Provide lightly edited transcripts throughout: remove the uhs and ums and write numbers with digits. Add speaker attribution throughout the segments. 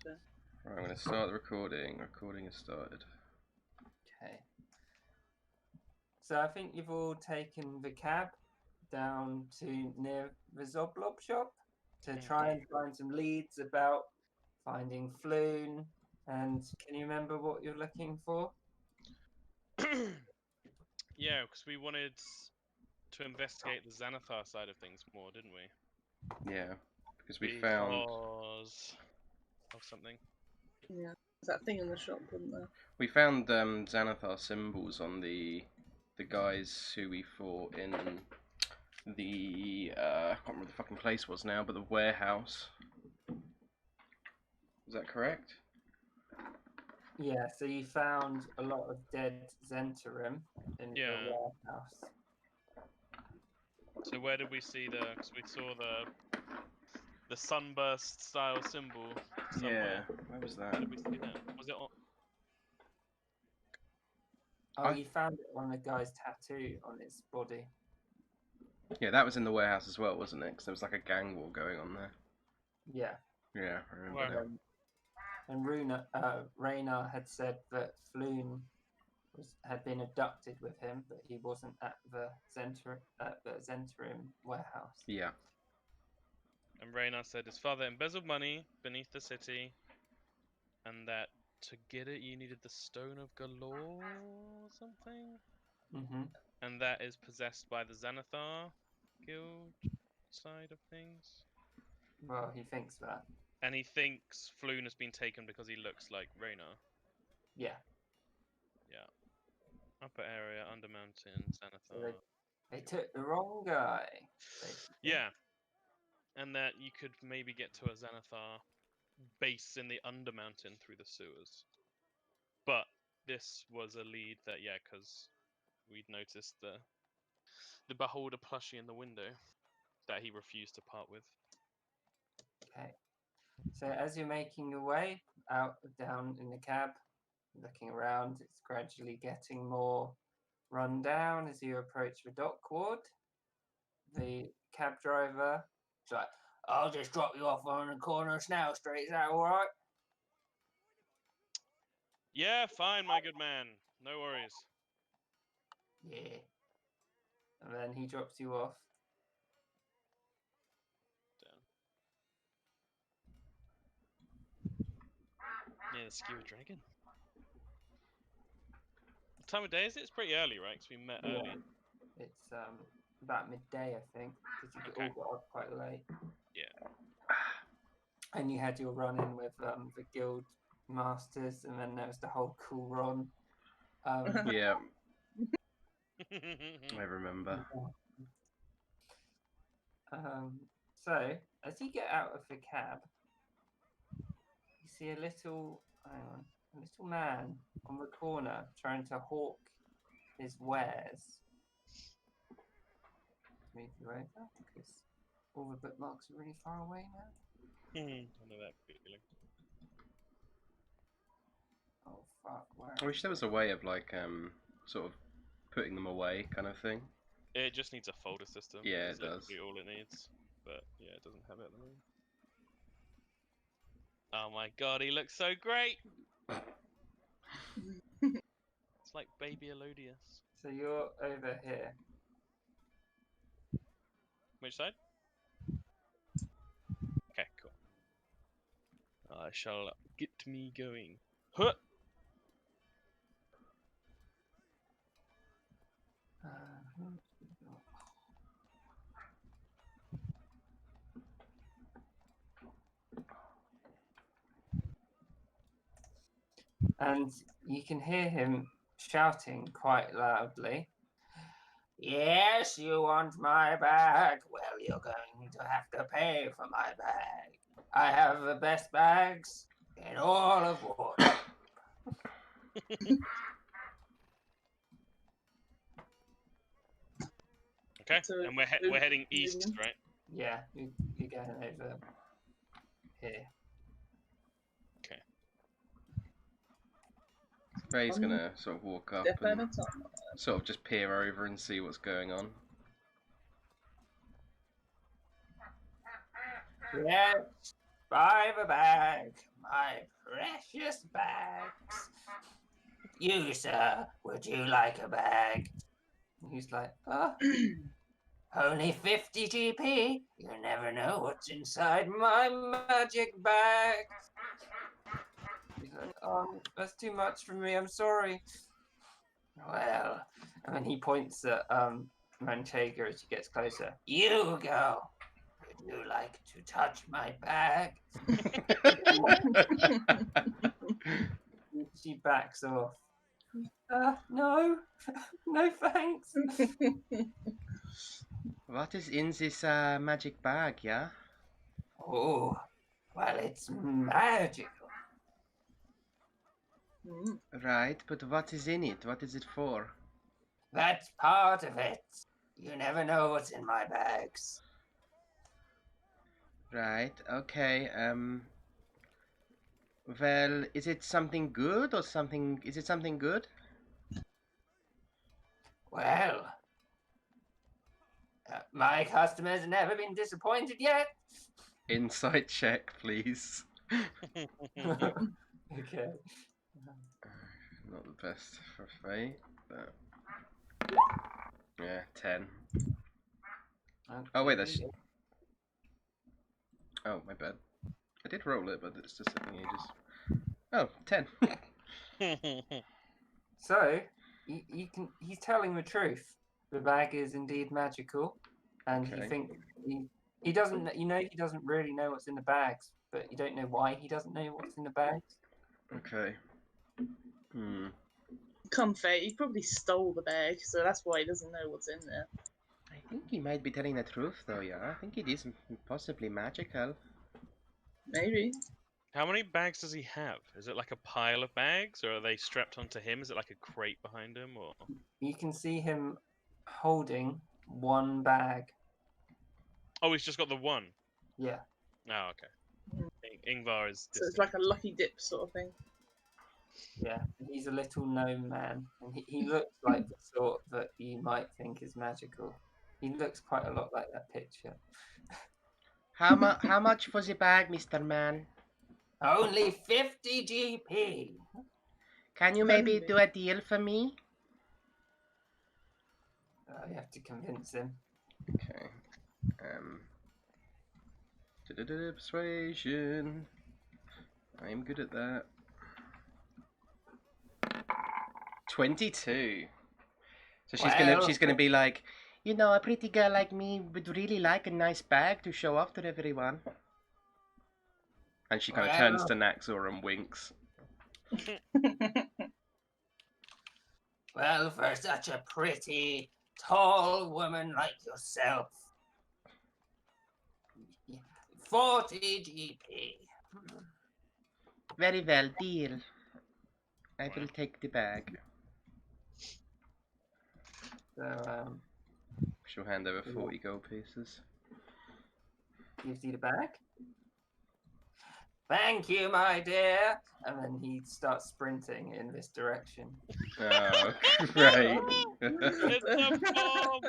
Speaker 1: Right, I'm going to start the recording. Recording has started.
Speaker 2: Okay. So I think you've all taken the cab down to near the Zoblob shop to try and find some leads about finding Floon. And can you remember what you're looking for?
Speaker 3: Yeah, because we wanted to investigate the Xanathar side of things more, didn't we?
Speaker 1: Yeah, because we found
Speaker 3: of something.
Speaker 4: Yeah, there's that thing in the shop, wasn't there?
Speaker 1: we found Xanathar symbols on the guys who we fought in the I can't remember the fucking place was now, but the warehouse. Is that correct?
Speaker 2: Yeah, so you found a lot of dead Zentarim in the warehouse.
Speaker 3: So where did we see because we saw the sunburst style symbol somewhere.
Speaker 1: Yeah, where was that?
Speaker 3: Where did we see that? Was it on?
Speaker 2: Oh, you found it on a guy's tattoo on his body.
Speaker 1: Yeah, that was in the warehouse as well, wasn't it? Because there was like a gang war going on there.
Speaker 2: Yeah.
Speaker 1: Yeah, I remember that.
Speaker 2: And Raynar had said that Floon had been abducted with him, but he wasn't at the Zentarim warehouse.
Speaker 1: Yeah.
Speaker 3: And Raynar said his father embezzled money beneath the city, and that to get it you needed the Stone of Galore or something.
Speaker 2: Mm-hmm.
Speaker 3: And that is possessed by the Xanathar guild side of things.
Speaker 2: Well, he thinks that.
Speaker 3: And he thinks Floon has been taken because he looks like Raynar.
Speaker 2: Yeah.
Speaker 3: Yeah. Upper area, under mountain, Xanathar.
Speaker 2: So they took the wrong guy. Basically.
Speaker 3: Yeah. And that you could maybe get to a Xanathar base in the Undermountain through the sewers. But this was a lead that, because we'd noticed the Beholder plushie in the window that he refused to part with.
Speaker 2: Okay. So as you're making your way down in the cab, looking around, it's gradually getting more run down as you approach the dock ward. The cab driver is like, I'll just drop you off on the corner of Snail Street, is that alright?
Speaker 3: Yeah, fine, my good man. No worries.
Speaker 2: Yeah. And then he drops you off.
Speaker 3: Yeah, the Skewer Dragon. What time of day is it? It's pretty early, right? Because we met early.
Speaker 2: It's about midday, I think, because you all got up quite late.
Speaker 3: Yeah.
Speaker 2: And you had your run-in with the guild masters, and then there was the whole cool run.
Speaker 1: Yeah. I remember.
Speaker 2: So, as you get out of the cab, you see a little man on the corner trying to hawk his wares. Move you over because all the bookmarks are really far away now.
Speaker 3: I know that feeling.
Speaker 2: Oh fuck! Where?
Speaker 1: I wish there was a way of like sort of putting them away, kind of thing.
Speaker 3: It just needs a folder system.
Speaker 1: Yeah,
Speaker 3: That's
Speaker 1: it does.
Speaker 3: literally all it needs. But yeah, it doesn't have it at the moment. Oh my god, he looks so great! It's like baby Elodius.
Speaker 2: So you're over here.
Speaker 3: Which side? Okay, cool. I shall get me going. Huh!
Speaker 2: And you can hear him shouting quite loudly. Yes, you want my bag? Well, you're going to have to pay for my bag. I have the best bags in all of Waterdeep.
Speaker 3: Okay, and we're heading east, right?
Speaker 2: Yeah, you're going over here.
Speaker 3: Okay.
Speaker 1: Ray's gonna sort of walk up and sort of just peer over and see what's going on.
Speaker 2: Yes, 5 a bag, my precious bags. You, sir, would you like a bag? And he's like, only 50 GP. You never know what's inside my magic bag. He's like, that's too much for me. I'm sorry. Well, and then he points at Manchega as he gets closer. You go. Would you like to touch my bag? She backs off. No, no thanks.
Speaker 1: What is in this magic bag, yeah?
Speaker 2: Oh, well, it's magical.
Speaker 4: Mm.
Speaker 1: Right, but what is in it? What is it for?
Speaker 2: That's part of it. You never know what's in my bags.
Speaker 1: Right, okay, well, is it something good or something... Is it something good?
Speaker 2: Well, my customers have never been disappointed yet.
Speaker 1: Insight check, please.
Speaker 2: Okay.
Speaker 1: Not the best for fate, but... Yeah, 10. Oh, wait, that's... Oh, my bad. I did roll it, but it's just taking ages. Oh, 10.
Speaker 2: So, he's telling the truth. The bag is indeed magical, and
Speaker 1: Okay.
Speaker 2: you think he doesn't. You know, he doesn't really know what's in the bags, but you don't know why he doesn't know what's in the bags.
Speaker 1: Okay. Hmm.
Speaker 4: Come fair, he probably stole the bag, so that's why he doesn't know what's in there.
Speaker 1: I think he might be telling the truth, though, yeah? I think it is possibly magical.
Speaker 4: Maybe.
Speaker 3: How many bags does he have? Is it like a pile of bags, or are they strapped onto him? Is it like a crate behind him, or?
Speaker 2: You can see him holding one bag.
Speaker 3: Oh, he's just got the one.
Speaker 2: Yeah.
Speaker 3: Oh, okay. Ingvar is.
Speaker 4: So it's like a lucky dip sort of thing.
Speaker 2: Yeah, he's a little gnome man, and he looks like the sort that you might think is magical. He looks quite a lot like that picture.
Speaker 1: How much for the bag, Mr. Man?
Speaker 2: Only 50 GP.
Speaker 1: Can you maybe do a deal for me?
Speaker 2: You have to convince him.
Speaker 1: Okay. Persuasion. I'm good at that. 22. So she's gonna be like, you know, a pretty girl like me would really like a nice bag to show off to everyone. And she kind of turns to Naxor and winks.
Speaker 2: Well, for such a pretty, tall woman like yourself, 40 GP.
Speaker 1: Very well, deal. I will take the bag.
Speaker 2: So,
Speaker 1: She'll hand over 40 gold pieces.
Speaker 2: gives you the bag. Thank you, my dear. And then he starts sprinting in this direction.
Speaker 1: Oh, great.
Speaker 3: It's a bomb!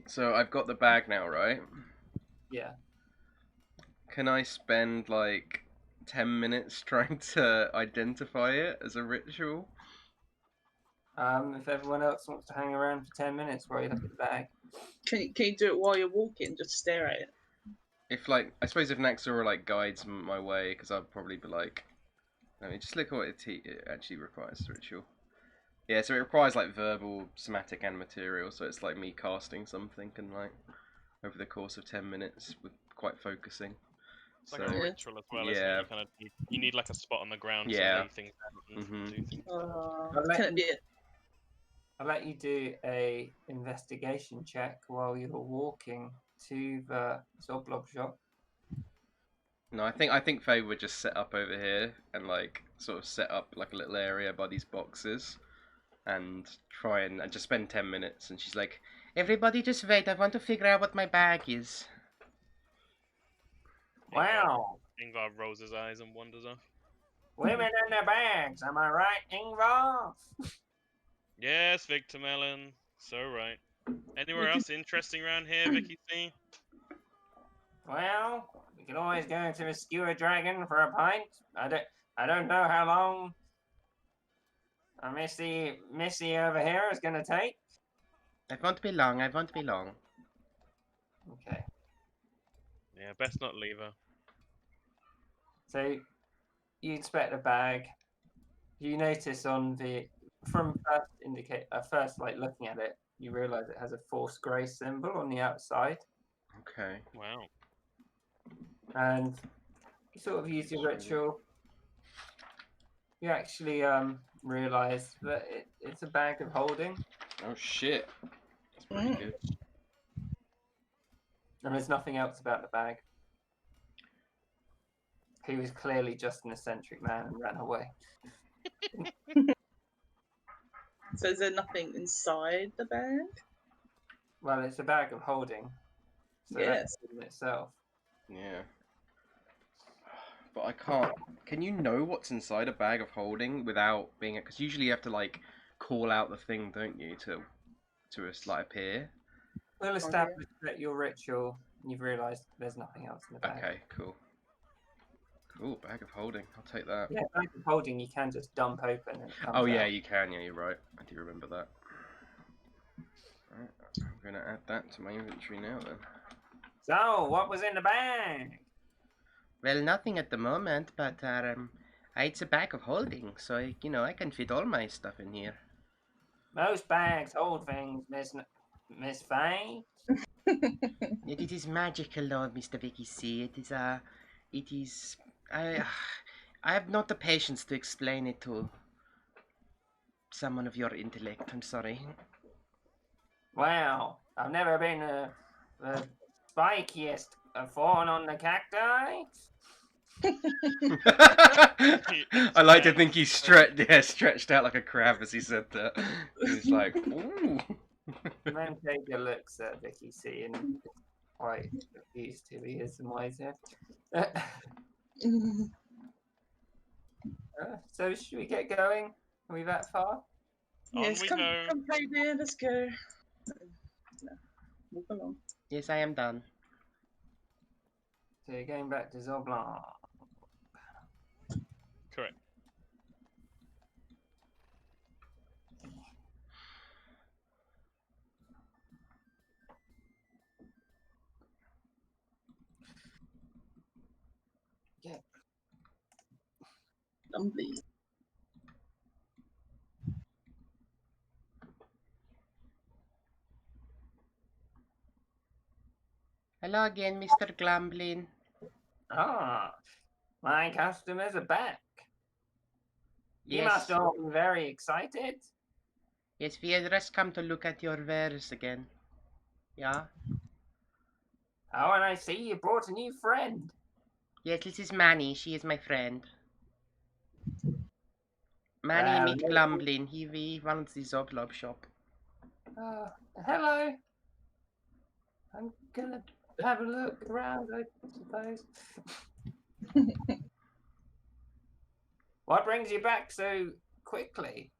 Speaker 1: So I've got the bag now, right?
Speaker 2: Yeah.
Speaker 1: Can I spend like 10 minutes trying to identify it as a ritual?
Speaker 2: If everyone else wants to hang around for 10 minutes while you look at the bag.
Speaker 4: Can you do it while you're walking? Just stare at it.
Speaker 1: If like, I suppose if Naxor like guides my way, because I'd probably be like, let me just look at what it actually requires the ritual. Yeah, so it requires like verbal, somatic, and material. So it's like me casting something and like over the course of 10 minutes with quite focusing.
Speaker 3: It's like a ritual as well, isn't it? You kind of you need like a spot on the ground to lay things out and do things.
Speaker 2: I'll let you do a investigation check while you're walking to the Zoblob shop.
Speaker 1: No, I think Faye would just set up over here and like sort of set up like a little area by these boxes and try and just spend 10 minutes. And she's like, everybody just wait, I want to figure out what my bag is.
Speaker 2: Wow.
Speaker 3: Ingvar rolls his eyes and wanders off.
Speaker 2: Women in their bags, am I right, Ingvar?
Speaker 3: Yes, Victor Mellon. So right. Anywhere else interesting around here, Vicky C?
Speaker 2: Well, we can always go to a skewer dragon for a pint. I don't know how long Missy over here is gonna take.
Speaker 1: I won't be long. I won't be long.
Speaker 2: Okay.
Speaker 3: Yeah, best not leave her.
Speaker 2: So you inspect the bag. You notice first like looking at it, you realise it has a force grace symbol on the outside,
Speaker 1: Okay.
Speaker 3: Wow.
Speaker 2: and you sort of use your ritual. You actually realise that it's a bag of holding,
Speaker 1: Oh shit. That's pretty
Speaker 4: Mm.
Speaker 1: good.
Speaker 2: and there's nothing else about the bag. He was clearly just an eccentric man and ran away.
Speaker 4: So is there nothing inside the bag?
Speaker 2: Well, it's a bag of holding, so
Speaker 4: Yes.
Speaker 2: that's in itself.
Speaker 1: Yeah. But I can't. Can you know what's inside a bag of holding without being? Because usually you have to like call out the thing, don't you, to like appear?
Speaker 2: We'll
Speaker 4: yeah.
Speaker 2: establish that your ritual, you've realised there's nothing else in the bag.
Speaker 1: Okay. Cool. Cool. Bag of holding. I'll take that.
Speaker 2: Yeah, bag of holding you can just dump open and it comes
Speaker 1: Oh yeah,
Speaker 2: out.
Speaker 1: you can. Yeah, you're right. I do remember that. Alright, I'm gonna add that to my inventory now then.
Speaker 2: So, what was in the bag?
Speaker 1: Well, nothing at the moment, but it's a bag of holding, so I can fit all my stuff in here.
Speaker 2: Most bags hold things, Miss Faye.
Speaker 1: It is magical, though, Mr. Vicky C. It is. I have not the patience to explain it to someone of your intellect. I'm sorry.
Speaker 2: Wow, I've never been the spikiest fawn on the cacti.
Speaker 1: I like to think he stretched out like a crab as he said that. He was like, ooh.
Speaker 2: Manteca looks at Vicky C and is quite confused who he is and why he's here. So, should we get going? Are we that far?
Speaker 4: Yes,
Speaker 3: we
Speaker 4: come,
Speaker 3: go.
Speaker 4: come play dear, let's go. No, move along.
Speaker 1: Yes, I am done.
Speaker 2: So, you're going back to Zoblan.
Speaker 3: Correct.
Speaker 4: Lovely.
Speaker 1: Hello again, Mr. Glumblin.
Speaker 2: Ah, my customers are back. You
Speaker 1: Yes.
Speaker 2: must all be very excited.
Speaker 1: Yes, we have just come to look at your wares again. Yeah?
Speaker 2: Oh, and I see you brought a new friend.
Speaker 1: Yes, this is Manny. She is my friend. Manny
Speaker 2: Well,
Speaker 1: meet Glumblin. He runs the Zoblob shop.
Speaker 2: Hello. I'm gonna have a look around, I suppose. What brings you back so quickly?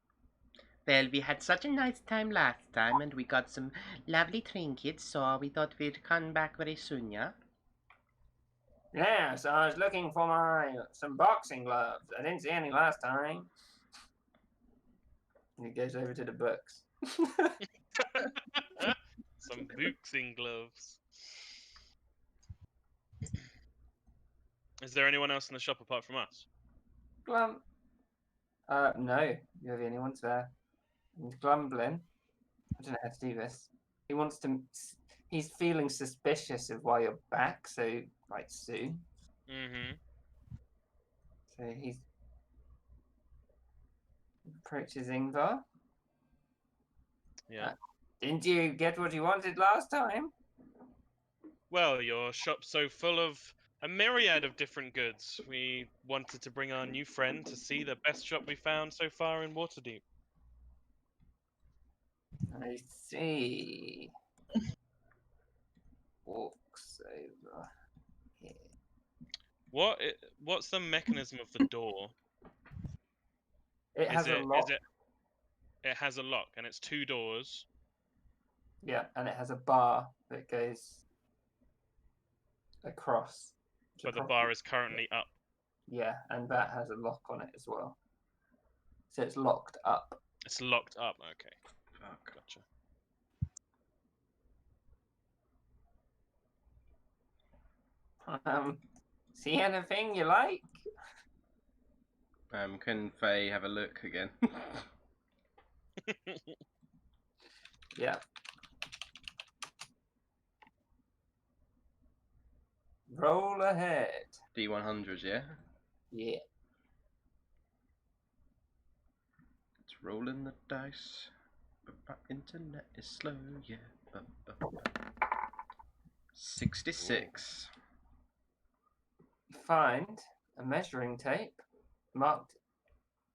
Speaker 1: Well, we had such a nice time last time, and we got some lovely trinkets, so we thought we'd come back very soon, yeah?
Speaker 2: Yeah, so I was looking for some boxing gloves. I didn't see any last time. And he goes over to the books.
Speaker 3: Some boxing gloves. Is there anyone else in the shop apart from us?
Speaker 2: Glum. No, you're the only ones there. And Glumblin. I don't know how to do this. He wants to. He's feeling suspicious of why you're back so soon.
Speaker 3: Mm-hmm.
Speaker 2: So he approaches Ingvar.
Speaker 3: Yeah.
Speaker 2: Didn't you get what you wanted last time?
Speaker 3: Well, your shop's so full of a myriad of different goods. We wanted to bring our new friend to see the best shop we found so far in Waterdeep.
Speaker 2: I see. Walks over here.
Speaker 3: What's the mechanism of the door?
Speaker 2: It has a lock.
Speaker 3: It has a lock, and it's 2 doors.
Speaker 2: Yeah, and it has a bar that goes across.
Speaker 3: But the bar is currently up.
Speaker 2: Yeah, and that has a lock on it as well. So it's locked up.
Speaker 3: It's locked up. Okay,
Speaker 1: Fuck.
Speaker 3: gotcha.
Speaker 2: See anything you like?
Speaker 1: Can Faye have a look again?
Speaker 2: Yeah. Roll ahead.
Speaker 1: D100, yeah?
Speaker 2: Yeah.
Speaker 1: It's rolling the dice. But my internet is slow, yeah. 66.
Speaker 2: Find a measuring tape marked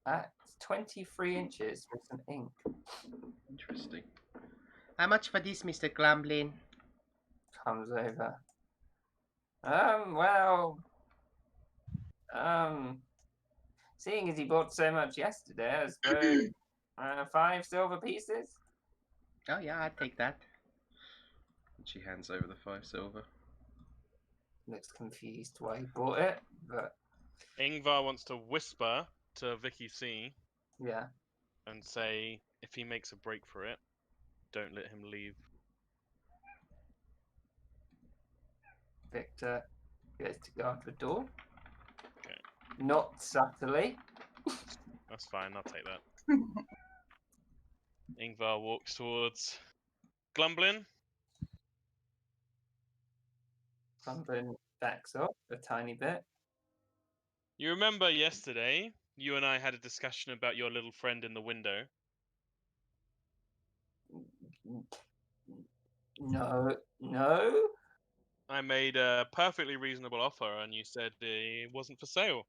Speaker 2: at 23 inches with some ink.
Speaker 1: Interesting. How much for this, Mr. Glamblin?
Speaker 2: Comes over. Well, seeing as he bought so much yesterday, I suppose 5 silver pieces.
Speaker 1: Oh yeah, I'd take that. And she hands over the 5 silver.
Speaker 2: Looks confused why he bought it, but
Speaker 3: Ingvar wants to whisper to Vicky C
Speaker 2: yeah.
Speaker 3: and say, if he makes a break for it, don't let him leave.
Speaker 2: Victor goes to guard the door.
Speaker 3: Okay.
Speaker 2: Not subtly.
Speaker 3: That's fine, I'll take that. Ingvar walks towards Glumblin.
Speaker 2: Something backs up a tiny bit.
Speaker 3: You remember yesterday, you and I had a discussion about your little friend in the window.
Speaker 2: No.
Speaker 3: I made a perfectly reasonable offer and you said it wasn't for sale.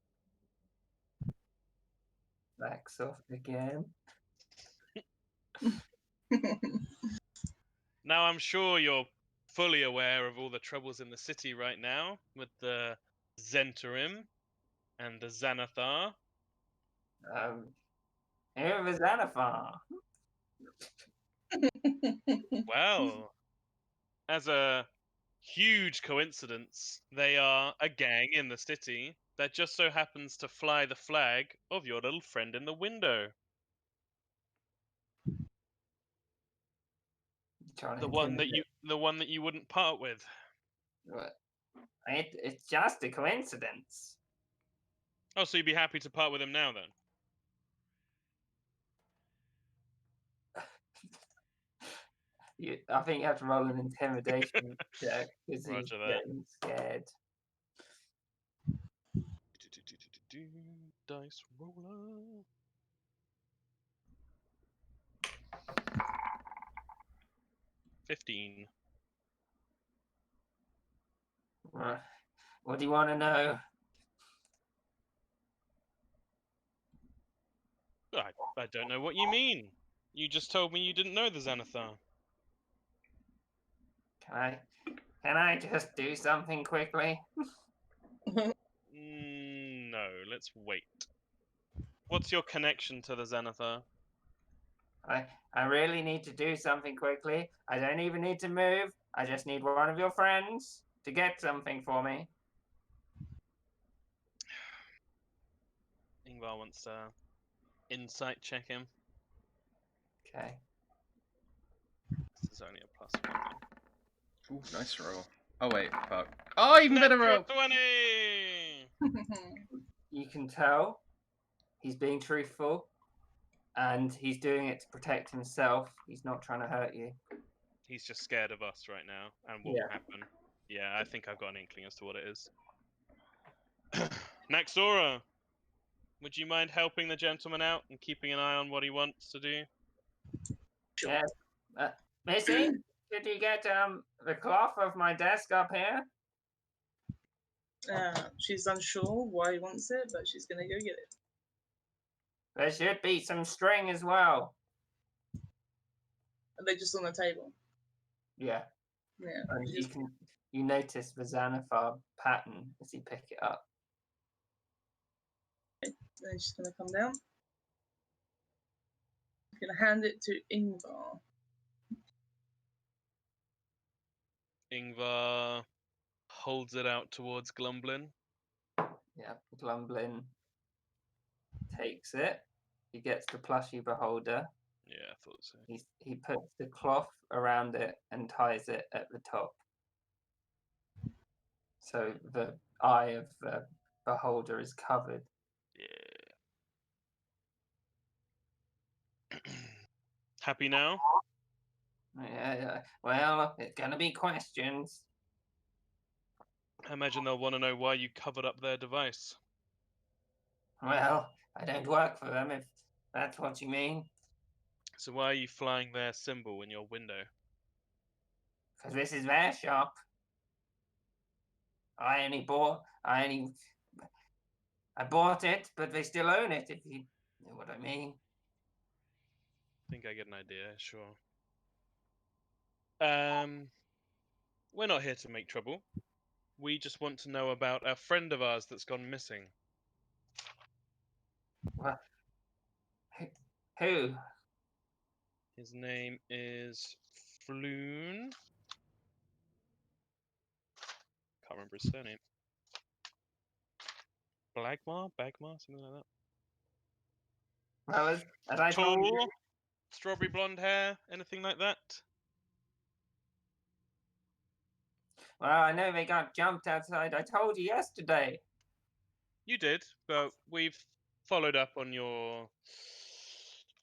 Speaker 2: Backs off again.
Speaker 3: Now I'm sure you're fully aware of all the troubles in the city right now with the Zentarim and the Xanathar.
Speaker 2: Here was Xanathar.
Speaker 3: Well, as a huge coincidence, they are a gang in the city that just so happens to fly the flag of your little friend in the window.
Speaker 2: Trying to
Speaker 3: The one that
Speaker 2: intimidate.
Speaker 3: you wouldn't part with.
Speaker 2: It's just a coincidence.
Speaker 3: Oh, so you'd be happy to part with him now then?
Speaker 2: I think you have to roll an intimidation check because he's
Speaker 3: Roger that.
Speaker 2: getting scared.
Speaker 3: Dice roller. $15.
Speaker 2: What do you want to know?
Speaker 3: I don't know what you mean. You just told me you didn't know the Xanathar.
Speaker 2: Can I just do something quickly?
Speaker 3: No, let's wait. What's your connection to the Xanathar?
Speaker 2: I really need to do something quickly. I don't even need to move. I just need one of your friends to get something for me.
Speaker 3: Ingvar wants to insight check him.
Speaker 2: Okay.
Speaker 3: This is only a +1 though.
Speaker 1: Ooh, nice roll. Oh wait, fuck. Oh, even better roll!
Speaker 3: 20!
Speaker 2: You can tell he's being truthful and he's doing it to protect himself. He's not trying to hurt you.
Speaker 3: He's just scared of us right now and what will happen. Yeah, I think I've got an inkling as to what it is. Naxora, would you mind helping the gentleman out and keeping an eye on what he wants to do?
Speaker 4: Sure.
Speaker 2: Yes. Missy, could you get the cloth of my desk up here?
Speaker 4: She's unsure why he wants it, but she's gonna go get it.
Speaker 2: There should be some string as well.
Speaker 4: Are they just on the table?
Speaker 2: Yeah.
Speaker 4: Yeah.
Speaker 2: And you notice the Xanathar pattern as you pick it up.
Speaker 4: Then she's gonna come down. I'm gonna hand it to Ingvar.
Speaker 3: Ingvar holds it out towards Glumblin.
Speaker 2: Yeah, Glumblin takes it. He gets the plushie beholder.
Speaker 3: Yeah, I thought so.
Speaker 2: He puts the cloth around it and ties it at the top. So the eye of the beholder is covered.
Speaker 3: Yeah. Happy now?
Speaker 2: Yeah, well, it's gonna be questions.
Speaker 3: I imagine they'll want to know why you covered up their device.
Speaker 2: Well, I don't work for them, if that's what you mean.
Speaker 3: So why are you flying their symbol in your window?
Speaker 2: Because this is their shop. I bought it, but they still own it, if you know what I mean.
Speaker 3: I think I get an idea, sure. We're not here to make trouble. We just want to know about a friend of ours that's gone missing.
Speaker 2: Well, who?
Speaker 3: His name is Floon. Can't remember his surname. Bagmar, something like that.
Speaker 2: Well, as I told you,
Speaker 3: Tall, strawberry blonde hair, anything like that?
Speaker 2: well, I know they got jumped outside. I told you yesterday.
Speaker 3: You did, but we've followed up on your,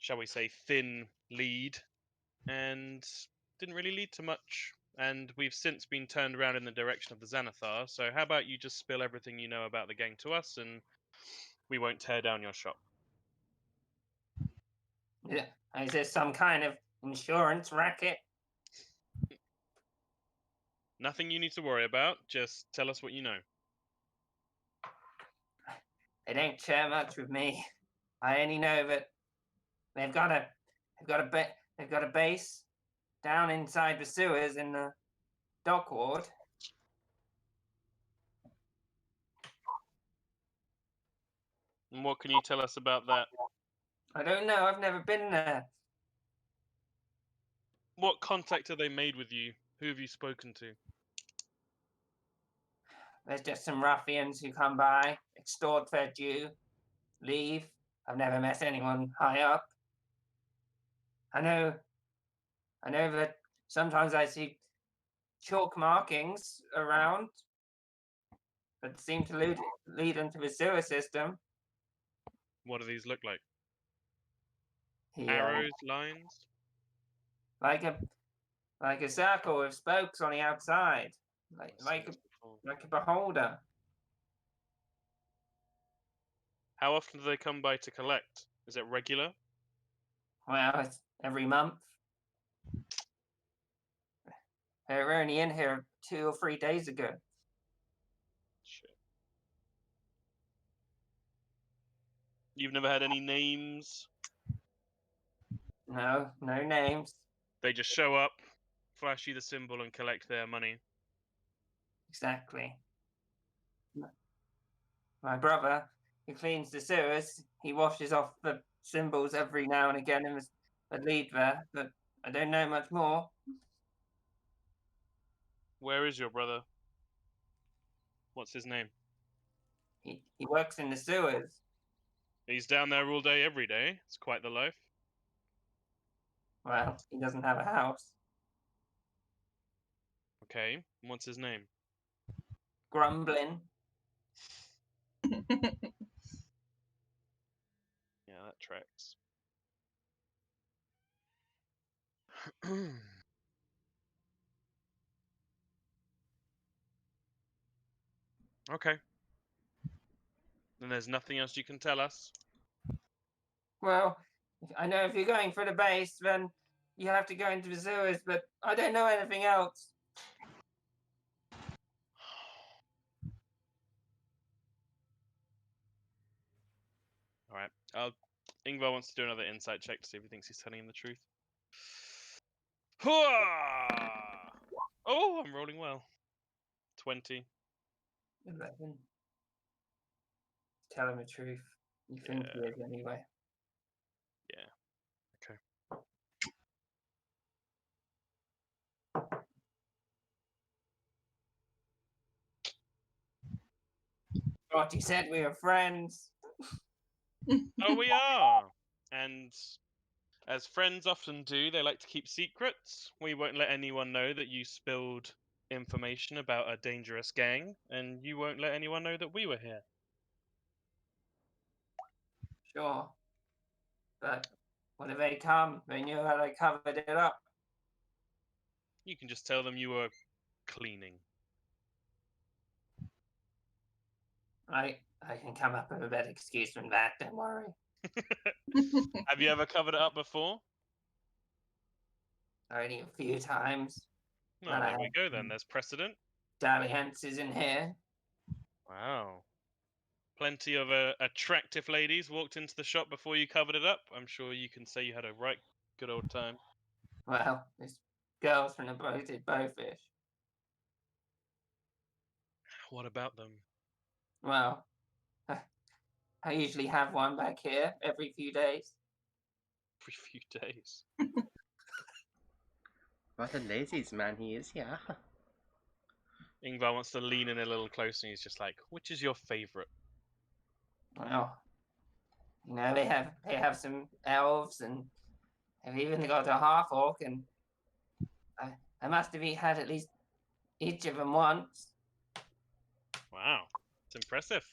Speaker 3: shall we say, thin lead, and didn't really lead to much. And we've since been turned around in the direction of the Xanathar. So how about you just spill everything you know about the gang to us, and we won't tear down your shop.
Speaker 2: Yeah. Is this some kind of insurance racket?
Speaker 3: Nothing you need to worry about. Just tell us what you know.
Speaker 2: They don't share much with me. I only know that they've got a base down inside the sewers in the dock ward.
Speaker 3: And what can you tell us about that?
Speaker 2: I don't know. I've never been there.
Speaker 3: What contact have they made with you? Who have you spoken to?
Speaker 2: There's just some ruffians who come by, extort their due, leave. I've never met anyone high up. I know that sometimes I see chalk markings around that seem to lead into the sewer system.
Speaker 3: What do these look like?
Speaker 2: He,
Speaker 3: Arrows, lines?
Speaker 2: like a circle with spokes on the outside,
Speaker 3: I've seen
Speaker 2: like
Speaker 3: this before.
Speaker 2: a beholder.
Speaker 3: How often do they come by to collect? Is it regular?
Speaker 2: Well, it's every month. They were only in here 2 or 3 days ago.
Speaker 3: Shit. You've never had any names?
Speaker 2: No names.
Speaker 3: They just show up, flash you the symbol, and collect their money.
Speaker 2: Exactly. My brother, he cleans the sewers. He washes off the symbols every now and again in the lead there, but I don't know much more.
Speaker 3: Where is your brother? What's his name?
Speaker 2: He works in the sewers.
Speaker 3: He's down there all day, every day. It's quite the life.
Speaker 2: Well, he doesn't have a house.
Speaker 3: Okay, and what's his name?
Speaker 2: Grumbling.
Speaker 3: Yeah, that tracks. Okay. Then there's nothing else you can tell us.
Speaker 2: Well, I know if you're going for the base, then you have to go into the sewers, but I don't know anything else.
Speaker 3: All right. Ingvar wants to do another insight check to see if he thinks he's telling him the truth. Oh, I'm rolling well. 20.
Speaker 2: 11. Tell him the truth. You think he is anyway.
Speaker 3: Yeah. Okay.
Speaker 2: Thought you said we were friends.
Speaker 3: Oh, we are. And as friends often do, they like to keep secrets. We won't let anyone know that you spilled information about a dangerous gang, and you won't let anyone know that we were here.
Speaker 2: Sure. But when they come, they knew how they covered it up.
Speaker 3: You can just tell them you were cleaning.
Speaker 2: I can come up with a better excuse than that, don't worry.
Speaker 3: Have you ever covered it up before?
Speaker 2: Only a few times.
Speaker 3: Well,
Speaker 2: Well, I
Speaker 3: there we
Speaker 2: have
Speaker 3: go then. There's precedent.
Speaker 2: dalliances in here.
Speaker 3: Wow. Plenty of attractive ladies walked into the shop before you covered it up. I'm sure you can say you had a right good old time.
Speaker 2: Well, there's girls from the bloated bowfish.
Speaker 3: What about them?
Speaker 2: Well, I usually have one back here every few days.
Speaker 3: Every few days.
Speaker 1: What a lazy man he is, yeah.
Speaker 3: Ingvar wants to lean in a little closer and he's just like, which is your favourite?
Speaker 2: Well, you know, they have some elves and they've even got a half orc, and I must have had at least each of them once.
Speaker 3: Wow. It's impressive.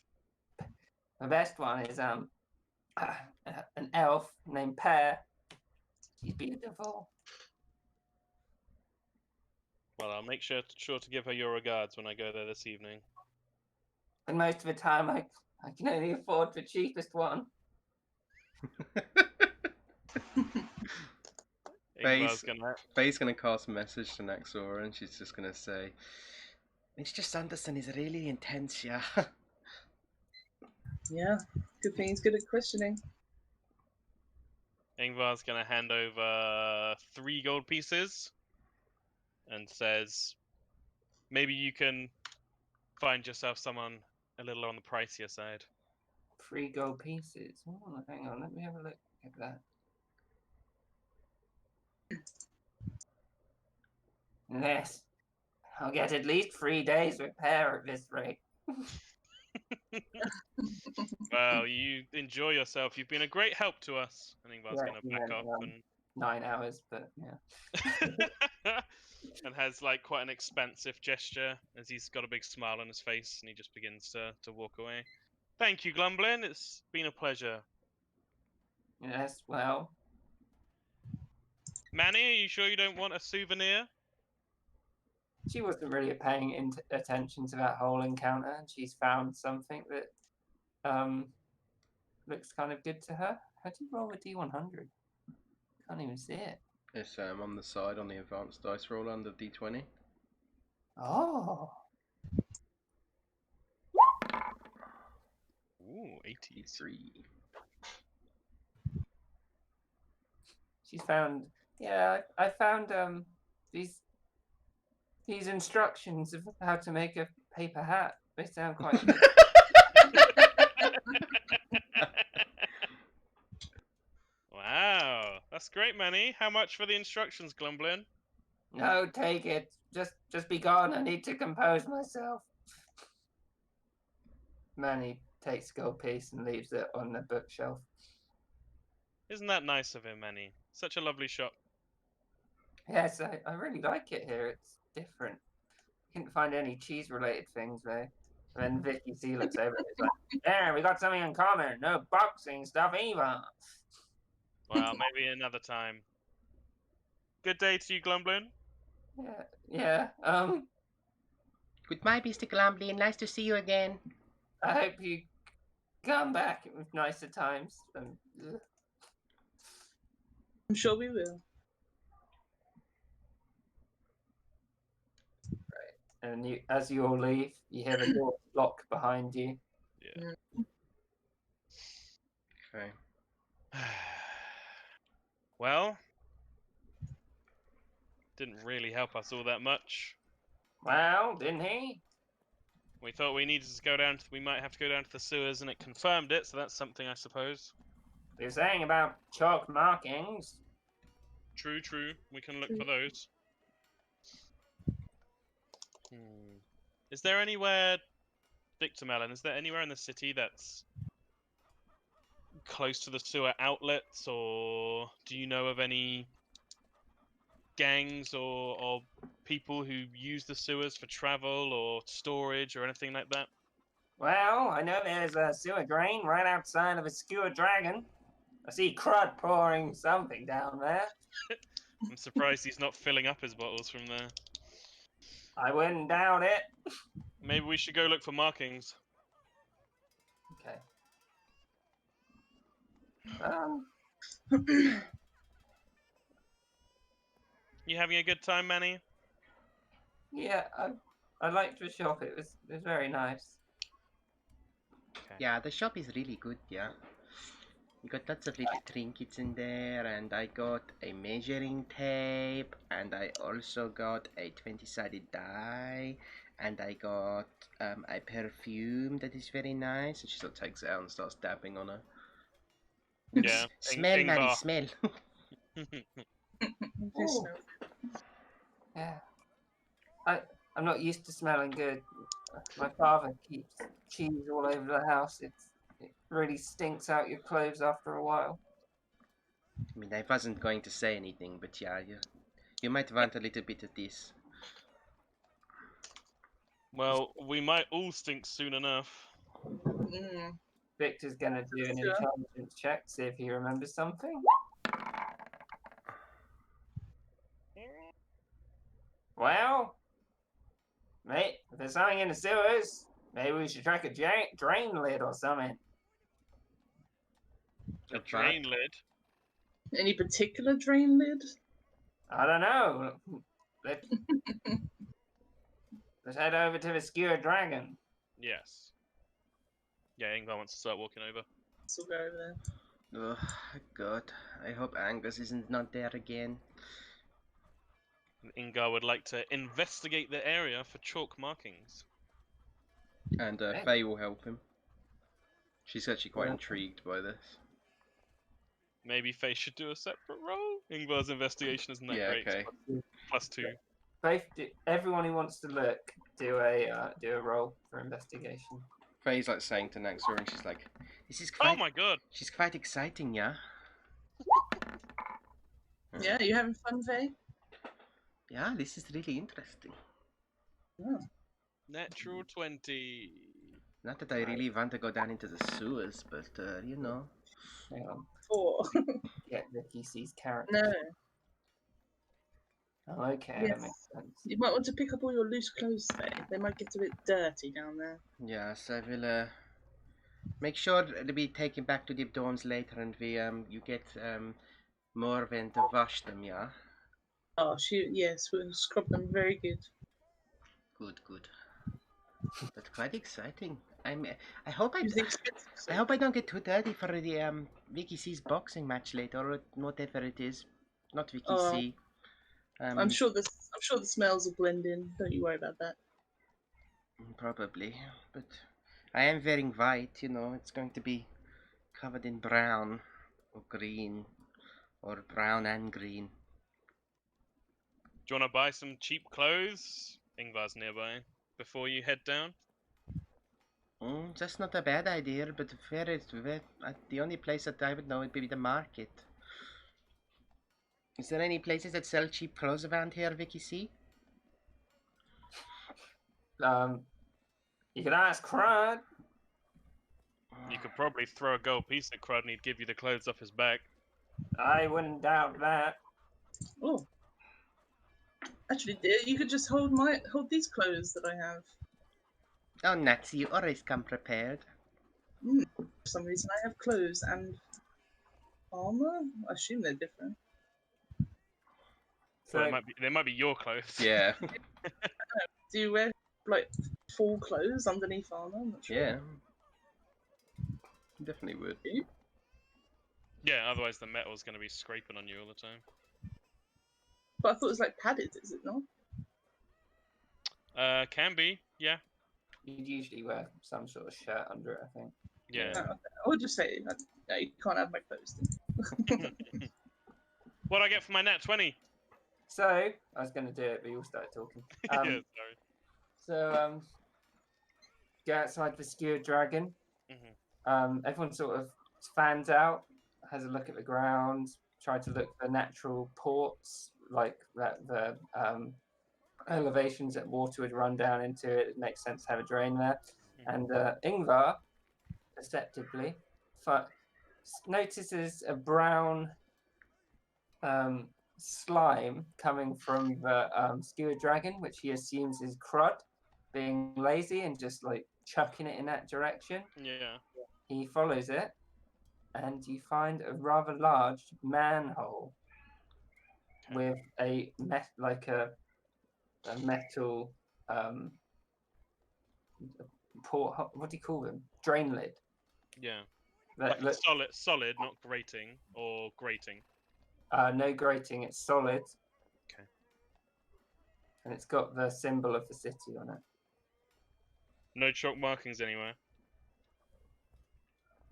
Speaker 2: The best one is an elf named Pear. She's beautiful.
Speaker 3: Well, I'll make sure to give her your regards when I go there this evening.
Speaker 2: And most of the time, I can only afford the cheapest one.
Speaker 3: Ingvar's gonna...
Speaker 1: Faye's gonna cast a message to Naxora and she's just gonna say, Mr. Sanderson is really intense, yeah.
Speaker 4: Yeah, good thing he's good at questioning.
Speaker 3: Ingvar's gonna hand over 3 gold pieces and says, maybe you can find yourself someone a little on the pricier side.
Speaker 2: 3 gold pieces. Oh, hang on, let me have a look at that. Yes, I'll get at least 3 days with Pear at this rate.
Speaker 3: Well, you enjoy yourself. You've been a great help to us. And Ingvar's
Speaker 2: Yeah,
Speaker 3: gonna
Speaker 2: yeah,
Speaker 3: back off
Speaker 2: 9 hours, but yeah.
Speaker 3: and has like quite an expansive gesture as he's got a big smile on his face and he just begins to walk away. Thank you, Glumblin. It's been a pleasure.
Speaker 2: Yes, well,
Speaker 3: Manny, are you sure you don't want a souvenir?
Speaker 2: she wasn't really paying attention to that whole encounter, and she's found something that looks kind of good to her. How do you roll a D100? Can't even see it.
Speaker 1: It's on the side on the advanced dice roll under D20.
Speaker 2: Oh,
Speaker 3: Ooh, 80s.
Speaker 1: D3.
Speaker 2: she's found. Yeah, I found these instructions of how to make a paper hat. They sound quite good.
Speaker 3: Wow, that's great, Manny. How much for the instructions, Glumblin?
Speaker 2: No, take it. Just be gone. I need to compose myself. Manny takes a gold piece and leaves it on the bookshelf.
Speaker 3: Isn't that nice of him, Manny? Such a lovely shop.
Speaker 2: Yes, I really like it here. It's different. Couldn't find any cheese-related things there. And then Vicky C looks over and is like, "There, we got something in common. No boxing stuff either."
Speaker 3: Well, maybe another time. Good day to you, Glumblin.
Speaker 2: Yeah.
Speaker 1: Goodbye, Mr. Glumblin. Nice to see you again.
Speaker 2: I hope you come back with nicer times.
Speaker 4: I'm sure we will.
Speaker 2: And you, as you all leave, you hear the door lock behind you.
Speaker 3: Yeah.
Speaker 1: Okay.
Speaker 3: Well, didn't really help us all that much.
Speaker 2: Well, didn't he?
Speaker 3: We thought we needed to go down to, we might have to go down to the sewers, and it confirmed it, so that's something, I suppose.
Speaker 2: You're saying about chalk markings.
Speaker 3: True, true. We can look for those. Is there anywhere Victor Melon, is there anywhere in the city that's close to the sewer outlets, or do you know of any gangs or people who use the sewers for travel or storage or anything like that?
Speaker 2: Well, I know there's a sewer drain right outside of a skewer dragon. I see crud pouring something down there.
Speaker 3: I'm surprised he's not filling up his bottles from there.
Speaker 2: I wouldn't doubt it.
Speaker 3: Maybe we should go look for markings.
Speaker 2: Okay.
Speaker 3: You having a good time, Manny?
Speaker 2: Yeah, I liked the shop. It was very nice.
Speaker 1: Yeah, the shop is really good, yeah. You got lots of little trinkets in there, and I got a measuring tape, and I also got a 20-sided die, and I got a perfume that is very nice. And she sort of takes it out and starts dabbing on her.
Speaker 3: Yeah.
Speaker 1: Smell, Manny,
Speaker 3: Ingvar.
Speaker 1: smell.
Speaker 2: Ooh. Yeah. I'm not used to smelling good. My father keeps cheese all over the house. It really stinks out your clothes after a while.
Speaker 1: I mean, I wasn't going to say anything, but yeah, you might want a little bit of this.
Speaker 3: Well, we might all stink soon enough.
Speaker 4: Mm.
Speaker 2: Victor's gonna do an
Speaker 4: Sure.
Speaker 2: intelligence check, see if he remembers something. Well, mate, if there's something in the sewers, maybe we should track a drain lid or something.
Speaker 3: A
Speaker 1: Of
Speaker 3: drain
Speaker 1: what?
Speaker 3: lid.
Speaker 4: Any particular drain lid?
Speaker 2: I don't know. Let's head over to the skewer dragon.
Speaker 3: Yes. Yeah, Ingvar wants to start walking over.
Speaker 4: So we'll go over there.
Speaker 1: Oh, God. I hope Angus isn't not there again.
Speaker 3: And Ingvar would like to investigate the area for chalk markings.
Speaker 1: And
Speaker 2: Okay.
Speaker 1: Faye will help him. She's actually quite
Speaker 2: Yeah.
Speaker 1: intrigued by this.
Speaker 3: Maybe Faye should do a separate roll. Ingvar's investigation isn't that
Speaker 1: Yeah,
Speaker 3: great.
Speaker 1: okay.
Speaker 3: +2.
Speaker 2: Both everyone who wants to look do a roll for investigation.
Speaker 1: Faye's like saying to Naxor, and she's like, "This is
Speaker 3: Oh
Speaker 1: quite.
Speaker 3: my god!
Speaker 1: She's quite exciting, yeah."
Speaker 4: Yeah, you having fun, Faye?
Speaker 1: Yeah, this is really interesting.
Speaker 4: Oh.
Speaker 3: Natural 20.
Speaker 1: Not that I really want to go down into the sewers, but you know.
Speaker 2: Hang on,
Speaker 4: 4.
Speaker 2: get Vicky C's character.
Speaker 4: No.
Speaker 2: Oh, okay, that
Speaker 4: Yes.
Speaker 2: makes sense.
Speaker 4: You might want to pick up all your loose clothes, Faye. They might get a bit dirty down there.
Speaker 1: Yes, I will make sure to be taken back to the dorms later, and you get Morven to wash them, yeah.
Speaker 4: Oh, yes, we'll scrub them very good.
Speaker 1: Good, good. But quite exciting. I hope
Speaker 4: Use the
Speaker 1: I
Speaker 4: expensive soap.
Speaker 1: hope I don't get too dirty for the Vicky C's boxing match later, or whatever it is. Not Vicky
Speaker 4: Oh.
Speaker 1: C.
Speaker 4: I'm sure the smells will blend in. Don't you worry about that.
Speaker 1: Probably, but I am wearing white. You know, it's going to be covered in brown or green, or brown and green.
Speaker 3: Do you want to buy some cheap clothes? Ingvar's nearby. Before you head down?
Speaker 1: That's not a bad idea, but the only place that I would know would be the market. Is there any places that sell cheap clothes around here, Vicky C?
Speaker 2: You can ask Crud.
Speaker 3: You could probably throw a gold piece at Crud and he'd give you the clothes off his back.
Speaker 2: I wouldn't doubt that.
Speaker 4: Oh. Actually, dear, you could just hold these clothes that I have.
Speaker 1: Oh, Nazi, you always come prepared.
Speaker 4: For some reason, I have clothes and armor. I assume they're different.
Speaker 2: So
Speaker 3: Well, they might be your clothes.
Speaker 1: Yeah,
Speaker 4: Do you wear like full clothes underneath armor? I'm not sure.
Speaker 1: yeah. Definitely would.
Speaker 3: Yeah, otherwise the metal's going to be scraping on you all the time.
Speaker 4: But I thought it was like padded. Is it not?
Speaker 3: Can be, yeah.
Speaker 2: you'd usually wear some sort of shirt under it, I think.
Speaker 3: Yeah.
Speaker 4: Oh, okay. I would just say, no, you can't have my clothes. Then.
Speaker 3: What'd I get for my nat 20?
Speaker 2: So I was going to do it, but you all started talking.
Speaker 3: Yeah, sorry.
Speaker 2: So go outside the skewered dragon.
Speaker 3: Mhm.
Speaker 2: Everyone sort of fans out, has a look at the ground, try to look for natural ports, like that the elevations that water would run down into it. It makes sense to have a drain there. And Ingvar, perceptibly, notices a brown slime coming from the skewered dragon, which he assumes is Crud, being lazy and just like chucking it in that direction.
Speaker 3: Yeah.
Speaker 2: He follows it, and you find a rather large manhole
Speaker 3: Okay.
Speaker 2: with a metal port. What do you call them? Drain lid.
Speaker 3: Yeah.
Speaker 2: That
Speaker 3: Like
Speaker 2: look,
Speaker 3: solid, not grating or grating.
Speaker 2: no grating. It's solid.
Speaker 3: Okay.
Speaker 2: And it's got the symbol of the city on it.
Speaker 3: No chalk markings anywhere.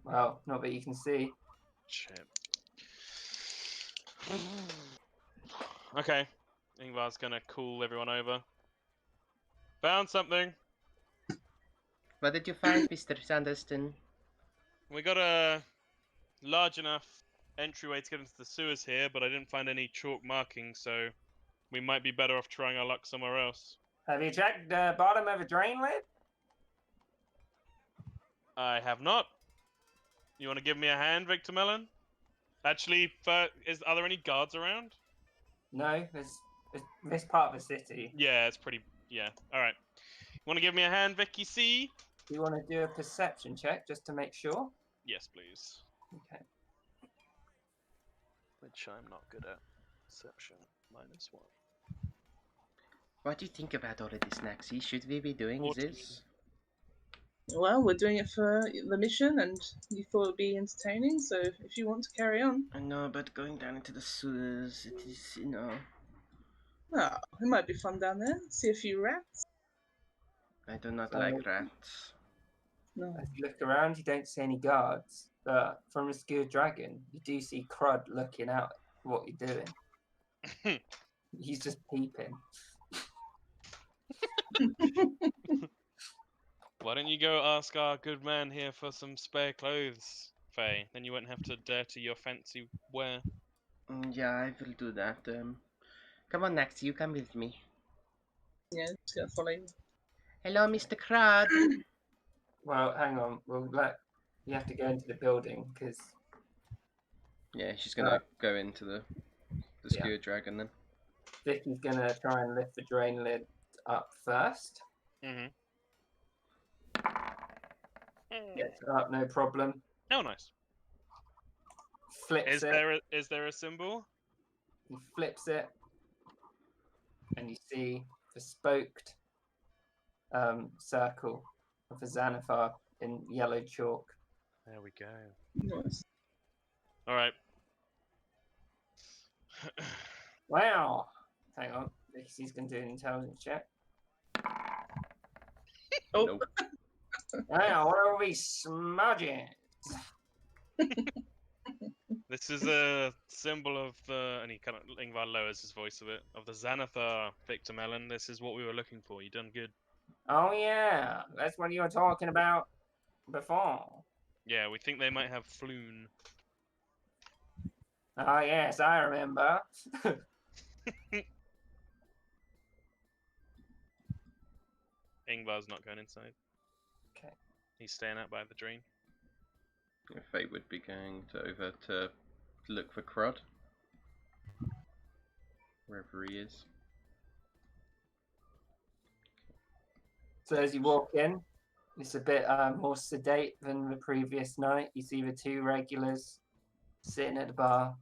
Speaker 2: Well, not that you can see.
Speaker 3: Shit. Okay. Ingvar's gonna call everyone over. Found something.
Speaker 1: What did you find, Mr. Sanderston?
Speaker 3: We got a large enough entryway to get into the sewers here, but I didn't find any chalk markings, so we might be better off trying our luck somewhere else.
Speaker 2: Have you checked the bottom of a drain lid?
Speaker 3: I have not. You want to give me a hand, Victor Mellon? Actually, are there any guards around?
Speaker 2: No, there's this part of the city.
Speaker 3: Yeah, it's pretty. Yeah. All right. Want to give me a hand, Vicky C?
Speaker 2: Do you want to do a perception check just to make sure?
Speaker 3: Yes, please.
Speaker 2: Okay.
Speaker 3: Which I'm not good at. Perception -1.
Speaker 1: What do you think about all of this, Naxi? Should we be doing
Speaker 3: 14.
Speaker 1: this?
Speaker 4: Well, we're doing it for the mission, and you thought it'd be entertaining. So if you want to carry on,
Speaker 1: I know, but going down into the sewers, it is,
Speaker 4: oh, it might be fun down there. See a few rats.
Speaker 1: I do not
Speaker 2: So-
Speaker 1: like rats.
Speaker 4: No.
Speaker 2: As you look around, you don't see any guards, but from a skewered dragon, you do see Crud looking out at what you're doing. He's just peeping.
Speaker 3: Why don't you go ask our good man here for some spare clothes, Faye? Then you won't have to dirty your fancy wear.
Speaker 1: Yeah, I will do that. Come on, Naxi, you come with me.
Speaker 4: Yeah, just gonna follow you.
Speaker 1: Hello, Mr. Crud.
Speaker 2: Well, hang on. You have to go into the building because
Speaker 1: Yeah, she's gonna go into the
Speaker 2: Yeah.
Speaker 1: skewered dragon then.
Speaker 2: Vicky's gonna try and lift the drain lid up first.
Speaker 3: Mm-hmm.
Speaker 2: Gets it up, no problem.
Speaker 3: Oh, nice.
Speaker 2: Flips
Speaker 3: Is
Speaker 2: it.
Speaker 3: there a symbol?
Speaker 2: He flips it, and you see the spoked circle of a Xanathar in yellow chalk.
Speaker 3: There we go.
Speaker 4: Nice.
Speaker 3: All right.
Speaker 2: Wow! Hang on, Vicky's gonna do an intelligence check.
Speaker 4: Oh,
Speaker 1: Nope.
Speaker 2: Wow, what are we smudging?
Speaker 3: This is a symbol of the, and he kind of, Ingvar lowers his voice a bit, of the Xanathar, Victor Mellon. This is what we were looking for. You done good.
Speaker 2: Oh yeah, that's what you were talking about before.
Speaker 3: Yeah, we think they might have floon.
Speaker 2: Oh yes, I remember.
Speaker 3: Ingvar's not going inside.
Speaker 2: Okay.
Speaker 3: He's staying out by the drain.
Speaker 1: Fate would be going over to look for Crud. Wherever he is.
Speaker 2: So as you walk in, it's a bit more sedate than the previous night. You see the two regulars sitting at the bar.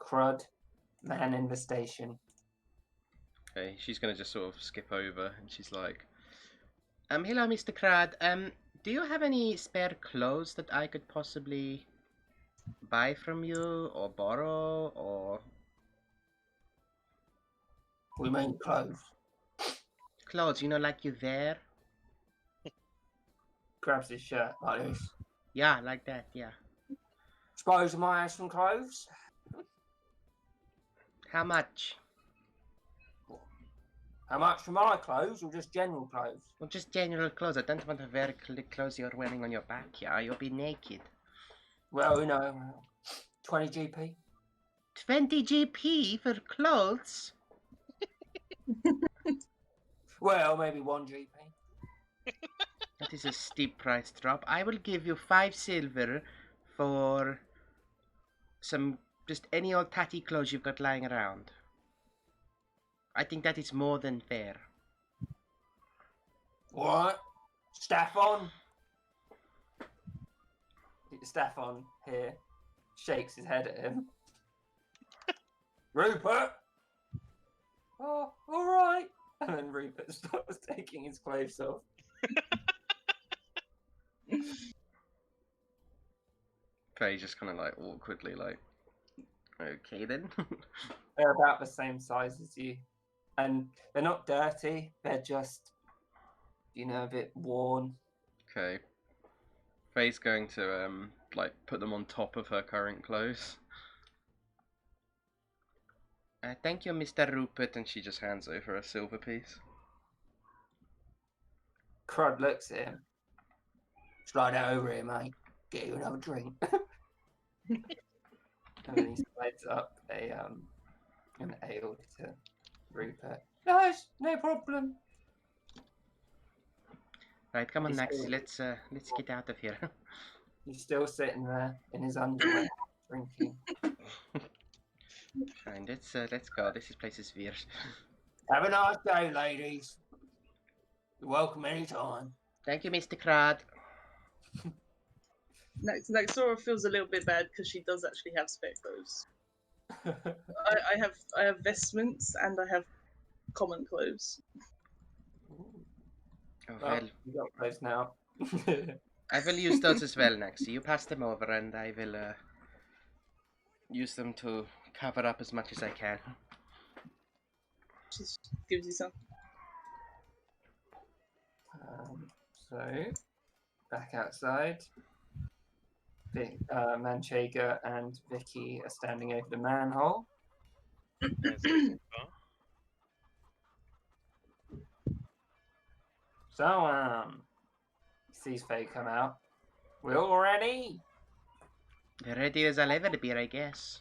Speaker 2: Crud, man in the station.
Speaker 1: Okay, she's gonna just sort of skip over and she's like, hello, Mr. Crud. Do you have any spare clothes that I could possibly buy from you or borrow or
Speaker 2: We mean clothes.
Speaker 1: clothes, like you wear?
Speaker 2: Grabs his shirt like this.
Speaker 1: Yeah, like that, yeah.
Speaker 2: Suppose I might have some clothes.
Speaker 1: How much?
Speaker 2: How much for my clothes or just general clothes?
Speaker 1: Well, just general clothes. I don't want to wear clothes you're wearing on your back. Yeah, you'll be naked.
Speaker 2: Well, 20 GP.
Speaker 1: 20 GP for clothes?
Speaker 2: Well, maybe 1 GP.
Speaker 1: That is a steep price drop. I will give you 5 silver for some just any old tatty clothes you've got lying around. I think that is more than fair.
Speaker 2: What? Staffon? Staffon here shakes his head at him. Rupert! Oh, all right. And then Rupert starts taking his clothes off.
Speaker 1: Faye just kind of like awkwardly like, okay then.
Speaker 2: They're about the same size as you. And they're not dirty. They're just, a bit worn.
Speaker 1: Okay. Faye's going to like put them on top of her current clothes. Thank you, Mr. Rupert, and she just hands over a silver piece.
Speaker 2: Crud looks at him. Slide that over here, mate. Get you another drink. And then he slides up an ale to Rupert. No problem.
Speaker 1: Right, come on,
Speaker 2: He's
Speaker 1: Naxi,
Speaker 2: still-
Speaker 1: let's get out of here.
Speaker 2: He's still sitting there in his underwear, drinking.
Speaker 1: Fine, let's go. This place is weird.
Speaker 2: Have a nice day, ladies. You're welcome anytime.
Speaker 1: Thank you, Mr. Crad.
Speaker 4: Naxora feels a little bit bad because she does actually have spare clothes. I have vestments and I have common clothes.
Speaker 1: Oh,
Speaker 2: Well,
Speaker 1: well,
Speaker 2: you got those now.
Speaker 1: I will use those as well, Naxi. You pass them over and I will use them to cover up as much as I can.
Speaker 4: She gives you some.
Speaker 2: So, back outside. Manchega and Vicky are standing over the manhole.
Speaker 3: There's a bar.
Speaker 2: So, he sees Faye come out. We're all ready.
Speaker 1: Ready as I'll ever be, I guess.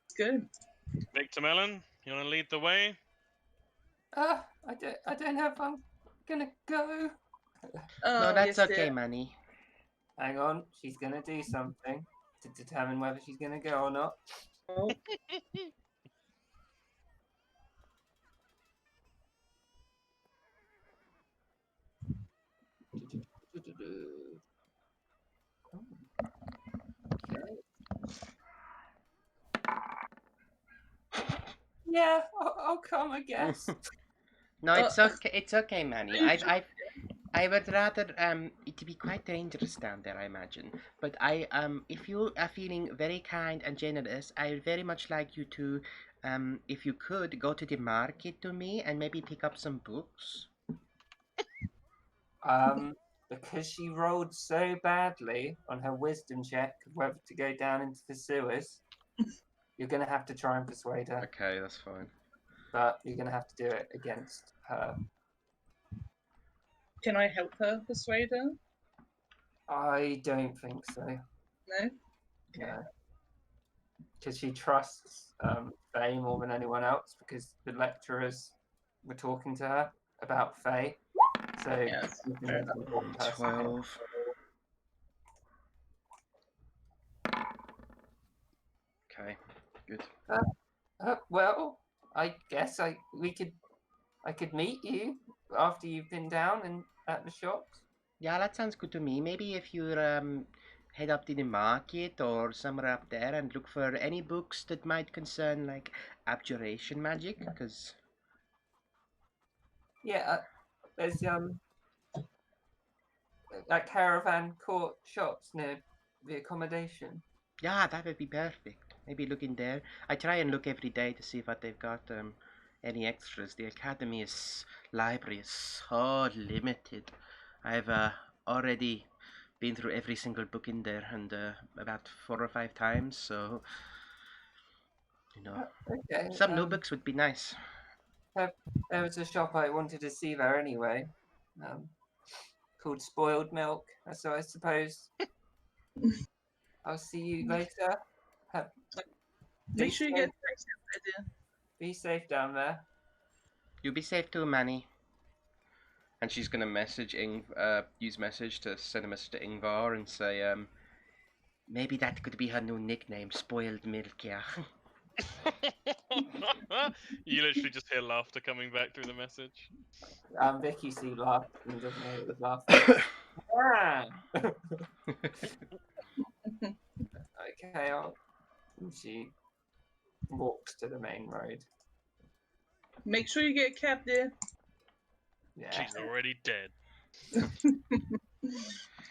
Speaker 4: It's good.
Speaker 3: Victor Mellon, you want to lead the way?
Speaker 2: I don't know if I'm gonna go.
Speaker 1: No, that's
Speaker 4: yes,
Speaker 1: okay,
Speaker 4: dear.
Speaker 1: Manny.
Speaker 2: Hang on, she's gonna do something to determine whether she's gonna go or not.
Speaker 4: Oh,
Speaker 2: Yeah, I'll come, I guess.
Speaker 1: No, it's okay. It's okay, Manny. I would rather it be quite dangerous down there, I imagine. But if you are feeling very kind and generous, I would very much like you to, if you could, go to the market to me and maybe pick up some books.
Speaker 2: Because she rolled so badly on her wisdom check of whether to go down into the sewers, you're gonna have to try and persuade her.
Speaker 1: Okay, that's fine.
Speaker 2: But you're gonna have to do it against her.
Speaker 4: can I help her persuade her?
Speaker 2: I don't think so.
Speaker 4: No.
Speaker 2: No. Because she trusts Faye more than anyone else because the lecturers were talking to her about Faye. So
Speaker 4: Yes,
Speaker 2: she's the
Speaker 4: fair
Speaker 2: most important person.
Speaker 1: 12. Okay, good.
Speaker 2: Well, I guess I could meet you after you've been down and at the shops.
Speaker 1: Yeah, that sounds good to me. Maybe if you head up to the market or somewhere up there and look for any books that might concern like abjuration magic, because
Speaker 2: Yeah, there's like caravan court shops near the accommodation.
Speaker 1: yeah, that would be perfect. Maybe look in there. I try and look every day to see what they've got any extras. The academy's library is so limited. I've already been through every single book in there and about 4 or 5 times, so you know
Speaker 2: Okay.
Speaker 1: some new books would be nice.
Speaker 2: There was a shop I wanted to see there anyway, called Spoiled Milk. So I suppose I'll see you later. Have,
Speaker 4: Make
Speaker 2: be
Speaker 4: sure you
Speaker 2: safe-
Speaker 4: get a taxi up there, dear.
Speaker 2: Be safe down there.
Speaker 1: You'll be safe too, Manny. And she's gonna use message to send a message to Ingvar and say, maybe that could be her new nickname, Spoiled Milk, yeah.
Speaker 3: You literally just hear laughter coming back through the message.
Speaker 2: Vicky C laughed and doesn't know it was laughing. Ah! Okay, she walks to the main road.
Speaker 4: Make sure you get a cab, dear.
Speaker 2: Yeah.
Speaker 3: She's already dead.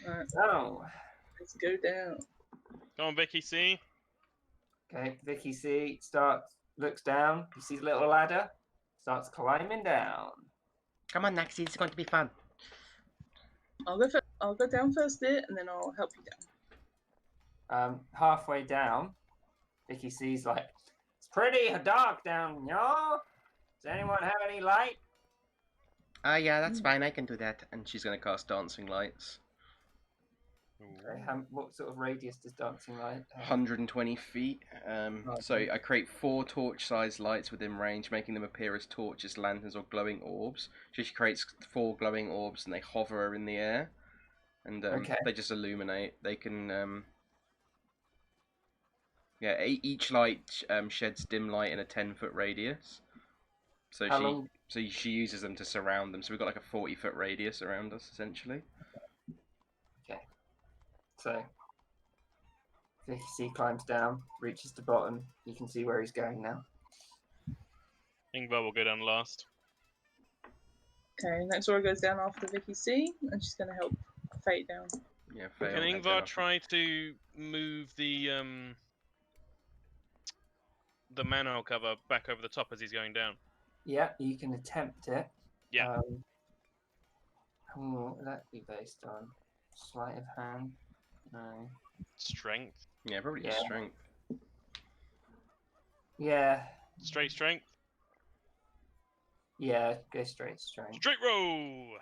Speaker 4: Alright,
Speaker 2: Oh.
Speaker 4: let's go down.
Speaker 3: Come on, Vicky C.
Speaker 2: Okay, Vicky C looks down. You see the little ladder? Starts climbing down.
Speaker 1: Come on, Naxi, it's going to be fun.
Speaker 4: I'll go down first, dear, and then I'll help you down.
Speaker 2: Halfway down, Vicky C's like, it's pretty dark down, y'all. Does anyone have any light?
Speaker 1: Yeah, that's fine, I can do that. And she's gonna cast Dancing Lights.
Speaker 2: Okay, what sort of radius does dancing light have?
Speaker 1: 120 feet. So I create 4 torch-sized lights within range, making them appear as torches, lanterns, or glowing orbs. So she creates 4 glowing orbs, and they hover in the air, and they just illuminate. They can, each light sheds dim light in a 10-foot radius. So she uses them to surround them. So we've got like a 40-foot radius around us, essentially.
Speaker 2: So, Vicky C climbs down, reaches the bottom. You can see where he's going now.
Speaker 3: Ingvar will go down last.
Speaker 4: Okay, next Aura goes down after Vicky C, and she's going to help Fate down.
Speaker 1: Yeah, Faye
Speaker 3: Can
Speaker 1: will head
Speaker 3: Ingvar
Speaker 1: down after.
Speaker 3: try to move the manhole cover back over the top as he's going down?
Speaker 2: Yeah, you can attempt it.
Speaker 3: Yeah.
Speaker 2: What would that be based on? Sleight of hand? No.
Speaker 3: Strength.
Speaker 1: Yeah, probably just strength.
Speaker 2: Yeah.
Speaker 3: Straight strength.
Speaker 2: Yeah, go straight strength.
Speaker 3: Straight roll.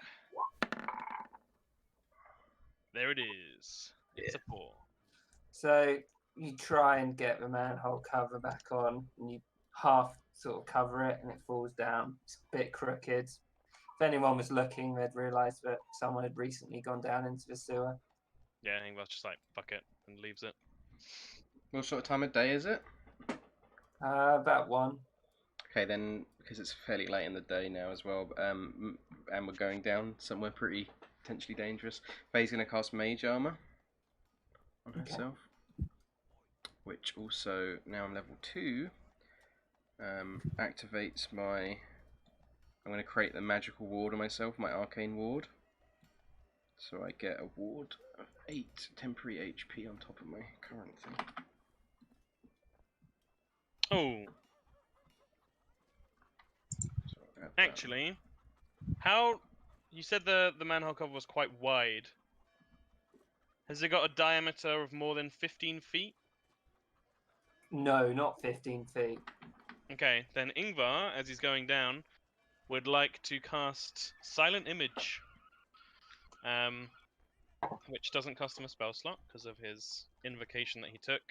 Speaker 3: There it is. It's a 4.
Speaker 2: So you try and get the manhole cover back on, and you half sort of cover it, and it falls down. It's a bit crooked. If anyone was looking, they'd realise that someone had recently gone down into the sewer.
Speaker 3: Yeah, Ingvar's just like, fuck it, and leaves it.
Speaker 1: What sort of time of day is it?
Speaker 2: About 1.
Speaker 1: Okay, then, because it's fairly late in the day now as well, and we're going down somewhere pretty potentially dangerous, Faye's going to cast Mage Armor on herself, which also, now I'm level 2, activates my... I'm going to create the magical ward on myself, my arcane ward. So I get a ward of 8 temporary HP on top of my current thing.
Speaker 3: Oh,
Speaker 1: So I'll add that.
Speaker 3: actually, how... You said the manhole cover was quite wide. Has it got a diameter of more than 15 feet?
Speaker 2: No, not 15 feet.
Speaker 3: Okay, then Ingvar, as he's going down, would like to cast Silent Image, which doesn't cost him a spell slot because of his invocation that he took,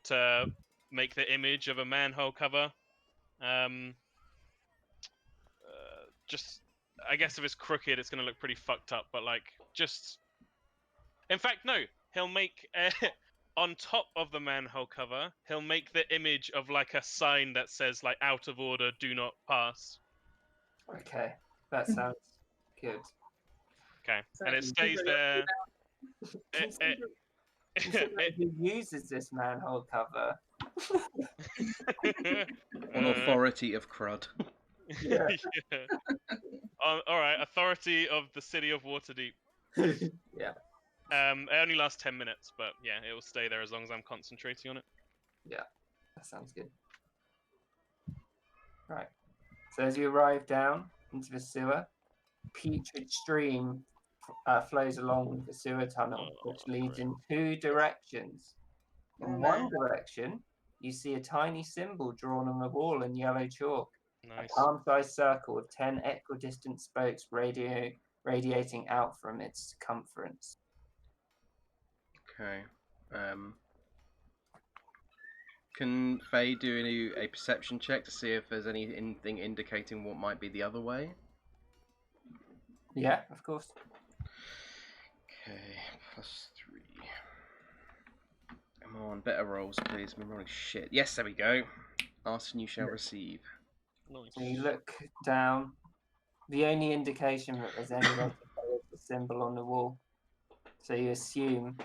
Speaker 3: to make the image of a manhole cover. Just, I guess if it's crooked, it's going to look pretty fucked up, but like, just... In fact, no, he'll make... on top of the manhole cover, he'll make the image of like a sign that says like out of order, do not pass.
Speaker 2: Okay, that sounds good.
Speaker 3: Okay,
Speaker 4: So
Speaker 3: and it
Speaker 4: you
Speaker 3: stays
Speaker 4: can go
Speaker 3: there.
Speaker 2: Consider who uses this manhole cover.
Speaker 1: On authority of Crud.
Speaker 2: Yeah.
Speaker 3: Alright, authority of the city of Waterdeep.
Speaker 2: Yeah,
Speaker 3: It only lasts 10 minutes, but yeah, it will stay there as long as I'm concentrating on it.
Speaker 2: that sounds good. Right. So as you arrive down into the sewer, putrid stream flows along the sewer tunnel, which leads in 2 directions. In
Speaker 4: Oh,
Speaker 2: one
Speaker 4: no.
Speaker 2: direction, you see a tiny symbol drawn on the wall in yellow chalk.
Speaker 3: Nice.
Speaker 2: A palm-sized circle with 10 equidistant spokes radiating out from its circumference.
Speaker 1: Okay. Can Faye do a perception check to see if there's anything indicating what might be the other way?
Speaker 2: Yeah, of course.
Speaker 1: Okay, +3. Come on, better rolls, please. I'm rolling shit. Yes, there we go. Ask and you shall receive.
Speaker 3: Nice.
Speaker 2: So you look down. The only indication that there's any way to follow the symbol on the wall. So you assume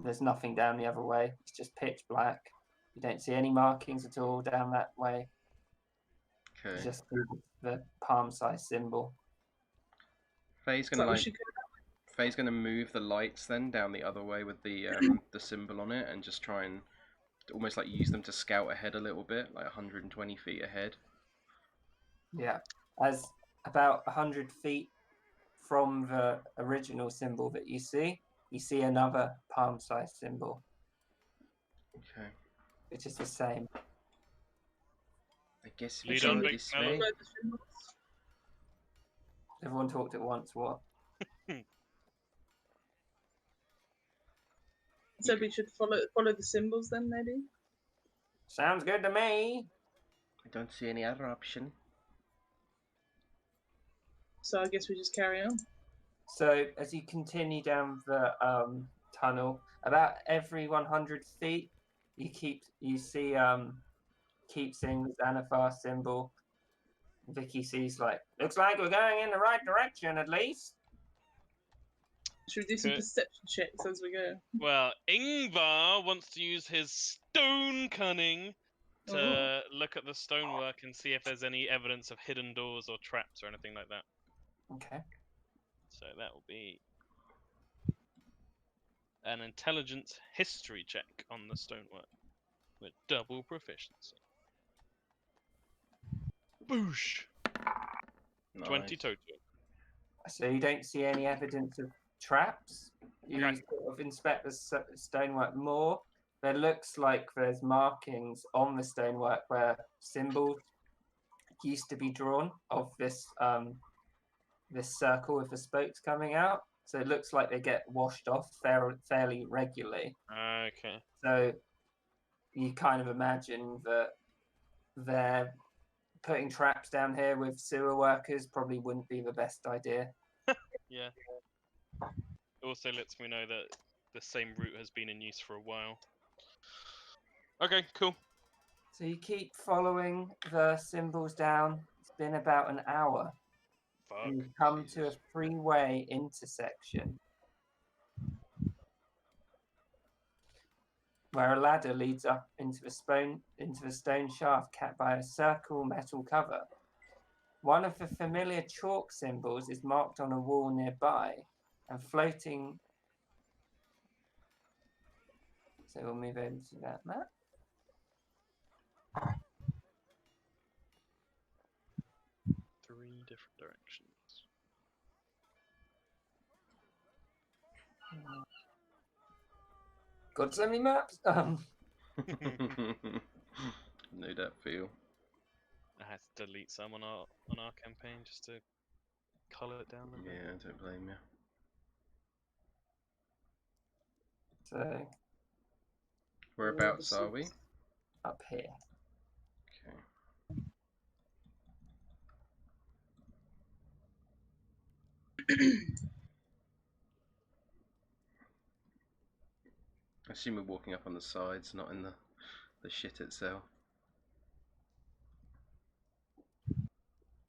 Speaker 2: there's nothing down the other way. It's just pitch black. You don't see any markings at all down that way.
Speaker 1: Okay.
Speaker 2: You just see the palm-sized symbol.
Speaker 1: Faye's
Speaker 4: So
Speaker 1: gonna
Speaker 4: we
Speaker 1: like.
Speaker 4: should go.
Speaker 1: Faye's gonna move the lights then down the other way with the symbol on it, and just try and almost like use them to scout ahead a little bit, like 120 feet ahead.
Speaker 2: Yeah. As about 100 feet from the original symbol that you see another palm-sized symbol,
Speaker 1: Okay.
Speaker 2: which is the same.
Speaker 1: I guess we
Speaker 3: Lead
Speaker 1: go
Speaker 3: on, Big
Speaker 1: this
Speaker 3: Mellow.
Speaker 1: way.
Speaker 4: Follow the symbols.
Speaker 2: Everyone talked at once. What?
Speaker 4: So we should follow the symbols then, maybe.
Speaker 2: Sounds good to me.
Speaker 1: I don't see any other option.
Speaker 4: So I guess we just carry on.
Speaker 2: So as you continue down the tunnel, about every 100 feet, you keep seeing the Xanathar symbol. Vicky sees looks like we're going in the right direction at least.
Speaker 4: Should we do some
Speaker 3: Okay.
Speaker 4: perception checks as we go?
Speaker 3: Well, Ingvar wants to use his stone cunning to look at the stonework and see if there's any evidence of hidden doors or traps or anything like that.
Speaker 2: Okay.
Speaker 3: So that will be an intelligence history check on the stonework with double proficiency. Boosh! 20
Speaker 1: Nice.
Speaker 3: total.
Speaker 2: So you don't see any evidence of traps. You
Speaker 3: Okay.
Speaker 2: sort of inspect the stonework more. There looks like there's markings on the stonework where symbols used to be drawn of this this circle with the spokes coming out. So it looks like they get washed off fairly regularly.
Speaker 3: Okay.
Speaker 2: So you kind of imagine that they're putting traps down here with sewer workers probably wouldn't be the best idea.
Speaker 3: Yeah. It also lets me know that the same route has been in use for a while. Okay, cool.
Speaker 2: So you keep following the symbols down. It's been about an hour.
Speaker 3: Fuck.
Speaker 2: And you come to a freeway intersection where a ladder leads up into the stone shaft capped by a circle metal cover. One of the familiar chalk symbols is marked on a wall nearby and floating. So we'll move over to that map.
Speaker 3: Three different directions.
Speaker 2: Got so many maps.
Speaker 1: Know that feel.
Speaker 3: I had to delete some on our campaign just to colour it down a bit.
Speaker 1: Yeah, don't blame you.
Speaker 2: So
Speaker 1: Whereabouts are we?
Speaker 2: up here.
Speaker 1: Okay. I assume we're walking up on the sides, not in the shit itself.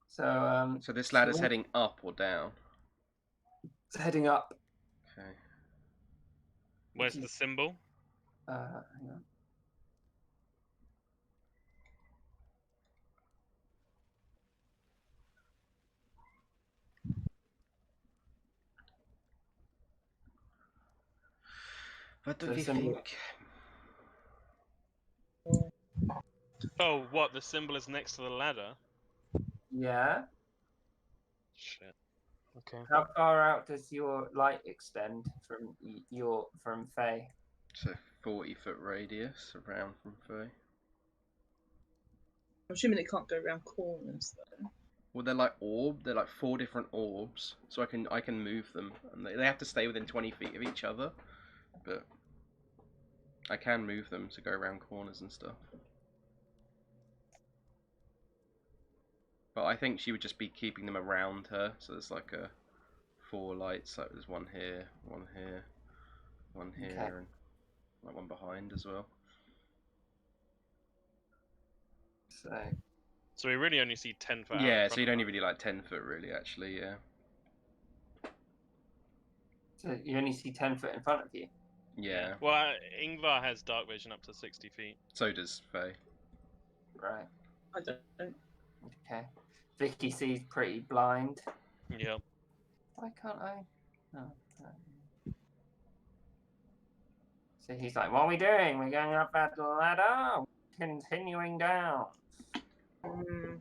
Speaker 2: So
Speaker 1: So this ladder's
Speaker 2: we-
Speaker 1: heading up or down?
Speaker 2: it's heading up.
Speaker 1: Okay.
Speaker 3: Where's the symbol?
Speaker 2: Hang on.
Speaker 1: What do
Speaker 2: So
Speaker 1: we
Speaker 2: symbol-
Speaker 1: think?
Speaker 3: Oh, what? The symbol is next to the ladder?
Speaker 2: Yeah.
Speaker 3: Shit. Okay.
Speaker 2: How far out does your light extend from Faye?
Speaker 1: So 40-foot radius around from Faye.
Speaker 4: assuming it can't go around corners though.
Speaker 1: Well, they're like They're like 4 different orbs, so I can move them, and they have to stay within 20 feet of each other. But I can move them to go around corners and stuff. But I think she would just be keeping them around her. So there's like 4 lights. Like there's one here, one here, one here,
Speaker 2: Okay.
Speaker 1: and like one behind as well.
Speaker 3: So we really only see 10 foot out in
Speaker 1: Yeah,
Speaker 3: front
Speaker 1: so you'd
Speaker 3: of
Speaker 1: only
Speaker 3: us.
Speaker 1: really like 10 foot, really. Actually, yeah.
Speaker 2: So you only see 10 foot in front of you.
Speaker 1: Yeah.
Speaker 3: Well, Ingvar has dark vision up to 60 feet.
Speaker 1: So does Faye.
Speaker 2: Right.
Speaker 4: I don't.
Speaker 2: Okay. Vicky sees pretty blind.
Speaker 3: Yep.
Speaker 2: Why can't I? No. No. So he's like, what are we doing? We're going up that ladder? Continuing down.
Speaker 1: Do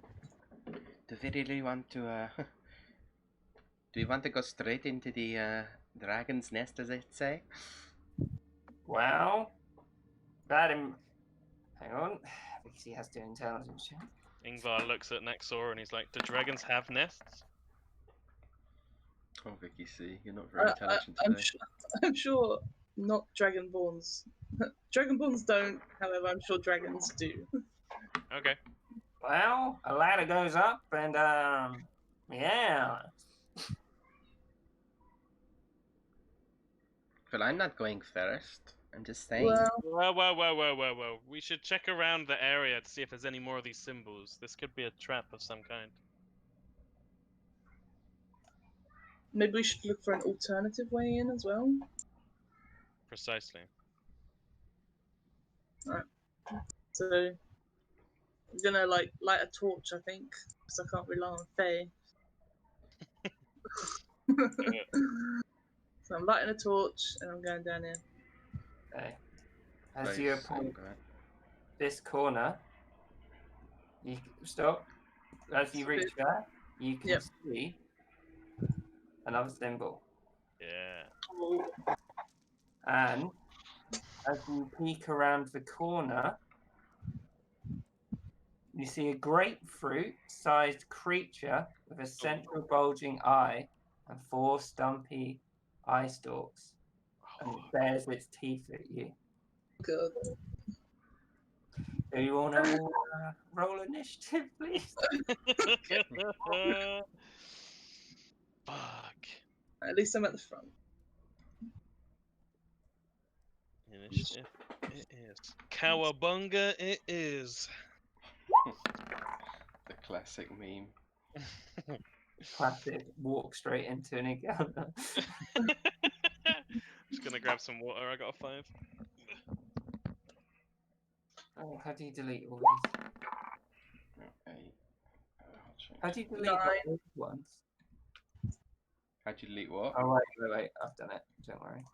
Speaker 1: we really want to? Do we want to go straight into the dragon's nest, as they say?
Speaker 2: Well, hang on. Vicky has to intelligence check.
Speaker 3: Ingvar looks at Nexor and he's like, do dragons have nests?
Speaker 1: Oh, Vicky C, you're not very intelligent today.
Speaker 4: I'm sure not dragonborns. Dragonborns don't, however, I'm sure dragons do.
Speaker 3: Okay.
Speaker 2: Well, a ladder goes up and, yeah.
Speaker 1: Well, I'm not going first. I'm just saying.
Speaker 4: Well,
Speaker 3: Whoa. We should check around the area to see if there's any more of these symbols. This could be a trap of some kind.
Speaker 4: maybe we should look for an alternative way in as well.
Speaker 3: Precisely.
Speaker 4: So I'm gonna like light a torch, I think, because I can't rely on Faye. So I'm lighting a torch and I'm going down here.
Speaker 2: Okay. As
Speaker 1: Faye's
Speaker 2: you
Speaker 1: saying
Speaker 2: approach
Speaker 1: that.
Speaker 2: this corner, you stop. As you reach there, you can
Speaker 4: Yep.
Speaker 2: see another symbol.
Speaker 3: Yeah.
Speaker 4: Oh,
Speaker 2: And as you peek around the corner, you see a grapefruit-sized creature with a central bulging eye and 4 stumpy eye stalks, and it bares its teeth at you.
Speaker 4: God.
Speaker 2: Do you want to roll initiative, please?
Speaker 3: Fuck.
Speaker 4: At least I'm at the front.
Speaker 3: Initiative. It is. Cowabunga it is.
Speaker 1: The classic meme.
Speaker 2: Classic, walk straight into an encounter.
Speaker 3: Just gonna grab some water, I got a 5.
Speaker 2: Oh, how do you delete all these?
Speaker 1: Oh, 8. I'll change
Speaker 2: How do you
Speaker 1: that.
Speaker 2: delete
Speaker 4: Nine.
Speaker 2: all these ones?
Speaker 1: How'd you delete what?
Speaker 2: Oh, wait, I've done it. Don't worry.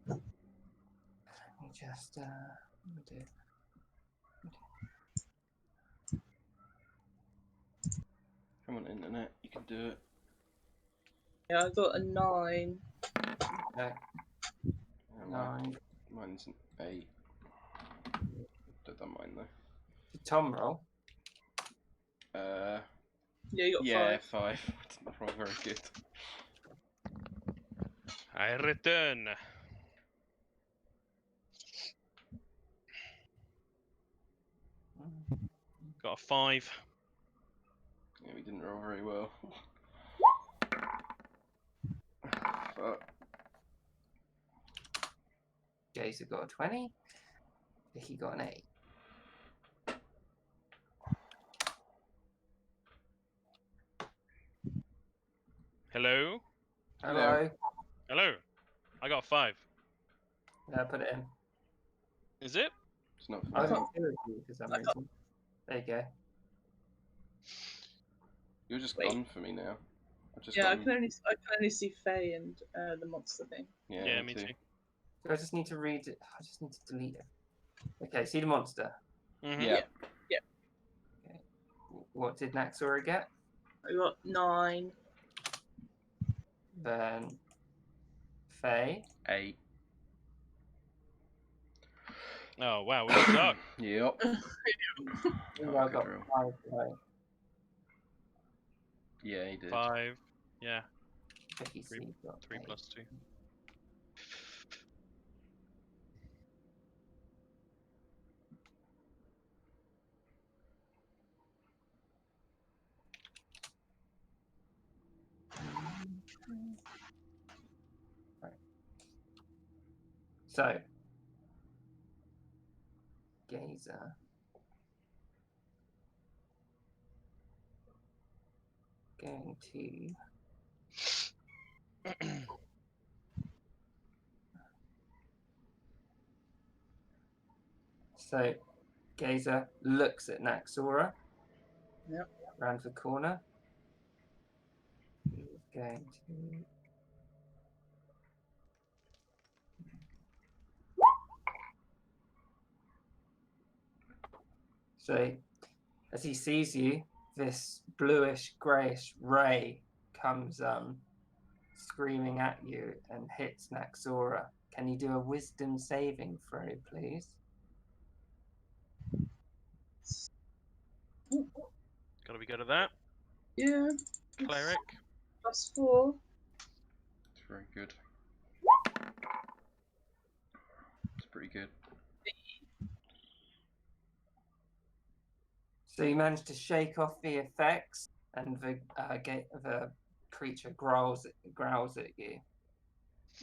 Speaker 2: Let me just do it.
Speaker 1: Come on, internet, you can do it.
Speaker 4: Yeah, I got a 9.
Speaker 2: Okay,
Speaker 1: Oh,
Speaker 2: 9.
Speaker 1: Mine's an 8. Don't done mine though.
Speaker 2: Did Tom roll?
Speaker 1: Uh,
Speaker 4: Yeah, you got
Speaker 1: yeah,
Speaker 4: 5.
Speaker 1: 5. I didn't roll very good.
Speaker 3: I return. Got a 5.
Speaker 1: Yeah, we didn't roll very well. Fuck.
Speaker 2: Jason got a 20. He got an 8.
Speaker 3: Hello?
Speaker 2: Hello.
Speaker 3: Hello? I got a 5.
Speaker 2: Yeah, put it in.
Speaker 3: Is it?
Speaker 1: It's not
Speaker 2: I
Speaker 1: fair.
Speaker 2: didn't do it for you for some reason. There you go.
Speaker 1: You're just
Speaker 4: Wait.
Speaker 1: gone for me now. I've just
Speaker 4: Yeah, I
Speaker 1: gone-
Speaker 4: can only see Faye and the monster thing.
Speaker 3: Yeah, me too.
Speaker 2: So I just need to read it. I just need to delete it. Okay, see the monster.
Speaker 3: Mhm.
Speaker 1: Yeah.
Speaker 2: What did Naxora get?
Speaker 4: I got 9.
Speaker 2: Then Faye.
Speaker 1: 8.
Speaker 3: Oh wow, we suck.
Speaker 1: Yep.
Speaker 2: You
Speaker 1: Oh,
Speaker 2: all
Speaker 1: good
Speaker 2: got
Speaker 1: roll.
Speaker 2: 5 right.
Speaker 1: Yeah, he did.
Speaker 3: 5. Yeah,
Speaker 2: Vicky
Speaker 3: Three-
Speaker 2: C got
Speaker 3: 3
Speaker 2: 8.
Speaker 3: plus 2.
Speaker 2: Right. So, Gazer. Going to So, Gazer looks at Naxora.
Speaker 4: Yep.
Speaker 2: Round the corner. He's going to. So, as he sees you, this bluish greyish ray comes screaming at you and hits Naxora. Can you do a wisdom saving throw, please?
Speaker 3: Gotta be good at that.
Speaker 4: Yeah.
Speaker 3: Cleric.
Speaker 4: +4.
Speaker 1: It's very good. It's pretty good.
Speaker 2: So you manage to shake off the effects, and the creature growls at you.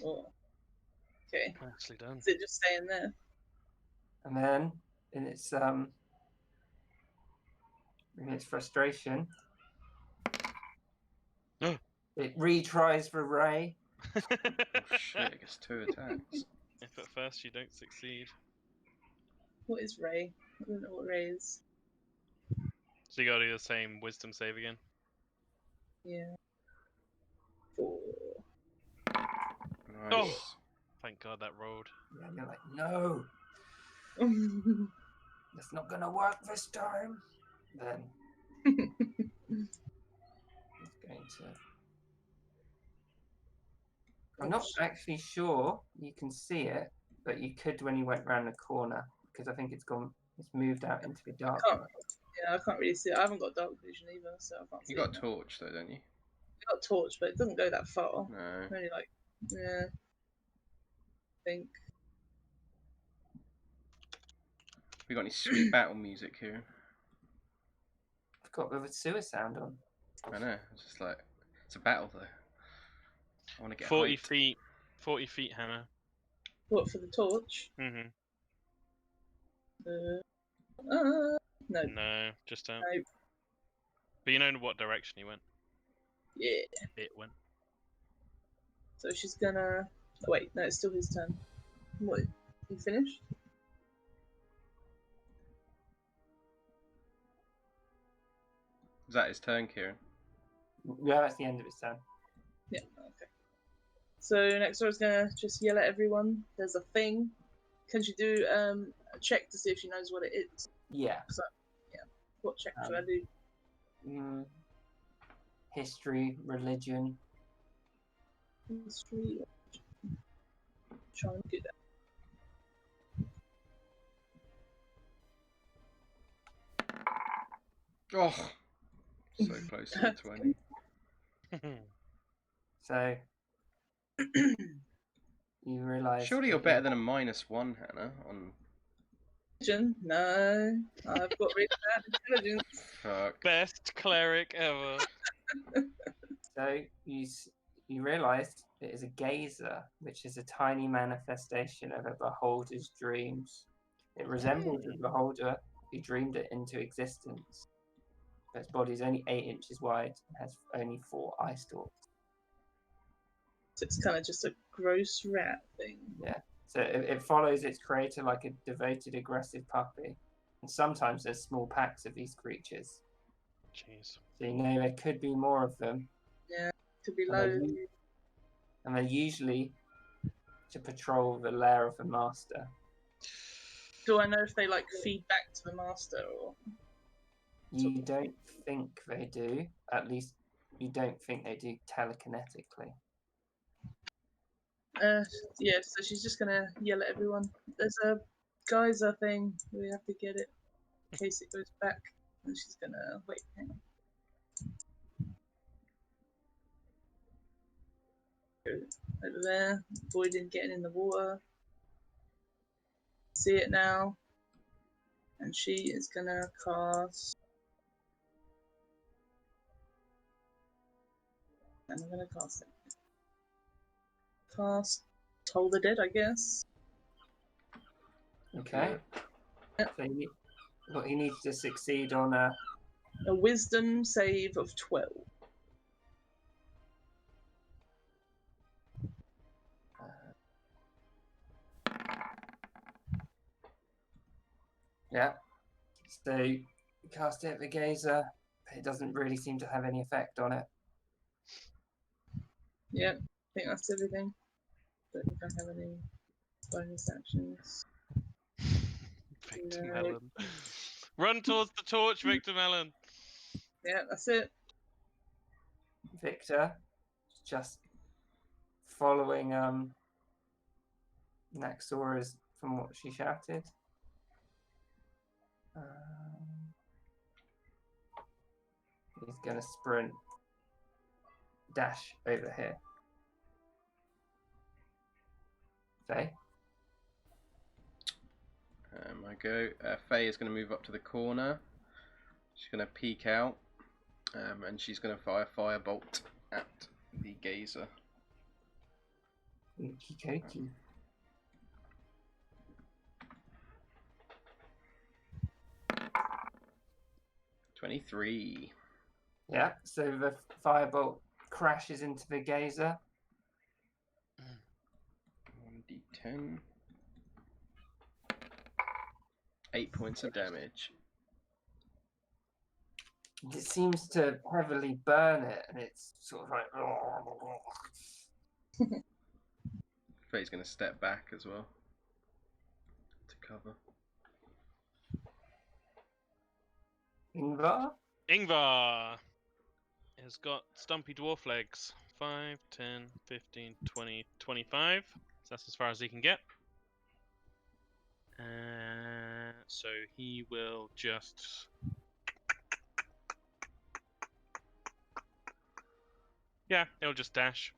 Speaker 4: Oh. Okay.
Speaker 3: Nicely done.
Speaker 4: Is it just staying there?
Speaker 2: And then, in its frustration, it retries the ray.
Speaker 1: Oh shit, it gets 2 attacks.
Speaker 3: If at first you don't succeed.
Speaker 4: What is Ray? I don't know what Ray is.
Speaker 3: So you gotta do the same wisdom save again.
Speaker 4: Yeah. 4.
Speaker 1: Nice.
Speaker 3: Oh! Thank God that rolled.
Speaker 2: Yeah, and you're like, no, it's not gonna work this time. Then he's going to. I'm not actually sure you can see it, but you could when you went round the corner because I think it's moved out into the dark.
Speaker 4: Yeah, I can't really see it. I haven't got dark vision either, so I can't see
Speaker 1: You got
Speaker 4: it.
Speaker 1: torch though, don't you?
Speaker 4: I got torch, but it doesn't go that far.
Speaker 1: No.
Speaker 4: Only like, yeah. I think.
Speaker 1: We got any sweet battle music here?
Speaker 2: I've got with a sewer sound on.
Speaker 1: I know. It's just like it's a battle though. I want to get
Speaker 3: 40
Speaker 1: hyped.
Speaker 3: feet. 40 feet, Hannah.
Speaker 4: What, for the torch?
Speaker 3: Mm-hmm.
Speaker 4: No.
Speaker 3: No, just out.
Speaker 4: No.
Speaker 3: But you know what direction he went?
Speaker 4: Yeah.
Speaker 3: It went.
Speaker 4: So she's gonna. Oh, wait, no, it's still his turn. What? You finished?
Speaker 1: Is that his turn, Kieran?
Speaker 2: Yeah, that's the end of his turn.
Speaker 4: Yeah, okay. So next is gonna just yell at everyone. There's a thing. Can she do a check to see if she knows what it is?
Speaker 2: Yeah.
Speaker 4: What check should I do?
Speaker 2: History, religion.
Speaker 4: History. Try and get that.
Speaker 1: Oh, so close to the 20.
Speaker 2: So you realise.
Speaker 1: Surely you're better than a -1, Hannah. On
Speaker 4: Religion? No, I've got really bad intelligence.
Speaker 1: fuck.
Speaker 3: Best cleric ever.
Speaker 2: So you realise it is a gazer, which is a tiny manifestation of a beholder's dreams. It resembles the beholder who dreamed it into existence. Its body is only 8 inches wide and has only 4 eye stalks.
Speaker 4: So it's kind of just a gross rat thing.
Speaker 2: Yeah. So it follows its creator like a devoted, aggressive puppy. And sometimes there's small packs of these creatures.
Speaker 3: Jeez.
Speaker 2: So you know there could be more of them.
Speaker 4: Could be
Speaker 2: And
Speaker 4: low.
Speaker 2: they're usually to patrol the lair of the master.
Speaker 4: Do I know if they like feed back to the master or?
Speaker 2: You don't think they do. At least you don't think they do telekinetically.
Speaker 4: Yeah, so she's just gonna yell at everyone. There's a geyser thing. We have to get it in case it goes back. And she's gonna wait. Hang on. Go over there, avoiding getting in the water. See it now. And she is gonna cast. And I'm gonna cast it. Cast Toll the Dead, I guess.
Speaker 2: Okay.
Speaker 4: Yep.
Speaker 2: So he needs to succeed on a.
Speaker 4: A wisdom save of 12.
Speaker 2: Yeah. So you cast it at the gazer, but it doesn't really seem to have any effect on it.
Speaker 4: Yep, I think that's everything. Don't think I have any bonus actions.
Speaker 3: Victor
Speaker 4: No.
Speaker 3: Melon. Run towards the torch, Victor Melon.
Speaker 4: Yeah, that's it.
Speaker 2: Victor, just following Naxora's from what she shouted. He's gonna sprint, dash over here. Faye?
Speaker 1: I go. Faye is going to move up to the corner. She's going to peek out, and she's going to fire firebolt at the gazer.
Speaker 2: Okie dokie.
Speaker 1: $23.
Speaker 2: Yeah, so the firebolt crashes into the gazer.
Speaker 1: 1d10. 8 points of damage.
Speaker 2: It seems to heavily burn it, and it's sort of like.
Speaker 1: Faye's going to step back as well to cover.
Speaker 2: Ingvar?
Speaker 3: Ingvar has got stumpy dwarf legs. 5, 10, 15, 20, 25. So that's as far as he can get. So he will just... Yeah, he'll just dash.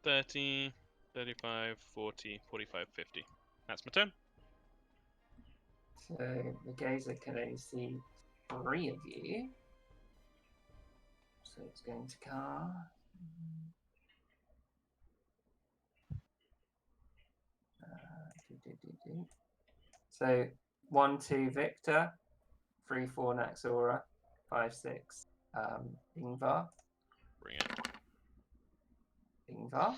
Speaker 3: 30, 35, 40, 45, 50. That's my turn.
Speaker 2: So the gazer can only see 3 of you. So it's going to cast. So 1, 2 Victor, 3, 4 Naxora, 5, 6 Ingvar.
Speaker 3: Bring it.
Speaker 2: Ingvar.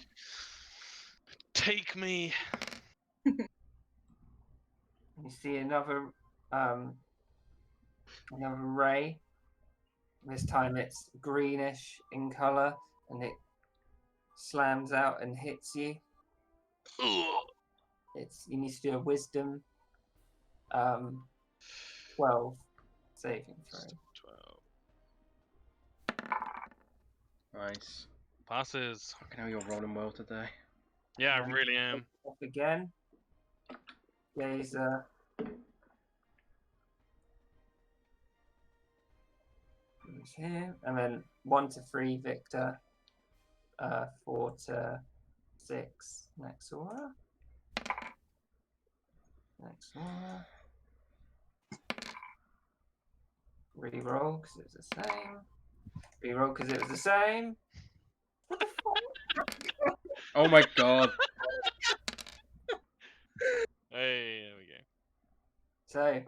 Speaker 3: Take me.
Speaker 2: You see another ray. This time it's greenish in color, and it slams out and hits you. You need to do a wisdom 12 saving throw.
Speaker 3: 12.
Speaker 1: Nice.
Speaker 3: Passes.
Speaker 1: Fucking hell, you're rolling well today.
Speaker 3: Yeah, I really am.
Speaker 2: Off again. Gazer. He's here. And then 1 to 3 Victor. 4 to 6 Naxora. Naxora. Reroll because it was the same. Reroll because it was the same.
Speaker 1: Oh my god.
Speaker 3: Hey, there we go.
Speaker 2: So,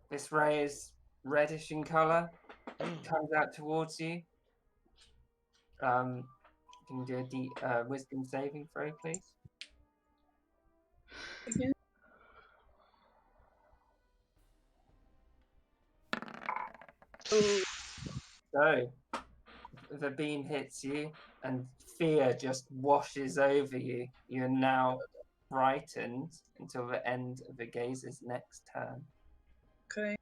Speaker 2: this ray is reddish in colour. It comes out towards you. Can you do a wisdom saving throw, please?
Speaker 4: Again. Oh,
Speaker 2: So, the beam hits you, and fear just washes over you. You're now frightened until the end of the gazer's next turn.
Speaker 4: okay.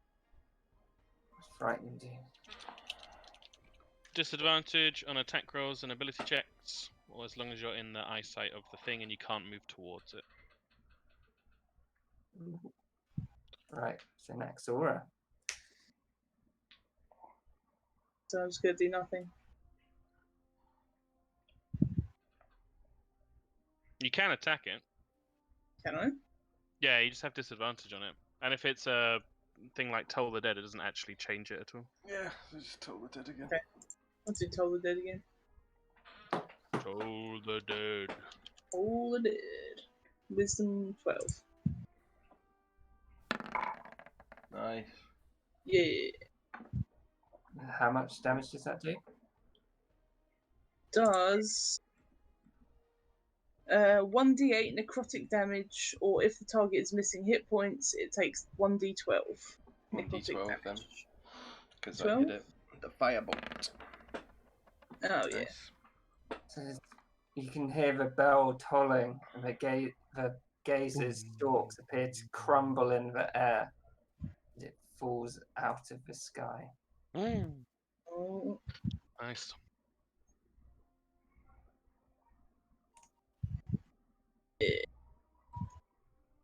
Speaker 2: What's frightened you?
Speaker 3: Disadvantage on attack rolls and ability checks or as long as you're in the eyesight of the thing and you can't move towards it.
Speaker 2: Right, so Naxora.
Speaker 4: So I'm just gonna do nothing.
Speaker 3: You can attack it.
Speaker 4: Can I?
Speaker 3: Yeah, you just have disadvantage on it. And if it's a thing like Toll the Dead, it doesn't actually change it at all.
Speaker 1: Yeah, I just told the dead again.
Speaker 4: Okay. What's it told the dead again?
Speaker 3: Toll the Dead.
Speaker 4: All the dead. Wisdom 12.
Speaker 1: Nice.
Speaker 4: Yeah.
Speaker 2: How much damage does that do?
Speaker 4: Does 1d8 necrotic damage, or if the target is missing hit points, it takes 1d12 necrotic
Speaker 1: 1d12 then.
Speaker 4: damage.
Speaker 1: Because I
Speaker 4: 12?
Speaker 1: hit it. The firebolt.
Speaker 4: Oh yeah.
Speaker 1: Nice.
Speaker 2: So you can hear the bell tolling, and the gazer's stalks appear to crumble in the air as it falls out of the sky.
Speaker 4: Oh,
Speaker 3: Nice.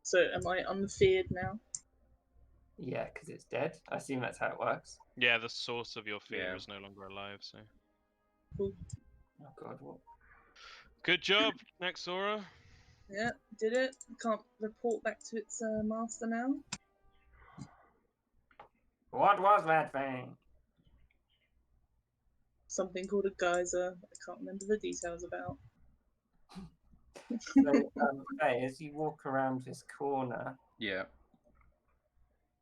Speaker 4: so am I unfeared now?
Speaker 2: Yeah, because it's dead. I assume that's how it works.
Speaker 3: Yeah, the source of your fear
Speaker 1: Yeah.
Speaker 3: is no longer alive, so.
Speaker 2: Oh god, what?
Speaker 3: Good job, Naxora.
Speaker 4: Yeah, did it. Can't report back to its master now.
Speaker 2: What was that thing?
Speaker 4: Something called a geyser. I can't remember the details about.
Speaker 2: So, hey, as you walk around this corner,
Speaker 1: Yeah.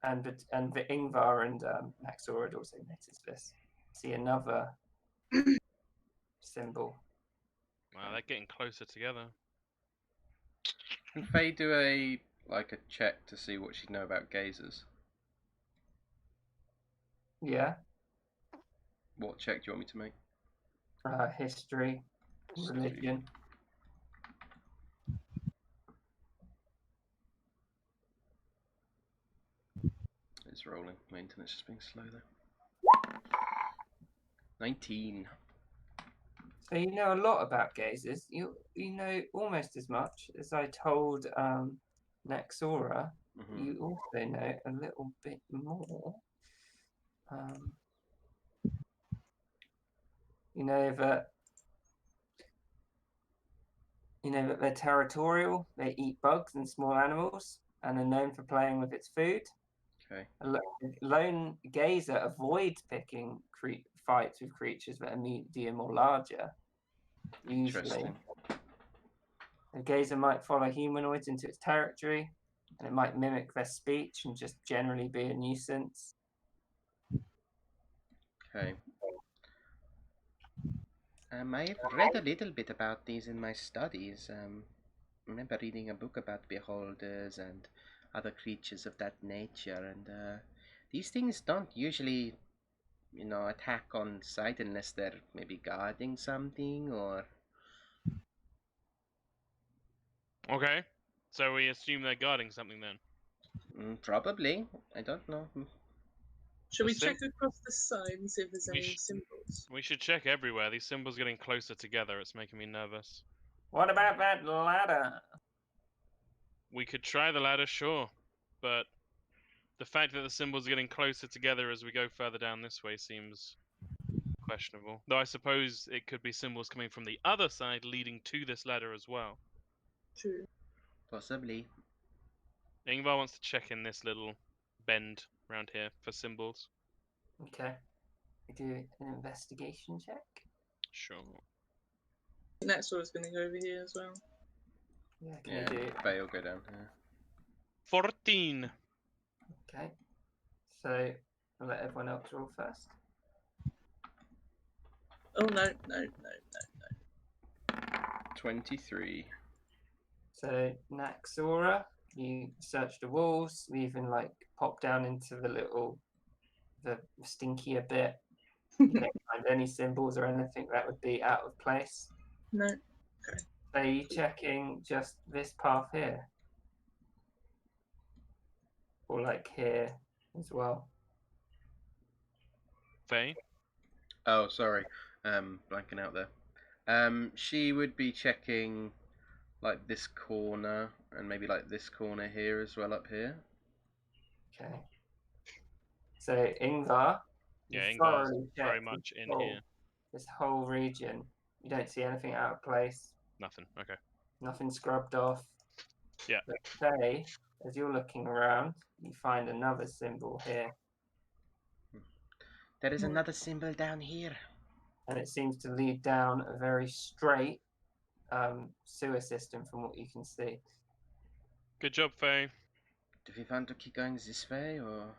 Speaker 2: and the Ingvar and Naxora had also noticed this, see another symbol.
Speaker 3: Wow, they're getting closer together.
Speaker 1: Can Faye do a check to see what she'd know about gazers?
Speaker 2: Yeah,
Speaker 1: What check do you want me to make?
Speaker 2: history, religion.
Speaker 1: It's rolling. My internet's just being slow though. 19.
Speaker 2: So you know a lot about gazers. You know almost as much as I told Naxora.
Speaker 1: Mm-hmm.
Speaker 2: You also know a little bit more. You know that they're territorial. They eat bugs and small animals, and are known for playing with its food.
Speaker 1: Okay.
Speaker 2: A lone gazer avoids picking fights with creatures that are medium or larger. Usually,
Speaker 1: Interesting.
Speaker 2: a gazer might follow humanoids into its territory, and it might mimic their speech and just generally be a nuisance.
Speaker 1: Okay. I've read a little bit about these in my studies. I remember reading a book about beholders and other creatures of that nature, and these things don't usually, attack on sight unless they're maybe guarding something or.
Speaker 3: Okay. So we assume they're guarding something then.
Speaker 1: Probably. I don't know.
Speaker 4: Should we
Speaker 3: The
Speaker 4: check across the side and see if there's
Speaker 3: We
Speaker 4: any
Speaker 3: sh-
Speaker 4: symbols?
Speaker 3: We should check everywhere. These symbols getting closer together. It's making me nervous.
Speaker 2: What about that ladder?
Speaker 3: We could try the ladder, sure. But the fact that the symbols are getting closer together as we go further down this way seems questionable. Though I suppose it could be symbols coming from the other side leading to this ladder as well.
Speaker 4: True.
Speaker 1: Possibly.
Speaker 3: Ingvar wants to check in this little bend around here for symbols.
Speaker 2: Okay. We do an investigation check.
Speaker 3: Sure.
Speaker 4: Next one's going to go over here as well.
Speaker 2: Yeah, can
Speaker 1: Yeah.
Speaker 2: you do?
Speaker 1: Faye will go down here.
Speaker 3: 14.
Speaker 2: Okay. So I'll let everyone else roll first.
Speaker 4: Oh no.
Speaker 1: 23.
Speaker 2: So Naxora, you search the walls. We even pop down into the stinkier bit. You don't find any symbols or anything that would be out of place.
Speaker 4: No.
Speaker 2: So are you checking just this path here? Or here as well?
Speaker 3: Faye?
Speaker 1: Oh, sorry. Blanking out there. She would be checking like this corner and maybe like this corner here as well up here.
Speaker 2: Okay. So Ingvar,
Speaker 3: Yeah,
Speaker 2: you
Speaker 3: Ingvar's
Speaker 2: thoroughly
Speaker 3: very
Speaker 2: checked
Speaker 3: much in
Speaker 2: whole-
Speaker 3: here.
Speaker 2: this whole region. You don't see anything out of place.
Speaker 3: Nothing. Okay.
Speaker 2: Nothing scrubbed off.
Speaker 3: Yeah.
Speaker 2: But Faye, as you're looking around, you find another symbol here,
Speaker 1: There is another symbol down here.
Speaker 2: and it seems to lead down a very straight sewer system from what you can see.
Speaker 3: Good job, Faye.
Speaker 1: Do we want to keep going this way or?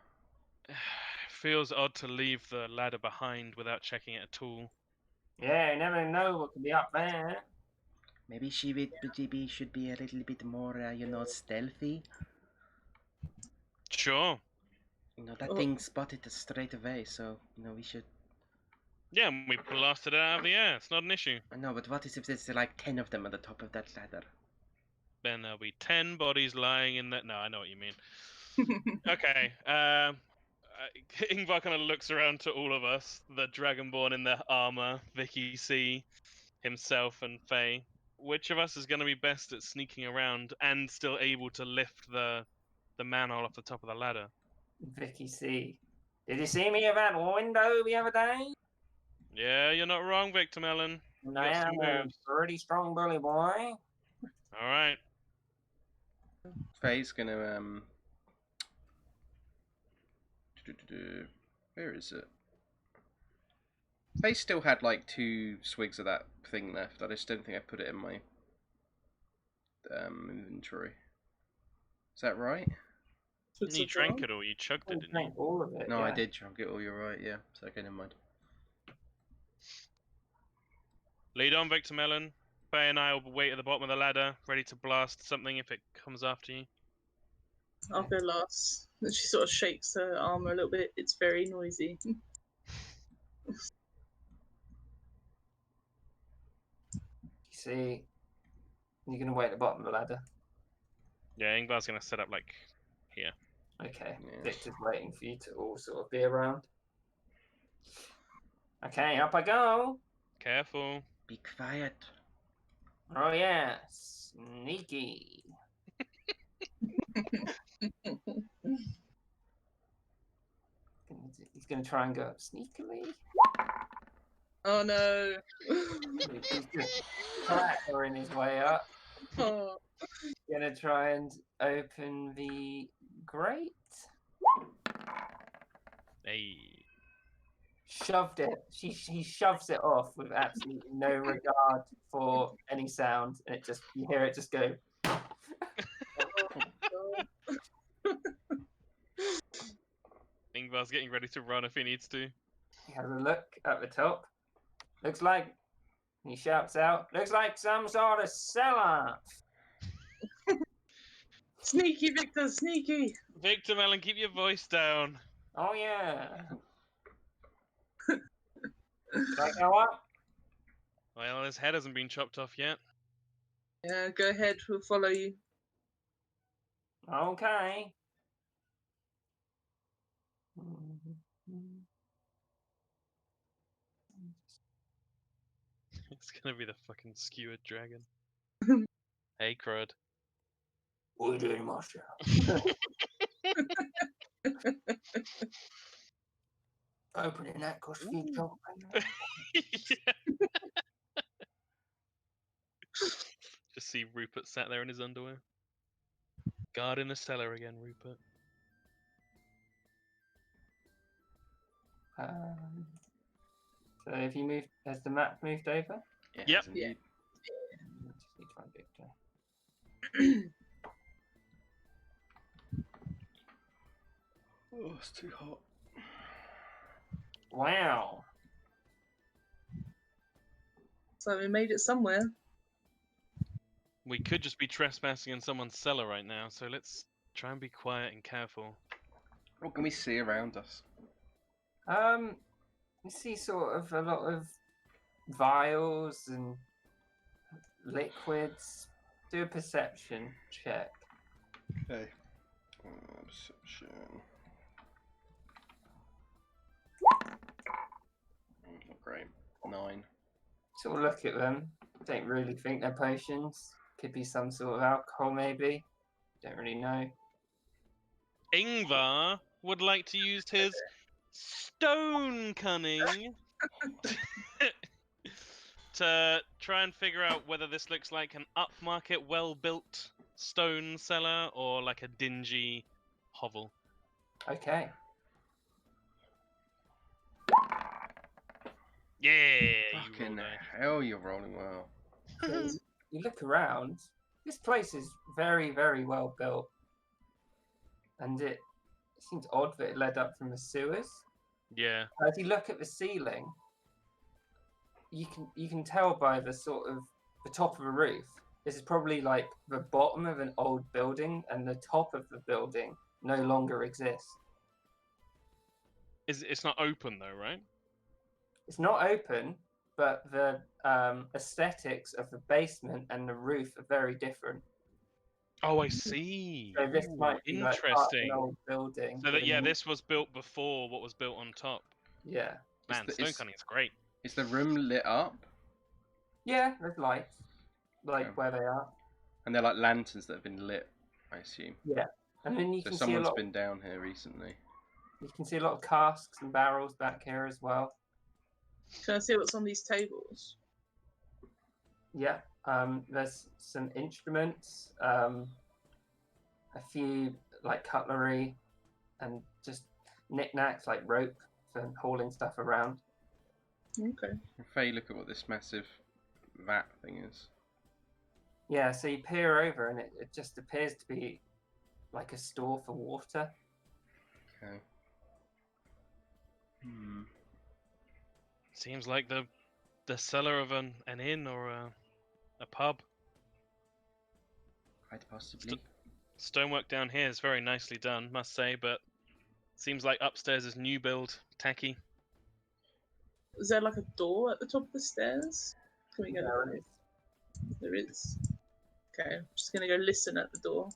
Speaker 3: Feels odd to leave the ladder behind without checking it at all.
Speaker 2: Yeah, you never know what could be up there.
Speaker 1: Maybe should be a little bit more, stealthy.
Speaker 3: Sure.
Speaker 1: That thing spotted us straight away, so we should.
Speaker 3: Yeah, and we blasted it out of the air. It's not an issue.
Speaker 1: I know, but what is if there's like 10 of them at the top of that ladder?
Speaker 3: Then there'll be 10 bodies lying in that. No, I know what you mean. Okay. Ingvar kind of looks around to all of us, the Dragonborn in their armor, Vicky C, himself, and Faye. Which of us is going to be best at sneaking around and still able to lift the manhole off the top of the ladder?
Speaker 2: Vicky C. Did you see me at that window the other day?
Speaker 3: Yeah, you're not wrong, Victor Mellon.
Speaker 2: And
Speaker 3: Got
Speaker 2: I
Speaker 3: some
Speaker 2: am a
Speaker 3: moves.
Speaker 2: pretty strong bully boy.
Speaker 3: All right.
Speaker 1: Faye's gonna Where is it? Faye still had like 2 swigs of that thing left. I just don't think I put it in my inventory. Is that right?
Speaker 3: You drank it all. You chugged it, didn't you?
Speaker 2: Drank all of it.
Speaker 1: No,
Speaker 2: yeah.
Speaker 1: I did drink it all. You're right. Yeah. So okay, never mind.
Speaker 3: Lead on, Victor Mellon. Faye and I will wait at the bottom of the ladder, ready to blast something if it comes after you.
Speaker 4: I'll go last. And she sort of shakes her armor a little bit. It's very noisy.
Speaker 2: You see, you're gonna wait at the bottom of the ladder.
Speaker 3: Yeah, Ingvar's gonna set up like here.
Speaker 2: Okay,
Speaker 1: Yeah.
Speaker 2: Victor's waiting for you to all sort of be around. Okay, up I go.
Speaker 3: Careful.
Speaker 1: Be quiet.
Speaker 2: Oh yeah, sneaky. He's gonna try and go up sneakily.
Speaker 4: Oh no.
Speaker 2: He's just clattering his way up.
Speaker 4: Oh.
Speaker 2: Gonna try and open the grate.
Speaker 3: Hey.
Speaker 2: Shoved it. He shoves it off with absolutely no regard for any sound, and you hear it just go.
Speaker 3: Ingvar's getting ready to run if he needs to.
Speaker 2: He has a look at the top. Looks like he shouts out. Looks like some sort of cellar.
Speaker 4: Sneaky, Victor, sneaky.
Speaker 3: Victor Mellon, keep your voice down.
Speaker 2: Oh yeah. Should I go up?
Speaker 3: Well, his head hasn't been chopped off yet.
Speaker 4: Yeah, go ahead. We'll follow you.
Speaker 2: Okay.
Speaker 3: It's gonna be the fucking skewered dragon. Hey, crud.
Speaker 2: What are you doing, Master? Opening that cost you job.
Speaker 3: Yeah. Just see Rupert sat there in his underwear. Guard in the cellar again, Rupert.
Speaker 2: So have you moved? Has the map moved over?
Speaker 1: It
Speaker 3: Yep.
Speaker 1: has indeed.
Speaker 2: Just need to find Victor.
Speaker 1: Oh, it's too hot.
Speaker 2: Wow.
Speaker 4: So we made it somewhere.
Speaker 3: We could just be trespassing in someone's cellar right now, so let's try and be quiet and careful.
Speaker 1: What can we see around us?
Speaker 2: You see sort of a lot of vials and liquids. Do a perception check.
Speaker 1: Okay. Perception. Not great. 9.
Speaker 2: sort of look at them. Don't really think they're potions. Could be some sort of alcohol, maybe. Don't really know.
Speaker 3: Ingvar would like to use his stone cunning to try and figure out whether this looks like an upmarket, well-built stone cellar or like a dingy hovel.
Speaker 2: Okay.
Speaker 3: Yeah, you
Speaker 1: Fucking
Speaker 3: rolled a-
Speaker 1: hell, you're rolling well.
Speaker 2: So you look around. This place is very, very well built, and it seems odd that it led up from the sewers.
Speaker 3: Yeah.
Speaker 2: As you look at the ceiling, you can tell by the sort of the top of the roof. This is probably like the bottom of an old building, and the top of the building no longer exists.
Speaker 3: It's not open though, right?
Speaker 2: It's not open, but the aesthetics of the basement and the roof are very different.
Speaker 3: Oh, I see.
Speaker 2: So this
Speaker 3: Ooh,
Speaker 2: might be like part of an
Speaker 3: interesting.
Speaker 2: old building.
Speaker 3: So
Speaker 2: with
Speaker 3: that
Speaker 2: a new-
Speaker 3: this was built before what was built on top.
Speaker 2: Yeah.
Speaker 3: Man,
Speaker 1: the-
Speaker 3: stone
Speaker 1: is-
Speaker 3: cunning is great.
Speaker 1: Is the room lit up?
Speaker 2: Yeah, there's lights, like
Speaker 1: Yeah.
Speaker 2: where they are.
Speaker 1: And they're like lanterns that have been lit, I assume.
Speaker 2: Yeah, and then you
Speaker 1: So
Speaker 2: can see a
Speaker 1: someone's
Speaker 2: lot.
Speaker 1: been down here recently.
Speaker 2: You can see a lot of casks and barrels back here as well.
Speaker 4: Can I see what's on these tables?
Speaker 2: Yeah. There's some instruments, a few like cutlery, and just knickknacks like rope for hauling stuff around.
Speaker 4: Okay.
Speaker 1: Faye, look at what this massive vat thing is.
Speaker 2: Yeah, so you peer over and it just appears to be like a store for water.
Speaker 1: Okay. Hmm.
Speaker 3: Seems like the cellar of an inn or a pub.
Speaker 1: Quite possibly.
Speaker 3: Stonework down here is very nicely done, must say, but seems like upstairs is new build, tacky.
Speaker 4: Is there like a door at the top of the stairs? Can we go?
Speaker 2: There it is.
Speaker 4: There is. Okay, I'm just gonna go listen at the door.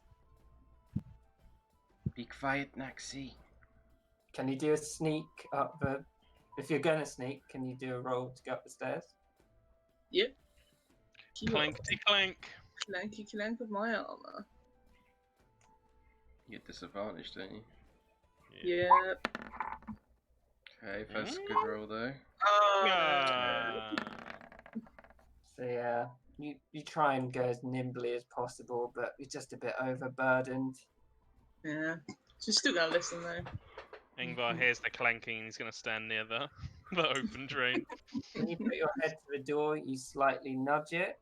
Speaker 1: Be quiet, Naxi.
Speaker 2: Can you do a sneak up the? If you're gonna sneak, can you do a roll to go up the stairs?
Speaker 4: Yep.
Speaker 3: Clankety clank.
Speaker 4: Clanky clank of my armor.
Speaker 1: You get disadvantaged, don't you?
Speaker 4: Yeah.
Speaker 1: Okay, first good roll though.
Speaker 4: Oh,
Speaker 3: Ah.
Speaker 2: So yeah, you try and go as nimbly as possible, but you're just a bit overburdened.
Speaker 4: yeah. She's still gonna listen though.
Speaker 3: Ingvar hears the clanking and he's going to stand near the open drain.
Speaker 2: When you put your head to the door, you slightly nudge it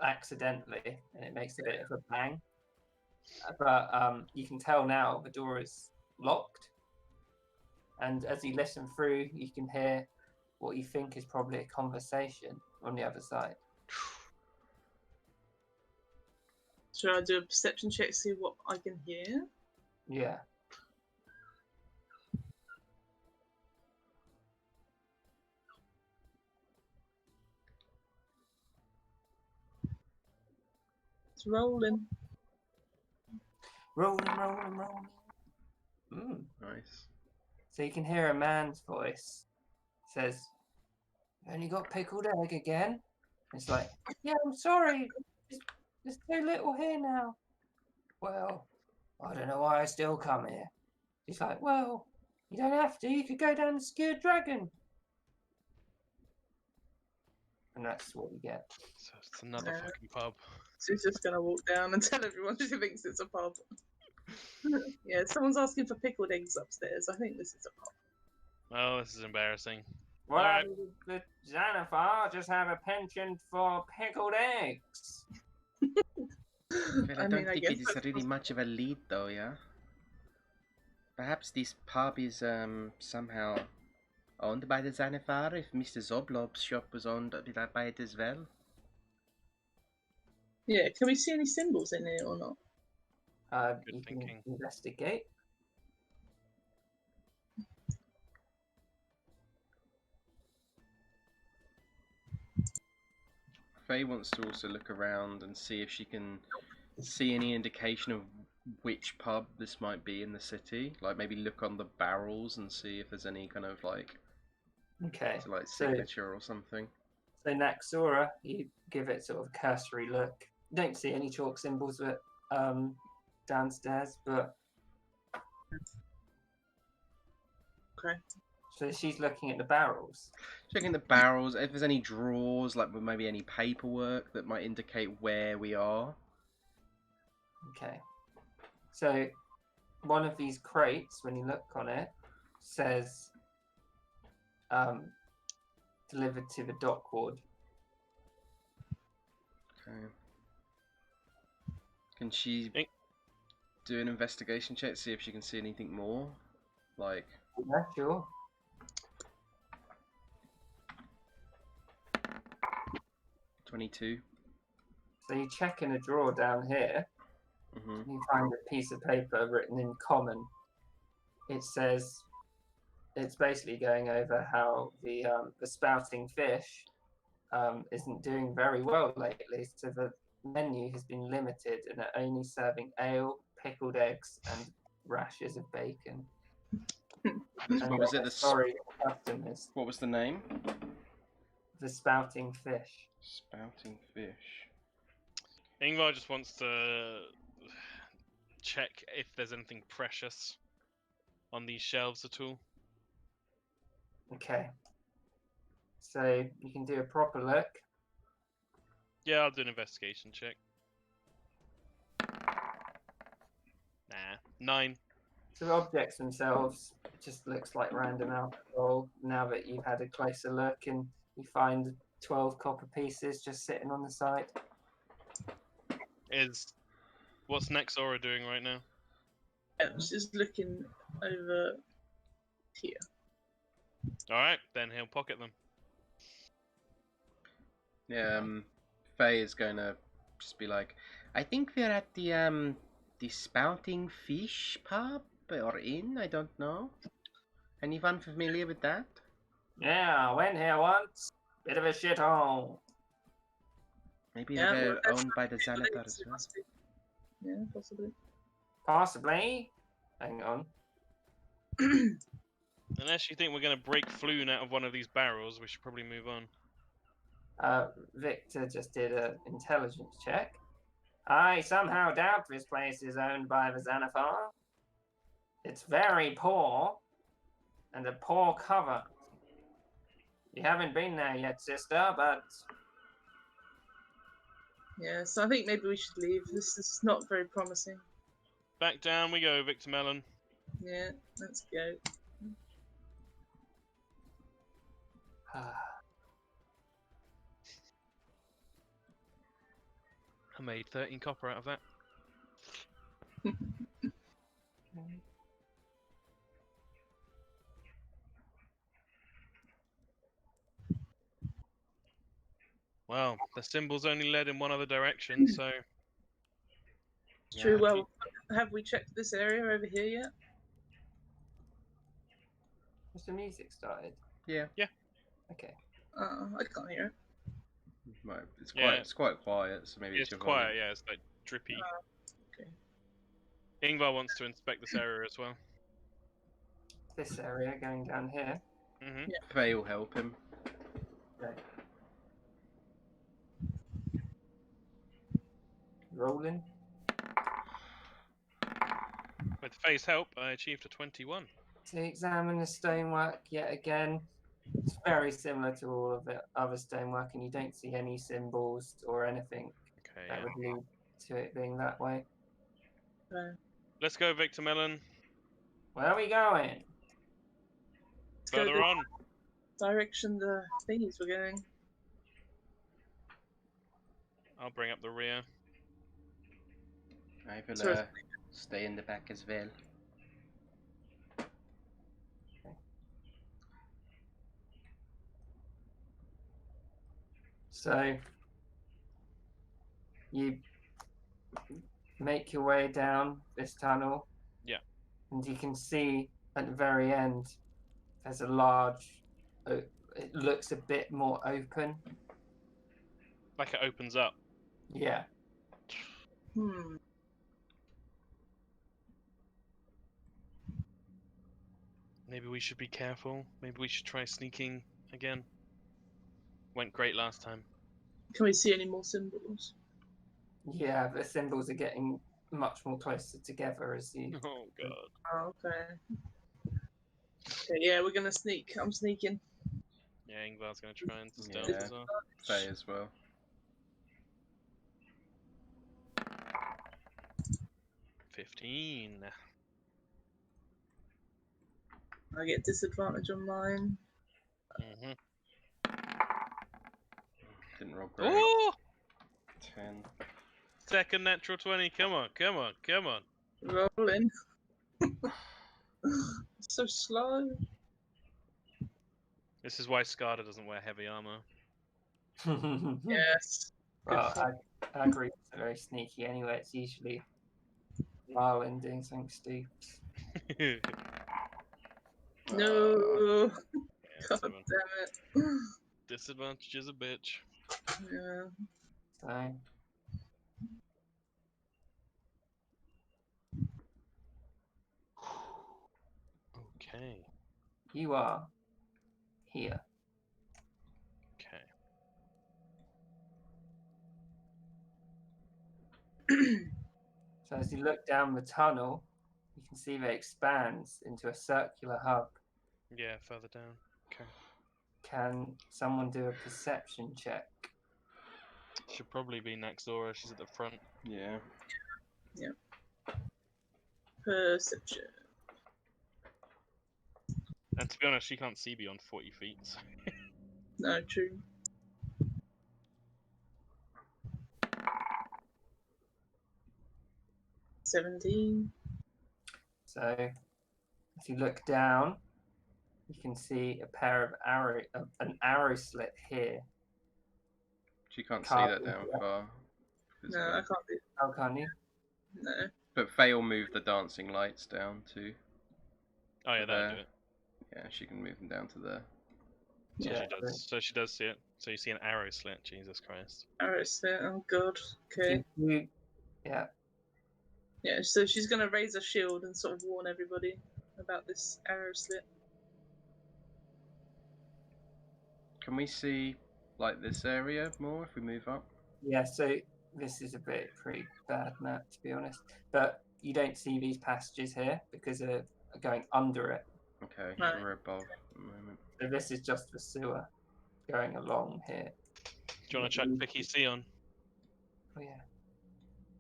Speaker 2: accidentally, and it makes a bit of a bang. But you can tell now the door is locked. And as you listen through, you can hear what you think is probably a conversation on the other side.
Speaker 4: Should I do a perception check to see what I can hear?
Speaker 2: Yeah.
Speaker 4: It's rolling.
Speaker 2: Rolling, rolling, rolling. Mm.
Speaker 1: Nice.
Speaker 2: So you can hear a man's voice. Says, "Only got pickled egg again?" It's like, "Yeah, I'm sorry. There's too little here now." "Well, I don't know why I still come here." He's like, "Well, you don't have to. You could go down the Skewered Dragon." And that's what you get.
Speaker 3: So it's another
Speaker 4: Yeah.
Speaker 3: fucking pub.
Speaker 4: She's just gonna walk down and tell everyone she thinks it's a pub. Yeah, someone's asking for pickled eggs upstairs. I think this is a pub.
Speaker 3: Oh, this is embarrassing.
Speaker 2: Well,
Speaker 3: Alright.
Speaker 2: the Xanathar just have a penchant for pickled eggs.
Speaker 1: Well, I don't
Speaker 4: I
Speaker 1: think
Speaker 4: guess
Speaker 1: it is
Speaker 4: that's
Speaker 1: really
Speaker 4: possible.
Speaker 1: much of a lead though, yeah? Perhaps this pub is somehow owned by the Xanathar, if Mr. Zoblob's shop was owned by it as well.
Speaker 4: Yeah, can we see any symbols in here or not?
Speaker 3: Good
Speaker 2: You can
Speaker 3: thinking.
Speaker 2: investigate.
Speaker 1: Faye wants to also look around and see if she can see any indication of which pub this might be in the city. Like maybe look on the barrels and see if there's any kind of like
Speaker 2: Okay. So
Speaker 1: signature or something.
Speaker 2: So Naxora, you give it sort of a cursory look. You don't see any chalk symbols downstairs, but
Speaker 4: Okay.
Speaker 2: so she's looking at the barrels.
Speaker 1: Checking the barrels, if there's any drawers, like with maybe any paperwork that might indicate where we are.
Speaker 2: Okay. So one of these crates, when you look on it, says delivered to the dock ward.
Speaker 1: Okay. Can she
Speaker 3: Hey.
Speaker 1: do an investigation check, see if she can see anything more? Like,
Speaker 2: Yeah, sure.
Speaker 1: 22.
Speaker 2: So you check in a drawer down here.
Speaker 1: Mm-hmm.
Speaker 2: You find a piece of paper written in common. It says it's basically going over how the spouting fish isn't doing very well lately. So the menu has been limited and they're only serving ale, pickled eggs, and rashers of bacon.
Speaker 1: What was it?
Speaker 2: Sorry, customers.
Speaker 1: What was the name?
Speaker 2: The spouting fish.
Speaker 1: Spouting fish.
Speaker 3: Ingvar just wants to check if there's anything precious on these shelves at all.
Speaker 2: Okay. So you can do a proper look.
Speaker 3: Yeah, I'll do an investigation check. Nah, 9.
Speaker 2: So the objects themselves just looks like random alcohol. Now that you've had a closer look and you find 12 copper pieces just sitting on the side.
Speaker 3: What's Nexora doing right now?
Speaker 4: She's looking over here.
Speaker 3: Alright, then he'll pocket them.
Speaker 1: Faye is gonna just be like, I think we're at the Spouting Fish pub or inn, I don't know. Anyone familiar with that?
Speaker 2: Yeah, I went here once. Bit of a shithole.
Speaker 1: Maybe
Speaker 4: Yeah,
Speaker 1: they're
Speaker 4: well,
Speaker 1: owned by the
Speaker 4: that's
Speaker 1: Xanathar
Speaker 4: related,
Speaker 1: as
Speaker 4: it
Speaker 1: well.
Speaker 4: must be. Yeah, possibly.
Speaker 2: Possibly. Hang on.
Speaker 3: Unless you think we're going to break Floon out of one of these barrels, we should probably move on.
Speaker 2: Victor just did an intelligence check. I somehow doubt this place is owned by the Xanathar. It's very poor, and a poor cover. You haven't been there yet, sister, but
Speaker 4: Yeah, so I think maybe we should leave. This is not very promising.
Speaker 3: Back down we go, Victor Mellon.
Speaker 4: Yeah, let's go.
Speaker 3: I made 13 copper out of that. Well, the symbol's only led in one other direction, so...
Speaker 4: It's true.
Speaker 1: Yeah.
Speaker 4: Well, have we checked this area over here yet?
Speaker 2: has the music started?
Speaker 1: Yeah.
Speaker 2: Okay.
Speaker 4: I can't hear it.
Speaker 1: Right. It's
Speaker 3: Yeah.
Speaker 1: quite quiet, so maybe
Speaker 3: It's
Speaker 1: your
Speaker 3: quiet,
Speaker 1: volume.
Speaker 3: yeah, it's like drippy.
Speaker 4: Okay.
Speaker 3: Ingvar wants to inspect this area as well.
Speaker 2: This area going down here.
Speaker 3: Mm-hmm.
Speaker 4: Yeah.
Speaker 1: Faye will help him.
Speaker 2: Okay. Rolling.
Speaker 3: With Faye's help, I achieved a 21.
Speaker 2: To examine the stonework yet again. It's very similar to all of the other stonework, and you don't see any symbols or anything
Speaker 3: Okay,
Speaker 2: that
Speaker 3: yeah.
Speaker 2: would lead to it being that way.
Speaker 3: Let's go, Victor Mellon.
Speaker 2: Where are we going?
Speaker 4: Let's go
Speaker 3: Further
Speaker 4: the
Speaker 3: on.
Speaker 4: direction the thingies were going.
Speaker 3: I'll bring up the rear.
Speaker 1: I will
Speaker 4: Sorry.
Speaker 1: stay in the back as well.
Speaker 2: So you make your way down this tunnel.
Speaker 3: Yeah.
Speaker 2: And you can see at the very end there's a large, it looks a bit more open.
Speaker 3: Like it opens up.
Speaker 2: Yeah.
Speaker 4: Hmm.
Speaker 3: Maybe we should be careful. Maybe we should try sneaking again. Went great last time.
Speaker 4: Can we see any more symbols?
Speaker 2: Yeah, the symbols are getting much more closer together as you.
Speaker 3: Oh god.
Speaker 4: Oh, okay. Okay, yeah, we're gonna sneak. I'm sneaking.
Speaker 3: Yeah, Ingvar's gonna try and stealth
Speaker 1: Yeah.
Speaker 3: as well.
Speaker 1: Faye as well.
Speaker 3: 15.
Speaker 4: I get disadvantage on mine.
Speaker 3: Mm-hmm.
Speaker 1: Didn't roll great.
Speaker 3: Oh!
Speaker 1: 10.
Speaker 3: Second natural 20. Come on, come on, come on.
Speaker 4: Rolling. So slow.
Speaker 3: This is why Skada doesn't wear heavy armor.
Speaker 4: Yes. Good
Speaker 2: Well,
Speaker 4: for-
Speaker 2: I agree. It's very sneaky anyway. It's usually Marlin doing something stupid.
Speaker 3: Yeah,
Speaker 4: No. God
Speaker 3: 7.
Speaker 4: damn it.
Speaker 3: Disadvantage is a bitch.
Speaker 4: Yeah.
Speaker 2: So
Speaker 3: Okay.
Speaker 2: you are here.
Speaker 3: Okay.
Speaker 2: So as you look down the tunnel, you can see that it expands into a circular hub.
Speaker 3: Yeah, further down. Okay.
Speaker 2: Can someone do a perception check?
Speaker 3: Should probably be Naxora. She's at the front.
Speaker 1: Yeah.
Speaker 4: Perception.
Speaker 3: And to be honest, she can't see beyond 40 feet. So.
Speaker 4: No, true. $17.
Speaker 2: So if you look down, you can see a pair of an arrow slit here.
Speaker 1: She can't see
Speaker 2: Carved
Speaker 1: that down
Speaker 2: into it.
Speaker 1: far.
Speaker 4: No, I can't do.
Speaker 2: How can you?
Speaker 4: No.
Speaker 1: But Faye will move the dancing lights down to
Speaker 3: Oh yeah,
Speaker 1: To
Speaker 3: that'll
Speaker 1: there.
Speaker 3: do it.
Speaker 1: yeah, she can move them down to there.
Speaker 3: So
Speaker 2: Yeah,
Speaker 3: she does. So she does see it. So you see an arrow slit. Jesus Christ.
Speaker 4: Arrow slit. Oh god. Okay.
Speaker 2: Yeah.
Speaker 4: Yeah. So she's gonna raise a shield and sort of warn everybody about this arrow slit.
Speaker 1: Can we see like this area more if we move up?
Speaker 2: Yeah, so this is a pretty bad map to be honest. But you don't see these passages here because they're going under it.
Speaker 1: Okay,
Speaker 4: Right.
Speaker 1: we're above at the moment.
Speaker 2: So this is just the sewer going along here.
Speaker 3: Do you want to chuck Vicky C on?
Speaker 2: Oh yeah.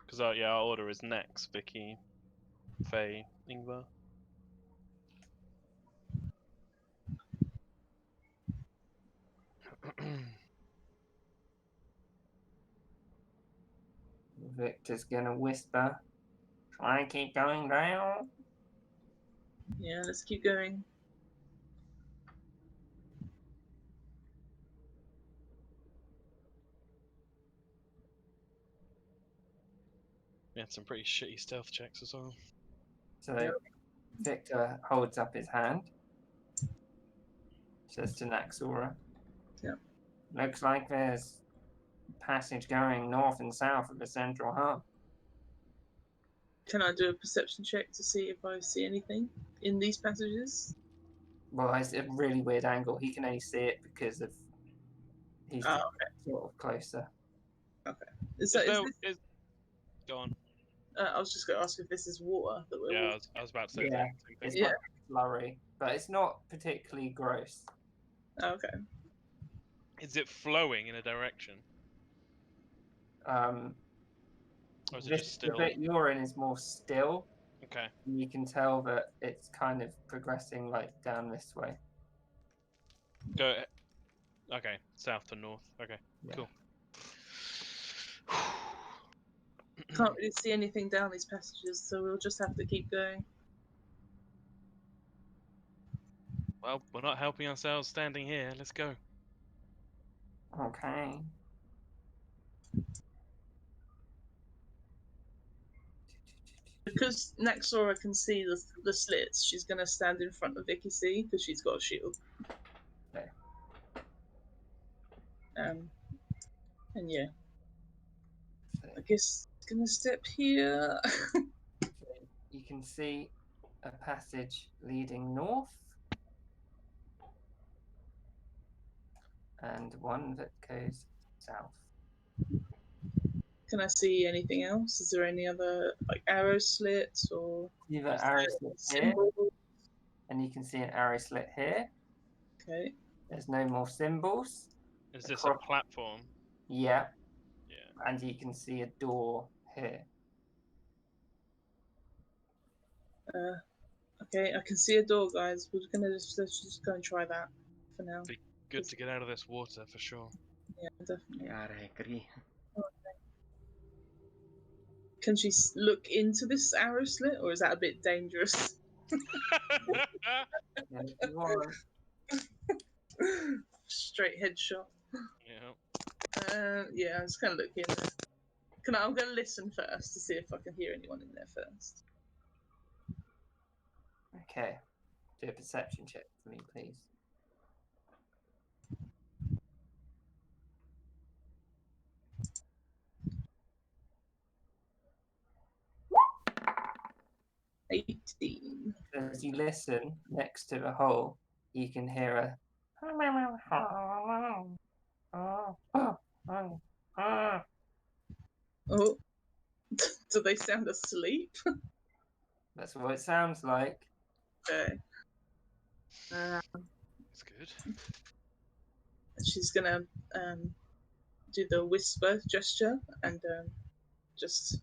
Speaker 3: Because our order is Nex, Vicky, Faye, Ingvar.
Speaker 2: Victor's gonna whisper. Try and keep going down.
Speaker 4: Yeah. Let's keep going.
Speaker 3: We had some pretty shitty stealth checks as well.
Speaker 2: So
Speaker 4: Yep.
Speaker 2: Victor holds up his hand. Says to Naxora.
Speaker 4: Yep.
Speaker 2: Looks like there's a passage going north and south of the central hub.
Speaker 4: Can I do a perception check to see if I see anything in these passages?
Speaker 2: Well, it's a really weird angle. He can only see it because of he's
Speaker 4: Oh,
Speaker 2: sort of closer.
Speaker 4: Is that? Is
Speaker 3: There-
Speaker 4: this,
Speaker 3: Go on.
Speaker 4: I was just going to ask if this is water that we're.
Speaker 3: Yeah,
Speaker 4: walking.
Speaker 3: I was about to say
Speaker 2: Yeah.
Speaker 3: the same
Speaker 2: It's
Speaker 3: thing.
Speaker 4: Yeah.
Speaker 2: like blurry, but it's not particularly gross.
Speaker 4: Oh, okay.
Speaker 3: Is it flowing in a direction? Or is it just
Speaker 2: The
Speaker 3: still?
Speaker 2: bit you're in is more still.
Speaker 3: Okay.
Speaker 2: And you can tell that it's kind of progressing like down this way.
Speaker 3: Go. Okay, south to north. Okay,
Speaker 2: Yeah.
Speaker 3: cool.
Speaker 4: Can't really see anything down these passages, so we'll just have to keep going.
Speaker 3: Well, we're not helping ourselves standing here. Let's go.
Speaker 2: Okay.
Speaker 4: Because Naxora can see the slits, she's going to stand in front of Vicky C because she's got a shield.
Speaker 2: Okay.
Speaker 4: And yeah,
Speaker 2: So
Speaker 4: I guess gonna step here.
Speaker 2: you can see a passage leading north. and one that goes south.
Speaker 4: Can I see anything else? Is there any other like arrow slits or
Speaker 2: Either
Speaker 4: is
Speaker 2: arrow
Speaker 4: there
Speaker 2: slit here,
Speaker 4: symbol?
Speaker 2: and you can see an arrow slit here.
Speaker 4: Okay.
Speaker 2: There's no more symbols.
Speaker 3: Is this a
Speaker 2: Across-
Speaker 3: platform?
Speaker 2: Yeah,
Speaker 3: Yeah.
Speaker 2: and you can see a door here.
Speaker 4: Okay, I can see a door, guys. Let's just go and try that for now.
Speaker 3: Good to get out of this water for sure.
Speaker 4: Yeah, definitely.
Speaker 1: Yeah, I agree.
Speaker 4: Can she look into this arrow slit, or is that a bit dangerous?
Speaker 2: And if you want,
Speaker 4: Straight headshot.
Speaker 3: Yeah.
Speaker 4: Yeah, I'm just gonna look in there. I'm gonna listen first to see if I can hear anyone in there first.
Speaker 2: okay, do a perception check for me, please.
Speaker 4: $18.
Speaker 2: As you listen next to the hole, you can hear a.
Speaker 4: Oh, do they sound asleep?
Speaker 2: That's what it sounds like.
Speaker 4: Okay.
Speaker 3: That's good.
Speaker 4: She's gonna do the whisper gesture and just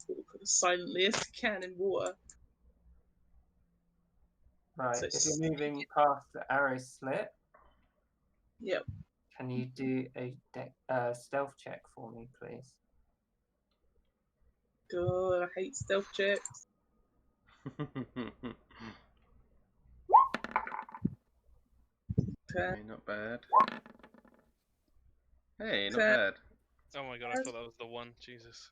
Speaker 4: walk as silently as she can in water.
Speaker 2: Right,
Speaker 4: So
Speaker 2: if you're moving past the arrow slit,
Speaker 4: Yep.
Speaker 2: can you do a stealth check for me, please?
Speaker 4: God, I hate stealth checks. Okay.
Speaker 1: Hey, not bad. Hey, not
Speaker 4: Okay.
Speaker 1: bad.
Speaker 3: Oh my god, I thought that was the one. Jesus.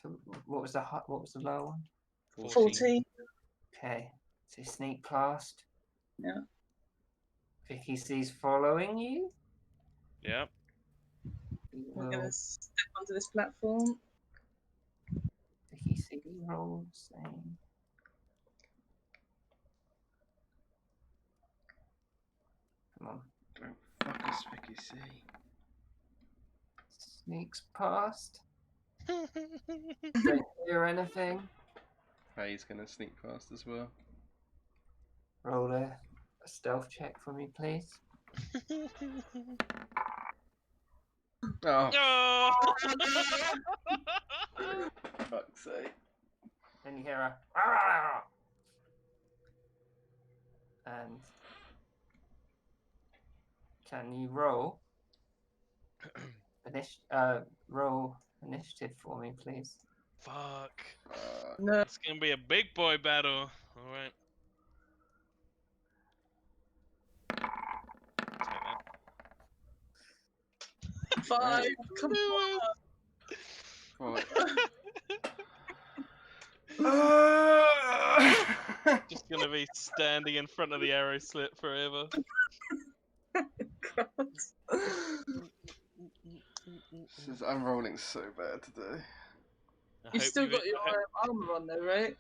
Speaker 2: So what was the low one?
Speaker 4: 14.
Speaker 2: Okay, so sneak past.
Speaker 4: Yeah.
Speaker 2: Vicky sees following you.
Speaker 3: Yeah.
Speaker 2: You
Speaker 4: We're
Speaker 2: will-
Speaker 4: gonna step onto this platform.
Speaker 2: Vicky sees roll same. Come on,
Speaker 1: Fuck us, Vicky C.
Speaker 2: sneaks past. Don't hear anything.
Speaker 1: Faye's gonna sneak past as well.
Speaker 2: Roll a stealth check for me, please.
Speaker 1: Oh,
Speaker 3: Oh!
Speaker 1: fuck's sake.
Speaker 2: Then you hear a "Ah!" And can you roll roll initiative for me, please?
Speaker 3: Fuck.
Speaker 4: No.
Speaker 3: It's gonna be a big boy battle. Alright. Take that.
Speaker 4: 5. Come
Speaker 3: Do
Speaker 1: What?
Speaker 3: it. Just gonna be standing in front of the arrow slit forever.
Speaker 4: on.
Speaker 1: I'm rolling so bad today.
Speaker 4: You've still got your armor on though, right?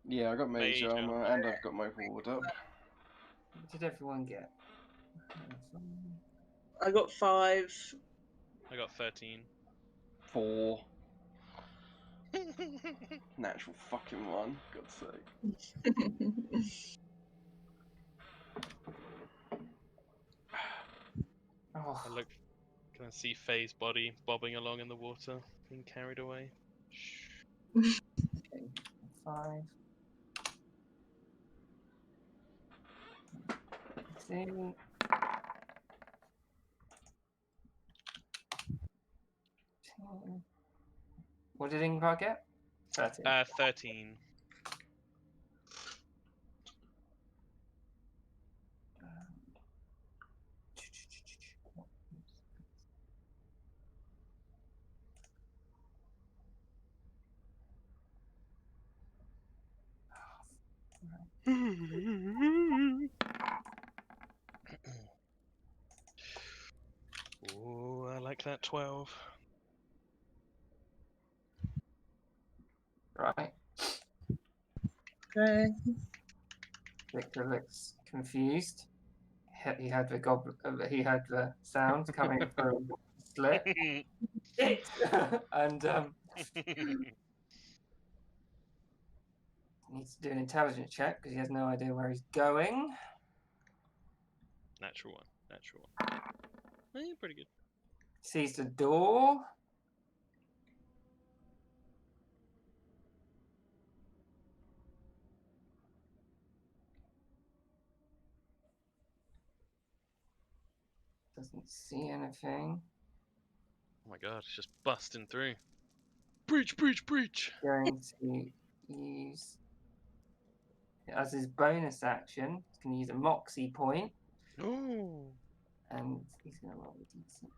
Speaker 1: Yeah, I got mage
Speaker 3: Mage
Speaker 1: armor
Speaker 3: armor.
Speaker 1: and I've got my ward up.
Speaker 2: What did everyone get?
Speaker 4: I got 5.
Speaker 3: I got 13.
Speaker 1: 4. Natural fucking 1. God's sake.
Speaker 2: Oh,
Speaker 3: I look. Can I see Faye's body bobbing along in the water, being carried away? Shh.
Speaker 2: okay. 5. See. 10. What did Ingvar get? 13.
Speaker 3: 13. Oh, I like that 12.
Speaker 2: Right.
Speaker 4: Okay.
Speaker 2: Victor looks confused. he had the goblin. He had the sounds coming from the slit. It! And needs to do an intelligence check because he has no idea where he's going.
Speaker 3: Natural one. Natural one. Oh, you're pretty good.
Speaker 2: Sees the door. Doesn't see anything.
Speaker 3: Oh my god, it's just busting through. Breach, breach, breach!
Speaker 2: Going to use, as his bonus action, he's going to use a moxie point,
Speaker 3: Ooh.
Speaker 2: and he's going to roll a decent.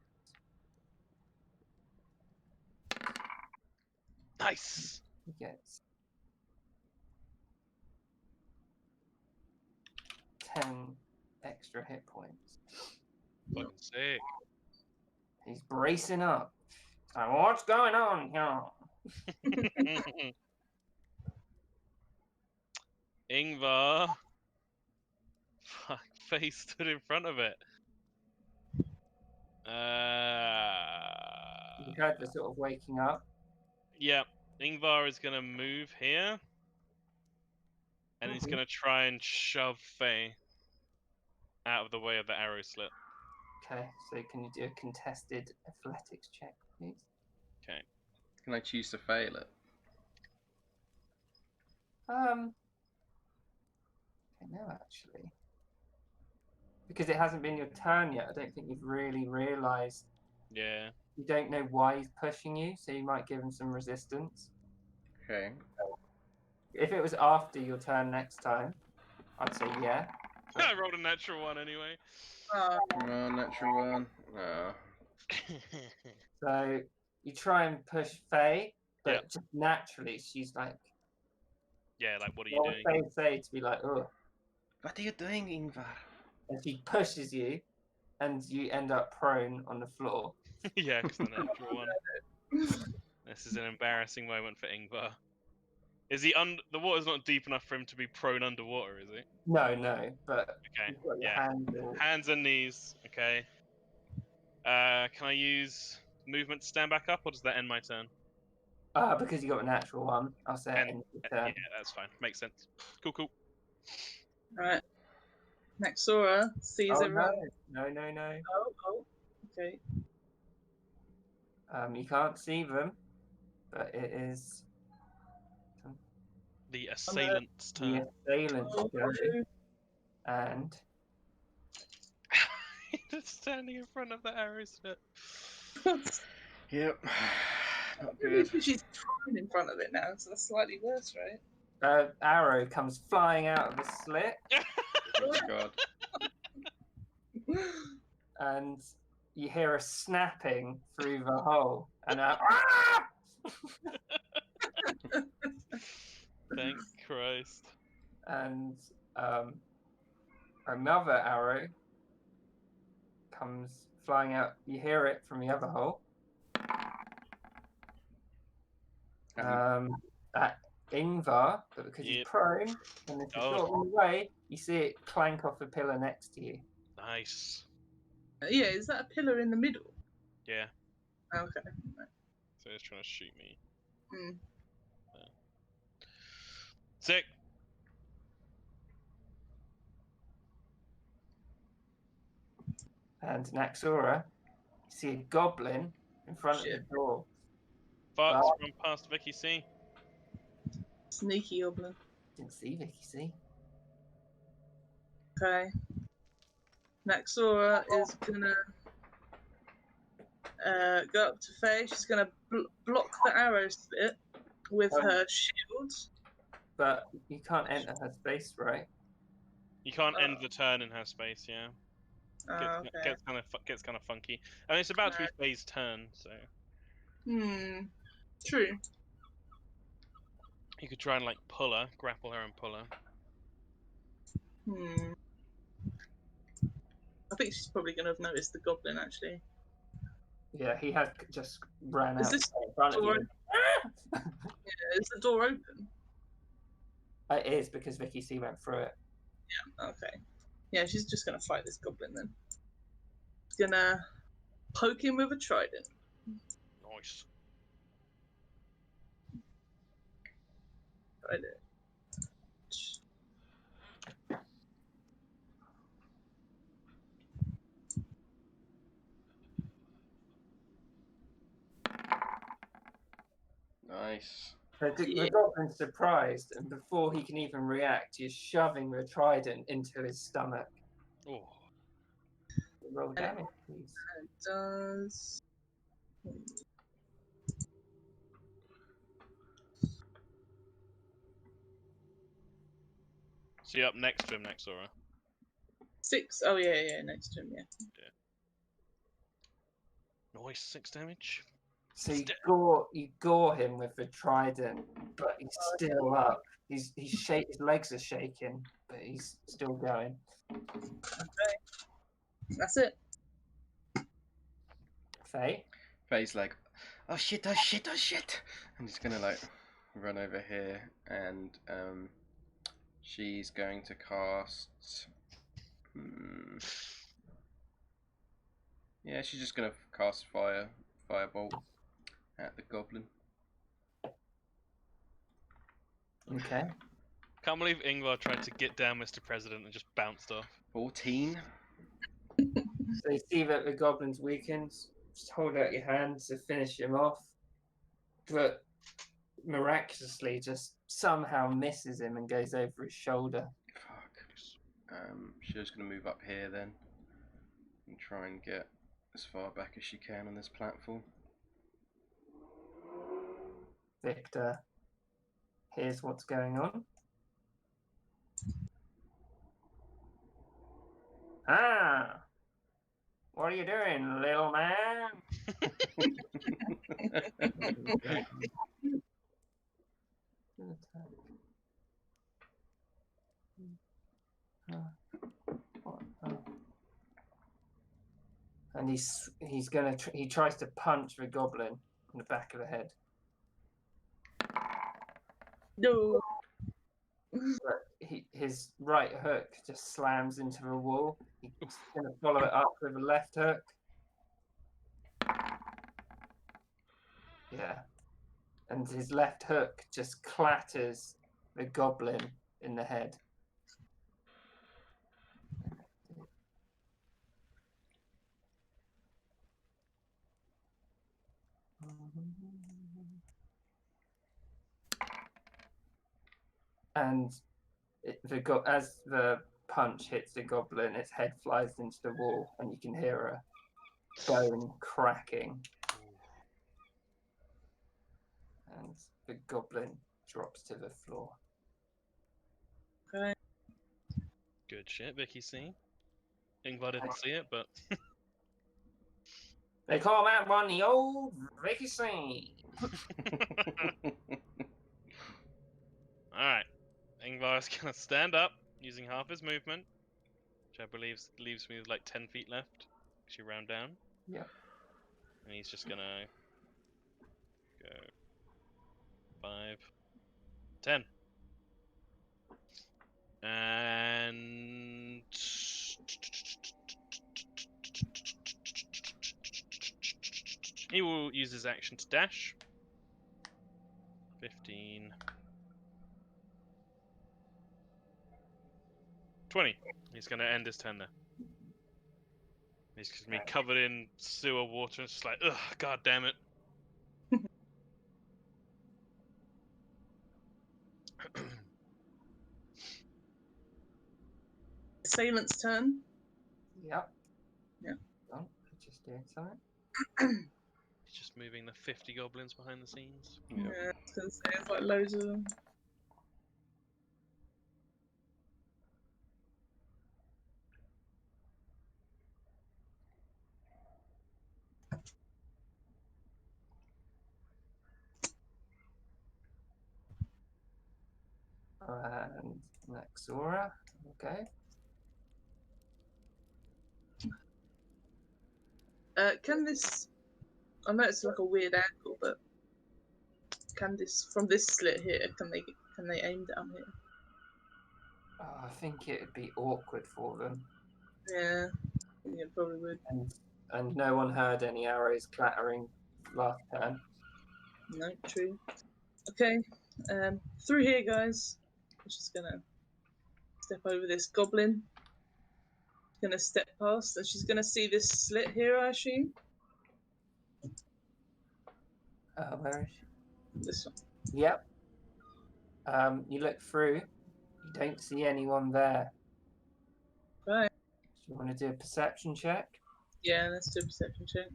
Speaker 3: Nice!
Speaker 2: He gets 10 extra hit points.
Speaker 3: Fucking sick.
Speaker 2: He's bracing up. It's like, what's going on here?
Speaker 3: Ingvar. Fuck, face stood in front of it.
Speaker 2: You heard the sort of waking up.
Speaker 3: Yeah, Ingvar is gonna move here. And he's gonna try and shove Faye out of the way of the arrow slit.
Speaker 2: Okay, so can you do a contested athletics check, please?
Speaker 3: Okay.
Speaker 1: Can I choose to fail it?
Speaker 2: Okay, no, actually. Because it hasn't been your turn yet, I don't think you've really realised.
Speaker 3: Yeah.
Speaker 2: You don't know why he's pushing you, so you might give him some resistance.
Speaker 1: Okay.
Speaker 2: If it was after your turn next time, I'd say yeah.
Speaker 3: I rolled a natural one anyway.
Speaker 1: Oh, natural one. Oh.
Speaker 2: So you try and push Faye, but
Speaker 3: Yep.
Speaker 2: just naturally she's like,
Speaker 3: Yeah, like, what are you
Speaker 2: what would
Speaker 3: doing?
Speaker 2: Faye say to be like, oh?
Speaker 1: What are you doing, Ingvar?
Speaker 2: And she pushes you, and you end up prone on the floor.
Speaker 3: Yeah, because the natural one. This is an embarrassing moment for Ingvar. Is he the water's not deep enough for him to be prone underwater, is it?
Speaker 2: No, but
Speaker 3: Okay,
Speaker 2: you've got your
Speaker 3: yeah.
Speaker 2: hands all...
Speaker 3: Hands and knees, okay. Can I use movement to stand back up, or does that end my turn?
Speaker 2: Because you got a natural one, I'll say it in your turn.
Speaker 3: Yeah, that's fine. Makes sense. Cool, cool.
Speaker 4: Alright. Nexora sees
Speaker 2: Oh,
Speaker 4: everyone.
Speaker 2: no.
Speaker 4: Oh, okay.
Speaker 2: You can't see them, but it is
Speaker 3: The assailant's
Speaker 2: the
Speaker 3: turn.
Speaker 2: assailant's
Speaker 4: Oh,
Speaker 2: go. And
Speaker 3: Just standing in front of the arrow slit.
Speaker 1: Yep. Not good.
Speaker 4: She's thrown in front of it now, so that's slightly worse, right?
Speaker 2: arrow comes flying out of the slit,
Speaker 1: Oh god.
Speaker 2: and you hear a snapping through the hole, and
Speaker 3: Thank Christ.
Speaker 2: and another arrow comes flying out. You hear it from the other hole. At Ingvar, but because he's prone and if you're sort of in the way, you see it clank off the pillar next to you.
Speaker 3: Nice.
Speaker 4: Yeah, is that a pillar in the middle?
Speaker 3: Yeah.
Speaker 4: Okay.
Speaker 3: So he's trying to shoot me.
Speaker 4: Hmm.
Speaker 3: Sick.
Speaker 2: And Naxora, you see a goblin in front of the door.
Speaker 3: Fox, run past Vicky C.
Speaker 4: Sneaky goblin.
Speaker 2: Didn't see Vicky C.
Speaker 4: Okay. Naxora is gonna go up to Faye. She's gonna block the arrow slit with her shield.
Speaker 2: But you can't enter her space, right?
Speaker 3: You can't end the turn in her space, yeah. Gets kind of funky. I mean, it's about to be Faye's turn, so.
Speaker 4: True.
Speaker 3: You could try and like pull her, grapple her, and pull her.
Speaker 4: I think she's probably gonna have noticed the goblin actually.
Speaker 2: Yeah, he has just ran
Speaker 4: Is
Speaker 2: out
Speaker 4: this
Speaker 2: in front of you.
Speaker 4: Yeah, is the door open?
Speaker 2: It is because Vicky C went through it.
Speaker 4: Yeah. Okay. Yeah, she's just gonna fight this goblin then. Gonna poke him with a trident.
Speaker 3: Nice.
Speaker 4: Trident.
Speaker 1: Nice.
Speaker 2: The goblin's surprised, and before he can even react, you're shoving the trident into his stomach.
Speaker 3: Oh,
Speaker 2: Roll damage, please.
Speaker 4: It does.
Speaker 3: so you're up next to him, Nexora.
Speaker 4: 6. Oh yeah, next to him, yeah.
Speaker 3: Nice, 6 damage.
Speaker 2: So
Speaker 3: He's
Speaker 2: you gore him with the trident, but he's still up. His legs are shaking, but he's still going.
Speaker 4: That's it.
Speaker 2: Faye?
Speaker 1: Faye's like, oh shit, oh shit, oh shit. I'm just gonna like run over here and she's going to cast. Yeah, she's just gonna cast firebolt at the goblin.
Speaker 2: Okay.
Speaker 3: Can't believe Ingvar tried to get down Mr. President and just bounced off.
Speaker 1: 14.
Speaker 2: So you see that the goblin's weakened. Just hold out your hand to finish him off. But miraculously just somehow misses him and goes over his shoulder.
Speaker 1: Fuck. She's gonna move up here then and try and get as far back as she can on this platform.
Speaker 2: Victor, here's what's going on. Ah! What are you doing, little man? And he tries to punch the goblin in the back of the head.
Speaker 4: No.
Speaker 2: But his right hook just slams into the wall. He's going to follow it up with a left hook. Yeah. And his left hook just clatters the goblin in the head. And as the punch hits the goblin, its head flies into the wall, and you can hear a bone cracking. And the goblin drops to the floor.
Speaker 4: Okay.
Speaker 3: Good shit, Vicky C. Ingvar didn't see it, but
Speaker 2: They call that one the old Ricky C.
Speaker 3: alright. Ingvar's gonna stand up using half his movement, which I believe leaves me with like 10 feet left. Actually, round down.
Speaker 2: Yeah.
Speaker 3: And he's just gonna go 5, 10. And he will use his action to dash. 15. 20. He's going to end his turn there. He's going to be covered in sewer water. It's just like, ugh, god damn it.
Speaker 4: Assailant's turn.
Speaker 2: Yep.
Speaker 4: Yeah.
Speaker 2: Oh, just doing something.
Speaker 3: He's just moving the 50 goblins behind the scenes.
Speaker 1: Yep.
Speaker 4: Yeah, I was gonna say, it's like loads of them.
Speaker 2: And Nexora. Okay.
Speaker 4: Can this? I know it's like a weird angle, but can this from this slit here? Can they aim down here?
Speaker 2: Oh, I think it would be awkward for them.
Speaker 4: Yeah, it probably would.
Speaker 2: And no one heard any arrows clattering last turn.
Speaker 4: No, true. Okay, through here, guys. I'm just gonna step over this goblin. Gonna step past, and she's gonna see this slit here, I assume.
Speaker 2: Where is she?
Speaker 4: This one.
Speaker 2: Yep. You look through. You don't see anyone there.
Speaker 4: Right.
Speaker 2: Do you want to do a perception check?
Speaker 4: Yeah, let's do a perception check.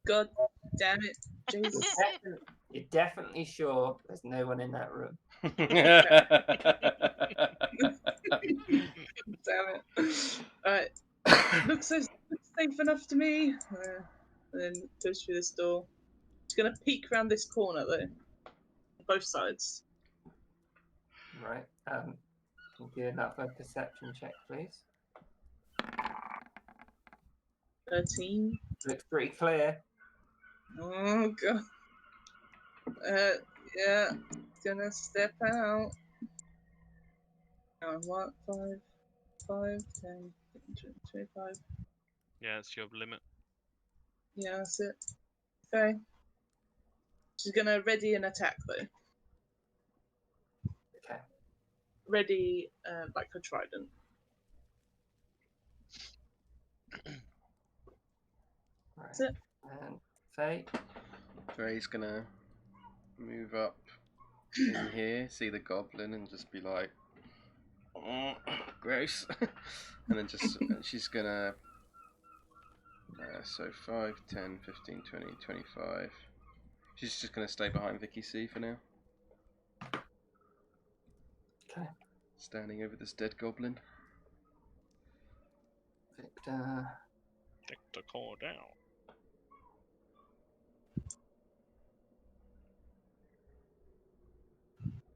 Speaker 4: God damn it, Jesus.
Speaker 2: You're definitely sure there's no one in that room.
Speaker 4: Damn it. Alright. Looks safe enough to me. And then goes through this door. She's gonna peek around this corner though. Both sides.
Speaker 2: Right. Can you do another perception check, please?
Speaker 4: 13.
Speaker 2: Looks pretty clear.
Speaker 4: Oh god. Yeah. Gonna step out. What? 5, 10, 25.
Speaker 3: Yeah, it's your limit.
Speaker 4: Yeah, that's it. Okay. She's gonna ready an attack though.
Speaker 2: Okay.
Speaker 4: Ready, like a trident.
Speaker 2: Right.
Speaker 4: That's it.
Speaker 2: And Faye.
Speaker 1: Dre's gonna move up in here, see the goblin, and just be like, oh, gross. And then she's gonna, so 5, 10, 15, 20, 25. She's just gonna stay behind Vicky C for now.
Speaker 2: Okay.
Speaker 1: Standing over this dead goblin.
Speaker 2: Victor.
Speaker 3: Victor, call down.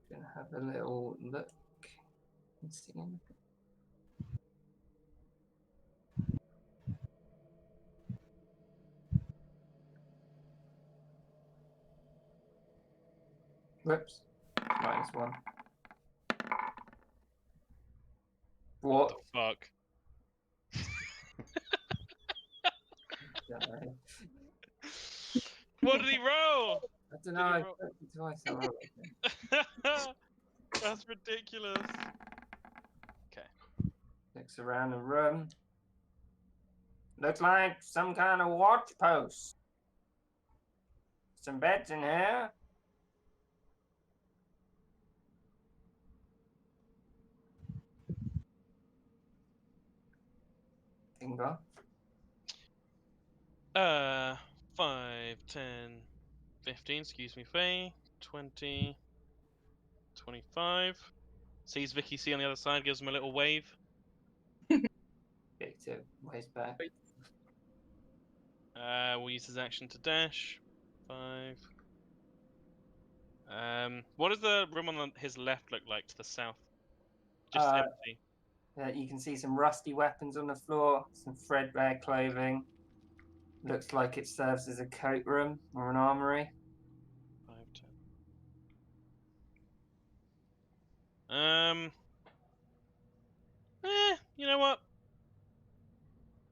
Speaker 2: Gonna have a little look and see anything. Whoops. -1.
Speaker 3: What
Speaker 2: What?
Speaker 3: the fuck?
Speaker 2: Sorry.
Speaker 3: What did he roll?
Speaker 2: I don't know. I
Speaker 3: roll-
Speaker 2: clicked it twice. I rolled it.
Speaker 3: That's ridiculous.
Speaker 2: Looks around the room. Looks like some kind of watch post. Some beds in here. Finger.
Speaker 3: 5, 10, 15, excuse me, Faye. 20, 25. Sees Vicky C on the other side, gives him a little wave.
Speaker 2: Victor ways back.
Speaker 3: Will use his action to dash. 5. What does the room on his left look like to the south? Just empty.
Speaker 2: You can see some rusty weapons on the floor, some threadbare clothing. Looks like it serves as a coat room or an armory.
Speaker 3: 5, 10. You know what?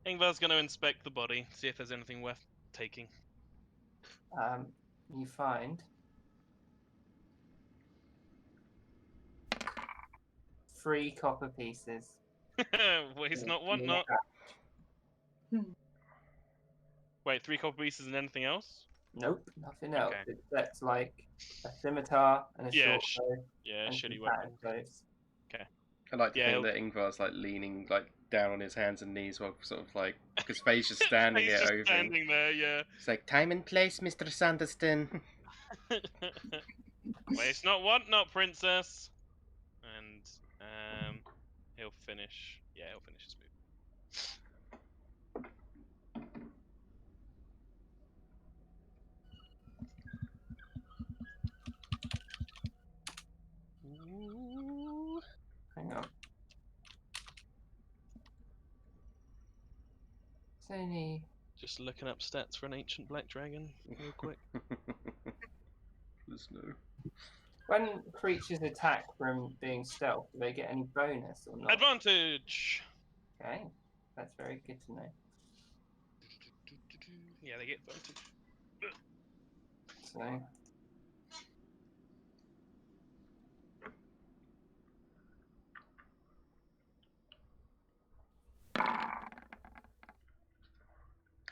Speaker 3: Ingvar's going to inspect the body, see if there's anything worth taking.
Speaker 2: You find 3 copper pieces.
Speaker 3: Waste not, want not. Wait, 3 copper pieces and anything else?
Speaker 2: Nope, nothing else.
Speaker 3: Okay.
Speaker 2: Except like a scimitar and a
Speaker 3: Yeah,
Speaker 2: short bow
Speaker 3: Yeah,
Speaker 2: and
Speaker 3: shitty
Speaker 2: some
Speaker 3: weapon.
Speaker 2: pattern clothes.
Speaker 1: I like to
Speaker 3: Yeah,
Speaker 1: think that Ingvar's like leaning like down on his hands and knees while sort of like, because Faye's just standing
Speaker 3: He's
Speaker 1: there
Speaker 3: just
Speaker 1: over him.
Speaker 3: standing there, yeah.
Speaker 1: It's like, time and place, Mr. Sanderston.
Speaker 3: Waste not, want not, princess. And he'll finish. Yeah, he'll finish his move. Ooh.
Speaker 2: Hang on. only
Speaker 3: Just looking up stats for an ancient black dragon, real quick.
Speaker 1: There's no.
Speaker 2: when creatures attack from being stealth, do they get any bonus or not?
Speaker 3: Advantage!
Speaker 2: Okay, that's very good to know.
Speaker 3: Yeah, they get advantage.
Speaker 2: So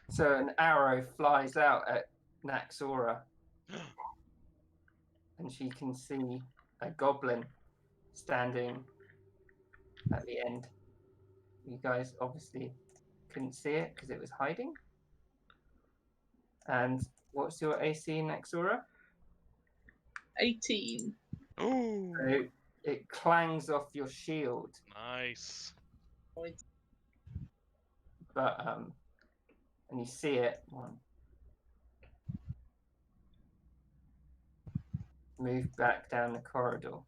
Speaker 2: So an arrow flies out at Naxora, and she can see a goblin standing at the end. You guys obviously couldn't see it because it was hiding. And what's your AC, Naxora?
Speaker 4: 18.
Speaker 3: Ooh,
Speaker 2: So it clangs off your shield,
Speaker 3: nice.
Speaker 2: but and you see it move back down the corridor.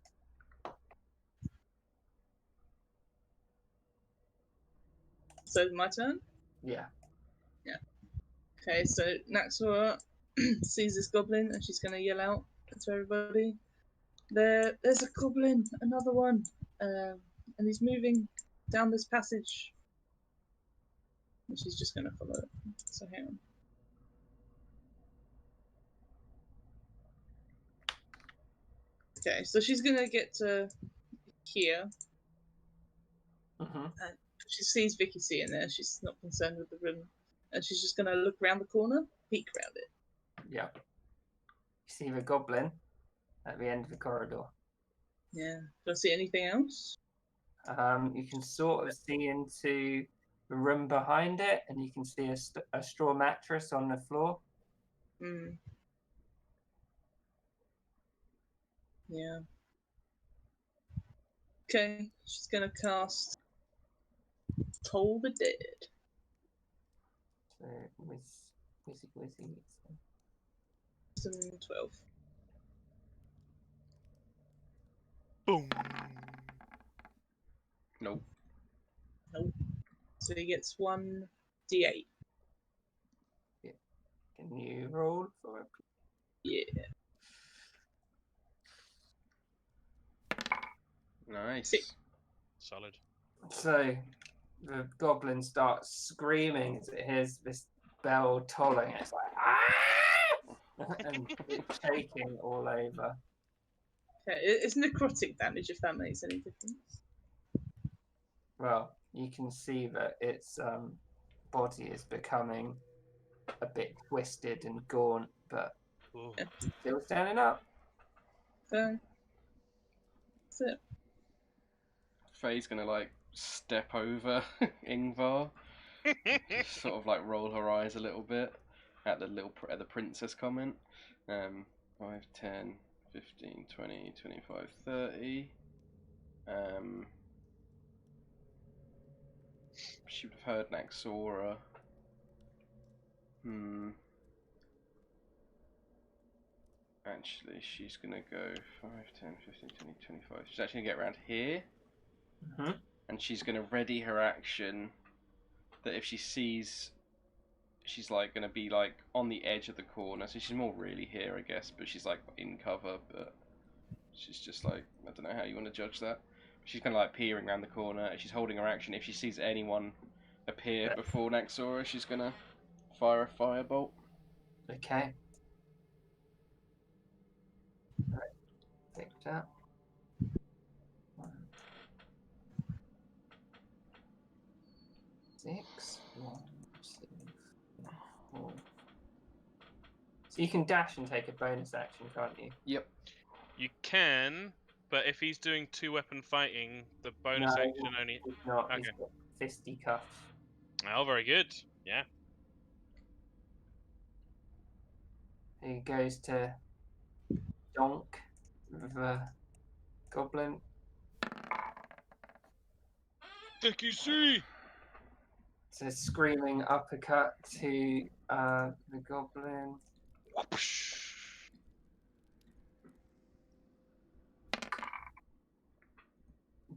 Speaker 4: So my turn?
Speaker 2: Yeah.
Speaker 4: Okay, so Naxora sees this goblin and she's going to yell out to everybody. There's a goblin, another one. And he's moving down this passage. And she's just going to follow it. So hang on. Okay, so she's going to get to here.
Speaker 2: Mm-hmm.
Speaker 4: And she sees Vicky C in there. She's not concerned with the room. And she's just going to look around the corner, peek around it.
Speaker 2: Yeah. You see the goblin at the end of the corridor.
Speaker 4: Yeah. Do I see anything else?
Speaker 2: You can sort of see into the room behind it, and you can see a straw mattress on the floor.
Speaker 4: Hmm. Yeah. Okay, she's going to cast Toll the Dead.
Speaker 2: So, Wizzy.
Speaker 4: Some 12.
Speaker 3: Boom.
Speaker 1: Nope.
Speaker 4: Nope. So he gets 1d8.
Speaker 2: Can you roll for it?
Speaker 4: Yeah.
Speaker 1: Nice.
Speaker 4: Six.
Speaker 3: Solid.
Speaker 2: So the goblin starts screaming as it hears this bell tolling. It's like, ah! And it's shaking all over.
Speaker 4: Okay, it's necrotic damage if that makes any difference.
Speaker 2: Well, you can see that its body is becoming a bit twisted and gaunt, but
Speaker 3: Ooh.
Speaker 2: still standing up.
Speaker 4: So, that's it.
Speaker 1: Faye's gonna like step over Ingvar, just sort of like roll her eyes a little bit at the princess comment. 5, 10, 15, 20, 25, 30. She would have heard Naxora. Actually, she's gonna go 5, 10, 15, 20, 25. She's actually gonna get around here.
Speaker 2: Mm-hmm.
Speaker 1: And she's gonna ready her action that if she sees she's like gonna be like on the edge of the corner, so she's more really here I guess, but she's like in cover, but she's just like, I don't know how you want to judge that. She's kind of like peering around the corner. She's holding her action. If she sees anyone appear before Naxora, she's gonna fire a firebolt.
Speaker 2: Okay. Right. Take that. 1, 6, 1, 2, 3, 4. So you can dash and take a bonus action, can't you?
Speaker 1: Yep.
Speaker 3: You can, but if he's doing 2-weapon fighting, the bonus
Speaker 2: No,
Speaker 3: action only.
Speaker 2: He's not.
Speaker 3: Okay.
Speaker 2: He's got fisticuffs.
Speaker 3: Oh, very good. Yeah.
Speaker 2: He goes to donk the goblin.
Speaker 3: Vicky C.
Speaker 2: It's a screaming uppercut to the goblin.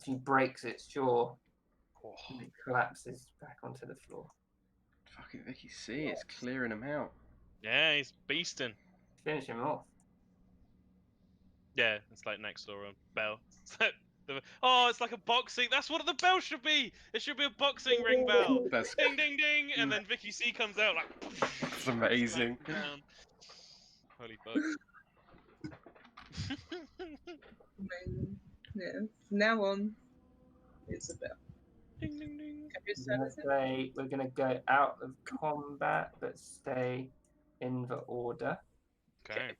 Speaker 2: He breaks its jaw
Speaker 3: Oh,
Speaker 2: and it collapses back onto the floor.
Speaker 1: Fucking Vicky C, it's clearing him out.
Speaker 3: Yeah, he's beasting.
Speaker 2: Finish him off.
Speaker 3: Yeah, it's like next door a bell. Oh, it's like a boxing. That's what the bell should be. It should be a boxing ring bell.
Speaker 1: That's
Speaker 3: Ding, ding, ding, and then Vicky C comes out like.
Speaker 1: That's amazing.
Speaker 3: smacks him down. Holy fuck.
Speaker 4: Amazing. Yeah. From now on, it's a bell.
Speaker 3: Ding, ding, ding.
Speaker 4: Okay, whose
Speaker 2: I'm
Speaker 4: turn
Speaker 2: gonna
Speaker 4: is it?
Speaker 2: say we're gonna go out of combat, but stay in the order.
Speaker 3: Okay.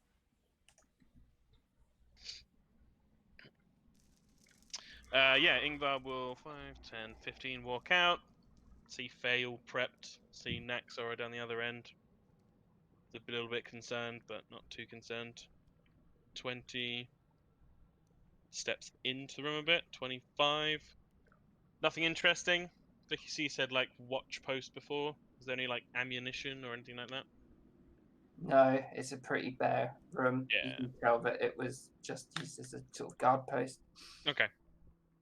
Speaker 3: Yeah, Ingvar will 5, 10, 15 walk out. See Faye all prepped. See Naxora down the other end. A little bit concerned, but not too concerned. 20. Steps into the room a bit. 25. Nothing interesting. Vicky C said like watch post before. Is there any like ammunition or anything like that?
Speaker 2: No, it's a pretty bare room. You
Speaker 3: Yeah.
Speaker 2: can tell that it was just used as a sort of guard post.
Speaker 3: Okay.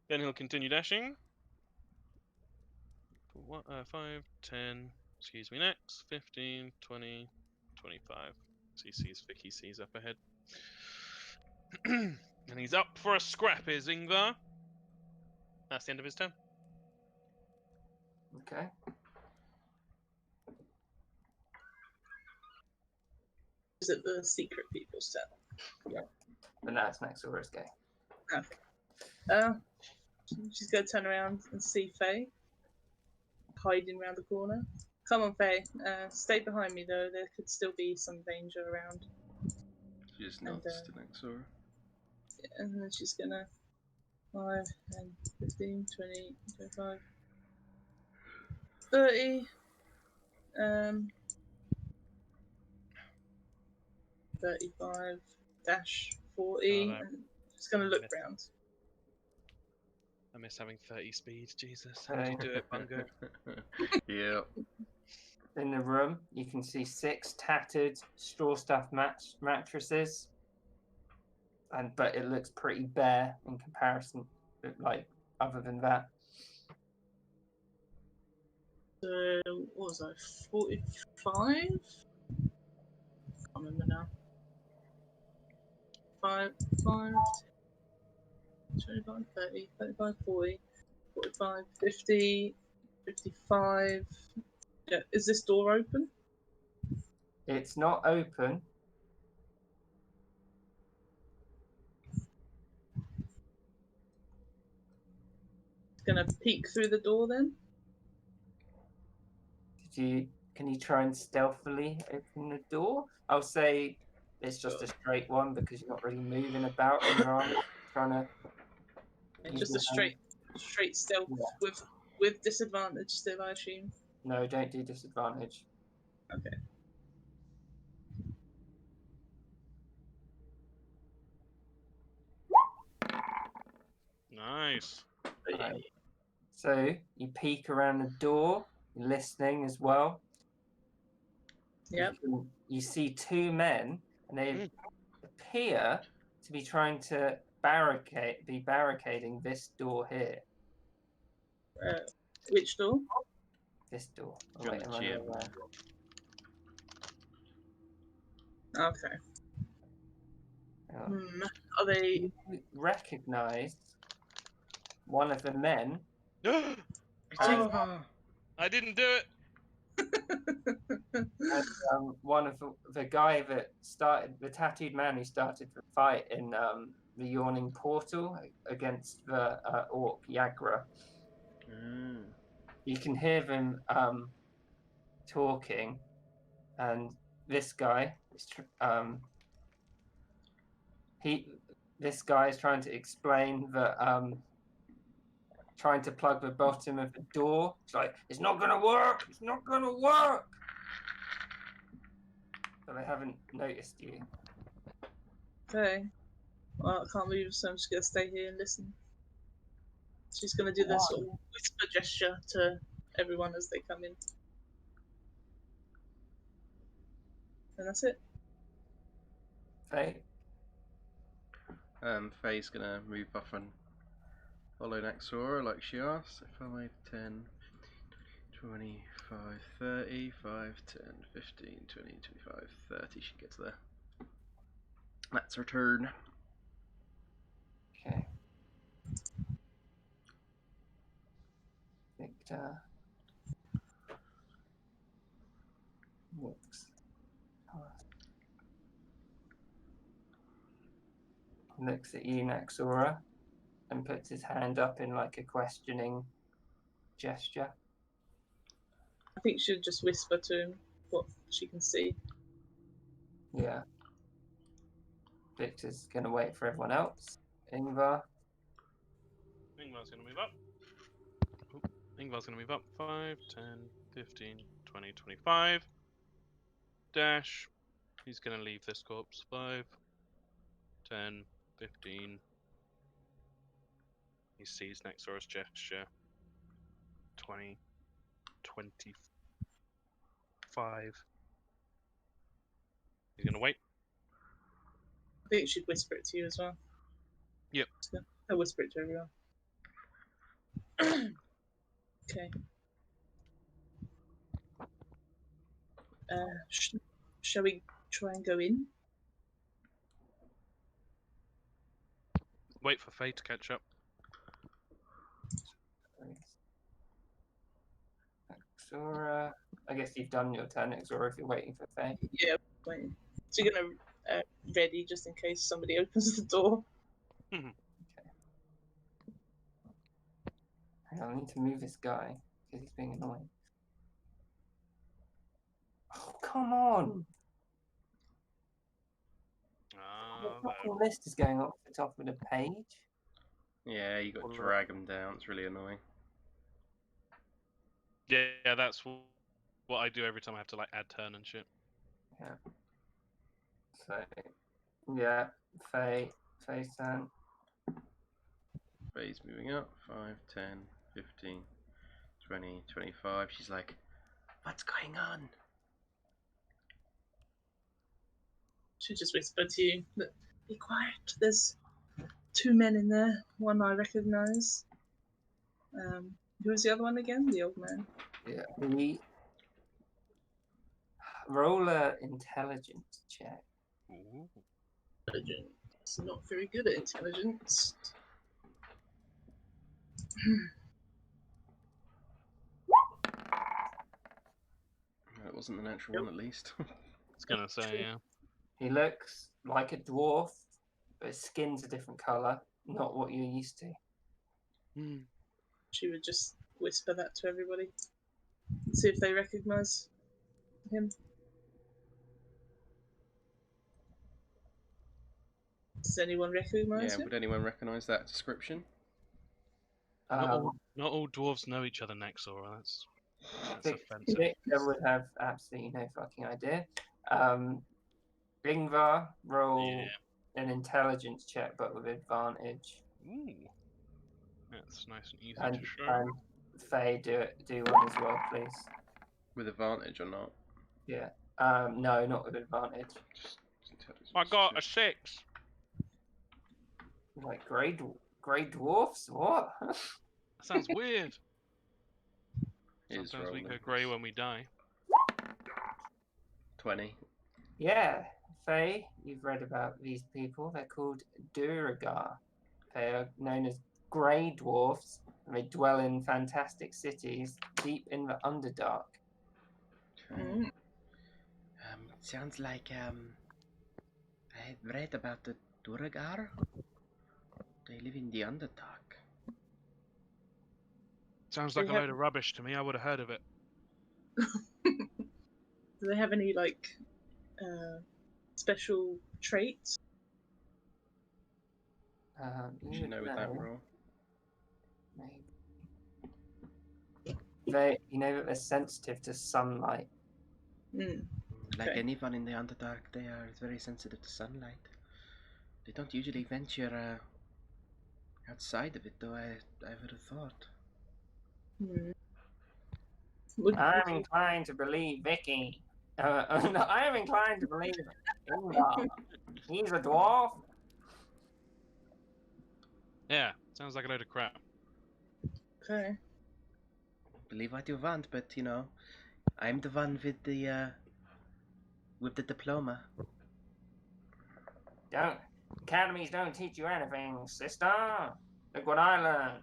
Speaker 3: Then he'll continue dashing. 5, 10. Excuse me, next. 15, 20, 25. So he sees Vicky C's up ahead. And he's up for a scrap, is Ingvar. That's the end of his turn.
Speaker 2: Okay.
Speaker 4: Is it the secret people's turn?
Speaker 2: But now it's Naxora's go.
Speaker 4: She's going to turn around and see Faye hiding around the corner. Come on, Faye. Stay behind me, though. There could still be some danger around.
Speaker 1: She just
Speaker 4: And,
Speaker 1: nods to Naxora.
Speaker 4: And then she's going to 5, 10, 15, 20, 25, 30. 35 dash 40.
Speaker 3: Oh, no.
Speaker 4: And just going to look round.
Speaker 3: I miss having 30 speed. Jesus, how did you do it, Bungo?
Speaker 1: Yeah.
Speaker 2: In the room, you can see 6 tattered straw stuffed mattresses, but it looks pretty bare in comparison. Like other than that,
Speaker 4: So, what was I? 45? I can't remember now. 5, 25, 30, 35, 40, 45, 50, 55. Yeah, is this door open?
Speaker 2: it's not open.
Speaker 4: Gonna peek through the door then?
Speaker 2: Can you try and stealthily open the door? I'll say it's just a straight one because you're not really moving about and you're trying to.
Speaker 4: And just a straight stealth
Speaker 2: Yeah.
Speaker 4: with disadvantage still, I assume.
Speaker 2: No, don't do disadvantage.
Speaker 4: Okay.
Speaker 3: Nice.
Speaker 2: Right. So you peek around the door, you're listening as well.
Speaker 4: Yep.
Speaker 2: You see 2 men, and they appear to be trying to barricading this door here.
Speaker 4: Which door?
Speaker 2: This door. Oh,
Speaker 1: Got
Speaker 2: wait,
Speaker 1: the
Speaker 2: am I
Speaker 1: GM.
Speaker 2: aware?
Speaker 4: Okay.
Speaker 2: Hang on.
Speaker 4: Are they?
Speaker 2: You recognize one of the men.
Speaker 4: Oh.
Speaker 3: I didn't do it.
Speaker 2: And, one of the guy that started, the tattooed man who started the fight in the Yawning Portal against the orc Yagra.
Speaker 1: Mm.
Speaker 2: You can hear them talking, and this guy is this guy is trying to explain that trying to plug the bottom of the door. It's like, it's not gonna work. It's not gonna work. But they haven't noticed you.
Speaker 4: Okay. Well, I can't move, so I'm just gonna stay here and listen. She's gonna do this sort of whisper gesture to everyone as they come in. And that's it.
Speaker 2: Faye?
Speaker 1: Faye's gonna move off and follow Naxora like she asked. So 5, 10, 25, 30, 5, 10, 15, 20, 25, 30. She gets there. That's her turn.
Speaker 2: Okay. Victor. Looks. Looks at you, Naxora, and puts his hand up in like a questioning gesture.
Speaker 4: I think she'll just whisper to him what she can see.
Speaker 2: Yeah. Victor's gonna wait for everyone else. Ingvar.
Speaker 3: Ingvar's going to move up. Oop. Ingvar's going to move up 5, 10, 15, 20, 25. Dash. He's going to leave this corpse 5, 10, 15. He sees Nexora's gesture 20, 25. He's going to wait.
Speaker 4: I think she'd whisper it to you as well.
Speaker 3: Yep.
Speaker 4: I'll whisper it to everyone. Okay. Shall we try and go in?
Speaker 3: Wait for Faye to catch up.
Speaker 2: Naxora. I guess you've done your turn, Naxora, if you're waiting for Faye.
Speaker 4: Yeah, waiting. So you're gonna ready just in case somebody opens the door.
Speaker 2: Hang on, I need to move this guy because he's being annoying. Oh, come on! The fucking list is going up the top of the page.
Speaker 1: Yeah, you got to drag them down. It's really annoying.
Speaker 3: Yeah, that's what I do every time I have to like add turn and shit.
Speaker 2: Yeah. So, yeah, Faye's turn.
Speaker 1: Faye's moving up. 5, 10, 15, 20, 25. She's like, what's going on?
Speaker 4: She just whispered to you, "Look, be quiet. There's 2 men in there. One I recognise. Who was the other one again? The old man.
Speaker 2: Yeah. Roll a intelligence check.
Speaker 3: Ooh.
Speaker 4: Intelligence. Not very good at intelligence.
Speaker 1: That wasn't the natural one, at least.
Speaker 3: I was gonna say, yeah.
Speaker 2: He looks like a dwarf, but his skin's a different colour, not what you're used to.
Speaker 4: She would just whisper that to everybody. See if they recognise him. Does anyone recognise
Speaker 1: Yeah,
Speaker 4: him?
Speaker 1: would anyone recognise that description?
Speaker 3: Not all dwarves know each other, Nexora. That's offensive.
Speaker 2: Victor would have absolutely no fucking idea. Ingvar, roll an intelligence check, but with advantage.
Speaker 3: Ooh. That's nice and easy
Speaker 2: And,
Speaker 3: to show.
Speaker 2: and Faye, do one as well, please.
Speaker 1: With advantage or not?
Speaker 2: Yeah. No, not with advantage.
Speaker 1: Just intelligence
Speaker 3: I got a
Speaker 1: check.
Speaker 3: 6.
Speaker 2: Like grey dwarfs? What?
Speaker 3: That sounds weird.
Speaker 1: Is
Speaker 3: Sometimes we
Speaker 1: rolling.
Speaker 3: go grey when we die.
Speaker 1: 20.
Speaker 2: Yeah, Faye, you've read about these people. They're called Duragar. They are known as grey dwarfs, and they dwell in fantastic cities deep in the Underdark.
Speaker 1: Okay. Sounds like I read about the Duragar. They live in the Underdark.
Speaker 3: Sounds like a load of rubbish to me. I would have heard of it.
Speaker 4: Do they have any like special traits?
Speaker 1: You should know with that roll.
Speaker 2: Maybe. You know that they're sensitive to sunlight.
Speaker 1: Like anyone in the Underdark, they are very sensitive to sunlight. They don't usually venture outside of it, though. I would have thought.
Speaker 2: I'm inclined to believe Vicky. No, I'm inclined to believe Ingvar. He's a dwarf.
Speaker 3: Yeah, sounds like a load of crap.
Speaker 4: Okay.
Speaker 1: believe what you want, but you know, I'm the one with the diploma.
Speaker 2: Don't academies don't teach you anything, sister. Look what I learned.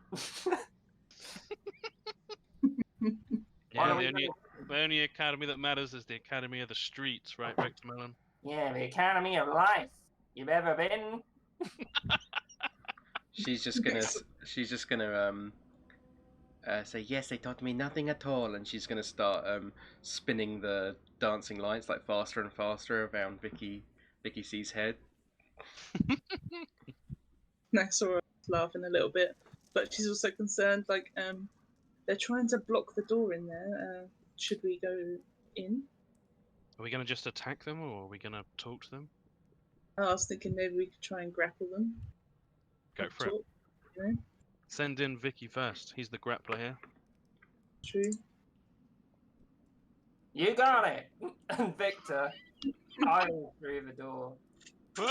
Speaker 3: Yeah,
Speaker 2: Why
Speaker 3: the
Speaker 2: don't we
Speaker 3: only academy that matters is the academy of the streets, right, Victor Mellon?
Speaker 2: Yeah, the Academy of Life. You've ever been?
Speaker 1: She's just gonna say yes. They taught me nothing at all, and she's gonna start spinning the dancing lights like faster and faster around Vicky C's head.
Speaker 4: Naxora laughing a little bit, but she's also concerned. Like, they're trying to block the door in there. Should we go in?
Speaker 3: Are we going to just attack them, or are we going to talk to them?
Speaker 4: I was thinking maybe we could try and grapple them.
Speaker 3: Go
Speaker 4: Have
Speaker 3: for it.
Speaker 4: talk, you know?
Speaker 3: Send in Vicky first. He's the grappler here.
Speaker 4: True.
Speaker 2: You got it. And Victor, hiding through the door.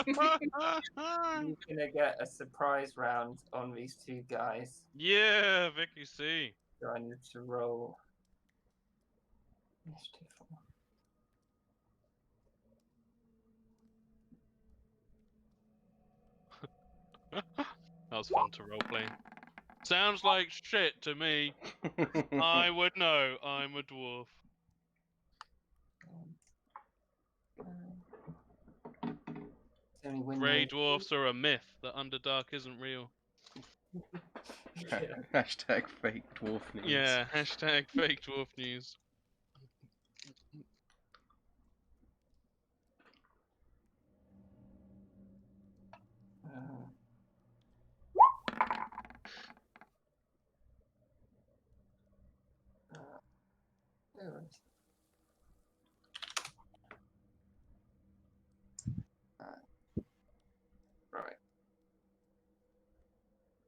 Speaker 2: He's gonna get a surprise round on these two guys.
Speaker 3: Yeah, Vicky C.
Speaker 2: So I need to roll. Initiative.
Speaker 3: That was fun to roleplay. Sounds like shit to me. I would know. I'm a dwarf.
Speaker 2: It's only when
Speaker 3: Grey
Speaker 2: you-
Speaker 3: dwarfs are a myth. The Underdark isn't real.
Speaker 2: Yeah.
Speaker 1: Hashtag fake dwarf news.
Speaker 3: Yeah, hashtag fake dwarf news.
Speaker 2: Right.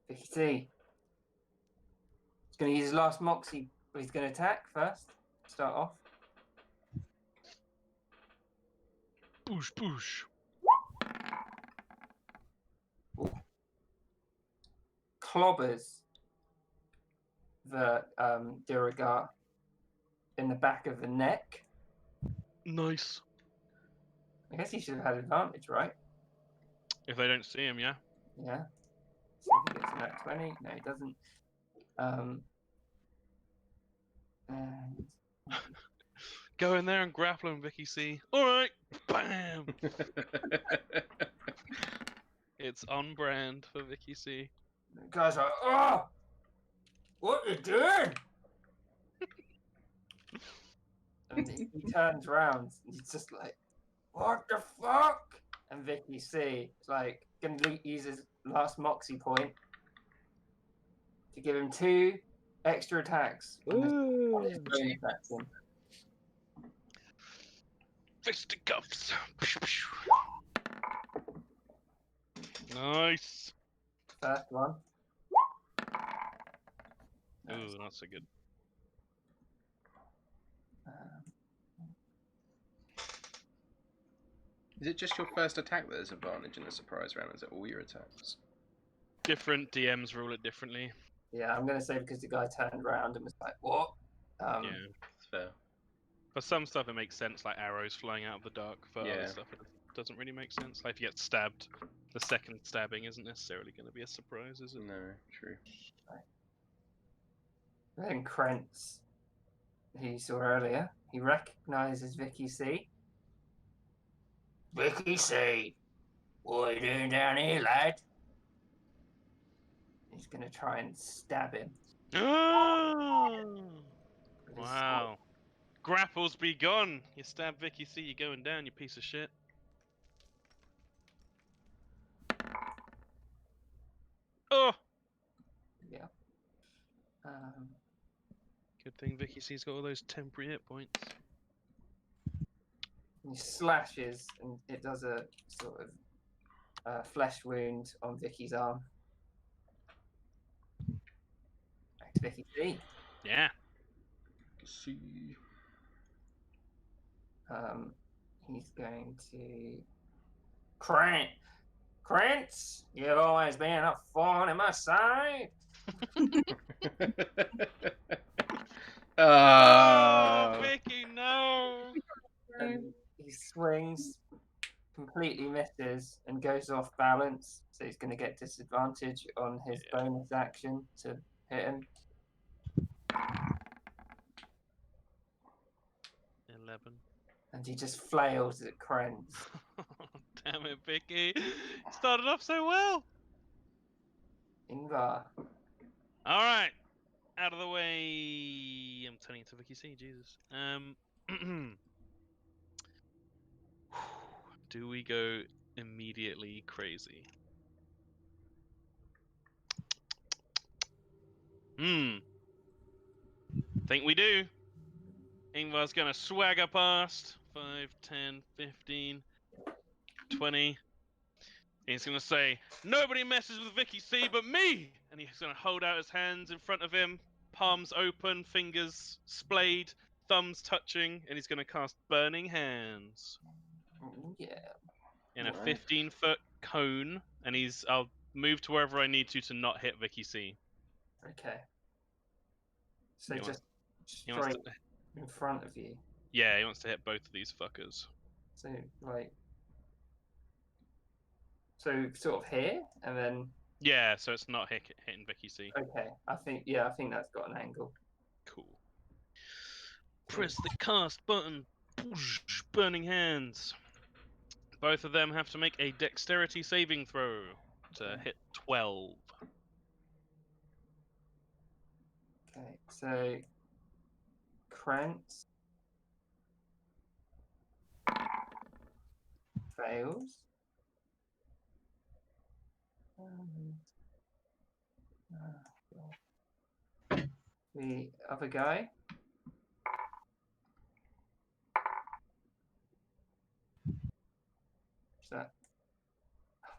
Speaker 2: Vicky C. He's going to use his last Moxie, but he's going to attack first. Start off.
Speaker 3: Boosh, boosh.
Speaker 2: Clobbers the Dirigar in the back of the neck.
Speaker 3: Nice.
Speaker 2: I guess he should have had advantage, right?
Speaker 3: If they don't see him, yeah.
Speaker 2: Yeah. So he gets a nat 20. No, he doesn't. And
Speaker 3: Go in there and grapple him, Vicky C. Alright. Bam! It's on brand for Vicky C.
Speaker 2: the guy's like, oh! What you doing? And he turns round. And he's just like, what the fuck? And Vicky C is like, going to use his last Moxie point to give him 2 extra attacks. On his bonus action.
Speaker 3: Fisticuffs. Nice.
Speaker 2: First one.
Speaker 3: Ooh, not so good.
Speaker 1: Is it just your first attack that there's advantage in the surprise round? Is it all your attacks?
Speaker 3: Different DMs rule it differently.
Speaker 2: Yeah, I'm going to say because the guy turned around and was like, what?
Speaker 3: Yeah.
Speaker 1: It's fair.
Speaker 3: For some stuff, it makes sense, like arrows flying out of the dark. For
Speaker 1: Yeah.
Speaker 3: other stuff, it doesn't really make sense. Like if you get stabbed, the second stabbing isn't necessarily going to be a surprise, is it?
Speaker 1: No, true.
Speaker 2: Then Krentz, who you saw earlier, he recognises Vicky C. Vicky C, what are you doing down here, lad? He's going to try and stab him.
Speaker 3: Oh!
Speaker 2: with his
Speaker 3: Wow. Grapples be gone. You stab Vicky C, you're going down, you piece of shit. Oh!
Speaker 2: sword. Yeah.
Speaker 3: Good thing Vicky C's got all those temporary hit points.
Speaker 2: He slashes, and it does a sort of flesh wound on Vicky's arm. Back to Vicky C.
Speaker 3: Yeah.
Speaker 1: See.
Speaker 2: He's going to Krentz, you've always been a thorn in my side.
Speaker 3: Oh,
Speaker 1: Oh.
Speaker 3: Vicky, no!
Speaker 2: And he swings, completely misses, and goes off balance. So he's going to get disadvantage on his bonus action to hit him.
Speaker 3: 11.
Speaker 2: And he just flails at Krentz.
Speaker 3: Damn it, Vicky. Started off so well.
Speaker 2: Ingvar.
Speaker 3: Alright. Out of the way. I'm turning to Vicky C, Jesus. Do we go immediately crazy? Think we do. Ingvar's gonna swagger past. 5, 10, 15, 20. He's gonna say, "Nobody messes with Vicky C but me!" And he's gonna hold out his hands in front of him, palms open, fingers splayed, thumbs touching, and he's gonna cast Burning Hands
Speaker 2: Yeah.
Speaker 3: in a
Speaker 2: Right.
Speaker 3: 15-foot cone. And I'll move to wherever I need to not hit Vicky C.
Speaker 2: Okay. So
Speaker 3: He wants-
Speaker 2: just
Speaker 3: He wants
Speaker 2: straight
Speaker 3: to,
Speaker 2: in front of you.
Speaker 3: yeah, he wants to hit both of these fuckers.
Speaker 2: So like. So sort of here, and then
Speaker 3: Yeah, so it's not hitting Vicky C.
Speaker 2: okay. I think that's got an angle.
Speaker 3: Cool. Press the cast button. Boosh, Burning Hands. Both of them have to make a dexterity saving throw to hit 12.
Speaker 2: Okay, so Krentz fails. The other guy. So,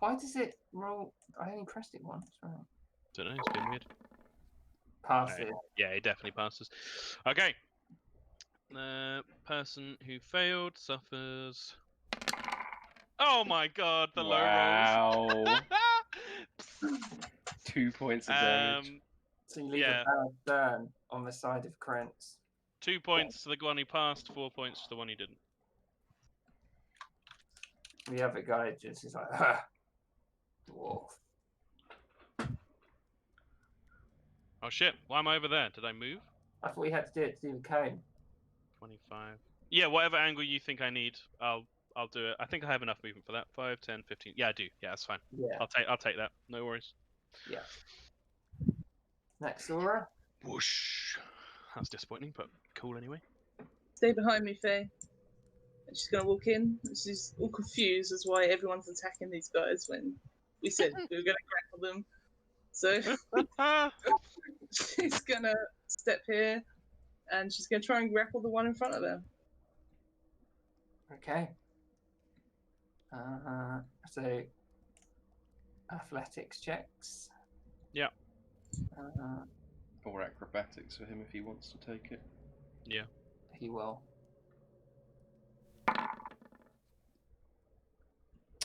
Speaker 2: why does it roll? I only pressed it once. Right.
Speaker 3: Don't know, it's been weird.
Speaker 2: Passes.
Speaker 3: Right. Yeah, it definitely passes. Okay. The person who failed suffers. Oh my god, the low rolls.
Speaker 1: Wow. 2 points of damage.
Speaker 2: So you leave
Speaker 3: yeah.
Speaker 2: a bad burn on the side of Krentz.
Speaker 3: 2 points to the one who passed, 4 points to the one who didn't.
Speaker 2: The other guy just is like, ha! Dwarf.
Speaker 3: Oh shit, why am I over there? Did I move?
Speaker 2: I thought we had to do it to do the cone.
Speaker 3: 25. Yeah, whatever angle you think I need, I'll do it. I think I have enough movement for that. 5, 10, 15. Yeah, I do. Yeah, that's fine.
Speaker 2: Yeah.
Speaker 3: I'll take that. No worries.
Speaker 2: Yeah. Next Aura.
Speaker 3: Whoosh. That's disappointing, but cool anyway.
Speaker 4: Stay behind me, Faye. And she's gonna walk in. And she's all confused as why everyone's attacking these guys when we said we were gonna grapple them. So she's gonna step here and she's gonna try and grapple the one in front of her.
Speaker 2: Okay. So athletics checks.
Speaker 3: Yeah.
Speaker 1: Or acrobatics for him if he wants to take it.
Speaker 3: Yeah.
Speaker 2: He will.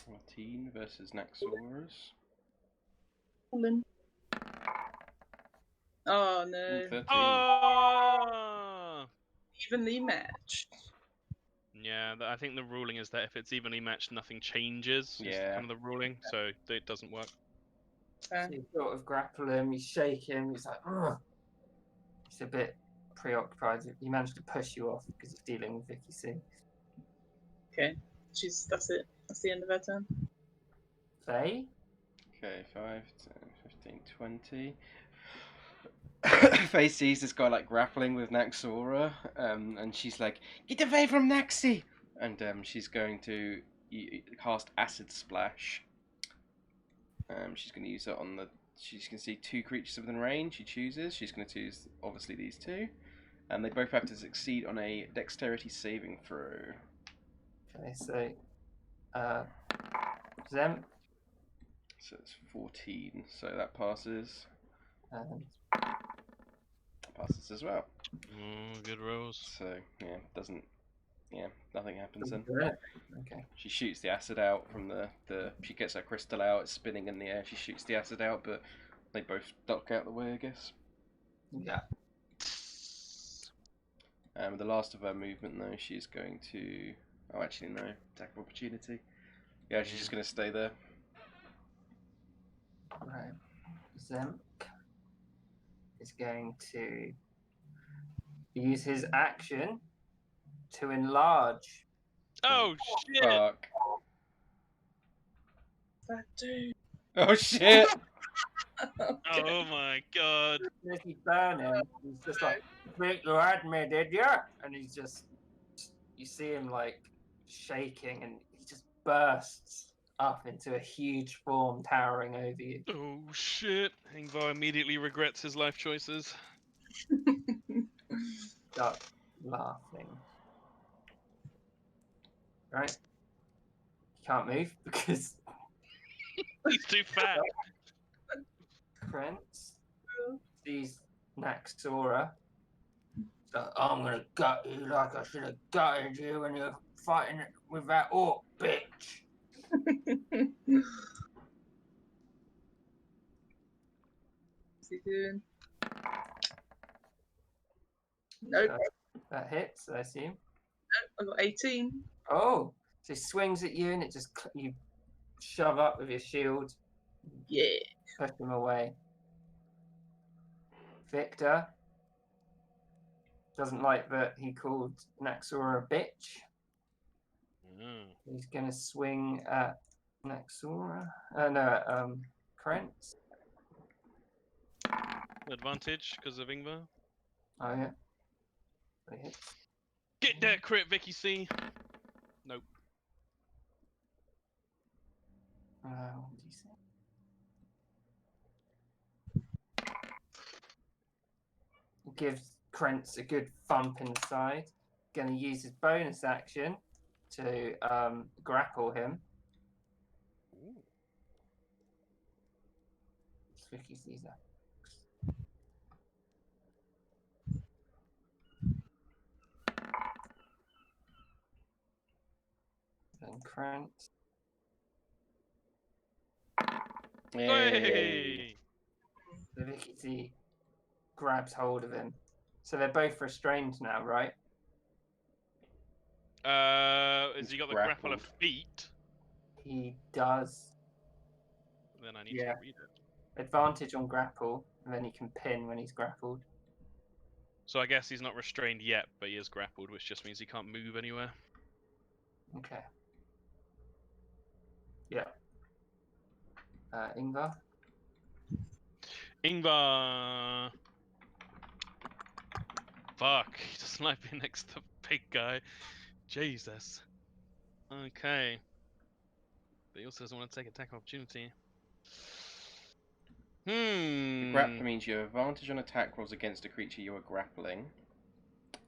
Speaker 1: 14 versus Naxorus.
Speaker 4: Oh no.
Speaker 1: 13.
Speaker 3: Oh!
Speaker 4: Evenly matched.
Speaker 3: Yeah, I think the ruling is that if it's evenly matched, nothing changes. Is
Speaker 1: Yeah.
Speaker 3: kind of the ruling, so it doesn't work.
Speaker 2: So you sort of grapple him, you shake him, he's like, ugh. He's a bit preoccupied. He managed to push you off because he's dealing with Vicky C.
Speaker 4: Okay. That's it. That's the end of her turn.
Speaker 2: Faye?
Speaker 1: Okay, 5, 10, 15, 20. Faye sees this guy like grappling with Naxora, and she's like, "Get away from Naxi!" And she's going to cast Acid Splash. She's going to use it on the. She's going to see 2 creatures within range. She chooses. She's going to choose obviously these 2, and they both have to succeed on a Dexterity saving throw.
Speaker 2: Okay, so Zem
Speaker 1: So it's 14. So that passes.
Speaker 2: and
Speaker 1: Passes as well.
Speaker 3: Good rolls.
Speaker 1: So yeah, doesn't. Yeah, nothing happens then.
Speaker 2: okay.
Speaker 1: She shoots the acid out from the. She gets her crystal out. It's spinning in the air. She shoots the acid out, but they both duck out the way, I guess.
Speaker 2: Yeah.
Speaker 1: With the last of her movement, though, she's going to. Oh, actually, no. Attack of opportunity. Yeah, she's just going to stay there.
Speaker 2: Right. Zemk is going to use his action to enlarge.
Speaker 3: Oh shit!
Speaker 1: Fuck.
Speaker 4: That dude.
Speaker 1: Oh shit!
Speaker 3: Oh my god!
Speaker 2: As you burn him, he's just like, "Think you had me, did you?" And he's just, you see him like shaking, and he just bursts up into a huge form towering over you.
Speaker 3: Oh shit! Ingvar immediately regrets his life choices.
Speaker 2: Start laughing. Right? You can't move because
Speaker 3: He's too fat.
Speaker 2: Prince sees Naxora. So I'm gonna gut you like I should have gutted you when you're fighting with that orc bitch.
Speaker 4: What's he doing? Nope.
Speaker 2: That hits, I assume.
Speaker 4: I got 18.
Speaker 2: Oh, so he swings at you and it just you shove up with your shield,
Speaker 4: Yeah.
Speaker 2: push him away. Victor doesn't like that he called Naxora a bitch. He's gonna swing at Naxora. No, Krentz.
Speaker 3: Advantage because of Ingvar.
Speaker 2: Oh yeah. That hits.
Speaker 3: Get that crit, Vicky C. Nope.
Speaker 2: What did he say? Gives Krentz a good thump in the side. Going to use his bonus action to grapple him. Tricky Caesar. Then Krentz.
Speaker 3: Hey!
Speaker 2: The Vicky grabs hold of him. So they're both restrained now, right?
Speaker 3: Has he
Speaker 1: He's
Speaker 3: got the grapple of
Speaker 1: grappled.
Speaker 3: feet?
Speaker 2: He does.
Speaker 3: Then I need
Speaker 2: Yeah.
Speaker 3: to read it.
Speaker 2: Advantage on grapple, and then he can pin when he's grappled.
Speaker 3: So I guess he's not restrained yet, but he is grappled, which just means he can't move anywhere.
Speaker 2: Okay. Yeah. Ingvar.
Speaker 3: Ingvar. Fuck, he doesn't like being next to the big guy. Jesus. Okay. But he also doesn't want to take attack opportunity.
Speaker 1: The grapple means you have advantage on attack rolls against a creature you are grappling.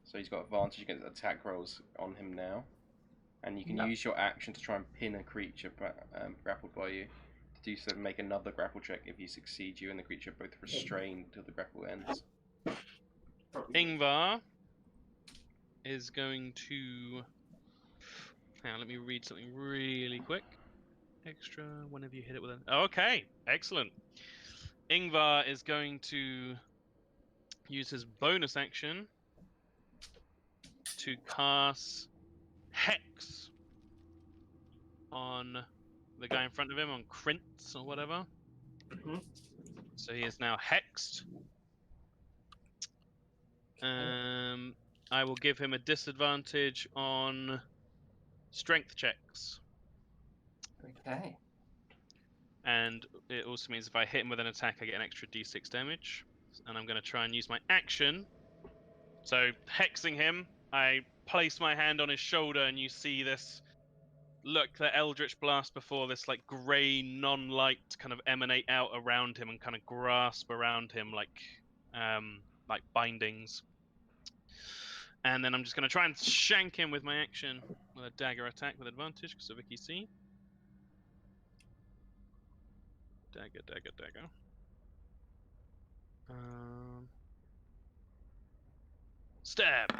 Speaker 1: So he's got advantage against attack rolls on him now. And you can use your action to try and pin a creature grappled by you. To do so, make another grapple check. If you succeed, you and the creature are both restrained until the grapple ends.
Speaker 3: Ingvar is going to... Hang on, let me read something really quick. Extra, whenever you hit it with an... Oh, okay, excellent. Ingvar is going to use his bonus action to cast Hex on the guy in front of him, on Krentz or whatever. So he is now hexed. I will give him a disadvantage on strength checks.
Speaker 2: Okay.
Speaker 3: And it also means if I hit him with an attack, I get an extra d6 damage. And I'm going to try and use my action. So, hexing him, I place my hand on his shoulder, and you see this look, the Eldritch Blast before this, like, grey, non-light kind of emanate out around him and kind of grasp around him like bindings. And then I'm just going to try and shank him with my action with a dagger attack with advantage because of Vicky C. Dagger, dagger, dagger. Stab!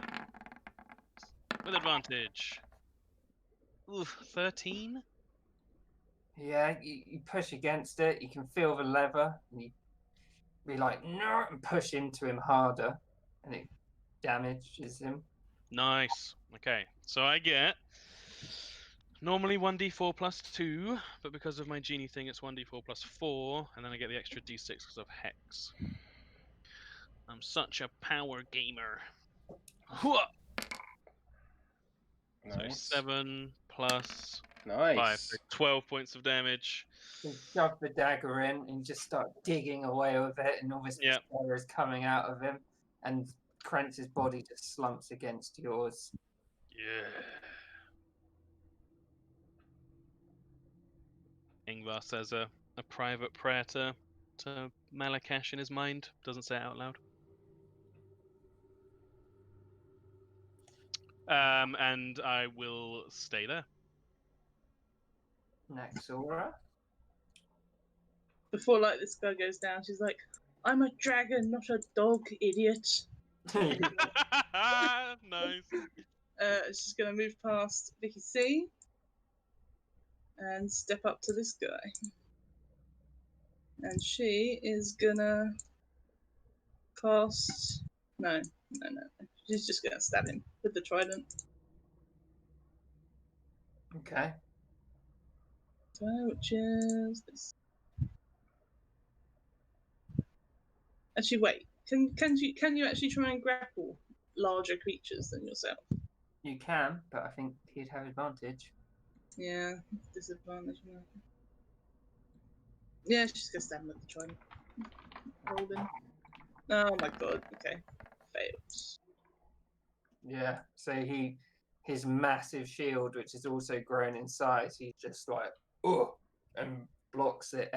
Speaker 3: With advantage. Oof, 13?
Speaker 2: Yeah, you push against it, you can feel the lever, and you be like, no, and push into him harder, and it damages him.
Speaker 3: Nice. Okay, so I get normally 1d4 plus 2, but because of my genie thing, it's 1d4 plus 4, and then I get the extra d6 because of Hex. I'm such a power gamer. Hooah!
Speaker 1: Nice.
Speaker 3: So 7 plus 5,
Speaker 1: Nice.
Speaker 3: so 12 points of damage.
Speaker 2: You shove the dagger in and just start digging away with it, and all this
Speaker 3: Yeah.
Speaker 2: terror is coming out of him, and Krentz's body just slumps against yours.
Speaker 3: Yeah. Ingvar says a private prayer to Malakesh in his mind. Doesn't say it out loud. And I will stay there.
Speaker 2: Naxora.
Speaker 4: Before like this guy goes down, she's like, "I'm a dragon, not a dog, idiot."
Speaker 3: Nice.
Speaker 4: She's gonna move past Vicky C and step up to this guy, and she is gonna cast. No. She's just gonna stab him with the trident.
Speaker 2: Okay.
Speaker 4: So, which is this. Actually, wait. Can you actually try and grapple larger creatures than yourself?
Speaker 2: You can, but I think he'd have advantage.
Speaker 4: Yeah, disadvantage. No. Yeah, she's gonna stab him with the trident. Rolling. Oh my god. Okay, fails.
Speaker 2: Yeah. So his massive shield, which is also grown in size, he just like and blocks it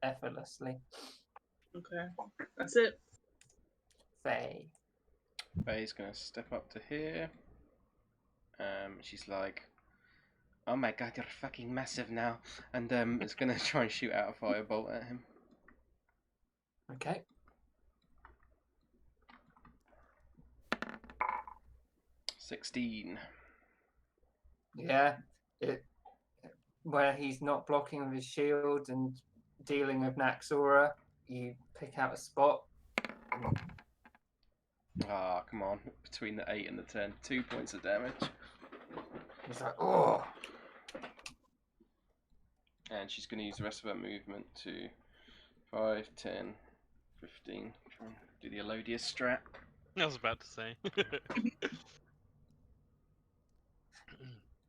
Speaker 2: effortlessly.
Speaker 4: Okay, that's it.
Speaker 2: Faye.
Speaker 1: Faye's gonna step up to here. She's like, "Oh my god, you're fucking massive now," and is gonna try and shoot out a firebolt at him.
Speaker 2: Okay.
Speaker 1: 16.
Speaker 2: Yeah. Where he's not blocking with his shield and dealing with Naxora, you pick out a spot.
Speaker 1: Ah, come on. Between the 8 and the 10. 2 points of damage.
Speaker 2: He's like, oh.
Speaker 1: And she's going to use the rest of her movement to 5, 10, 15. Try and do the Elodius strat.
Speaker 3: I was about to say.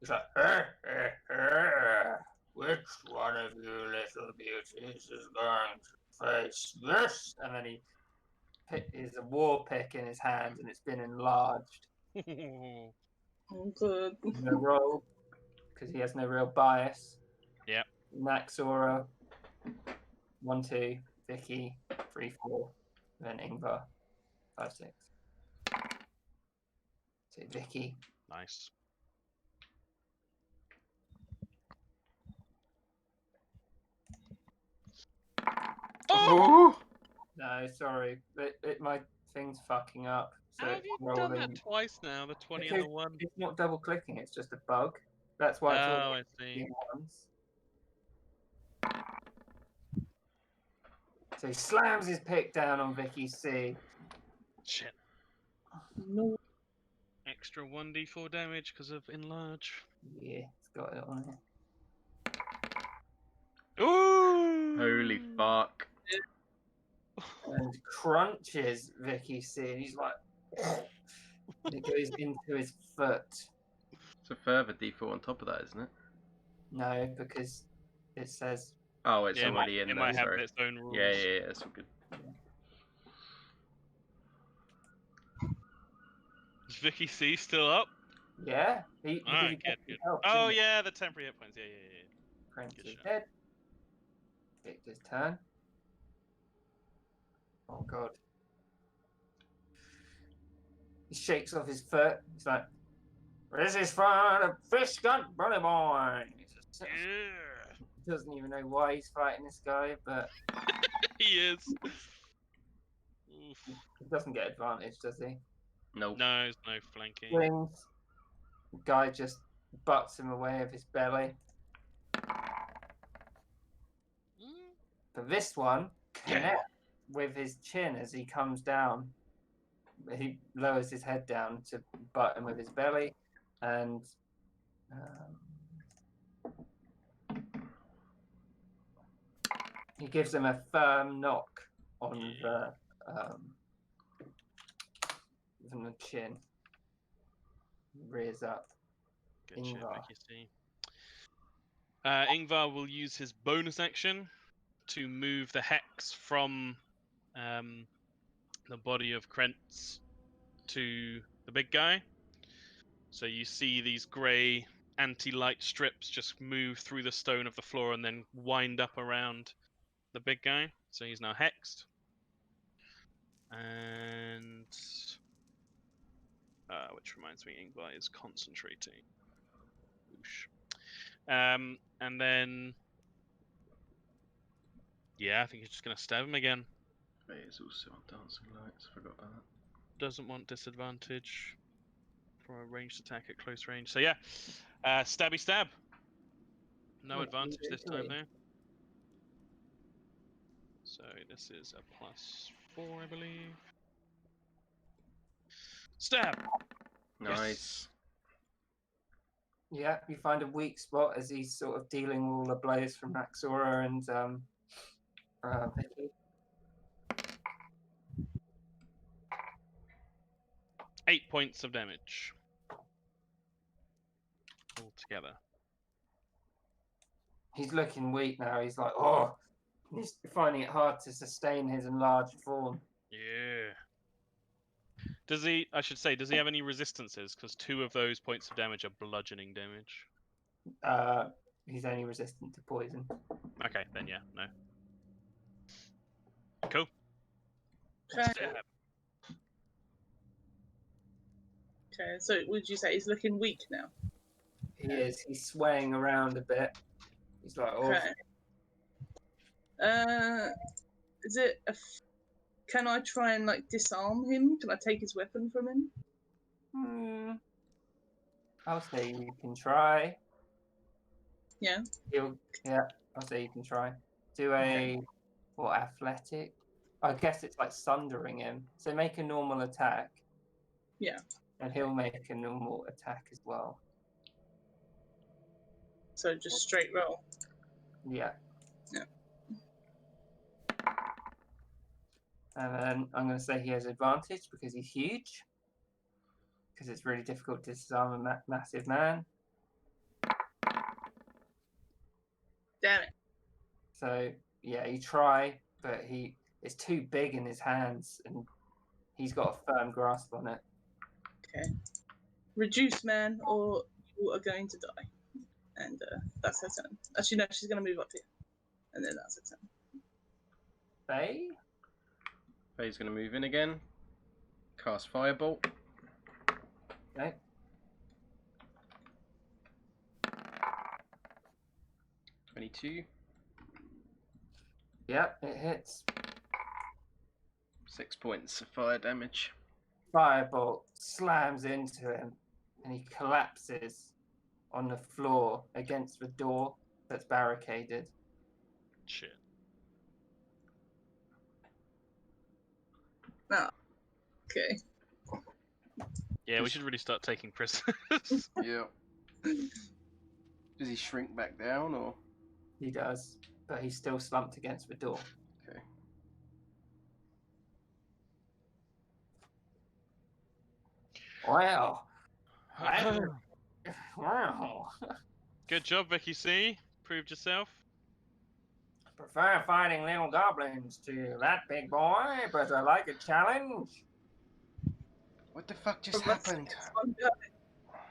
Speaker 2: He's like, which one of you little beauties is going to face this? And then he is a war pick in his hand, and it's been enlarged.
Speaker 4: Oh, good.
Speaker 2: No roll, because he has no real bias.
Speaker 3: Yep.
Speaker 2: Naxora, 1, 2, Vicky, 3, 4, then Ingvar, 5, 6. So Vicky.
Speaker 3: Nice.
Speaker 1: Oh!
Speaker 2: No, sorry, my thing's fucking up. So
Speaker 3: How have
Speaker 2: it's
Speaker 3: you done
Speaker 2: rolling.
Speaker 3: that twice now? The 20 and the 1.
Speaker 2: It's not double clicking, it's just a bug. That's why it's all
Speaker 3: Oh, I see.
Speaker 2: ones. So he slams his pick down on Vicky C.
Speaker 3: Shit.
Speaker 4: No.
Speaker 3: Extra 1d4 damage because of enlarge.
Speaker 2: Yeah, it's got it on here.
Speaker 3: Ooh!
Speaker 1: Holy fuck.
Speaker 2: And crunches Vicky C. And he's like, and it goes into his foot.
Speaker 1: It's a further d4 on top of that, isn't it?
Speaker 2: No, because it says
Speaker 1: Oh, it's
Speaker 3: Yeah,
Speaker 1: already in
Speaker 3: it
Speaker 1: there,
Speaker 3: might have
Speaker 1: sorry.
Speaker 3: its own rules.
Speaker 1: Yeah, it's all good.
Speaker 3: Is Vicky C still up?
Speaker 2: yeah. Because
Speaker 3: Alright,
Speaker 2: he
Speaker 3: good,
Speaker 2: got
Speaker 3: good.
Speaker 2: help,
Speaker 3: Oh,
Speaker 2: didn't he?
Speaker 3: yeah, the temporary hit points. Yeah.
Speaker 2: Prince
Speaker 3: Good
Speaker 2: is
Speaker 3: shot.
Speaker 2: dead. Victor's turn. Oh god. He shakes off his foot. He's like, "This is for the fish gun, brother boy."
Speaker 3: Yeah.
Speaker 2: He doesn't even know why he's fighting this guy, but
Speaker 3: He is. Oof.
Speaker 2: he doesn't get advantage, does he?
Speaker 1: Nope.
Speaker 3: No, there's no flanking.
Speaker 2: Swings. The guy just butts him away with his belly. But this one connects with his chin as he comes down. he lowers his head down to butt him with his belly, and he gives him a firm knock on the chin. Rears up.
Speaker 3: Good shit,
Speaker 2: Ingvar.
Speaker 3: Vicky C. Ingvar will use his bonus action to move the hex from the body of Krentz to the big guy. So you see these grey anti-light strips just move through the stone of the floor and then wind up around the big guy. So he's now hexed. And which reminds me, Ingvar is concentrating. Whoosh. And then yeah, I think he's just gonna stab him again.
Speaker 1: It is also on dancing lights. Forgot about that.
Speaker 3: Doesn't want disadvantage for a ranged attack at close range. So yeah, stabby stab. No
Speaker 2: Oh,
Speaker 3: advantage this time
Speaker 2: really?
Speaker 3: though. So this is a +4, I believe. Stab.
Speaker 1: Nice.
Speaker 2: Yeah, you find a weak spot as he's sort of dealing all the blows from Maxora and Vicky.
Speaker 3: 8 points of damage altogether.
Speaker 2: He's looking weak now. He's like, oh, he's finding it hard to sustain his enlarged form.
Speaker 3: Yeah. Does he? I should say, does he have any resistances? Because 2 of those points of damage are bludgeoning damage.
Speaker 2: He's only resistant to poison.
Speaker 3: Okay, then yeah, no. Cool.
Speaker 4: Okay.
Speaker 3: Stab.
Speaker 4: Okay, so would you say he's looking weak now?
Speaker 2: He is. He's swaying around a bit. He's like, oh,
Speaker 4: Okay. Is it can I try and like disarm him? Can I take his weapon from him?
Speaker 2: I'll say you can try.
Speaker 4: Yeah.
Speaker 2: I'll say you can try. Do a athletic? I guess it's like sundering him. So make a normal attack.
Speaker 4: Yeah.
Speaker 2: And he'll make a normal attack as well.
Speaker 4: So just straight roll.
Speaker 2: Yeah.
Speaker 4: Yeah.
Speaker 2: And then I'm going to say he has advantage because he's huge. Because it's really difficult to disarm a massive man.
Speaker 4: Damn it.
Speaker 2: So yeah, you try, but it's too big in his hands, and he's got a firm grasp on it.
Speaker 4: Okay. Reduce man, or you are going to die. And that's her turn. Actually, no, she's going to move up here. And then that's her turn.
Speaker 2: Faye?
Speaker 1: Faye's going to move in again. Cast Firebolt.
Speaker 2: Okay.
Speaker 1: 22.
Speaker 2: Yep, it hits.
Speaker 1: 6 points of fire damage.
Speaker 2: Firebolt slams into him, and he collapses on the floor against the door that's barricaded.
Speaker 3: Shit.
Speaker 4: Okay.
Speaker 3: Yeah, we should really start taking prisoners.
Speaker 1: Yeah. Does he shrink back down, or?
Speaker 2: He does, but he's still slumped against the door.
Speaker 1: Okay.
Speaker 2: Wow. Wow.
Speaker 3: Good job, Vicky C. Proved yourself.
Speaker 2: Prefer fighting little goblins to that big boy, but I like a challenge.
Speaker 1: What the fuck just happened?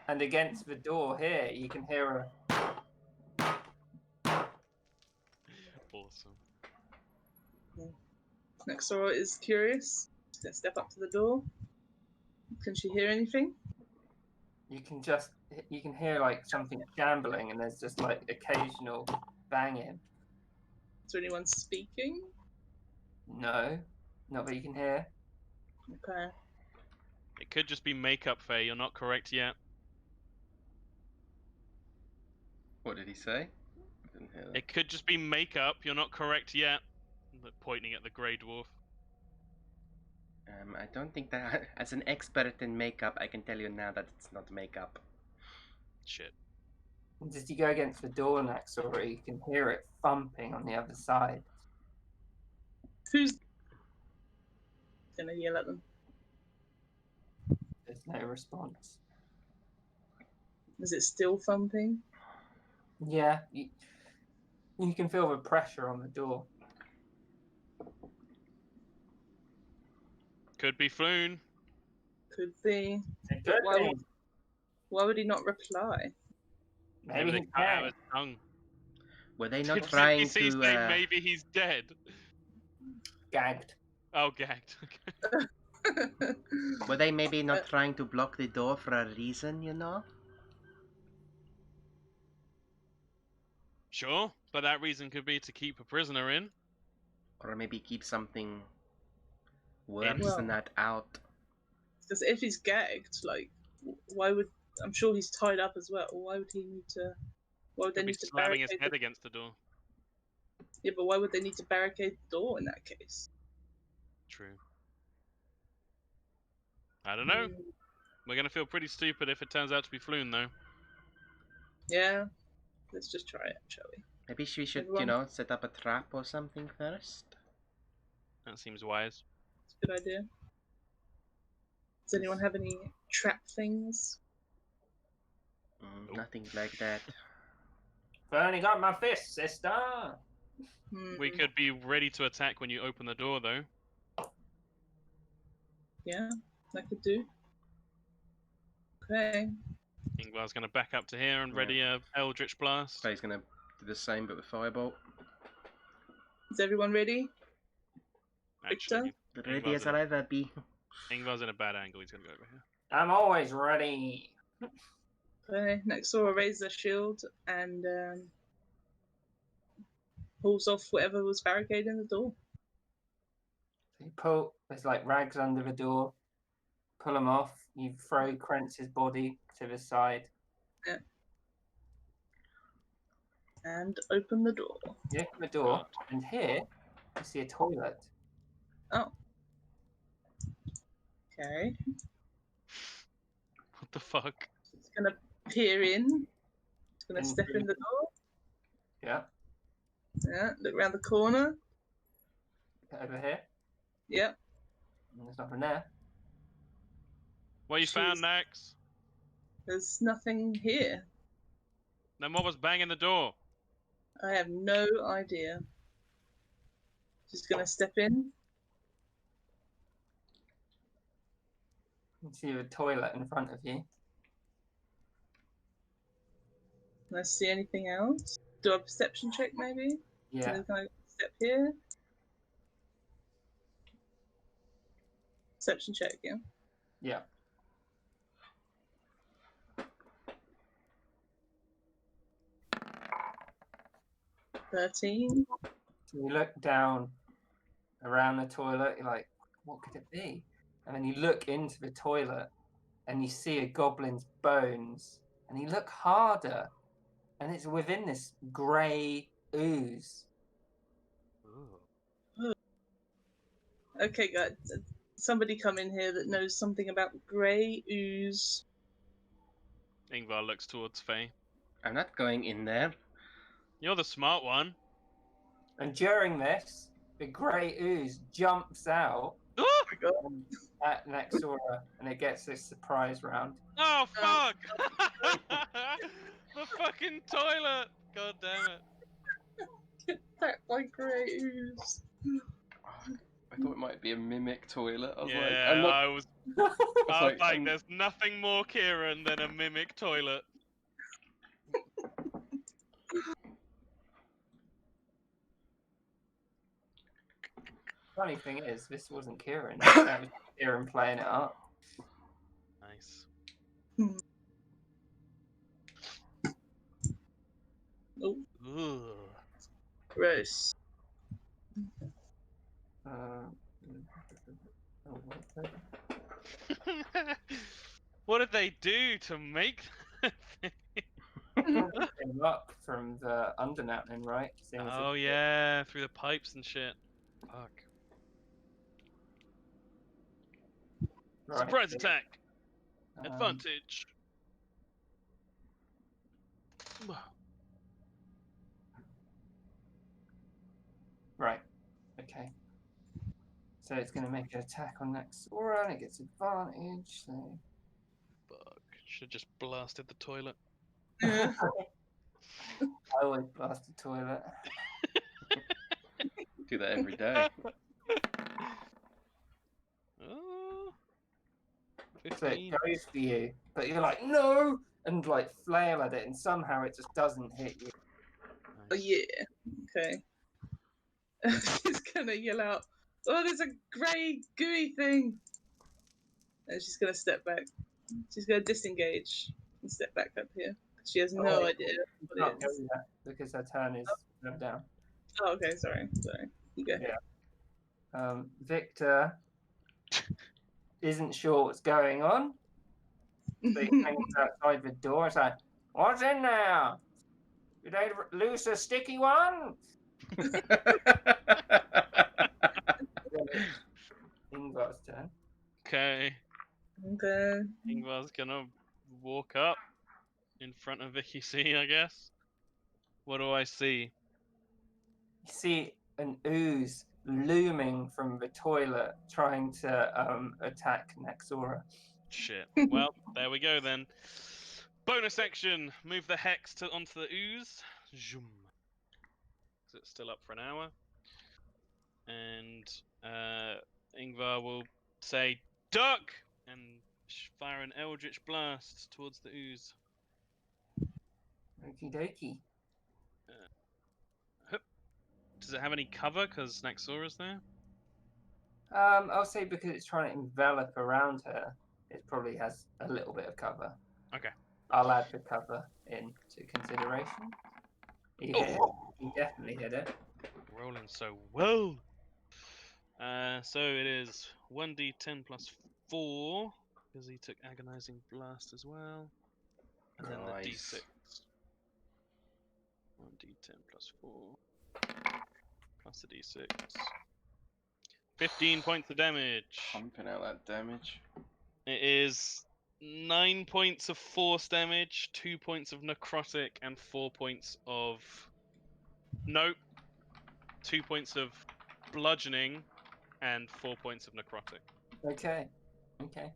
Speaker 2: And against the door here, you can hear
Speaker 3: Awesome.
Speaker 4: Nexora is curious. She's going to step up to the door. Can she hear anything?
Speaker 2: you can hear like something shambling, and there's just like occasional banging.
Speaker 4: Is there anyone speaking?
Speaker 2: No, not that you can hear.
Speaker 4: Okay.
Speaker 3: It could just be makeup, Faye. You're not correct yet.
Speaker 1: What did he say? I didn't hear that.
Speaker 3: It could just be makeup. You're not correct yet. Pointing at the grey dwarf.
Speaker 1: I don't think that, as an expert in makeup, I can tell you now that it's not makeup.
Speaker 3: Shit.
Speaker 2: And as you go against the door next door, you can hear it thumping on the other side.
Speaker 4: Who's gonna yell at them?
Speaker 2: There's no response.
Speaker 4: Is it still thumping?
Speaker 2: Yeah, you can feel the pressure on the door.
Speaker 3: Could be Floon.
Speaker 4: Could be.
Speaker 2: It
Speaker 4: But
Speaker 2: could
Speaker 4: why
Speaker 2: be.
Speaker 4: would, why would he not reply?
Speaker 2: Maybe
Speaker 3: they
Speaker 2: he
Speaker 3: cut out
Speaker 2: can.
Speaker 3: his tongue.
Speaker 1: Were they not
Speaker 3: Did
Speaker 1: trying
Speaker 3: CPC
Speaker 1: to?
Speaker 3: say maybe he's dead?
Speaker 2: Gagged.
Speaker 3: Oh, gagged. Okay.
Speaker 1: Were they maybe not trying to block the door for a reason? You know?
Speaker 3: Sure, but that reason could be to keep a prisoner in.
Speaker 1: Or maybe keep something worse
Speaker 4: Well-
Speaker 1: than that out.
Speaker 4: Because if he's gagged, like, why would? I'm sure he's tied up as well. Why would he need to? Why would they
Speaker 3: Could be
Speaker 4: need to
Speaker 3: slamming his
Speaker 4: barricade?
Speaker 3: head against the door.
Speaker 4: Yeah, but why would they need to barricade the door in that case?
Speaker 3: True. I don't know.
Speaker 4: Hmm,
Speaker 3: We're gonna feel pretty stupid if it turns out to be Floon, though.
Speaker 4: yeah, let's just try it, shall we?
Speaker 1: Maybe we should, you
Speaker 4: Everyone-
Speaker 1: know, set up a trap or something first.
Speaker 3: That seems wise.
Speaker 4: It's a good idea. Does anyone have any trap things?
Speaker 1: Nothing like that.
Speaker 2: I've only got my fist, sister.
Speaker 3: We could be ready to attack when you open the door, though.
Speaker 4: Yeah, that could do. Okay.
Speaker 3: Ingvar's gonna back up to here and
Speaker 1: Yeah.
Speaker 3: ready a Eldritch Blast.
Speaker 1: Faye's gonna do the same, but with Firebolt.
Speaker 4: Is everyone ready?
Speaker 3: Actually,
Speaker 1: Ready
Speaker 3: Ingvar's
Speaker 1: as
Speaker 3: in a-
Speaker 1: I'll ever be.
Speaker 3: Ingvar's in a bad angle. He's gonna go over here.
Speaker 2: I'm always ready.
Speaker 4: Okay. Nexora raises their shield and pulls off whatever was barricading the door.
Speaker 2: So you pull, there's like rags under the door. Pull them off. You throw Krentz's body to the side.
Speaker 4: And open the door.
Speaker 2: You open the door, and here you see a toilet.
Speaker 4: Oh. Okay.
Speaker 3: What the fuck?
Speaker 4: It's gonna peer in. It's gonna
Speaker 2: And
Speaker 4: step in the door.
Speaker 2: Yeah,
Speaker 4: Yeah. Look around the corner.
Speaker 2: over here.
Speaker 4: Yep.
Speaker 2: And there's nothing there.
Speaker 3: What you found,
Speaker 4: Jeez.
Speaker 3: Nax?
Speaker 4: There's nothing here.
Speaker 3: Then what was banging the door?
Speaker 4: I have no idea. Just gonna step in.
Speaker 2: You see a toilet in front of you.
Speaker 4: Can I see anything else? Do a perception check maybe?
Speaker 2: Yeah.
Speaker 4: So can I step here? Perception check, yeah.
Speaker 2: Yeah.
Speaker 4: $13.
Speaker 2: So you look down around the toilet, you're like, what could it be? And then you look into the toilet and you see a goblin's bones. And you look harder and it's within this grey ooze.
Speaker 4: Okay, guys. Somebody come in here that knows something about grey ooze.
Speaker 3: Ingvar looks towards Faye.
Speaker 1: I'm not going in there.
Speaker 3: You're the smart one.
Speaker 2: And during this, the grey ooze jumps out
Speaker 3: Oh,
Speaker 4: my god.
Speaker 2: at Nexora and it gets this surprise round.
Speaker 3: oh fuck! The fucking toilet! God damn it.
Speaker 4: Get attacked by grey ooze.
Speaker 1: I thought it might be a mimic toilet. I was like,
Speaker 3: Yeah,
Speaker 1: I'm not.
Speaker 3: I was
Speaker 1: like,
Speaker 3: like, there's nothing more Kieran than a mimic toilet.
Speaker 2: Funny thing is, this wasn't Kieran. That was Kieran playing it up.
Speaker 3: Nice.
Speaker 4: Oh,
Speaker 3: Ugh.
Speaker 4: gross.
Speaker 2: Oh, what's that?
Speaker 3: What did they do to make that thing?
Speaker 2: Came up from the undermountain, right? Seeing as
Speaker 3: Oh
Speaker 2: it-
Speaker 3: yeah, through the pipes and shit. Fuck.
Speaker 2: Right.
Speaker 3: Surprise attack.
Speaker 2: Um,
Speaker 3: Advantage.
Speaker 2: Right. Okay. So it's going to make an attack on Nexora and it gets advantage. So
Speaker 3: Fuck. Should just blasted the toilet.
Speaker 4: Yeah.
Speaker 2: I always blast the toilet.
Speaker 1: Do that every day.
Speaker 3: Oh,
Speaker 2: So it
Speaker 3: 15.
Speaker 2: goes for you, but you're like no, and like flail at it, and somehow it just doesn't hit you.
Speaker 4: Oh, yeah. Okay. She's gonna yell out, "Oh, there's a grey gooey thing!" And she's gonna step back. She's gonna disengage and step back up here. She has no
Speaker 2: Oh,
Speaker 4: idea
Speaker 2: You
Speaker 4: what
Speaker 2: can't
Speaker 4: it is.
Speaker 2: do that because her turn is down.
Speaker 4: Oh, okay. Sorry. You go ahead.
Speaker 2: Victor isn't sure what's going on, so he hangs outside the door. It's like, what's in there? Did I lose a sticky one? Ingvar's turn.
Speaker 3: Okay.
Speaker 4: Okay.
Speaker 3: Ingvar's gonna walk up in front of Vicky C, I guess. What do I see?
Speaker 2: You see an ooze looming from the toilet, trying to attack Nexora.
Speaker 3: Shit. Well, there we go then. Bonus action. Move the hex onto the ooze. Zoom. 'Cause it's still up for an hour. And Ingvar will say, duck! And fire an eldritch blast towards the ooze.
Speaker 2: Okie dokie.
Speaker 3: Does it have any cover? Because Naxora's there?
Speaker 2: I'll say because it's trying to envelop around her, it probably has a little bit of cover.
Speaker 3: Okay.
Speaker 2: I'll add the cover into consideration. He hit it. He definitely hit it.
Speaker 3: Rolling so well. So it is 1d10 plus 4, because he took agonizing blast as well. And then the
Speaker 1: Nice.
Speaker 3: d6. 1d10 plus 4. Plus the d6. 15 points of damage.
Speaker 1: Pumping out that damage.
Speaker 3: It is 9 points of force damage, 2 points of necrotic, and 4 points of. Nope. 2 points of bludgeoning, and 4 points of necrotic.
Speaker 2: Okay. Okay.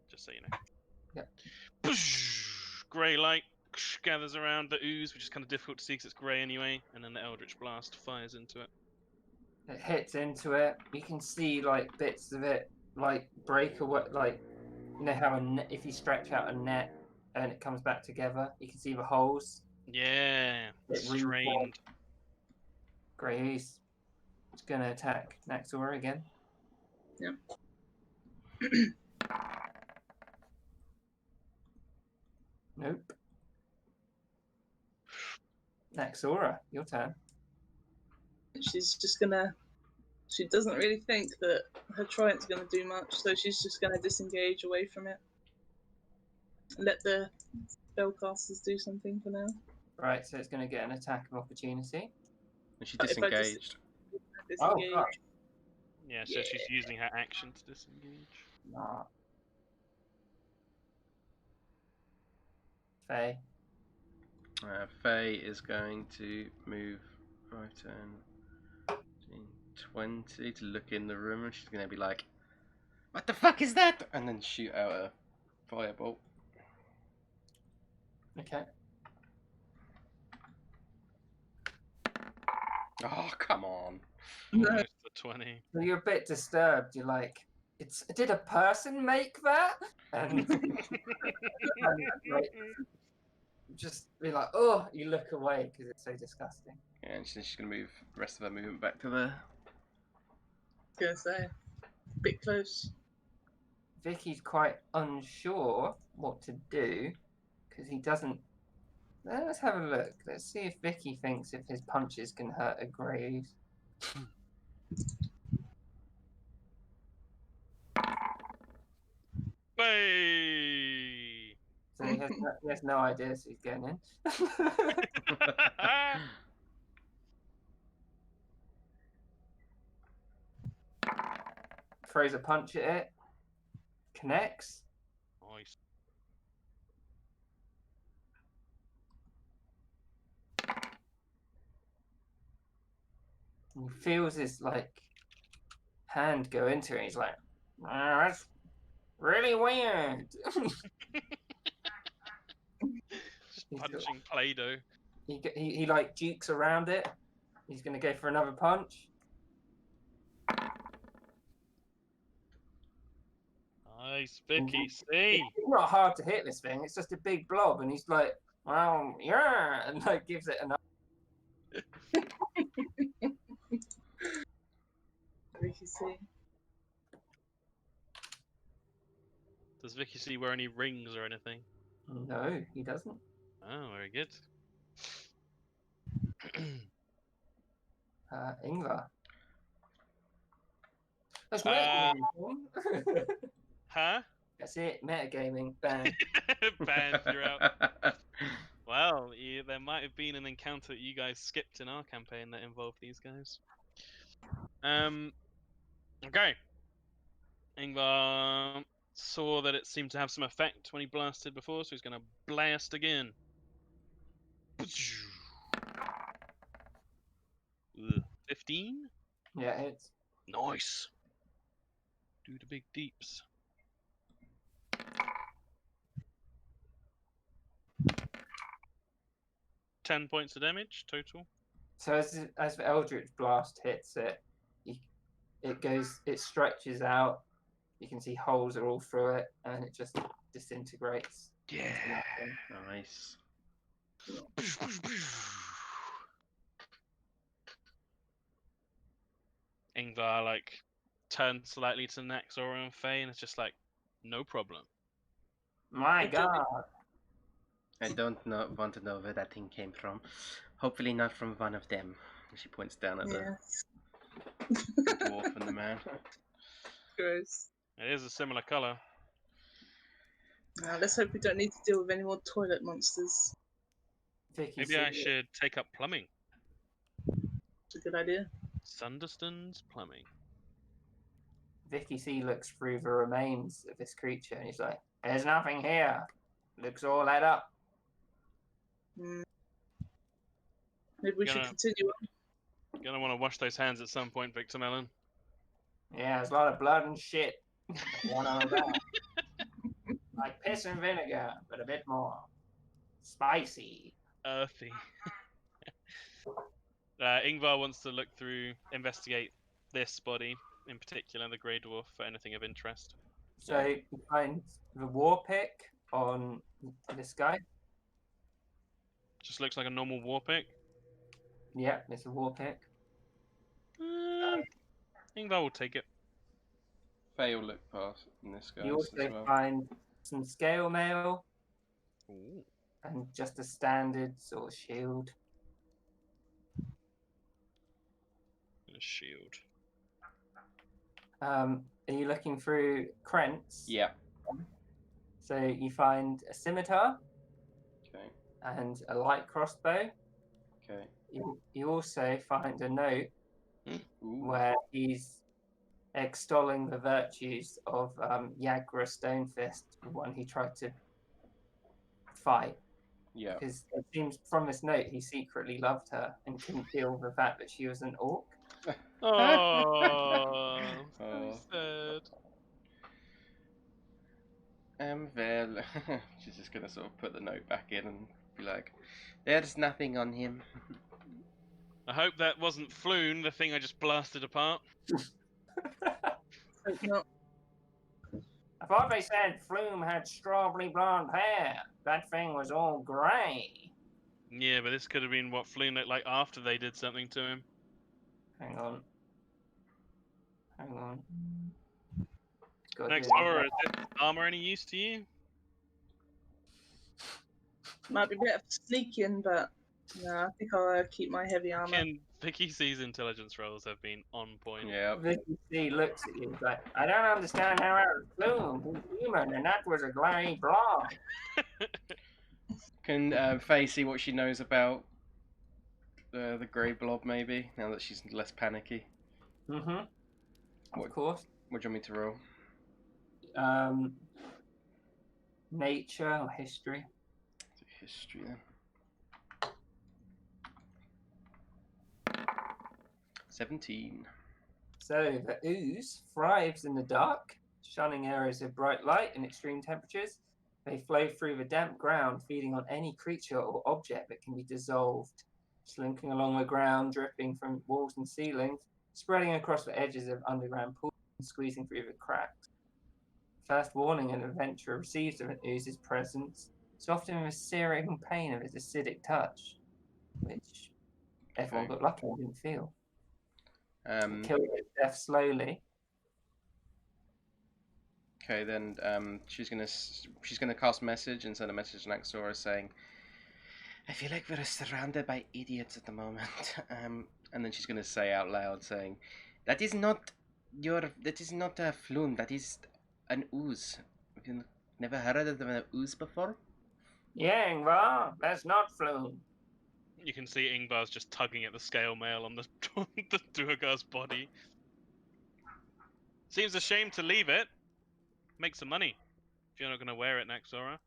Speaker 3: Just so you know.
Speaker 2: Yep.
Speaker 3: Grey light gathers around the ooze, which is kind of difficult to see because it's grey anyway, and then the Eldritch Blast fires into it.
Speaker 2: It hits into it. You can see like bits of it like break away. Like you know how if you stretch out a net and it comes back together, you can see the holes.
Speaker 3: Yeah,
Speaker 2: It
Speaker 3: strained.
Speaker 2: Grey's it's gonna attack Naxora again.
Speaker 4: Yep.
Speaker 2: Nope. Naxora, your turn.
Speaker 4: She's just gonna. She doesn't really think that her trident's gonna do much, so she's just gonna disengage away from it. Let the spellcasters do something for now.
Speaker 2: Right, so it's gonna get an attack of opportunity.
Speaker 1: And she
Speaker 4: But if I
Speaker 1: disengaged.
Speaker 4: Disengage.
Speaker 2: Oh,
Speaker 3: Yeah, so she's using her action to disengage.
Speaker 2: nah. Faye.
Speaker 1: Faye is going to move 5, 10, 15, 20 to look in the room, and she's going to be like, "What the fuck is that?" And then shoot out a firebolt.
Speaker 2: Okay.
Speaker 1: Oh, come on.
Speaker 3: Almost the 20.
Speaker 2: So you're a bit disturbed. You're like, did a person make that? And, like, just be like, oh, you look away because it's so disgusting.
Speaker 1: Yeah, and she's going to move the rest of her movement back to there.
Speaker 4: Gonna say, bit close.
Speaker 2: Vicky's quite unsure what to do because he doesn't. Let's have a look. Let's see if Vicky thinks if his punches can hurt a grave.
Speaker 3: Hey!
Speaker 2: So he has no idea, so he's getting in. Throws a punch at it. connects.
Speaker 3: Nice.
Speaker 2: And he feels his like hand go into it. He's like, that's really weird.
Speaker 3: Just
Speaker 2: He's-
Speaker 3: punching Play-Doh.
Speaker 2: he like jukes around it. He's gonna go for another punch.
Speaker 3: Nice, Vicky. See.
Speaker 2: It's not hard to hit this thing. It's just a big blob, and he's like, "Well, yeah," and like gives it another.
Speaker 4: Ricky C.
Speaker 3: Does Vicky see wear any rings or anything?
Speaker 2: No, he doesn't.
Speaker 3: Oh, very good.
Speaker 2: Ingvar. That's
Speaker 3: Uh,
Speaker 2: metagaming.
Speaker 3: Huh?
Speaker 2: That's it. Metagaming. Bang.
Speaker 3: Banned, you're out. Well, there might have been an encounter that you guys skipped in our campaign that involved these guys. Okay. Ingvar saw that it seemed to have some effect when he blasted before, so he's going to blast again. 15?
Speaker 2: Yeah, it's
Speaker 3: Nice. Do the big deeps. $10 points of damage total.
Speaker 2: so as the Eldritch Blast hits it, it stretches out. You can see holes are all through it, and it just disintegrates.
Speaker 3: Yeah.
Speaker 1: Nice.
Speaker 3: Ingvar like turns slightly to Naxor and Faye, and it's just like, no problem.
Speaker 2: My
Speaker 4: Okay.
Speaker 2: God.
Speaker 1: I don't want to know where that thing came from. Hopefully not from one of them. She points down at
Speaker 4: Yeah.
Speaker 1: the dwarf and the man.
Speaker 4: Gross.
Speaker 3: It is a similar color.
Speaker 4: Now let's hope we don't need to deal with any more toilet monsters.
Speaker 2: Vicky
Speaker 3: Maybe I
Speaker 2: sees it.
Speaker 3: should take up plumbing.
Speaker 4: It's a good idea.
Speaker 3: Sunderston's plumbing.
Speaker 2: Vicky C looks through the remains of this creature, and he's like, "There's nothing here. Looks all lit up."
Speaker 4: Mm. Maybe we should
Speaker 3: Gonna-
Speaker 4: continue on.
Speaker 3: Gonna want to wash those hands at some point, Victor Mellon.
Speaker 2: Yeah, there's a lot of blood and shit. One on that. Like piss and vinegar, but a bit more spicy.
Speaker 3: Earthy. Ingvar wants to look through, investigate this body in particular, the Grey Dwarf, for anything of interest.
Speaker 2: So you find the war pick on this guy.
Speaker 3: Just looks like a normal war pick.
Speaker 2: Yep, it's a war pick.
Speaker 3: Ingvar will take it.
Speaker 1: Faye will look past in this guy
Speaker 2: You also
Speaker 1: as well.
Speaker 2: find some scale mail
Speaker 3: Ooh.
Speaker 2: and just a standard sort of shield.
Speaker 3: And a shield.
Speaker 2: Are you looking through Krent's?
Speaker 1: Yeah.
Speaker 2: So you find a scimitar
Speaker 1: Okay.
Speaker 2: and a light crossbow.
Speaker 1: Okay.
Speaker 2: You also find a note
Speaker 1: Ooh.
Speaker 2: where he's extolling the virtues of Yagra Stonefist, the one he tried to fight.
Speaker 1: Yeah.
Speaker 2: Because it seems from this note he secretly loved her and couldn't deal with the fact that she was an orc.
Speaker 3: Oh, so
Speaker 1: Oh.
Speaker 3: sad.
Speaker 1: Well, she's just gonna sort of put the note back in and be like, "There's nothing on him."
Speaker 3: I hope that wasn't Floon, the thing I just blasted apart.
Speaker 4: Hope not.
Speaker 2: I thought they said Flume had strawberry blonde hair. That thing was all grey.
Speaker 3: Yeah, but this could have been what Floon looked like after they did something to him.
Speaker 2: Hang on. Hang on. Got
Speaker 3: Next
Speaker 2: to-
Speaker 3: horror, is this armor any use to you?
Speaker 4: Might be better for sneaking, but no, I think I'll keep my heavy armor.
Speaker 3: And Vicky C's intelligence rolls have been on point.
Speaker 1: Yeah.
Speaker 2: Vicky C looks at you like, I don't understand how that was Flume. He's human, and that was a grey blonde.
Speaker 1: Can Faye see what she knows about the grey blob, maybe, now that she's less panicky?
Speaker 2: Mm-hmm.
Speaker 1: What-
Speaker 2: Of course.
Speaker 1: What do you want me to roll?
Speaker 2: nature or history.
Speaker 1: History then. 17.
Speaker 2: So the ooze thrives in the dark, shunning areas of bright light and extreme temperatures. They flow through the damp ground, feeding on any creature or object that can be dissolved, slinking along the ground, dripping from walls and ceilings, spreading across the edges of underground pools and squeezing through the cracks. First warning an adventurer receives of an ooze's presence is often the searing pain of its acidic touch, which everyone got lucky and didn't feel. Kill it to death slowly.
Speaker 1: Okay, then she's gonna cast message and send a message to Naxora saying, "I feel like we're surrounded by idiots at the moment." And then she's gonna say out loud, saying, that is not a flume. That is an ooze. Have you never heard of an ooze before?"
Speaker 2: Yeah, Ingvar, that's not flume.
Speaker 3: You can see Ingvar's just tugging at the scale mail on the the Duergar's body. Seems a shame to leave it. Make some money if you're not going to wear it, Naxora.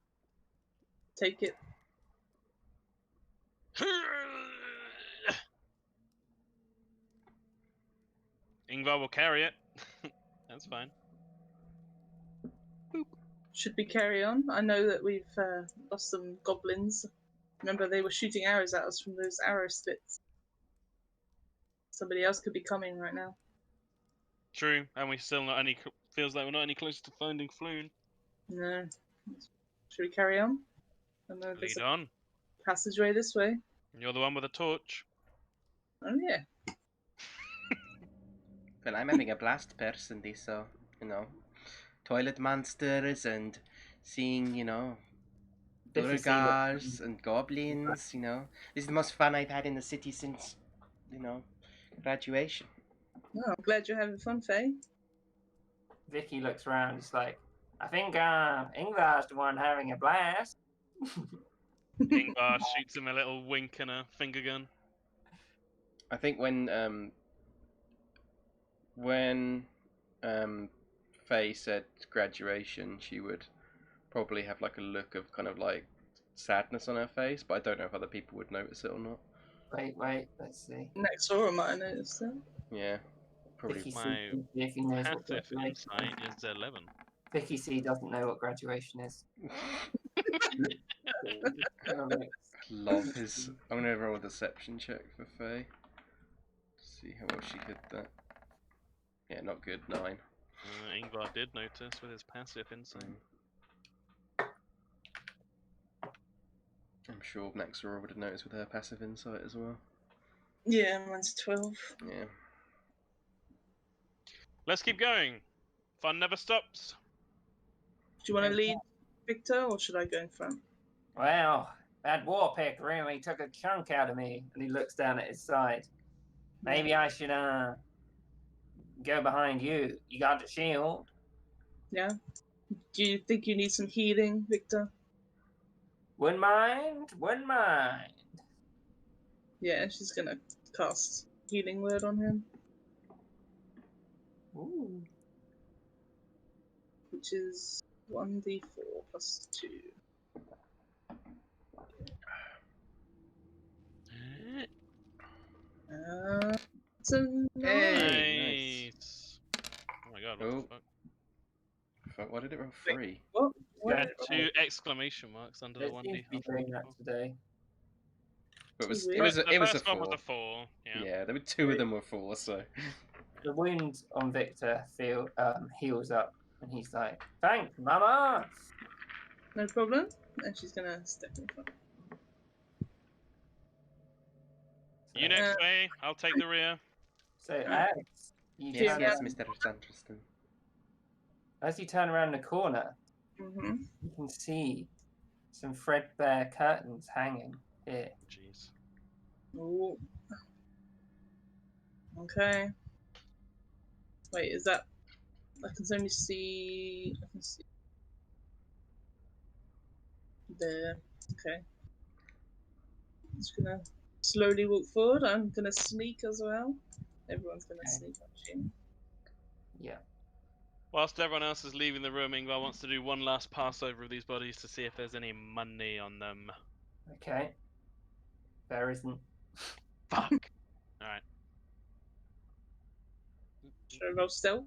Speaker 4: Take it.
Speaker 3: Ingvar will carry it. That's fine.
Speaker 4: Should we carry on? I know that we've lost some goblins. Remember, they were shooting arrows at us from those arrow slits. Somebody else could be coming right now.
Speaker 3: True, and we still not any. Feels like we're not any closer to finding Floon.
Speaker 4: No. Should we carry on? I know there's
Speaker 3: Lead
Speaker 4: a
Speaker 3: on.
Speaker 4: passageway this way.
Speaker 3: You're the one with a torch.
Speaker 4: Oh yeah.
Speaker 1: Well, I'm having a blast personally, so, toilet monsters and seeing, Duergars and goblins, This is the most fun I've had in the city since, graduation.
Speaker 4: Oh, I'm glad you're having fun, Faye.
Speaker 2: Vicky looks around. It's like, I think Ingvar's the one having a blast.
Speaker 3: Ingvar shoots him a little wink and a finger gun.
Speaker 1: I think when Faye said graduation, she would probably have like a look of kind of like sadness on her face, but I don't know if other people would notice it or not.
Speaker 2: Wait, let's see.
Speaker 4: Naxora might have noticed that.
Speaker 1: Yeah, probably.
Speaker 2: Vicky
Speaker 3: My
Speaker 2: C, Vicky knows what
Speaker 3: passive
Speaker 2: graduation
Speaker 3: insight is 11.
Speaker 2: Vicky C doesn't know what graduation is.
Speaker 1: Love his. I'm gonna roll a deception check for Faye. See how well she hit that. Yeah, not good. 9.
Speaker 3: Ingvar did notice with his passive insight.
Speaker 1: I'm sure Naxora would have noticed with her passive insight as well.
Speaker 4: Yeah, mine's 12.
Speaker 1: Yeah.
Speaker 3: Let's keep going. Fun never stops.
Speaker 4: Do you want to lead, Victor, or should I go in front?
Speaker 2: Well, that war pick really took a chunk out of me. And he looks down at his side. Maybe I should go behind you. You got the shield.
Speaker 4: Yeah. Do you think you need some healing, Victor?
Speaker 2: Wouldn't mind.
Speaker 4: Yeah, she's gonna cast healing word on him.
Speaker 2: Ooh.
Speaker 4: Which is 1d4 plus 2. It's a 9.
Speaker 1: Hey,
Speaker 3: Nice. Oh my god, what
Speaker 1: Oh.
Speaker 3: the fuck?
Speaker 1: Fuck, why did it roll 3?
Speaker 4: What?
Speaker 3: You had 2 exclamation marks under the
Speaker 2: It
Speaker 3: 1d.
Speaker 2: seems to be doing that today.
Speaker 1: But it was
Speaker 4: Weird.
Speaker 1: it was
Speaker 3: The
Speaker 1: a
Speaker 3: first
Speaker 1: 4.
Speaker 3: one was a 4. Yeah.
Speaker 1: Yeah, there were 2 of them were 4, so.
Speaker 2: The wound on Victor heals up, and he's like, "Thanks, Mama."
Speaker 4: No problem. And she's gonna step in front.
Speaker 3: You next, Faye. I'll take the rear.
Speaker 2: So as you
Speaker 1: Yes,
Speaker 2: turn
Speaker 1: yes,
Speaker 2: around,
Speaker 1: Mr. Sanderston.
Speaker 2: as you turn around the corner,
Speaker 4: Mm-hmm.
Speaker 2: you can see some threadbare curtains hanging here.
Speaker 3: Jeez.
Speaker 4: Ooh. Okay. Wait, is that? I can only see. I can see. There. Okay. I'm just gonna slowly walk forward. I'm gonna sneak as well. Everyone's gonna
Speaker 2: Okay.
Speaker 4: sneak, actually.
Speaker 2: Yeah.
Speaker 3: Whilst everyone else is leaving the room, Ingvar wants to do one last pass over of these bodies to see if there's any money on them.
Speaker 2: Okay. There isn't.
Speaker 3: Fuck. Alright.
Speaker 4: Should I roll stealth?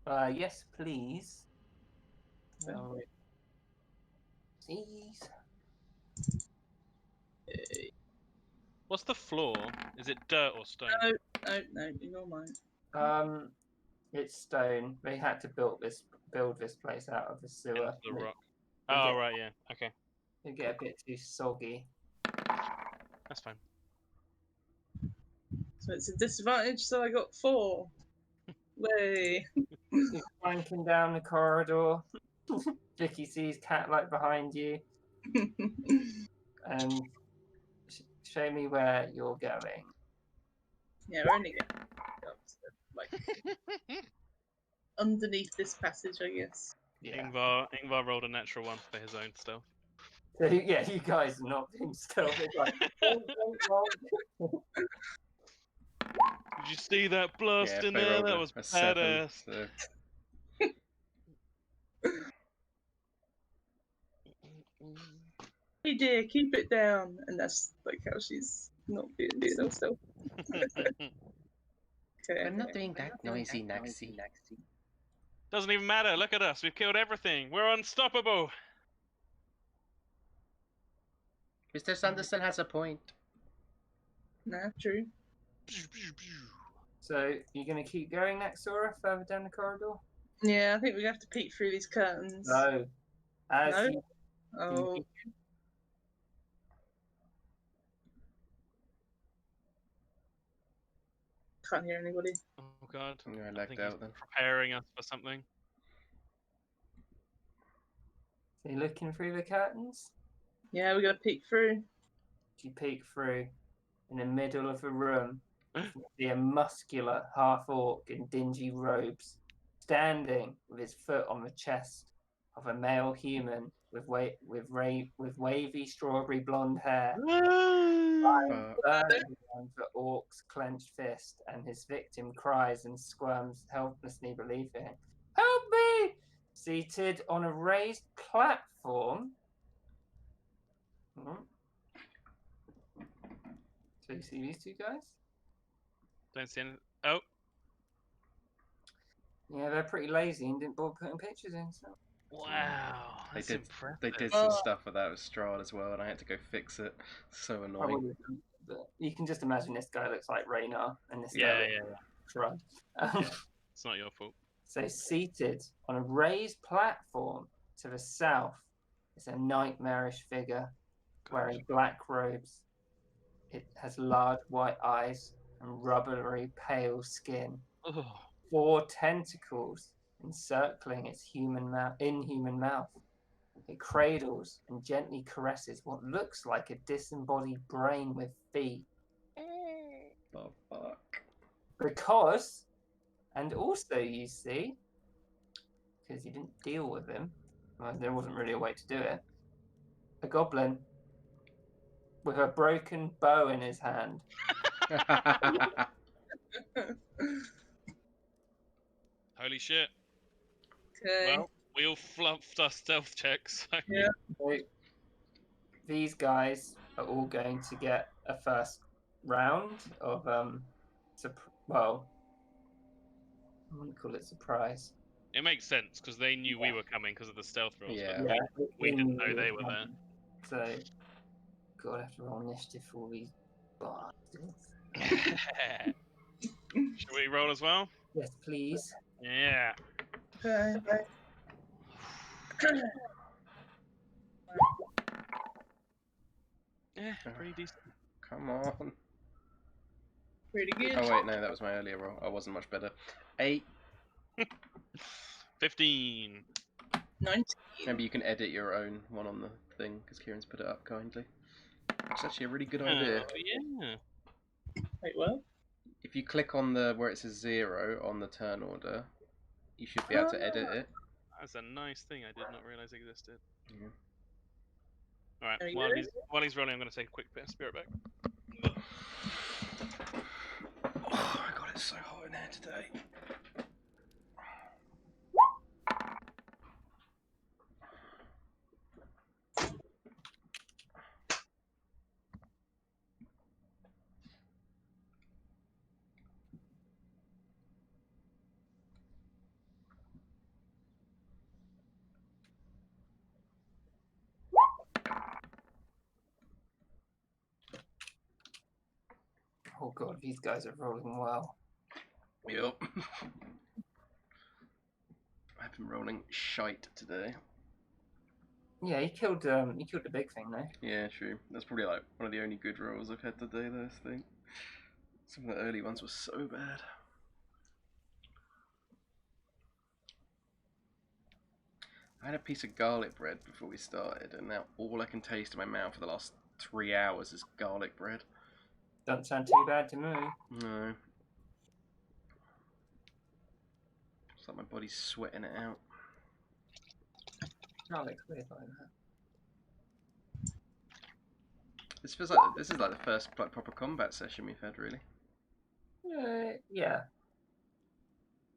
Speaker 2: Yes, please.
Speaker 4: Okay.
Speaker 2: Oh, please.
Speaker 3: What's the floor? Is it dirt or stone?
Speaker 4: No, ignore mine.
Speaker 2: It's stone. They had to build this place out of the sewer.
Speaker 3: Into the rock.
Speaker 2: They
Speaker 3: Oh,
Speaker 2: get-
Speaker 3: right, yeah. Okay.
Speaker 2: It get a bit too soggy.
Speaker 3: That's fine.
Speaker 4: So it's a disadvantage, so I got 4. Way.
Speaker 2: You're flanking down the corridor. Vicky sees Catlight behind you, and show me where you're going.
Speaker 4: Yeah, we're only getting like underneath this passage, I guess.
Speaker 2: Yeah.
Speaker 3: Ingvar rolled a natural 1 for his own stealth.
Speaker 2: So yeah, you guys are not being stealthy. Like, don't roll.
Speaker 3: Did you see that blast
Speaker 1: Yeah,
Speaker 3: in
Speaker 1: Faye
Speaker 3: there?
Speaker 1: rolled
Speaker 3: That
Speaker 1: a
Speaker 3: was
Speaker 1: 7,
Speaker 3: badass.
Speaker 1: so-
Speaker 4: Hey dear, keep it down. And that's like how she's not being so stealth. Okay,
Speaker 1: I'm not
Speaker 4: okay.
Speaker 1: doing that noisy, Naxi.
Speaker 3: Doesn't even matter. Look at us. We've killed everything. We're unstoppable.
Speaker 1: Mr. Sanderson has a point.
Speaker 4: Nah, true.
Speaker 2: So you're gonna keep going next, Sora, further down the corridor?
Speaker 4: Yeah, I think we have to peek through these curtains.
Speaker 2: No. As
Speaker 4: No?
Speaker 2: you
Speaker 4: Oh, can't hear anybody.
Speaker 3: Oh god.
Speaker 1: I
Speaker 3: I
Speaker 1: lagged
Speaker 3: think he's
Speaker 1: out then.
Speaker 3: preparing us for something.
Speaker 2: So you're looking through the curtains?
Speaker 4: Yeah, we gotta peek through.
Speaker 2: You peek through. In the middle of the room, you see a muscular half-orc in dingy robes, standing with his foot on the chest of a male human with wavy strawberry blonde hair,
Speaker 1: Fuck.
Speaker 2: burning around the orc's clenched fist, and his victim cries and squirms helplessly, believing, "Help me!" Seated on a raised platform. So you see these two guys?
Speaker 3: Don't see any. Oh,
Speaker 2: Yeah, they're pretty lazy and didn't bother putting pictures in. So.
Speaker 3: wow.
Speaker 1: They
Speaker 3: That's
Speaker 1: did.
Speaker 3: impressive.
Speaker 1: They did some stuff with that with Strahd as well, and I had to go fix it. So annoying.
Speaker 2: Probably, but you can just imagine this guy looks like Raynar, and this guy
Speaker 3: Yeah,
Speaker 2: looks
Speaker 3: yeah.
Speaker 2: like Strahd.
Speaker 3: Yeah. It's not your fault.
Speaker 2: So seated on a raised platform to the south is a nightmarish figure wearing black robes. It has large white eyes and rubbery pale skin.
Speaker 3: Oh,
Speaker 2: 4 tentacles encircling its inhuman mouth. It cradles and gently caresses what looks like a disembodied brain with feet.
Speaker 1: Oh fuck.
Speaker 2: Because, and also you see, because you didn't deal with him, well, there wasn't really a way to do it, a goblin with a broken bow in his hand.
Speaker 3: holy shit.
Speaker 4: Okay.
Speaker 3: Well, we all fluffed our stealth checks. So.
Speaker 4: Yeah.
Speaker 2: So these guys are all going to get a first round of well, I wouldn't call it surprise.
Speaker 3: It makes sense because they knew we were coming because of the stealth rolls.
Speaker 1: Yeah.
Speaker 3: But we didn't know they were there.
Speaker 2: So, God, I have to roll initiative for all these bastards.
Speaker 3: Should we roll as well?
Speaker 2: Yes, please.
Speaker 3: Yeah.
Speaker 4: Okay.
Speaker 3: Yeah, pretty decent.
Speaker 1: Come on.
Speaker 4: Pretty good.
Speaker 1: Oh wait, no, that was my earlier roll. I wasn't much better. 8.
Speaker 3: 15.
Speaker 4: 19.
Speaker 1: Remember, you can edit your own one on the thing because Kieran's put it up kindly. It's actually a really good idea.
Speaker 3: Oh, yeah.
Speaker 4: Wait, what?
Speaker 1: If you click on the where it says 0 on the turn order, you should be able to edit it.
Speaker 3: That's a nice thing I did not realise existed.
Speaker 1: Yeah.
Speaker 3: Alright,
Speaker 4: Are you
Speaker 3: while
Speaker 4: ready?
Speaker 3: he's rolling, I'm going to take a quick bit of spirit back.
Speaker 1: Oh my god, it's so hot in here today.
Speaker 2: Oh god, these guys are rolling well.
Speaker 1: Yep. I've been rolling shite today.
Speaker 2: Yeah, he killed the big thing though.
Speaker 1: Yeah, true. That's probably like one of the only good rolls I've had today, though, I think. Some of the early ones were so bad. I had a piece of garlic bread before we started, and now all I can taste in my mouth for the last 3 hours is garlic bread.
Speaker 2: Doesn't sound too bad to me.
Speaker 1: No. It's like my body's sweating it out.
Speaker 2: Garlic's weird like that.
Speaker 1: This feels like this is like the first like proper combat session we've had, really.
Speaker 2: Yeah.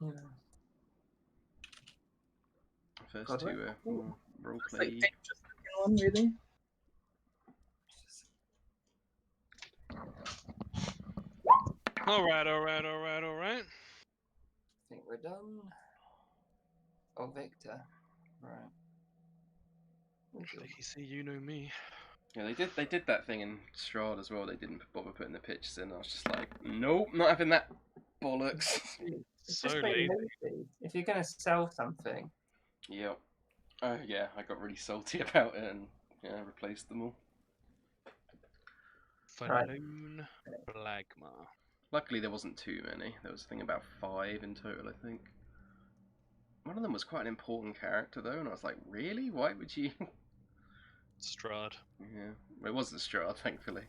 Speaker 1: The first
Speaker 2: God,
Speaker 1: two more role
Speaker 4: It's like
Speaker 1: play.
Speaker 4: dangerous looking one, really.
Speaker 3: All right.
Speaker 2: I think we're done. Oh, Victor. Right.
Speaker 3: You see, you know me.
Speaker 1: Yeah, they did that thing in Strahd as well. They didn't bother putting the pitches in. I was just like, nope, not having that bollocks.
Speaker 2: It's
Speaker 3: So
Speaker 2: just very
Speaker 3: lazy.
Speaker 2: lazy. If you're going to sell something,
Speaker 1: Yep. Oh yeah, I got really salty about it and yeah, replaced them all.
Speaker 2: Right.
Speaker 3: Falloon Blagma.
Speaker 1: Luckily there wasn't too many. There was a thing about 5 in total, I think. One of them was quite an important character though, and I was like, really? Why would you?
Speaker 3: Strahd.
Speaker 1: Yeah, well, it wasn't Strahd, thankfully.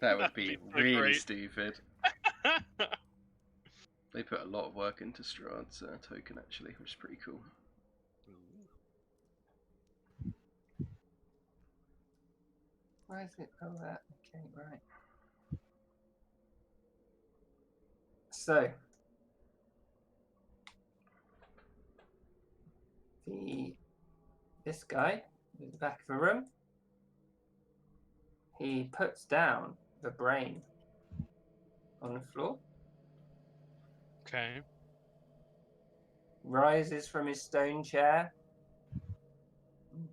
Speaker 1: That would
Speaker 3: That'd
Speaker 1: be
Speaker 3: be so
Speaker 1: really
Speaker 3: great.
Speaker 1: stupid. They put a lot of work into Strahd's token actually, which is pretty cool.
Speaker 2: why is it? Oh, that. Okay, right. So, this guy at the back of the room, he puts down the brain on the floor,
Speaker 3: Okay.
Speaker 2: rises from his stone chair,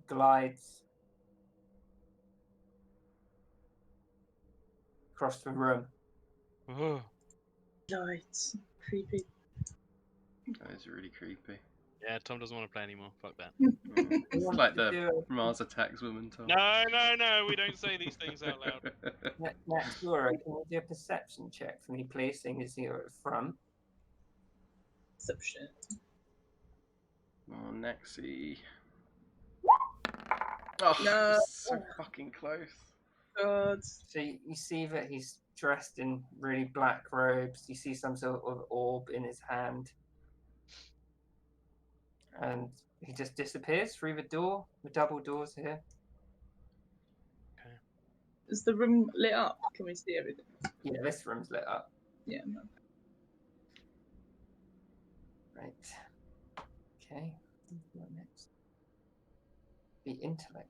Speaker 2: glides across the room.
Speaker 3: Oh,
Speaker 4: Lights. Creepy.
Speaker 1: That is really creepy.
Speaker 3: yeah, Tom doesn't want to play anymore. Fuck that.
Speaker 1: Yeah.
Speaker 2: He
Speaker 1: It's
Speaker 2: wants
Speaker 1: like
Speaker 2: to
Speaker 1: the
Speaker 2: do
Speaker 1: Mars attacks woman Tom.
Speaker 3: No, we don't say these things out loud.
Speaker 2: Next, Laura, can you do a perception check for me, please, seeing as you're at the front?
Speaker 4: Perception.
Speaker 1: Oh, Nexie. Oh,
Speaker 4: No.
Speaker 1: so fucking close.
Speaker 4: God.
Speaker 2: So you see that he's dressed in really black robes. You see some sort of orb in his hand. And he just disappears through the door, the double doors here.
Speaker 4: Is the room lit up? Can we see everything?
Speaker 2: Yeah, this room's lit up.
Speaker 4: Yeah. No.
Speaker 2: Right. Okay. What next? The intellect.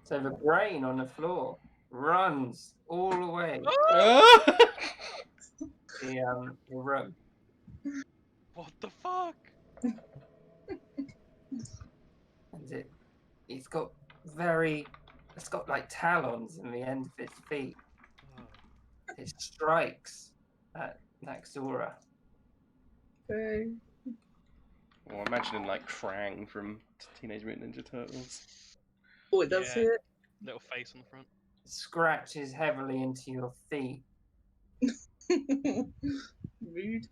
Speaker 2: So the brain on the floor runs all the way to the room.
Speaker 3: What the fuck?
Speaker 2: And it's got like talons in the end of its feet. It strikes at Naxora.
Speaker 4: Okay.
Speaker 1: Or imagining like Krang from Teenage Mutant Ninja Turtles.
Speaker 4: Oh, it does
Speaker 3: Yeah.
Speaker 4: hit.
Speaker 3: Little face on the front.
Speaker 2: Scratches heavily into your feet.
Speaker 4: Rude.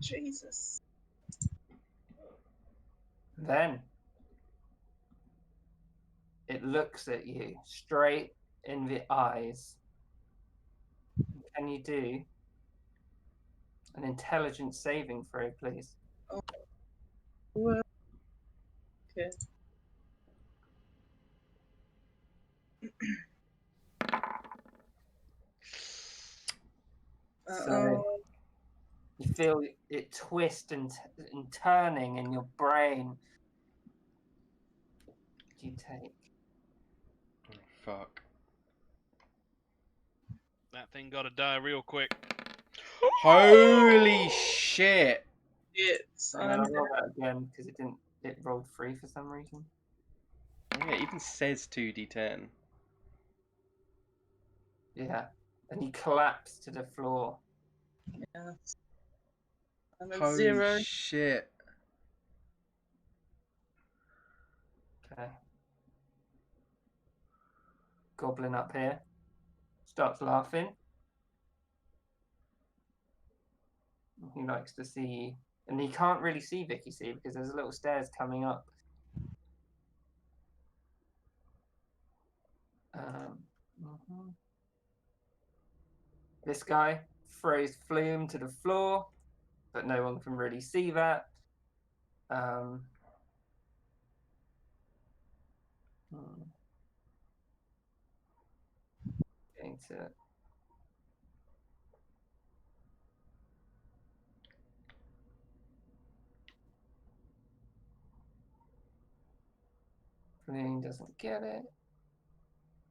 Speaker 4: Jesus.
Speaker 2: Then it looks at you straight in the eyes. Can you do an intelligence saving throw, please?
Speaker 4: Well, okay.
Speaker 2: So You feel it twist and turning in your brain. What do you take?
Speaker 1: Oh, fuck.
Speaker 3: That thing gotta die real quick.
Speaker 1: Holy shit!
Speaker 4: It's
Speaker 2: And then I'll roll that again because it didn't. It rolled 3 for some reason.
Speaker 1: Yeah, it even says 2d10.
Speaker 2: Yeah, and you collapse to the floor.
Speaker 4: yeah. And then
Speaker 1: Holy
Speaker 4: 0.
Speaker 1: shit.
Speaker 2: Okay. Goblin up here starts laughing. He likes to see you. And he can't really see Vicky C because there's little stairs coming up. Mhm. This guy throws Flume to the floor, but no one can really see that. Hmm. Going to Flume doesn't get it.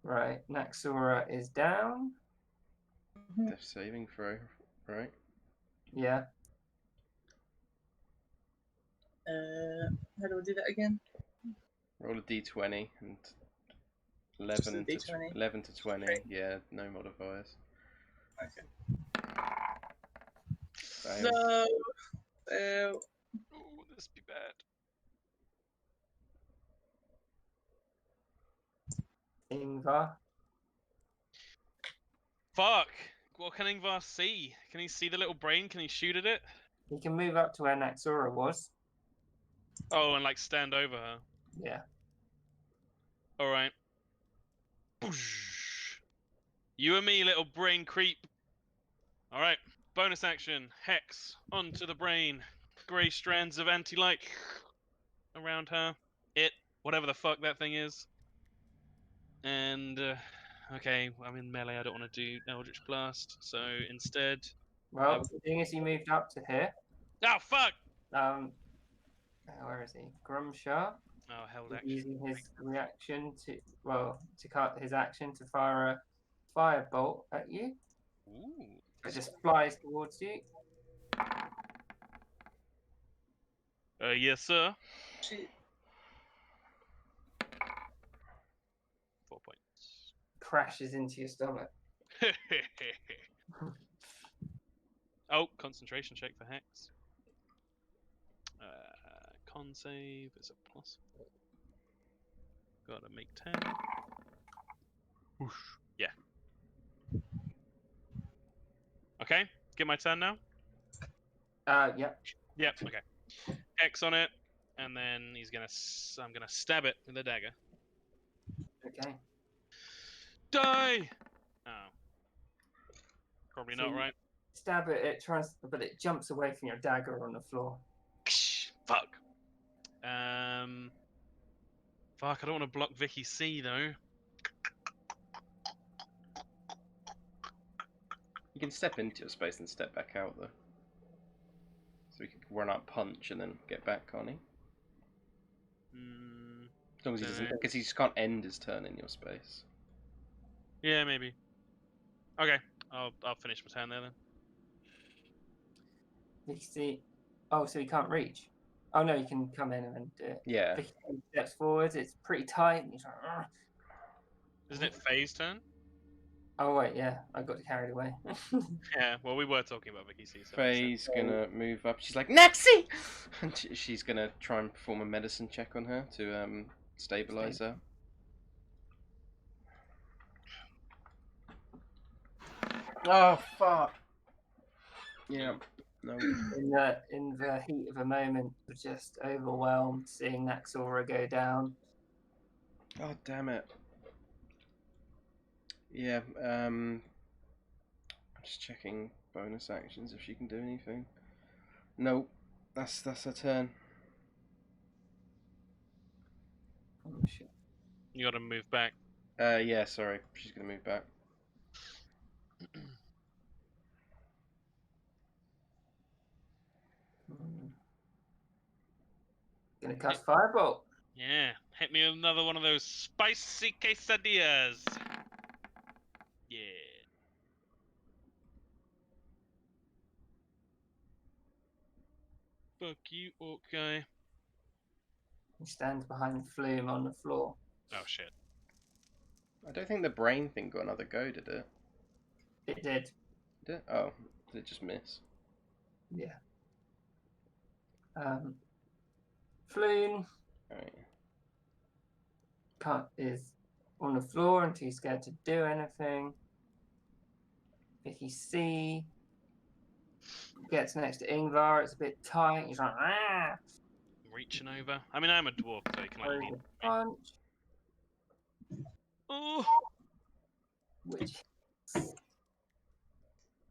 Speaker 2: Right, Naxora is down.
Speaker 1: Death saving throw, right?
Speaker 2: Yeah.
Speaker 4: How do I do that again?
Speaker 1: Roll a d20 and
Speaker 4: Just a
Speaker 1: 11 to
Speaker 4: D20.
Speaker 1: 11 to 20.
Speaker 4: Okay.
Speaker 1: Yeah, no modifiers.
Speaker 4: Okay.
Speaker 1: Fail.
Speaker 4: No.
Speaker 3: Ooh, this be bad.
Speaker 2: Ingvar.
Speaker 3: Fuck! What can Ingvar see? Can he see the little brain? Can he shoot at it?
Speaker 2: He can move up to where Naxora was.
Speaker 3: Oh, and like stand over her.
Speaker 2: Yeah.
Speaker 3: Alright. You and me, little brain creep. Alright. Bonus action. Hex. Onto the brain. Grey strands of anti-light around her. It. Whatever the fuck that thing is. And, okay, I'm in melee. I don't want to do Eldritch Blast. So instead...
Speaker 2: Well, the thing is, he moved up to here.
Speaker 3: Oh, fuck!
Speaker 2: Where is he? Grumshaw.
Speaker 3: Oh, held
Speaker 2: He's
Speaker 3: action.
Speaker 2: using his reaction to cut his action to fire a firebolt at you.
Speaker 3: Ooh.
Speaker 2: It just flies towards you.
Speaker 3: Yes, sir.
Speaker 4: Shit.
Speaker 3: 4 points.
Speaker 2: Crashes into your stomach.
Speaker 3: Oh, concentration check for Hex. Con save is a plus. Gotta make 10. Whoosh. Yeah. Okay, get my turn now?
Speaker 2: Yep.
Speaker 3: Yep, okay. X on it, and then I'm gonna stab it with a dagger.
Speaker 2: Okay.
Speaker 3: Die! Oh. Probably
Speaker 2: So
Speaker 3: not
Speaker 2: you
Speaker 3: right.
Speaker 2: Stab it. It tries, but it jumps away from your dagger on the floor.
Speaker 3: Fuck. Fuck, I don't want to block Vicky C though.
Speaker 1: You can step into your space and step back out though. So he could run up, punch, and then get back, can't he? As long as he doesn't, because he just can't end his turn in your space.
Speaker 3: Yeah, maybe. Okay, I'll finish my turn there then.
Speaker 2: Vicky C. Oh, so he can't reach. Oh no, you can come in and do it.
Speaker 1: Yeah.
Speaker 2: Vicky C steps forward. It's pretty tight. And he's like, "Ugh."
Speaker 3: Isn't it Faye's turn?
Speaker 2: Oh wait, yeah, I got carried away.
Speaker 3: Yeah, well, we were talking about Vicky C. So
Speaker 1: Faye's gonna move up. She's like, Naxi! And she's gonna try and perform a medicine check on her to stabilize her. Oh, fuck. Yeah. No.
Speaker 2: In the heat of a moment, we're just overwhelmed seeing Naxora go down.
Speaker 1: Oh, damn it. Yeah, I'm just checking bonus actions if she can do anything. Nope. That's her turn.
Speaker 2: Oh, shit.
Speaker 3: you got to move back.
Speaker 1: Yeah, sorry. She's gonna move back.
Speaker 2: gonna cast Firebolt.
Speaker 3: Yeah, hit me with another one of those spicy quesadillas. Yeah. Fuck you, orc guy.
Speaker 2: He stands behind Flume on the floor.
Speaker 3: Oh shit.
Speaker 1: I don't think the brain thing got another go, did it?
Speaker 2: It did.
Speaker 1: Did it? Oh, did it just miss?
Speaker 2: Yeah. Flume
Speaker 1: Alright.
Speaker 2: is on the floor and too scared to do anything. Vicky C gets next to Ingvar. It's a bit tight. He's like, ah!
Speaker 3: Reaching over. I mean, I'm a dwarf, so you can like
Speaker 2: Throws
Speaker 3: lean.
Speaker 2: a punch,
Speaker 3: Oh.
Speaker 2: which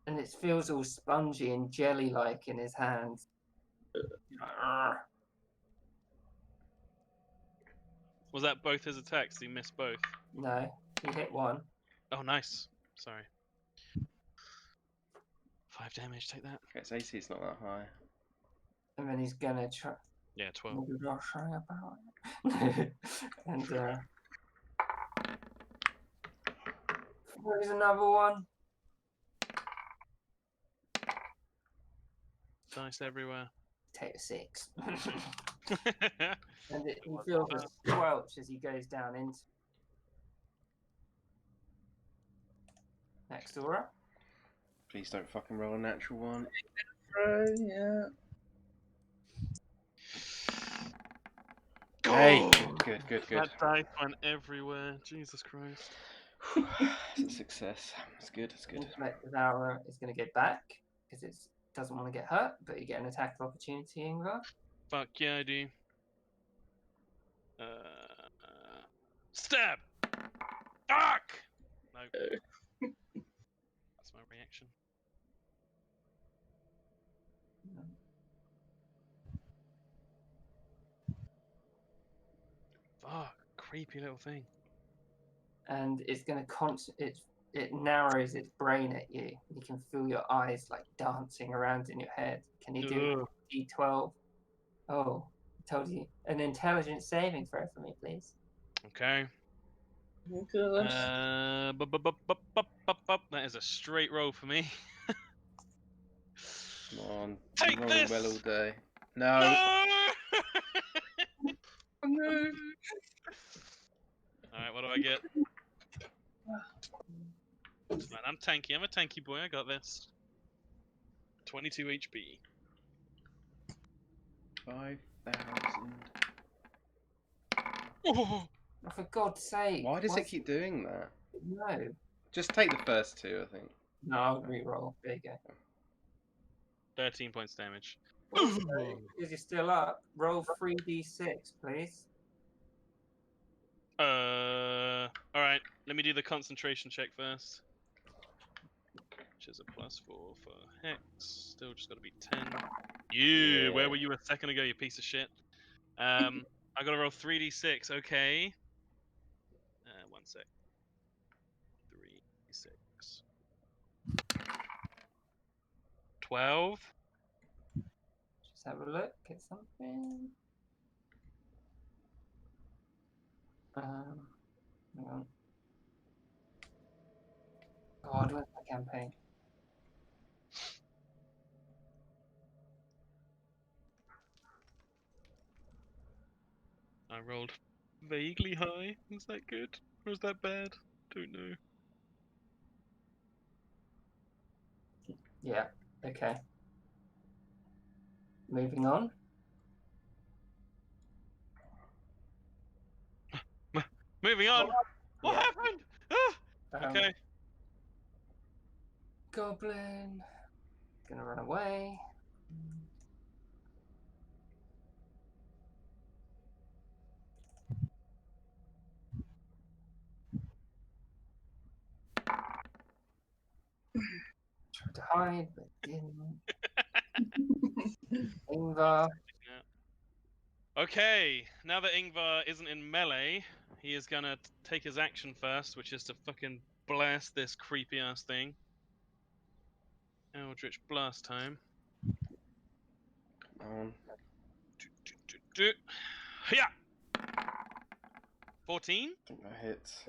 Speaker 2: and it feels all spongy and jelly-like in his hands. He's like, "Argh."
Speaker 3: Was that both his attacks? He missed both.
Speaker 2: No, he hit one.
Speaker 3: Oh, nice. Sorry. 5 damage. Take that.
Speaker 1: Okay, its AC's not that high.
Speaker 2: And then he's gonna try.
Speaker 3: Yeah, 12.
Speaker 2: What did I say about it? And there's another one.
Speaker 3: Dice everywhere.
Speaker 2: Take a 6. And he feels a squelch as he goes down into. Next aura.
Speaker 1: Please don't fucking roll a natural one.
Speaker 4: Throw, yeah.
Speaker 1: Hey!
Speaker 3: Oh!
Speaker 1: Good, good, good.
Speaker 3: That dice went everywhere. Jesus Christ.
Speaker 1: It's a success. It's good, it's good.
Speaker 2: Intellect Devourer is going to go back because it doesn't want to get hurt, but you get an attack of opportunity, Ingvar.
Speaker 3: Fuck yeah, I do. Stab! Fuck! No. That's my reaction. Fuck. Creepy little thing.
Speaker 2: And it's going to it narrows its brain at you. You can feel your eyes like dancing around in your head. Can you do
Speaker 3: Ugh.
Speaker 2: D12? Oh, I told you. An intelligence saving throw for me, please.
Speaker 3: Okay.
Speaker 4: Oh, gosh.
Speaker 3: That is a straight roll for me.
Speaker 1: Come on.
Speaker 3: Take
Speaker 1: I'm rolling
Speaker 3: this!
Speaker 1: well all day. No!
Speaker 3: No!
Speaker 4: Oh, no.
Speaker 3: Alright, what do I get? It's fine, I'm tanky. I'm a tanky boy. I got this. 22 HP.
Speaker 1: 5,000.
Speaker 3: Oh!
Speaker 2: Oh, for God's sake.
Speaker 1: Why does it keep doing that?
Speaker 2: No.
Speaker 1: Just take the first two, I think.
Speaker 2: No, I'll re-roll. There you go.
Speaker 3: 13 points damage.
Speaker 2: Also, because you're still up, roll 3d6, please.
Speaker 3: Alright, let me do the concentration check first. Which is a +4 for Hex. Still just gotta be 10. Yeah, where were you a second ago, you piece of shit? I gotta roll 3d6, okay. One sec. 3d6. 12.
Speaker 2: Just have a look at something. Hang on. God, where's my campaign?
Speaker 3: I rolled vaguely high. Is that good? Or is that bad? Don't know.
Speaker 2: Yeah, okay. Moving on.
Speaker 3: Moving on! What
Speaker 2: Yeah.
Speaker 3: happened? Ah! Okay.
Speaker 2: Goblin. Gonna run away. Tried to hide, but didn't. Ingvar.
Speaker 3: Okay, now that Ingvar isn't in melee, he is gonna take his action first, which is to fucking blast this creepy ass thing. Eldritch Blast time.
Speaker 1: Come on.
Speaker 3: Yeah. 14?
Speaker 1: I think that hits.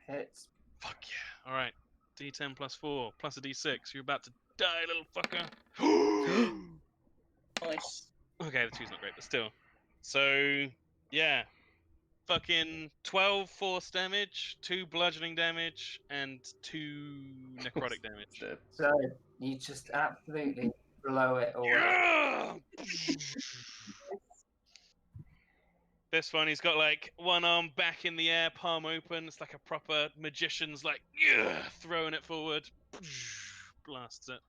Speaker 2: Hits.
Speaker 3: Fuck yeah. Alright. D10 plus 4 plus a D6. You're about to die, little fucker.
Speaker 4: Nice.
Speaker 3: Okay, the 2's not great, but still. So, yeah. Fucking 12 force damage, 2 bludgeoning damage, and 2 necrotic damage.
Speaker 1: Dead.
Speaker 2: So you just absolutely blow it away.
Speaker 3: Yeah! This one, he's got like one arm back in the air, palm open. It's like a proper magician's like, throwing it forward. Blasts it.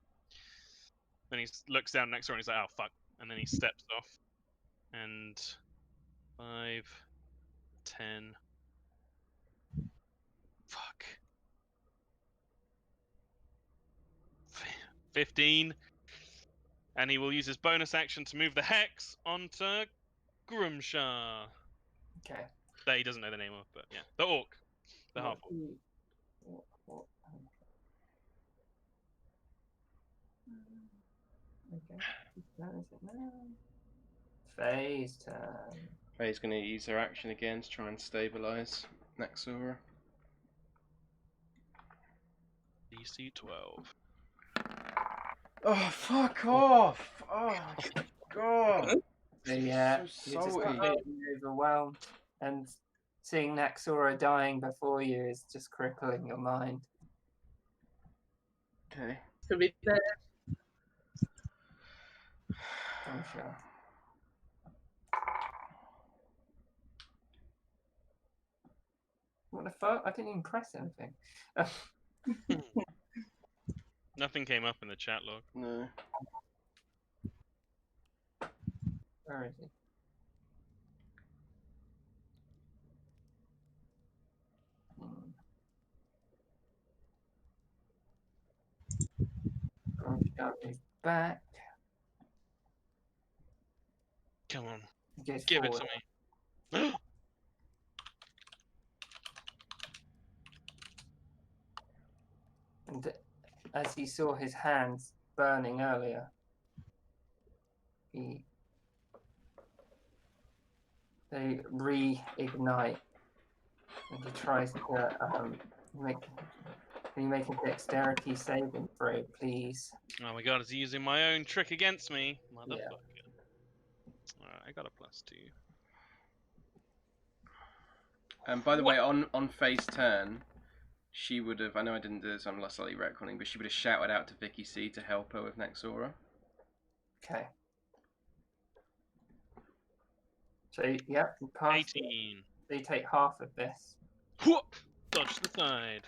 Speaker 3: Then he looks down next to her and he's like, oh fuck. And then he steps off. And 5, 10. Fuck. 15. And he will use his bonus action to move the hex onto Grumshar.
Speaker 2: Okay.
Speaker 3: That he doesn't know the name of, but yeah. The orc. The half orc.
Speaker 2: Okay. That is it now. Phase turn.
Speaker 1: Faye's going to use her action again to try and stabilize Naxora.
Speaker 3: DC 12.
Speaker 1: Oh, fuck off! Oh, God!
Speaker 2: So yeah,
Speaker 1: So
Speaker 2: you're just
Speaker 1: salty.
Speaker 2: completely overwhelmed, and seeing Naxora dying before you is just crippling your mind.
Speaker 1: Okay.
Speaker 4: Could be there.
Speaker 2: I'm sure. What the fuck? I didn't even press anything.
Speaker 3: Nothing came up in the chat log.
Speaker 1: No.
Speaker 2: Where is he? He's back.
Speaker 3: Come on.
Speaker 2: He goes
Speaker 3: Give
Speaker 2: forward.
Speaker 3: it to me.
Speaker 2: And as he saw his hands burning earlier, they reignite, and he tries to make. Can you make a dexterity saving throw, please?
Speaker 3: Oh my god, is he using my own trick against me? Motherfucker.
Speaker 2: Yeah.
Speaker 3: Alright, I got a +2.
Speaker 1: And by the way, on Faye's turn, she would have, I know I didn't do this, I'm slightly retconning, but she would have shouted out to Vicky C to help her with Naxora.
Speaker 2: Okay. So, yeah, you pass.
Speaker 3: 18.
Speaker 2: So you take half of this.
Speaker 3: Whoop! Dodge to the side.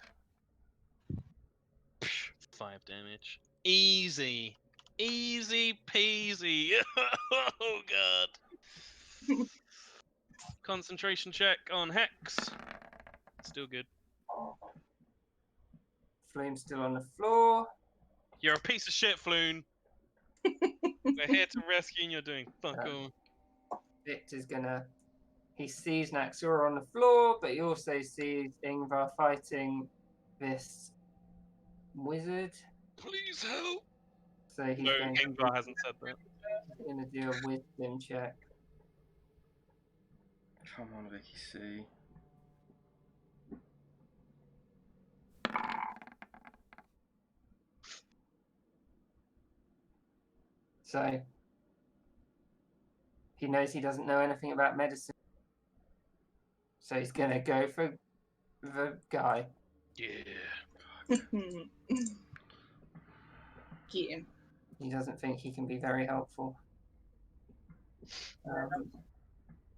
Speaker 3: 5 damage. Easy. Easy peasy. Oh god. Concentration check on Hex. Still good.
Speaker 2: Flume's still on the floor.
Speaker 3: You're a piece of shit, Floon. We're here to rescue and you're doing fuck all.
Speaker 2: Victor's gonna. He sees Naxora on the floor, but he also sees Ingvar fighting this wizard.
Speaker 3: Please help.
Speaker 2: So he's
Speaker 3: No,
Speaker 2: going
Speaker 3: Ingvar hasn't said that.
Speaker 2: to do a wisdom check.
Speaker 1: Come on, Vicky C.
Speaker 2: So he knows he doesn't know anything about medicine. So he's gonna go for the guy.
Speaker 3: Yeah.
Speaker 4: Get him.
Speaker 2: He doesn't think he can be very helpful.
Speaker 3: Come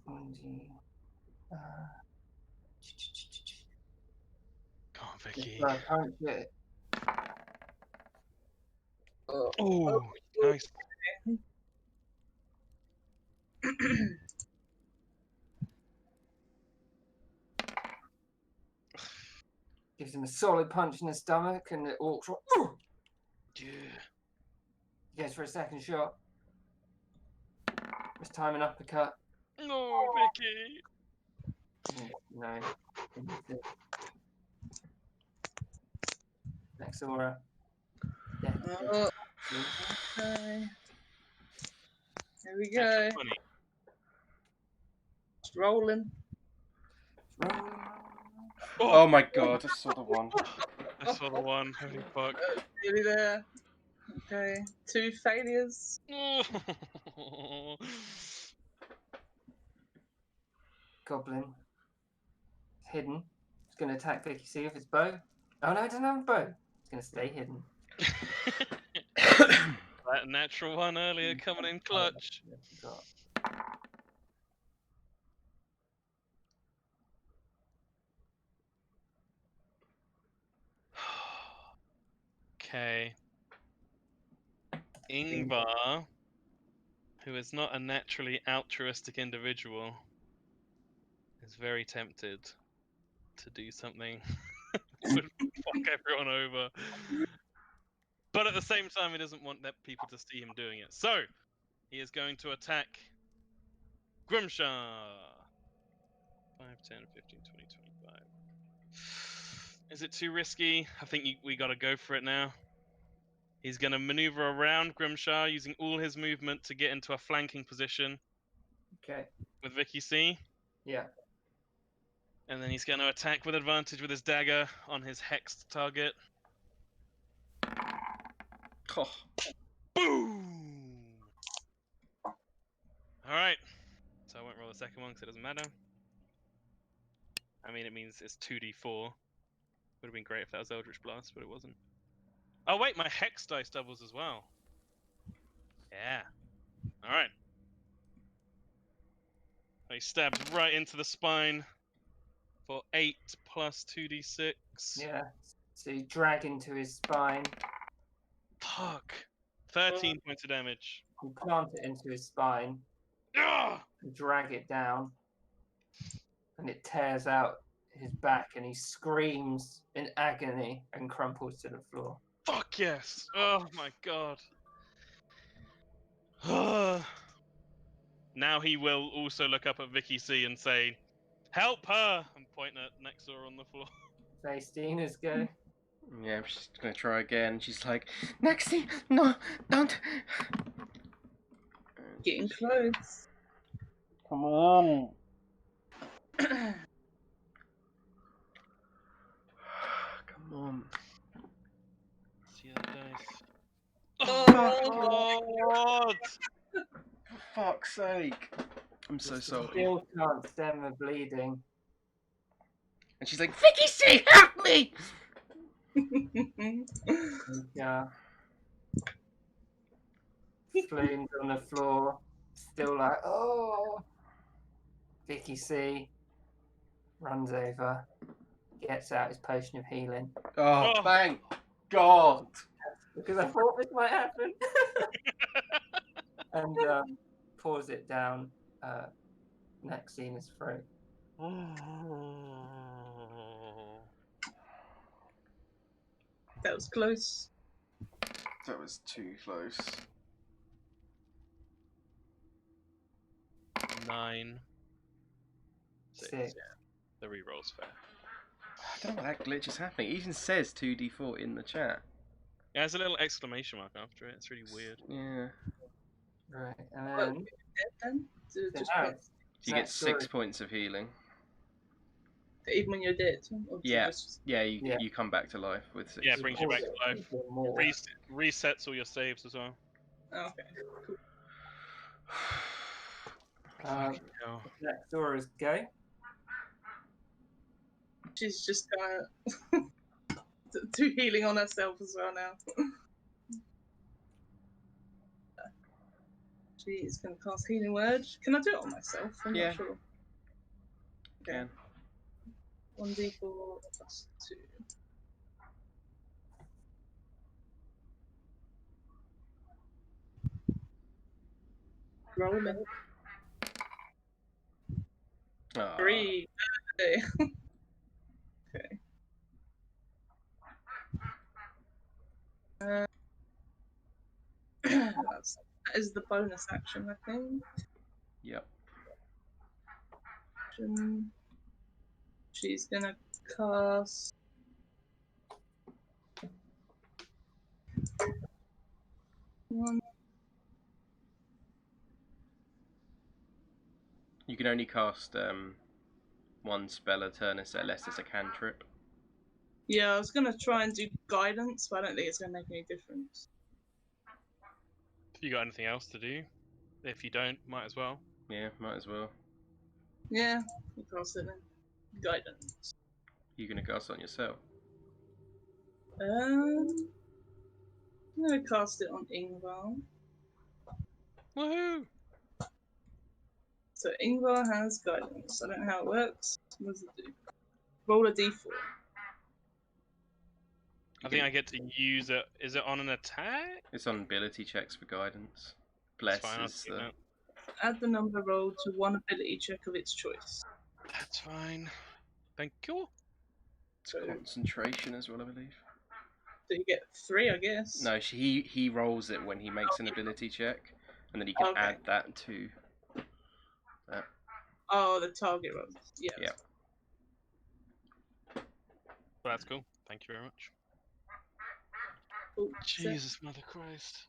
Speaker 3: on, Vicky.
Speaker 2: I can't get it.
Speaker 3: Oh, nice.
Speaker 2: Gives him a solid punch in the stomach, and it walks right.
Speaker 3: Yeah.
Speaker 2: He goes for a second shot. This time an uppercut.
Speaker 3: No, Vicky.
Speaker 2: No. Naxora. Yeah.
Speaker 4: Oh, okay. Here we go.
Speaker 3: Natural 20.
Speaker 4: Just rolling.
Speaker 1: Oh my god, I saw the one.
Speaker 3: I saw the one. Holy fuck.
Speaker 4: Nearly there. Okay. 2 failures.
Speaker 2: Goblin. Hidden. It's going to attack Vicky C with his bow. Oh no, it doesn't have a bow. It's going to stay hidden.
Speaker 3: That natural one earlier coming in clutch.
Speaker 2: I forgot.
Speaker 3: Okay. Ingvar, who is not a naturally altruistic individual, is very tempted to do something that would fuck everyone over. But at the same time, he doesn't want that people to see him doing it. So, he is going to attack Grimshar. 5, 10, 15, 20, 25. Is it too risky? I think we gotta go for it now. He's gonna maneuver around Grimshar using all his movement to get into a flanking position
Speaker 2: Okay.
Speaker 3: with Vicky C.
Speaker 2: Yeah.
Speaker 3: And then he's gonna attack with advantage with his dagger on his hexed target.
Speaker 1: Oh,
Speaker 3: Boom! Alright. So I won't roll the second one because it doesn't matter. I mean, it means it's 2d4. Would have been great if that was Eldritch Blast, but it wasn't. Oh wait, my hex dice doubles as well. Yeah. Alright. He stabs right into the spine for 8 plus 2d6.
Speaker 2: Yeah. So you drag into his spine.
Speaker 3: Fuck. 13 points of damage.
Speaker 2: You plant it into his spine.
Speaker 3: Ugh!
Speaker 2: And drag it down. And it tears out his back and he screams in agony and crumples to the floor.
Speaker 3: Fuck yes! Oh my god. Now he will also look up at Vicky C and say, "Help her!" and point at Nexor on the floor.
Speaker 2: Faustina's go.
Speaker 1: yeah, she's gonna try again. She's like, Nexie, no, don't.
Speaker 4: Getting close.
Speaker 1: Come on. Come on.
Speaker 3: See the dice.
Speaker 4: Oh,
Speaker 3: God!
Speaker 1: For fuck's sake. I'm so sorry.
Speaker 2: Still can't stem the bleeding.
Speaker 1: And she's like, Vicky C, help me!
Speaker 2: Yeah. Flames on the floor. Still like, oh. Vicky C runs over, gets out his potion of healing.
Speaker 1: Oh,
Speaker 3: Oh.
Speaker 1: thank God.
Speaker 2: Because I thought this might happen. And pours it down Naxina's throat.
Speaker 4: that was close.
Speaker 1: That was too close.
Speaker 3: 9.
Speaker 2: 6.
Speaker 3: Yeah, the reroll's fair.
Speaker 1: I don't know what that glitch is happening. It even says 2d4 in the chat.
Speaker 3: Yeah, there's a little exclamation mark after it. It's really weird.
Speaker 1: Yeah.
Speaker 2: Right, and
Speaker 4: Well,
Speaker 2: then
Speaker 4: dead then? Just
Speaker 2: now it's
Speaker 1: So you get
Speaker 2: Next
Speaker 1: 6
Speaker 2: story.
Speaker 1: points of healing.
Speaker 4: even when you're dead. Or
Speaker 1: Yeah.
Speaker 4: just-
Speaker 1: Yeah, you,
Speaker 2: Yeah.
Speaker 1: you come back to life with 6.
Speaker 3: Yeah, it brings you back to
Speaker 2: also
Speaker 3: life.
Speaker 2: more.
Speaker 3: Resets all your saves as well.
Speaker 4: Oh, okay. Cool.
Speaker 3: Fucking hell.
Speaker 2: Next door is go.
Speaker 4: She's just kind of do healing on herself as well now. She is going to cast Healing Word. Can I do it on myself? I'm
Speaker 1: Yeah.
Speaker 4: not sure. Okay.
Speaker 1: Again.
Speaker 4: 1d4 plus 2. Roll it.
Speaker 1: Aw.
Speaker 4: 3. Okay. That is the bonus action, I think.
Speaker 1: Yep.
Speaker 4: She's gonna cast.
Speaker 1: You can only cast one spell a turn unless it's a cantrip.
Speaker 4: Yeah, I was gonna try and do guidance, but I don't think it's gonna make any difference.
Speaker 3: If you got anything else to do, if you don't, might as well.
Speaker 1: Yeah, might as well.
Speaker 4: Yeah, I'll cast it then. Guidance.
Speaker 1: You're gonna cast it on yourself.
Speaker 4: I'm gonna cast it on Ingvar.
Speaker 3: Woohoo!
Speaker 4: So Ingvar has guidance. I don't know how it works. What does it do? Roll a d4.
Speaker 3: I think I get to use it. Is it on an attack?
Speaker 1: It's on ability checks for guidance.
Speaker 3: That's
Speaker 1: Bless
Speaker 3: fine, I'll
Speaker 1: is
Speaker 3: take
Speaker 1: the.
Speaker 3: that.
Speaker 4: Add the number rolled to one ability check of its choice.
Speaker 3: That's fine. Thank you.
Speaker 1: It's
Speaker 4: So
Speaker 1: concentration as well, I believe.
Speaker 4: do you get 3, I guess?
Speaker 1: No, he rolls it when he makes an ability check, and then you can
Speaker 4: Okay.
Speaker 1: add that to that.
Speaker 4: Oh, the target rolls. Yeah.
Speaker 1: Yeah.
Speaker 3: Well, that's cool. Thank you very much.
Speaker 4: Cool.
Speaker 3: Jesus, Mother Christ.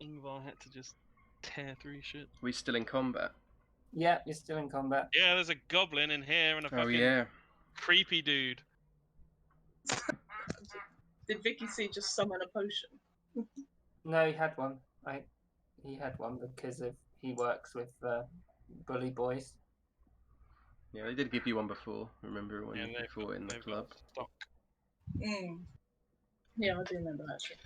Speaker 3: Ingvar had to just tear through shit.
Speaker 1: We still in combat?
Speaker 2: Yeah, you're still in combat.
Speaker 3: Yeah, there's a goblin in here and a
Speaker 1: Oh
Speaker 3: fucking
Speaker 1: yeah.
Speaker 3: creepy dude.
Speaker 4: Did Vicky C just summon a potion?
Speaker 2: No, he had one. Right, he had one because of he works with bully boys.
Speaker 1: Yeah, they did give you one before. Remember when
Speaker 3: Yeah,
Speaker 1: you fought in the
Speaker 3: they've
Speaker 1: club?
Speaker 3: got stock.
Speaker 4: Yeah, I do remember that actually.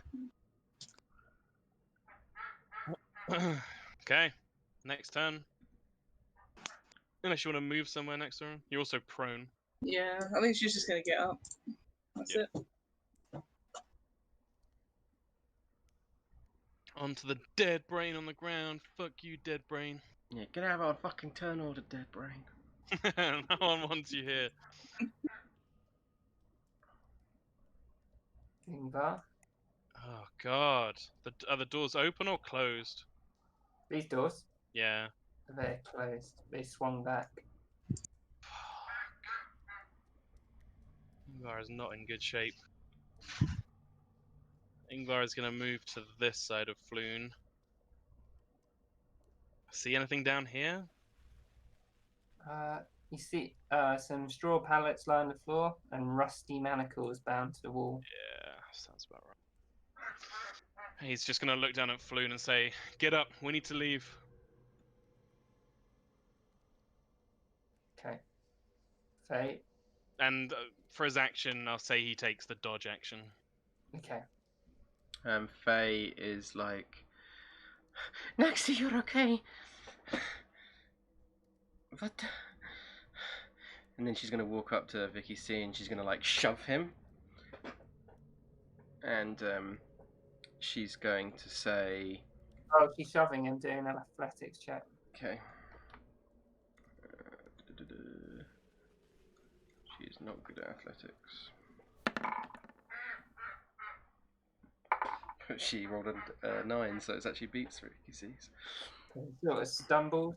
Speaker 3: Okay, next turn. Unless you want to move somewhere next turn. You're also prone.
Speaker 4: Yeah, I think she's just gonna get up. That's
Speaker 3: Yeah.
Speaker 4: it.
Speaker 3: Onto the dead brain on the ground. Fuck you, dead brain.
Speaker 1: Yeah, get out of our fucking turn order, dead brain.
Speaker 3: No one wants you here.
Speaker 2: Ingvar,
Speaker 3: Oh god. Are the doors open or closed?
Speaker 2: these doors,
Speaker 3: Yeah.
Speaker 2: they're closed. They swung back.
Speaker 3: Fuck. Ingvar is not in good shape. Ingvar is going to move to this side of Floon. See anything down here?
Speaker 2: You see some straw pallets lie on the floor and rusty manacles bound to the wall.
Speaker 3: Yeah, sounds about right. He's just going to look down at Floon and say, "Get up, we need to leave."
Speaker 2: Okay. Faye.
Speaker 3: And for his action, I'll say he takes the dodge action.
Speaker 2: Okay.
Speaker 1: Faye is like, Naxi, you're okay. What? And then she's gonna walk up to Vicky C and she's gonna like shove him. And she's going to say,
Speaker 2: Oh, she's shoving him, doing an athletics check.
Speaker 1: okay. She is not good at athletics. But she rolled a 9, so it's actually beats Vicky C's.
Speaker 2: Sort of stumbles.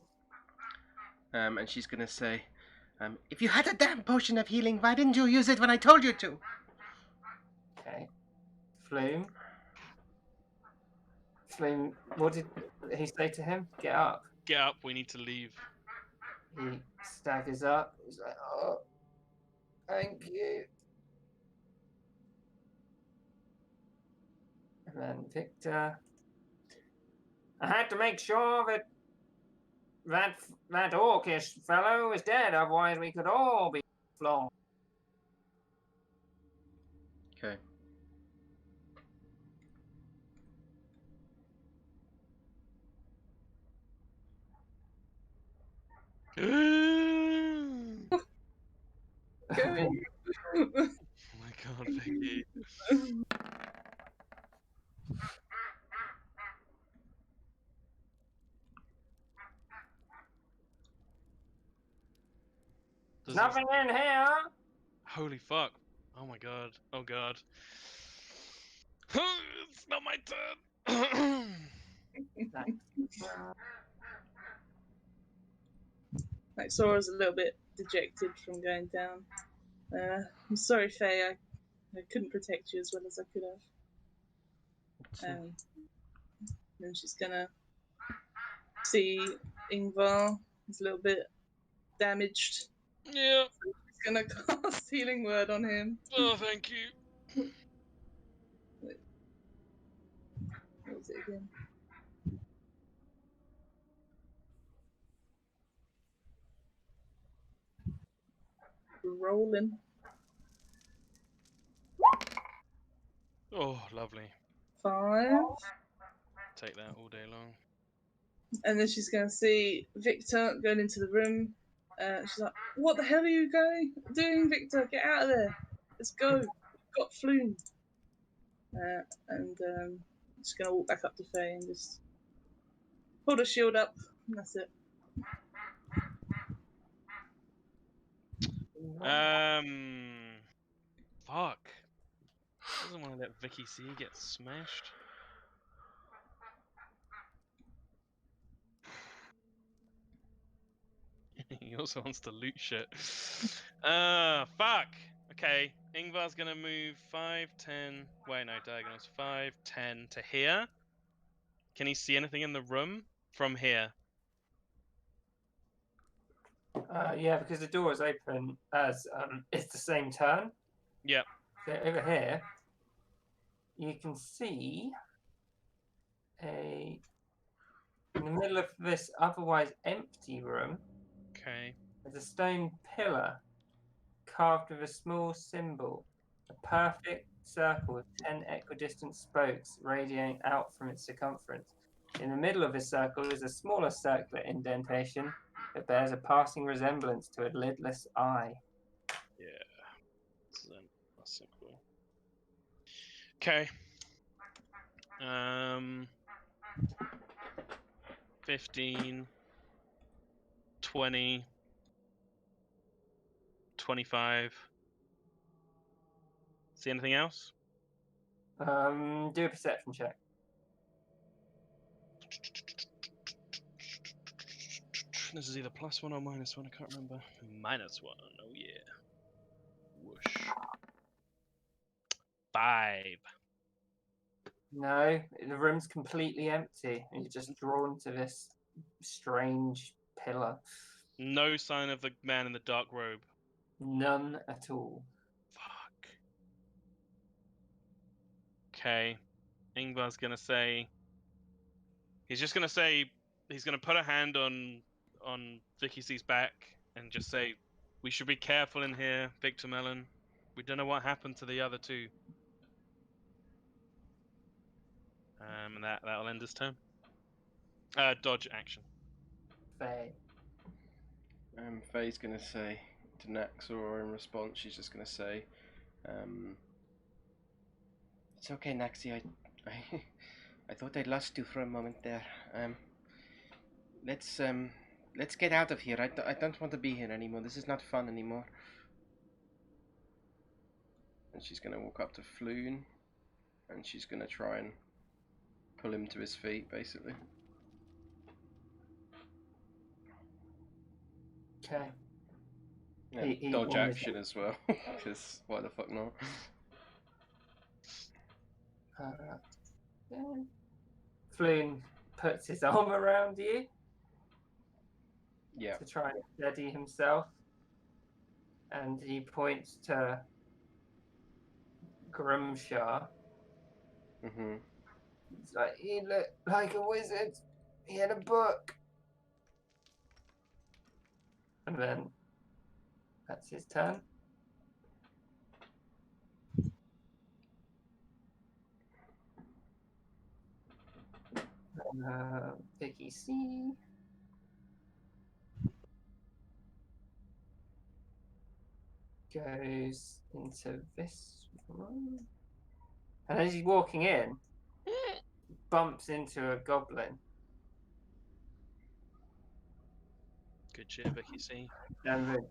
Speaker 1: And she's gonna say, if you had a damn potion of healing, why didn't you use it when I told you to?
Speaker 2: Okay. Flume. Flume, what did he say to him? Get up.
Speaker 3: Get up, we need to leave.
Speaker 2: He staggers up. He's like, oh, thank you. And then Victor. I had to make sure that orcish fellow is dead, otherwise we could all be flown.
Speaker 1: Okay.
Speaker 4: Go.
Speaker 3: Oh my god, Vicky.
Speaker 2: There's nothing in here.
Speaker 3: Holy fuck. Oh my god. Oh god. It's not my turn.
Speaker 4: Like Sora's a little bit dejected from going down. I'm sorry, Faye. I couldn't protect you as well as I could have. Then she's gonna see Ingvar He's a little bit damaged.
Speaker 3: Yeah.
Speaker 4: He's gonna cast Healing Word on him.
Speaker 3: Oh, thank you.
Speaker 4: What was it again? Rolling.
Speaker 3: Oh, lovely.
Speaker 4: 5.
Speaker 3: Take that all day long.
Speaker 4: And then she's going to see Victor going into the room. She's like, "What the hell are you doing, Victor? Get out of there. Let's go. We've got Floon." And she's going to walk back up to Faye and just hold her shield up. And that's it.
Speaker 3: Fuck. Doesn't want to let Vicky C get smashed. He also wants to loot shit. Fuck. Okay, Ingvar's gonna move 5, 10. Wait, no, diagonals. 5, 10 to here. Can he see anything in the room from here?
Speaker 2: Yeah, because the door is open as it's the same turn.
Speaker 3: Yep.
Speaker 2: So over here, you can see in the middle of this otherwise empty room,
Speaker 3: Okay.
Speaker 2: there's a stone pillar carved with a small symbol, a perfect circle with 10 equidistant spokes radiating out from its circumference. In the middle of this circle is a smaller circular indentation that bears a passing resemblance to a lidless eye.
Speaker 3: Yeah. That's simple. Okay. 15, 20, 25. See anything else?
Speaker 2: Do a perception check.
Speaker 3: This is either +1 or -1, I can't remember. -1, oh yeah. Whoosh. 5.
Speaker 2: No, the room's completely empty, and you're just drawn to this strange pillar.
Speaker 3: No sign of the man in the dark robe.
Speaker 2: None at all.
Speaker 3: Fuck. Okay. Ingvar's gonna say. He's just gonna say. He's gonna put a hand on Vicky C's back and just say, "We should be careful in here, Victor Mellon. We don't know what happened to the other two." And that'll end his turn. Dodge action.
Speaker 2: Faye.
Speaker 1: Faye's gonna say to Naxor in response. She's just gonna say, "It's okay, Naxi. I thought I lost you for a moment there. Let's get out of here. I don't want to be here anymore. This is not fun anymore." And she's gonna walk up to Floon, and she's gonna try and pull him to his feet, basically.
Speaker 2: Okay.
Speaker 1: And
Speaker 2: He
Speaker 1: dodge
Speaker 2: almost-
Speaker 1: action as well, because why the fuck not?
Speaker 2: Yeah. Floon puts his arm around you
Speaker 1: Yeah.
Speaker 2: to try and steady himself, and he points to Grimshaw.
Speaker 1: Mhm.
Speaker 2: It's like, he looked like a wizard. He had a book. And then that's his turn. Vicky C. Goes into this room. And as he's walking in, bumps into a goblin.
Speaker 3: Good shit, Vicky C.
Speaker 2: And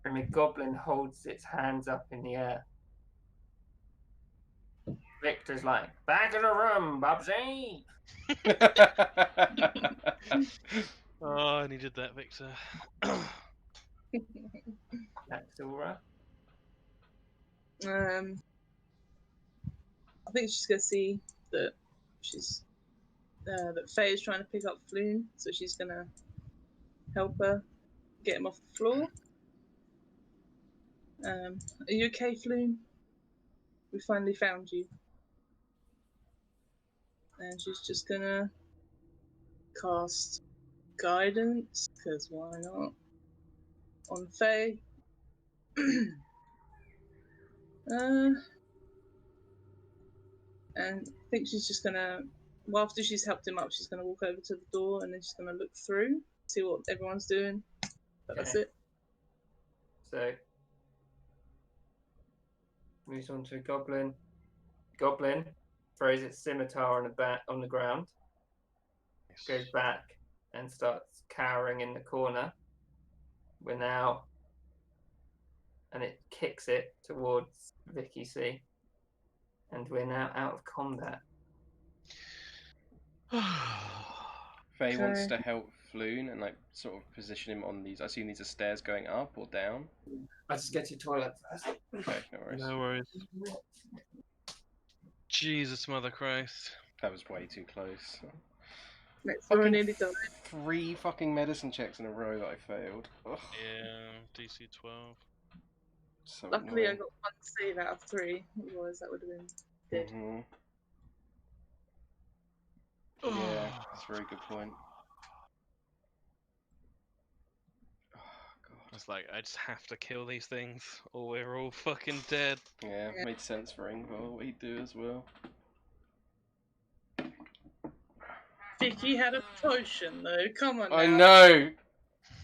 Speaker 2: the goblin holds its hands up in the air. Victor's like, "Back in the room, Bubsy!"
Speaker 3: Oh, I needed that, Victor.
Speaker 2: That's all right.
Speaker 4: I think she's gonna see that Faye is trying to pick up Floon, so she's gonna help her get him off the floor. Are you okay, Floon? We finally found you. And she's just gonna cast guidance, because why not? On Faye. And I think she's just gonna, well, after she's helped him up, she's gonna walk over to the door and then she's gonna look through, see what everyone's doing. But that's
Speaker 2: Okay.
Speaker 4: it.
Speaker 2: So moves on to a goblin. Goblin throws its scimitar on the ground, goes back and starts cowering in the corner. We're now, and it kicks it towards Vicky C. And we're now out of combat.
Speaker 1: Faye wants
Speaker 4: Okay.
Speaker 1: to help Floon and like sort of position him on these. I assume these are stairs going up or down.
Speaker 2: I just get to the toilet first.
Speaker 1: Okay, no worries.
Speaker 3: No worries. Jesus, Mother Christ.
Speaker 1: That was way too close.
Speaker 4: Next, we're
Speaker 1: Fucking
Speaker 4: nearly done.
Speaker 1: 3 fucking medicine checks in a row that I failed. Ugh,
Speaker 3: Yeah, DC 12.
Speaker 1: so
Speaker 4: Luckily, I
Speaker 1: annoying.
Speaker 4: got 1 save out of 3. Otherwise, that would have been dead.
Speaker 1: Mhm. Yeah, that's a very good point. Oh, God.
Speaker 3: It's like, I just have to kill these things, or we're all fucking dead.
Speaker 1: Yeah,
Speaker 4: Yeah.
Speaker 1: made sense for Ingvar, what he'd do as well.
Speaker 4: Vicky had a potion, though. Come on now.
Speaker 1: I know!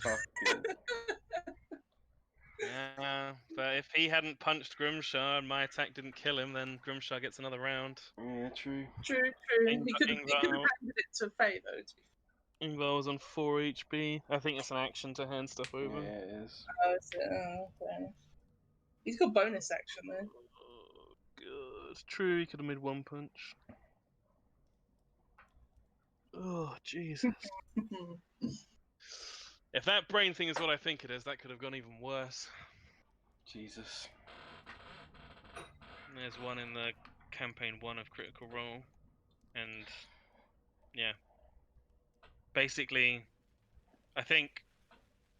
Speaker 1: Fucking.
Speaker 3: Yeah, but if he hadn't punched Grimshar and my attack didn't kill him, then Grimshar gets another round.
Speaker 1: Yeah, true.
Speaker 4: True. He could have handed it to Faye, though.
Speaker 3: Ingvar was on 4 HP. I think it's an action to hand stuff over.
Speaker 1: Yeah, it is.
Speaker 4: Okay. He's got bonus action, though.
Speaker 3: Oh, God. True, he could have made 1 punch. Oh, Jesus. If that brain thing is what I think it is, that could have gone even worse.
Speaker 1: Jesus.
Speaker 3: There's one in the campaign 1 of Critical Role, and yeah, basically, I think,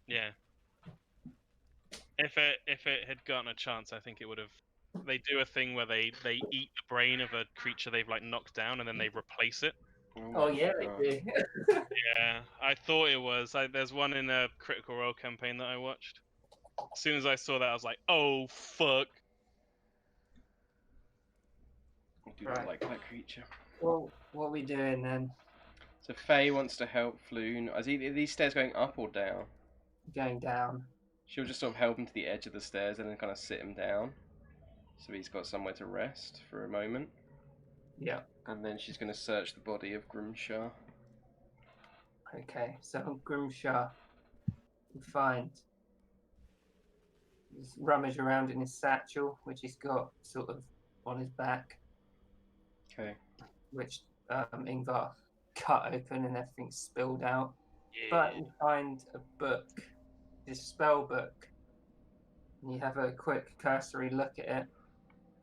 Speaker 3: yeah, if it had gotten a chance, I think it would have. They do a thing where they eat the brain of a creature they've like knocked down, and then they replace it.
Speaker 2: Oh, yeah,
Speaker 1: God.
Speaker 2: they do.
Speaker 3: Yeah, I thought it was. There's one in a Critical Role campaign that I watched. As soon as I saw that, I was like, "Oh fuck!"
Speaker 1: I do not
Speaker 2: Right.
Speaker 1: like that creature.
Speaker 2: Well, what are we doing then?
Speaker 1: So Faye wants to help Floon. Are these stairs going up or down?
Speaker 2: Going down.
Speaker 1: She'll just sort of help him to the edge of the stairs and then kind of sit him down. So he's got somewhere to rest for a moment.
Speaker 2: Yeah.
Speaker 1: And then she's going to search the body of Grimshar.
Speaker 2: Okay, so Grimshar, you find, he's rummage around in his satchel, which he's got sort of on his back,
Speaker 1: Okay.
Speaker 2: which Ingvar cut open and everything's spilled out. But you find a book, this spell book, and you have a quick cursory look at it,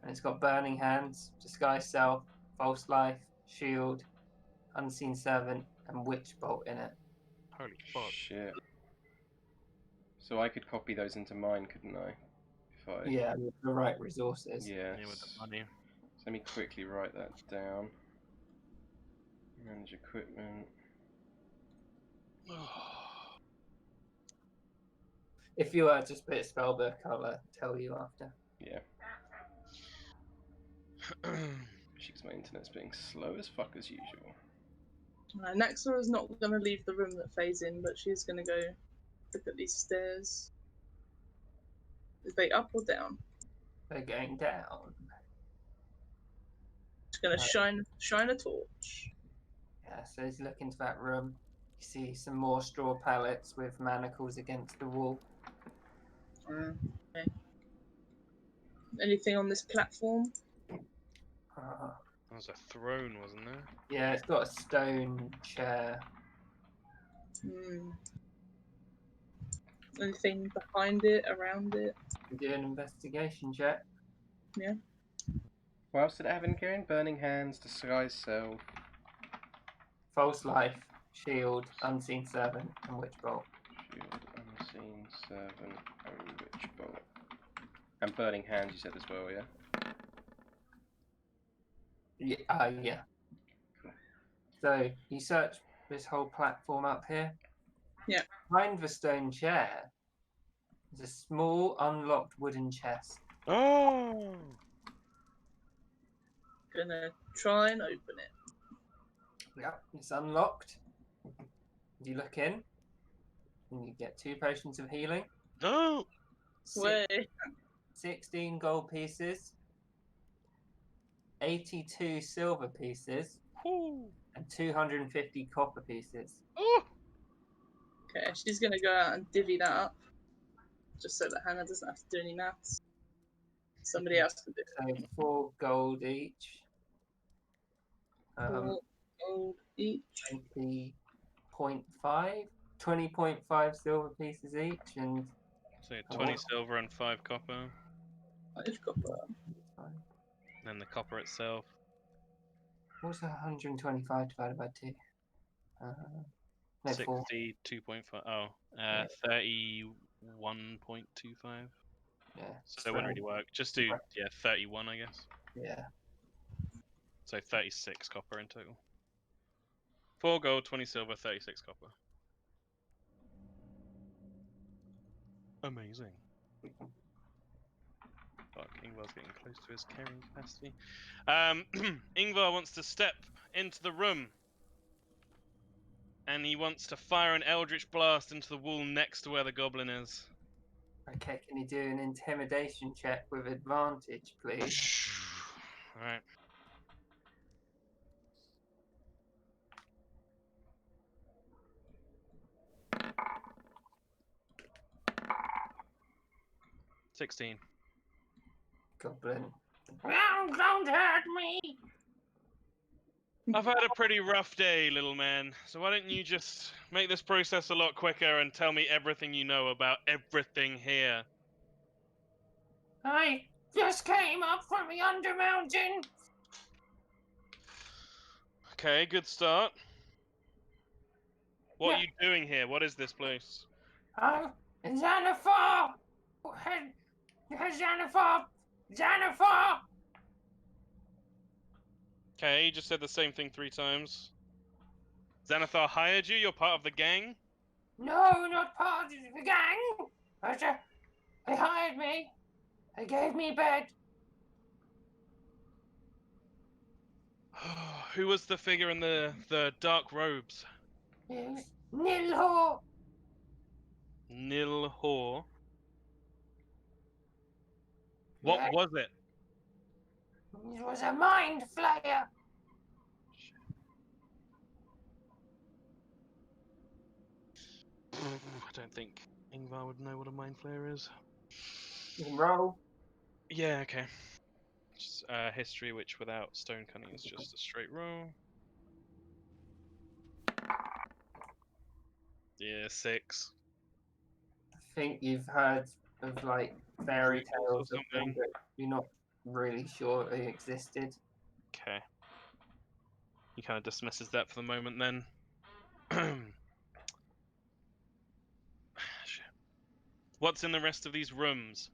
Speaker 2: and it's got Burning Hands, Disguise Self, False Life, Shield, Unseen Servant, and Witch Bolt in it.
Speaker 3: Holy fuck!
Speaker 1: Shit. So I could copy those into mine, couldn't I? If I...
Speaker 2: Yeah, with the right resources.
Speaker 1: Yes.
Speaker 3: Yeah, with the money.
Speaker 1: So let me quickly write that down. Manage equipment.
Speaker 2: If you to split spellbook, I'll tell you after.
Speaker 1: Yeah. Because my internet's being slow as fuck as usual.
Speaker 4: Naxor is not going to leave the room that Faye's in, but she's going to go look at these stairs. Are they up or down?
Speaker 2: They're going down.
Speaker 4: She's going to shine a torch.
Speaker 2: Yeah, so as you look into that room, you see some more straw pallets with manacles against the wall.
Speaker 4: Okay. Anything on this platform?
Speaker 3: There was a throne, wasn't there?
Speaker 2: Yeah, it's got a stone chair.
Speaker 4: Anything behind it, around it?
Speaker 2: Do an investigation check.
Speaker 1: What else did it have in Kieran? Burning Hands, Disguise Self.
Speaker 2: False Life, Shield, Unseen Servant, and Witch Bolt.
Speaker 1: Good, unseen servant and witch bolt. And burning hands, you said as well, yeah?
Speaker 2: Yeah. So you search this whole platform up here.
Speaker 4: Yeah.
Speaker 2: Behind the stone chair is a small unlocked wooden chest.
Speaker 3: Oh!
Speaker 4: Gonna try and open it.
Speaker 2: Yep, it's unlocked. You look in, and you get 2 potions of healing,
Speaker 3: No!
Speaker 4: Way.
Speaker 2: 16 gold pieces, 82 silver pieces,
Speaker 3: Ooh.
Speaker 2: and 250 copper pieces.
Speaker 3: Oh!
Speaker 4: Okay, she's gonna go out and divvy that up. Just so that Hannah doesn't have to do any maths. Somebody else can do it.
Speaker 2: So 4 gold each.
Speaker 4: 4 gold each.
Speaker 2: 20.5 silver pieces each, and
Speaker 3: So 20 silver and 5 copper.
Speaker 4: I've got that.
Speaker 3: And then the copper itself.
Speaker 2: What's 125 divided by 2? No, 4.
Speaker 3: 62.5. Oh,
Speaker 2: Yeah.
Speaker 3: 31.25.
Speaker 2: Yeah.
Speaker 3: So it wouldn't really work. Just do, 31, I guess.
Speaker 2: Yeah.
Speaker 3: So 36 copper in total. 4 gold, 20 silver, 36 copper. Amazing. Fuck, Ingvar's getting close to his carrying capacity. Ingvar wants to step into the room. And he wants to fire an eldritch blast into the wall next to where the goblin is.
Speaker 2: Okay, can you do an intimidation check with advantage, please?
Speaker 3: Alright. $16.
Speaker 2: Goblin. Don't hurt me!
Speaker 3: I've had a pretty rough day, little man. So why don't you just make this process a lot quicker and tell me everything you know about everything here?
Speaker 2: I just came up from the Undermountain.
Speaker 3: Okay, good start. What
Speaker 2: Yeah.
Speaker 3: are you doing here? What is this place?
Speaker 2: Xanathar! Xanathar!
Speaker 3: Okay, you just said the same thing 3 times. Xanathar hired you? You're part of the gang?
Speaker 2: No, not part of the gang. They hired me. They gave me bed.
Speaker 3: Who was the figure in the dark robes?
Speaker 2: It was Nilhor.
Speaker 3: Nilhor. What
Speaker 2: Yeah.
Speaker 3: was it?
Speaker 2: It was a mind flayer.
Speaker 3: I don't think Ingvar would know what a mind flayer is.
Speaker 2: You can roll.
Speaker 3: Yeah, okay. Just, history, which without stone cunning is just a straight roll. Yeah, 6.
Speaker 2: I think you've heard of like fairy
Speaker 3: Creatures or
Speaker 2: tales of them,
Speaker 3: something.
Speaker 2: but you're not really sure they existed.
Speaker 3: Okay. He kind of dismisses that for the moment then. Shit. What's in the rest of these rooms?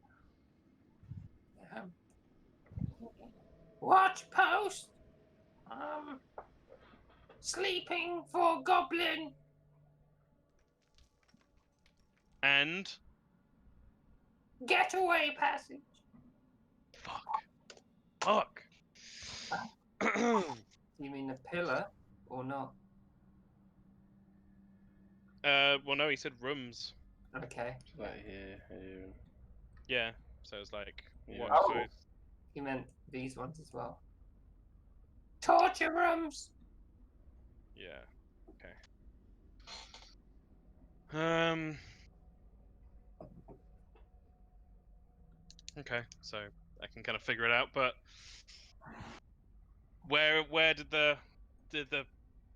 Speaker 2: Watch post. Sleeping for goblin.
Speaker 3: And
Speaker 2: Getaway passage.
Speaker 3: fuck.
Speaker 2: You mean a pillar or not?
Speaker 3: Well, no, he said rooms.
Speaker 2: Okay.
Speaker 1: Like here.
Speaker 3: Yeah, so it's like
Speaker 1: Yeah.
Speaker 3: watch
Speaker 2: Oh.
Speaker 3: both.
Speaker 2: He meant these ones as well. Torture rooms.
Speaker 3: Yeah. Okay. Okay, so I can kind of figure it out, but where did the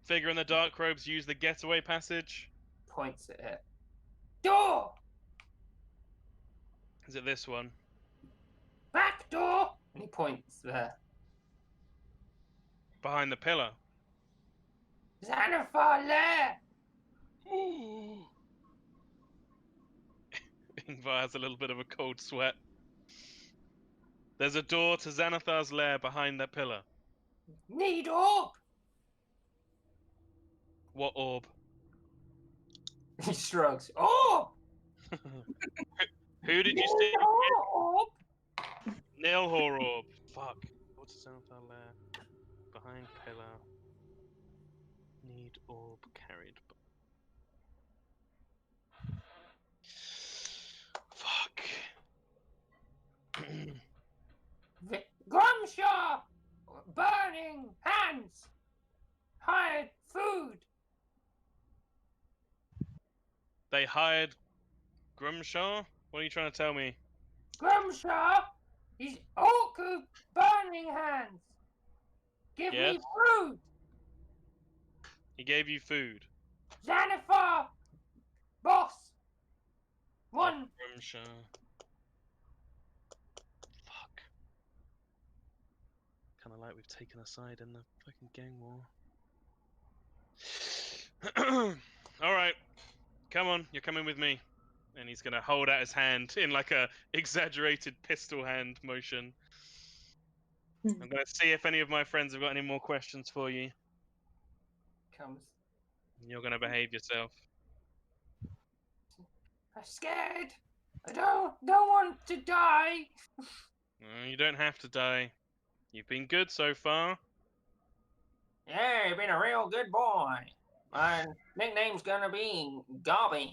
Speaker 3: figure in the dark robes use the getaway passage?
Speaker 2: Points at it. Door.
Speaker 3: Is it this one?
Speaker 2: Back door. And he points there.
Speaker 3: Behind the pillar?
Speaker 2: Xanathar lair.
Speaker 3: Ingvar has a little bit of a cold sweat. There's a door to Xanathar's lair behind that pillar.
Speaker 2: Need orb!
Speaker 3: What orb?
Speaker 2: He shrugs. Orb!
Speaker 3: Who did you
Speaker 2: Need
Speaker 3: see?
Speaker 2: orb!
Speaker 3: Nilhor orb. Fuck. Door to Xanathar lair. Behind pillar. Need orb carried. Fuck.
Speaker 2: Grumshaw! Burning hands! Hired food!
Speaker 3: They hired Grumshaw? What are you trying to tell me?
Speaker 2: Grumshaw! He's Orku burning hands! Give
Speaker 3: Yes?
Speaker 2: me food!
Speaker 3: He gave you food.
Speaker 2: Xanathar! Boss! One!
Speaker 3: Grumshaw. Fuck. Kinda like we've taken a side in the fucking gang war. Alright. Come on, you're coming with me. And he's gonna hold out his hand in like a exaggerated pistol hand motion. I'm gonna see if any of my friends have got any more questions for you.
Speaker 2: Comes.
Speaker 3: You're gonna behave yourself.
Speaker 2: I'm scared! I don't want to die!
Speaker 3: You don't have to die. You've been good so far.
Speaker 2: Yeah, you've been a real good boy. My nickname's gonna be Gobby.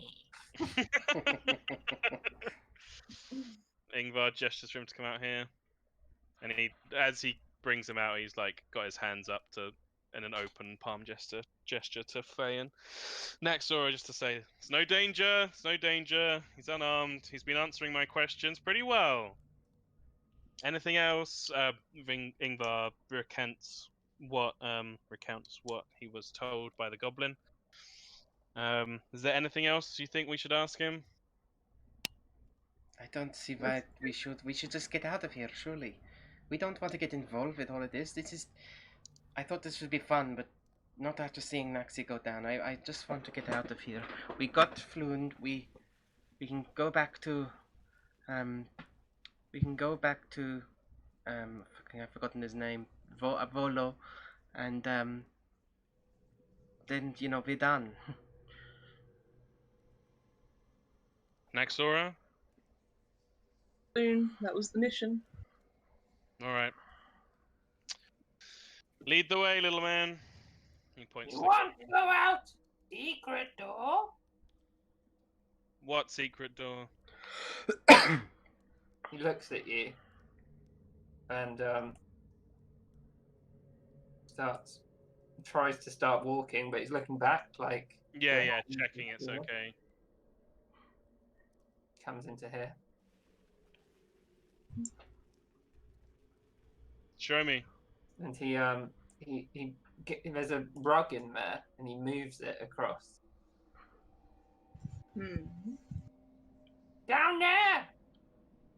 Speaker 3: Ingvar gestures for him to come out here, and as he brings him out, he's like got his hands up in an open palm gesture to Fayen. Naxora just to say, "It's no danger. It's no danger. He's unarmed. He's been answering my questions pretty well." Anything else? Ingvar recounts what he was told by the goblin. Is there anything else you think we should ask him?
Speaker 1: I don't see why we should just get out of here, surely. We don't want to get involved with all of this. I thought this would be fun, but not after seeing Naxi go down. I just want to get out of here. We got Floon. We can go back to fucking I've forgotten his name. Volo, and then we're done.
Speaker 3: Naxora?
Speaker 4: Boom. That was the mission.
Speaker 3: Alright. Lead the way, little man. He points
Speaker 2: You
Speaker 3: to
Speaker 2: want to go out? Secret door?
Speaker 3: what secret door?
Speaker 2: He looks at you and tries to start walking, but he's looking back like
Speaker 3: Yeah, checking it's okay.
Speaker 2: comes into here.
Speaker 3: Show me.
Speaker 2: And there's a rug in there and he moves it across. Down there!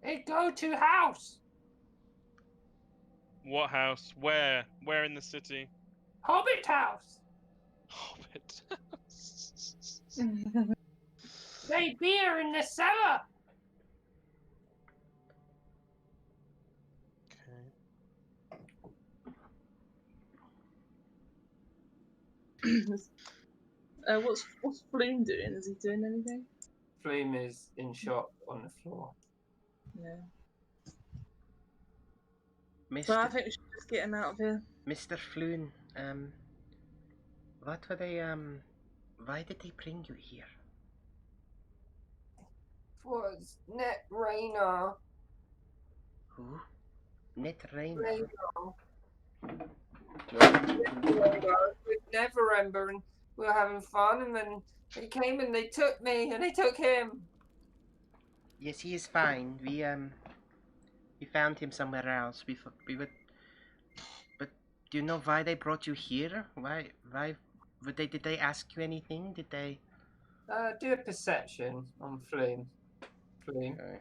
Speaker 2: It go to house!
Speaker 3: What house? Where? Where in the city?
Speaker 2: Hobbit house!
Speaker 3: Hobbit.
Speaker 2: They beer in the cellar!
Speaker 4: What's Flume doing? Is he doing anything?
Speaker 2: Flume is in shock on the floor.
Speaker 4: Yeah.
Speaker 1: Mr.
Speaker 4: Well, I think we should just get him out of here.
Speaker 1: Mr. Floon, what were they, why did they bring you here?
Speaker 2: Was Net Rainer.
Speaker 1: Who? Net Rainer.
Speaker 2: With Neverember, and we were having fun, and then they came and they took me, and they took him.
Speaker 1: Yes, he is fine. We found him somewhere else. We were, but do you know why they brought you here? Why, did they ask you anything? Did they?
Speaker 2: Do a perception on Flume. Flume.
Speaker 1: Okay.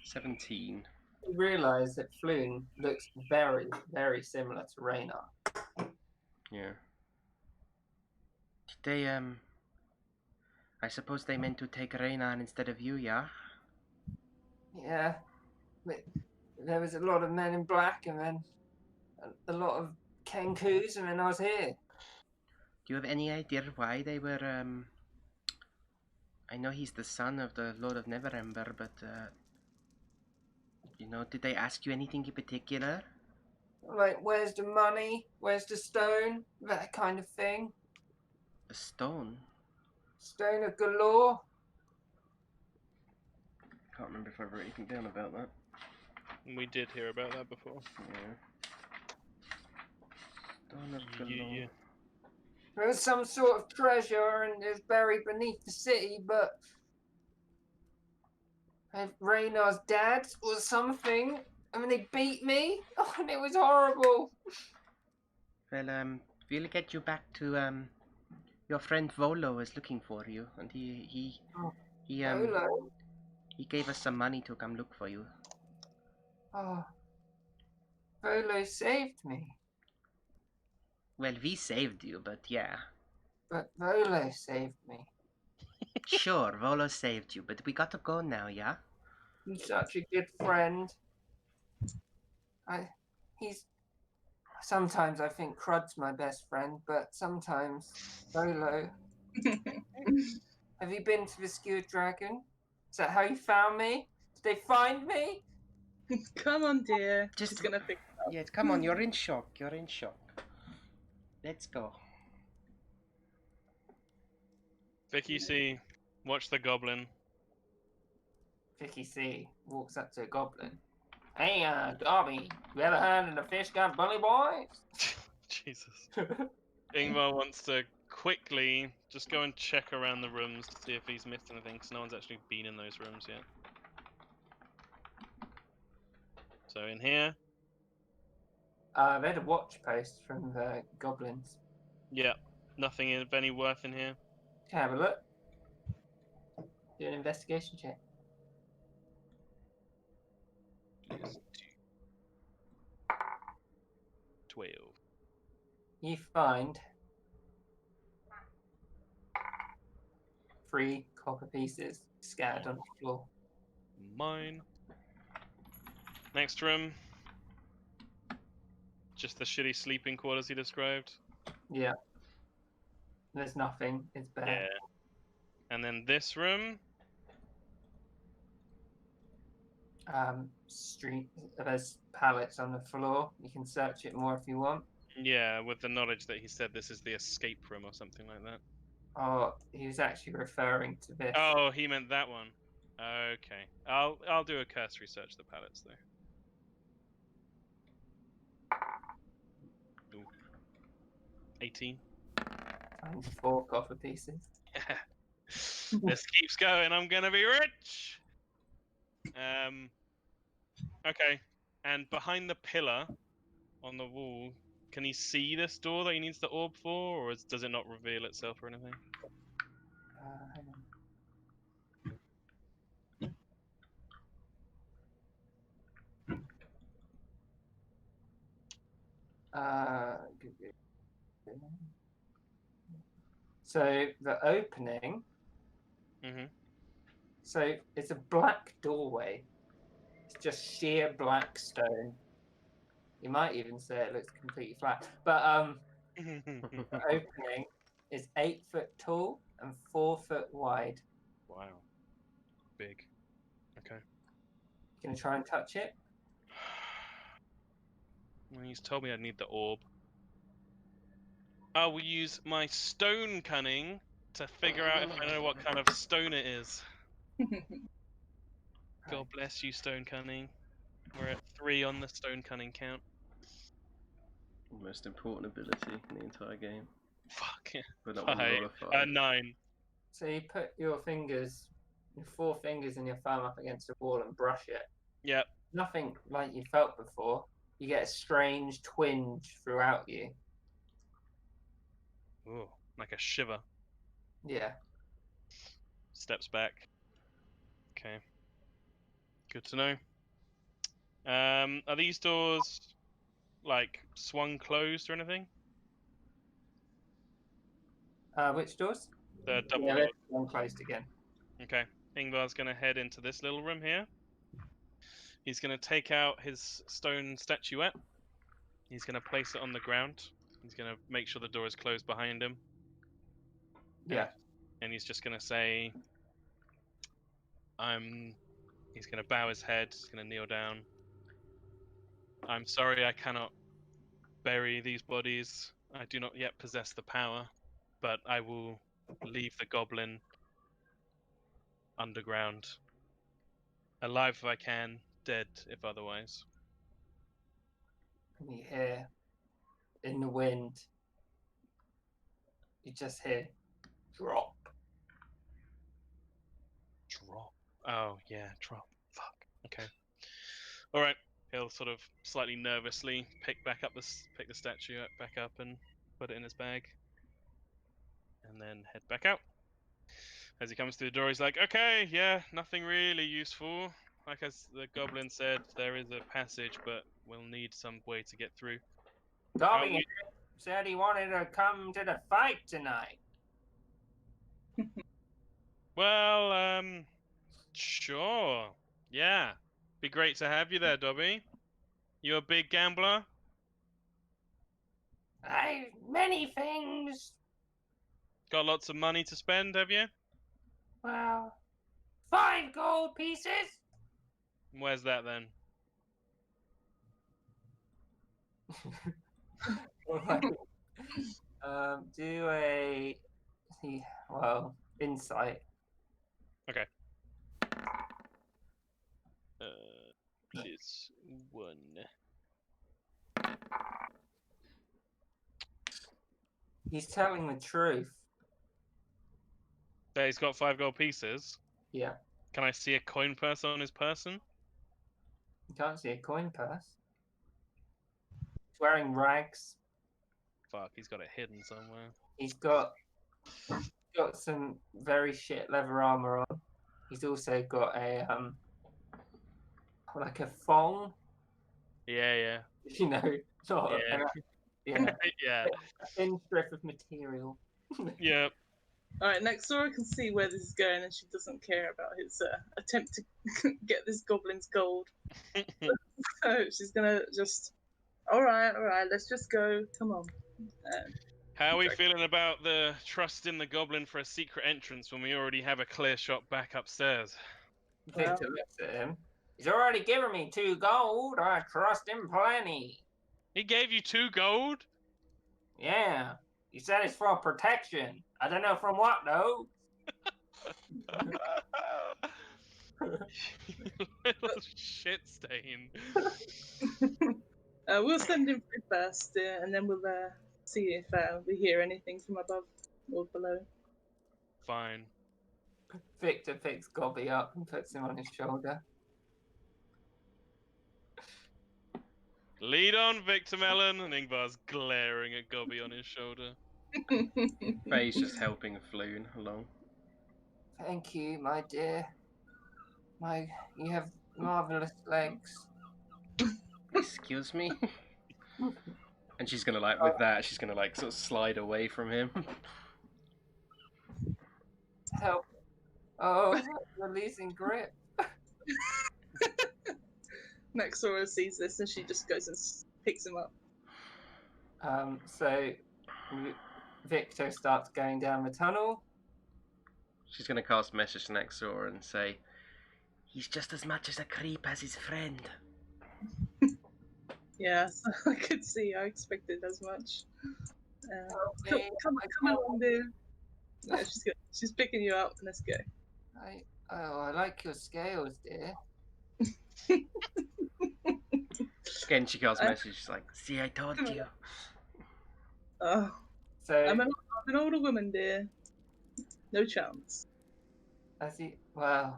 Speaker 1: 17.
Speaker 2: You realise that Flume looks very, very similar to Raynor.
Speaker 1: Yeah. Did they I suppose they meant to take Raynon instead of you, yeah?
Speaker 2: Yeah. But there was a lot of men in black and then a lot of Kenkus, and then I was here.
Speaker 1: Do you have any idea why they were, I know he's the son of the Lord of Neverember, but, you know, did they ask you anything in particular?
Speaker 2: Like, where's the money? Where's the stone? That kind of thing.
Speaker 1: A stone?
Speaker 2: Stone of galore.
Speaker 1: Can't remember if I wrote anything down about that.
Speaker 3: We did hear about that before.
Speaker 1: Yeah. Stone of
Speaker 3: You-
Speaker 1: Galore.
Speaker 3: you-
Speaker 2: There was some sort of treasure and it's buried beneath the city, but Raynar's dad or something. I mean, they beat me. Oh, and it was horrible.
Speaker 1: Well, we'll get you back to, your friend Volo is looking for you, and
Speaker 2: Oh,
Speaker 1: he
Speaker 2: Volo.
Speaker 1: he gave us some money to come look for you.
Speaker 2: Oh, Volo saved me.
Speaker 1: Well, we saved you, but yeah.
Speaker 2: But Volo saved me.
Speaker 1: Sure, Volo saved you, but we got to go now, yeah?
Speaker 2: He's such a good friend. Sometimes I think Crud's my best friend, but sometimes Volo. Have you been to the Skewered Dragon? Is that how you found me? Did they find me?
Speaker 4: Come on, dear.
Speaker 1: Just-
Speaker 4: She's gonna pick.
Speaker 1: Yeah, come on, you're in shock, you're in shock. Let's go.
Speaker 3: Vicky C, watch the goblin.
Speaker 2: Vicky C walks up to a goblin. Hey, Dobby, you ever heard of the fish got bully boys?
Speaker 3: Jesus. Ingvar wants to quickly just go and check around the rooms to see if he's missed anything, because no one's actually been in those rooms yet. So in here,
Speaker 2: They had a watch post from the goblins.
Speaker 3: yeah, nothing of any worth in here.
Speaker 2: Can I have a look? Do an investigation check.
Speaker 3: 12.
Speaker 2: You find 3 copper pieces scattered on the floor.
Speaker 3: Mine. Next room. Just the shitty sleeping quarters he described.
Speaker 2: Yeah. There's nothing. It's bare.
Speaker 3: Yeah. And then this room.
Speaker 2: There's pallets on the floor. You can search it more if you want.
Speaker 3: Yeah, with the knowledge that he said this is the escape room or something like that.
Speaker 2: Oh, he was actually referring to this.
Speaker 3: Oh, he meant that one. Okay. I'll do a cursory search of the pallets though. Ooh. 18.
Speaker 2: Find 4 copper pieces.
Speaker 3: This keeps going. I'm gonna be rich. Okay. And behind the pillar on the wall, can he see this door that he needs the orb for, or does it not reveal itself or anything?
Speaker 2: Hang on. So the opening.
Speaker 3: Mm-hmm.
Speaker 2: So it's a black doorway. It's just sheer black stone. You might even say it looks completely flat. But the opening is 8 foot tall and 4 foot wide.
Speaker 3: Wow. Big. Okay.
Speaker 2: You gonna try and touch it?
Speaker 3: Well, he's told me I need the orb. I will use my stone cunning to figure out if I know what kind of stone it is. God bless you, stone cunning. We're at 3 on the stone cunning count.
Speaker 1: Most important ability in the entire game.
Speaker 3: Fuck.
Speaker 1: But not when you roll a 5.
Speaker 3: 9.
Speaker 2: So you put your 4 fingers and your thumb up against the wall and brush it.
Speaker 3: Yep.
Speaker 2: Nothing like you felt before. You get a strange twinge throughout you.
Speaker 3: Ooh, like a shiver.
Speaker 2: Yeah.
Speaker 3: Steps back. Okay. Good to know. Are these doors like swung closed or anything?
Speaker 2: Which doors?
Speaker 3: The double
Speaker 2: Yeah,
Speaker 3: doors.
Speaker 2: let's one closed again.
Speaker 3: Okay. Ingvar's going to head into this little room here. He's going to take out his stone statuette. He's going to place it on the ground. He's going to make sure the door is closed behind him.
Speaker 2: Yeah.
Speaker 3: And he's just going to say, He's going to bow his head. He's going to kneel down. I'm sorry I cannot bury these bodies. I do not yet possess the power, but I will leave the goblin underground. Alive if I can, dead if otherwise.
Speaker 2: And you hear in the wind, you just hear drop.
Speaker 3: Drop. Oh, yeah, drop. Fuck. Okay. All right. He'll sort of slightly nervously pick the statue back up and put it in his bag, and then head back out. As he comes to the door, he's like, "Okay, yeah, nothing really useful. Like as the goblin said, there is a passage, but we'll need some way to get through."
Speaker 2: Dobby said he wanted to come to the fight tonight.
Speaker 3: Well, sure. Yeah. Be great to have you there, Dobby. You a big gambler?
Speaker 2: Many things.
Speaker 3: Got lots of money to spend, have you?
Speaker 2: Well, 5 gold pieces.
Speaker 3: Where's that then?
Speaker 2: Do a insight.
Speaker 3: Okay. This one.
Speaker 2: He's telling the truth.
Speaker 3: There, he's got 5 gold pieces.
Speaker 2: Yeah.
Speaker 3: Can I see a coin purse on his person?
Speaker 2: You can't see a coin purse. He's wearing rags.
Speaker 3: Fuck, he's got it hidden somewhere.
Speaker 2: He's got some very shit leather armor on. He's also got a like a thong.
Speaker 3: Yeah.
Speaker 2: You know, sort of. Yeah.
Speaker 3: Yeah.
Speaker 2: A thin strip of material.
Speaker 3: Yeah.
Speaker 4: Alright, Nexora can see where this is going and she doesn't care about his attempt to get this goblin's gold. So she's gonna just, alright, let's just go, come on.
Speaker 3: How are we feeling about the trust in the goblin for a secret entrance when we already have a clear shot back upstairs?
Speaker 2: Victor looks at him. He's already given me 2 gold. I trust him plenty.
Speaker 3: He gave you 2 gold?
Speaker 2: Yeah. He said it's for protection. I don't know from what, though.
Speaker 3: Little shit stain.
Speaker 4: We'll send him through first, and then we'll see if we hear anything from above or below.
Speaker 3: Fine.
Speaker 2: Victor picks Gobby up and puts him on his shoulder.
Speaker 3: Lead on, Victor Melon, and Ingvar's glaring at Gobby on his shoulder.
Speaker 1: Faye's just helping Floon along.
Speaker 2: Thank you, my dear. You have marvelous legs.
Speaker 1: Excuse me? And she's gonna with that, she's gonna sort of slide away from him.
Speaker 2: Help. Oh, releasing grip.
Speaker 4: Nexora sees this and she just goes and picks him up.
Speaker 2: So Victor starts going down the tunnel.
Speaker 1: She's gonna cast message to Nexora and say, "He's just as much as a creep as his friend."
Speaker 4: Yeah, I could see. I expected as much.
Speaker 2: Okay.
Speaker 4: Come along, dude. Yeah, she's picking you up. Let's go.
Speaker 2: I like your scales, dear.
Speaker 1: Again, she casts message. She's like, "See, I told you."
Speaker 4: Oh,
Speaker 2: So
Speaker 4: I'm an older woman, dear. No chance.
Speaker 2: Scales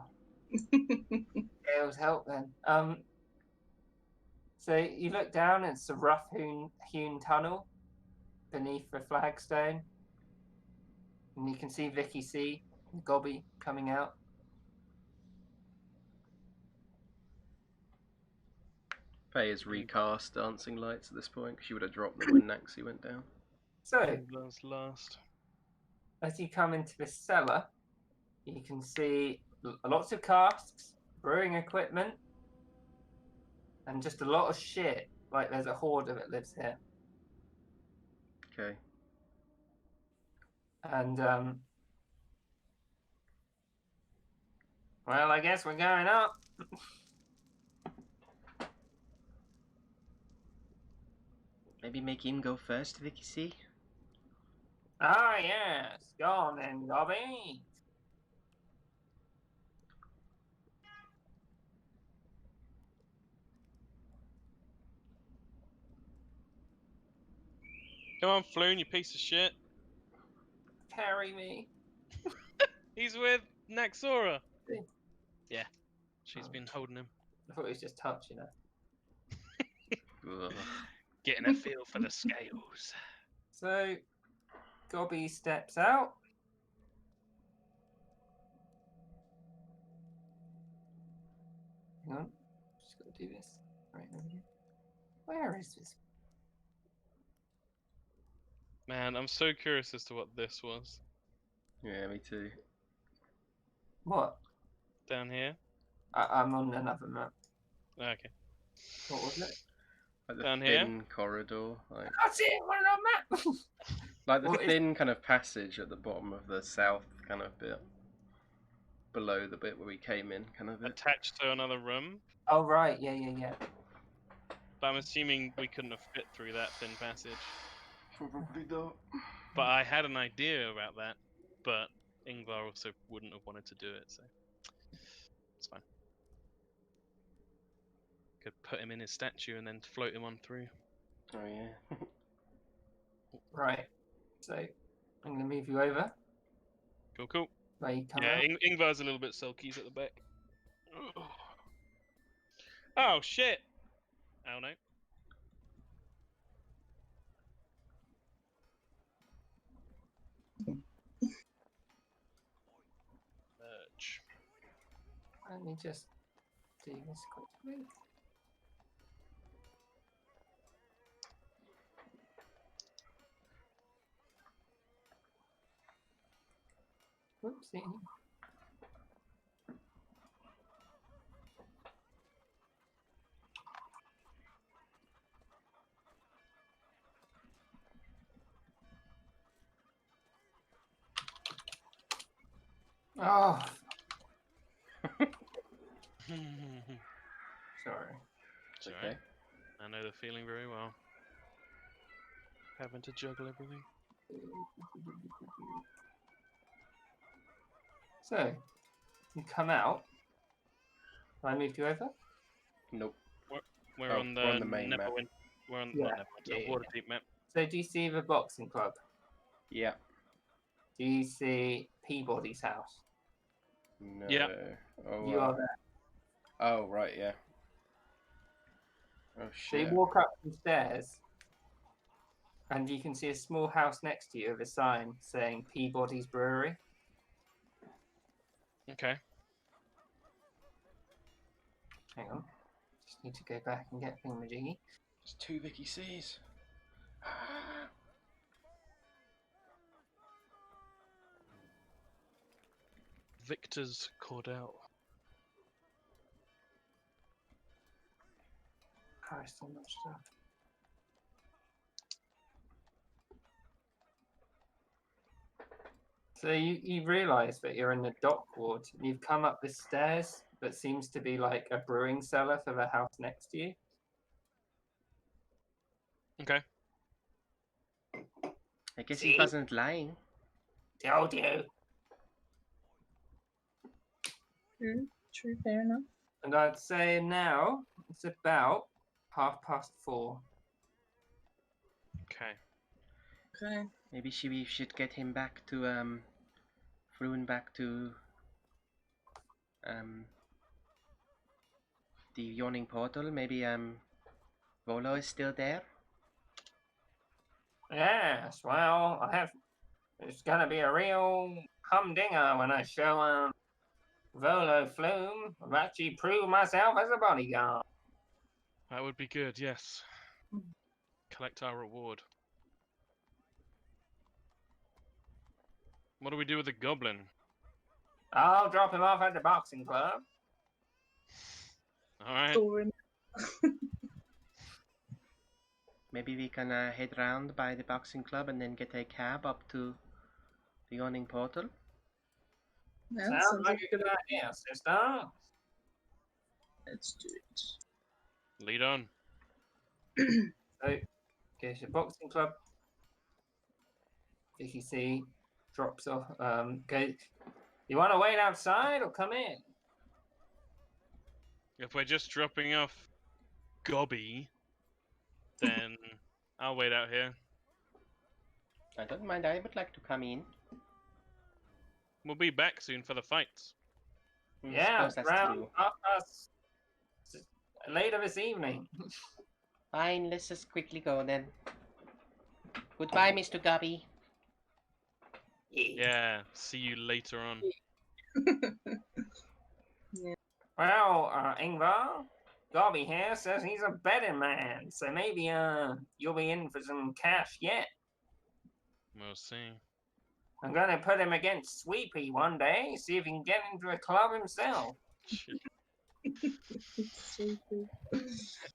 Speaker 2: help then. So you look down, it's a rough hewn tunnel beneath the flagstone. And you can see Vicky C and Gobby coming out.
Speaker 1: Faye has recast dancing lights at this point because she would have dropped them when Naxi went down.
Speaker 2: So
Speaker 3: Ingvar's last.
Speaker 2: as you come into this cellar, you can see lots of casks, brewing equipment, and just a lot of shit. Like there's a horde of it lives here.
Speaker 1: Okay.
Speaker 2: And well, I guess we're going up.
Speaker 1: Maybe make him go first, Vicky C.
Speaker 2: Ah, yes. Go on then, Gobby.
Speaker 3: Come on, Floon, you piece of shit.
Speaker 2: Carry me.
Speaker 3: He's with Naxora.
Speaker 2: Is he?
Speaker 3: Yeah, she's
Speaker 2: Oh.
Speaker 3: been holding him.
Speaker 2: I thought it was just touching her.
Speaker 1: Ugh.
Speaker 3: Getting a feel for the scales.
Speaker 2: So, Gobby steps out. Hang on. Just got to do this. Right over here. Where is this?
Speaker 3: Man, I'm so curious as to what this was.
Speaker 1: Yeah, me too.
Speaker 2: What?
Speaker 3: Down here?
Speaker 2: I'm on another map.
Speaker 3: Okay.
Speaker 2: What was it?
Speaker 1: Like the
Speaker 3: Down
Speaker 1: thin
Speaker 3: here?
Speaker 1: corridor, like
Speaker 2: I can't see it on a map.
Speaker 1: like the
Speaker 2: What is-
Speaker 1: thin kind of passage at the bottom of the south kind of bit, below the bit where we came in, kind of bit.
Speaker 3: Attached to another room?
Speaker 2: Oh right, yeah.
Speaker 3: But I'm assuming we couldn't have fit through that thin passage.
Speaker 1: Probably not.
Speaker 3: But I had an idea about that, but Ingvar also wouldn't have wanted to do it, so it's fine. Could put him in his statue and then float him on through.
Speaker 1: Oh yeah.
Speaker 2: Right. So, I'm gonna move you over.
Speaker 3: Cool.
Speaker 2: Where you come
Speaker 3: Yeah,
Speaker 2: out.
Speaker 3: Ingvar's a little bit sulky. He's at the back. Oh shit! Oh no. Merge.
Speaker 2: Let me just do this quickly. Whoopsie. Oh, sorry.
Speaker 1: It's
Speaker 3: It's
Speaker 1: okay.
Speaker 3: alright. I know the feeling very well. Having to juggle everything.
Speaker 2: So, you come out. I moved you over?
Speaker 1: Nope.
Speaker 3: We're
Speaker 1: Oh,
Speaker 3: on the,
Speaker 1: we're on the main map.
Speaker 3: Neverwin- We're on
Speaker 2: Yeah,
Speaker 3: not Neverwinter,
Speaker 2: yeah, yeah.
Speaker 3: Waterdeep map.
Speaker 2: So, do you see the boxing club?
Speaker 1: Yeah.
Speaker 2: Do you see Peabody's house?
Speaker 1: No.
Speaker 3: Yeah.
Speaker 1: Oh.
Speaker 2: You are there.
Speaker 1: Oh right, yeah. Oh
Speaker 2: So, you
Speaker 1: shit.
Speaker 2: walk up the stairs, and you can see a small house next to you with a sign saying Peabody's Brewery.
Speaker 3: Okay.
Speaker 2: Hang on. Just need to go back and get thingamajiggy.
Speaker 1: There's 2 Vicky C's.
Speaker 3: Victor's Cordell.
Speaker 2: Christ, so much stuff. So you realise that you're in the dock ward. You've come up the stairs that seems to be like a brewing cellar for the house next to you.
Speaker 3: Okay.
Speaker 1: I guess
Speaker 2: See?
Speaker 1: he wasn't lying.
Speaker 2: Told you.
Speaker 4: True, fair enough.
Speaker 2: And I'd say now it's about 4:30.
Speaker 3: Okay.
Speaker 4: Okay.
Speaker 1: Maybe we should get him back to Floon back to the yawning portal. Maybe Volo is still there.
Speaker 2: Yes, well, it's gonna be a real humdinger when I show Volo Flume. I've actually proved myself as a bodyguard.
Speaker 3: That would be good, yes. Collect our reward. What do we do with the goblin?
Speaker 2: I'll drop him off at the boxing club.
Speaker 3: All right.
Speaker 4: Store him.
Speaker 1: Maybe we can head round by the boxing club and then get a cab up to the yawning portal.
Speaker 4: Yeah,
Speaker 2: Sounds like a good idea, sister.
Speaker 4: Let's do it.
Speaker 3: Lead on.
Speaker 2: So, okay, so boxing club. Vicky C drops off. Okay, you want to wait outside or come in?
Speaker 3: If we're just dropping off Gobby, then I'll wait out here.
Speaker 1: I don't mind, I would like to come in.
Speaker 3: We'll be back soon for the fights.
Speaker 2: Yeah,
Speaker 1: Suppose that's
Speaker 2: around
Speaker 1: true.
Speaker 2: later this evening.
Speaker 1: Fine, let's just quickly go then. Goodbye, Mr. Gubby.
Speaker 3: Yeah, see you later on.
Speaker 2: Well, Ingvar, Gobby here says he's a betting man, so maybe you'll be in for some cash yet.
Speaker 3: We'll see.
Speaker 2: I'm gonna put him against Sweepy one day, see if he can get into a club himself.
Speaker 3: Shit.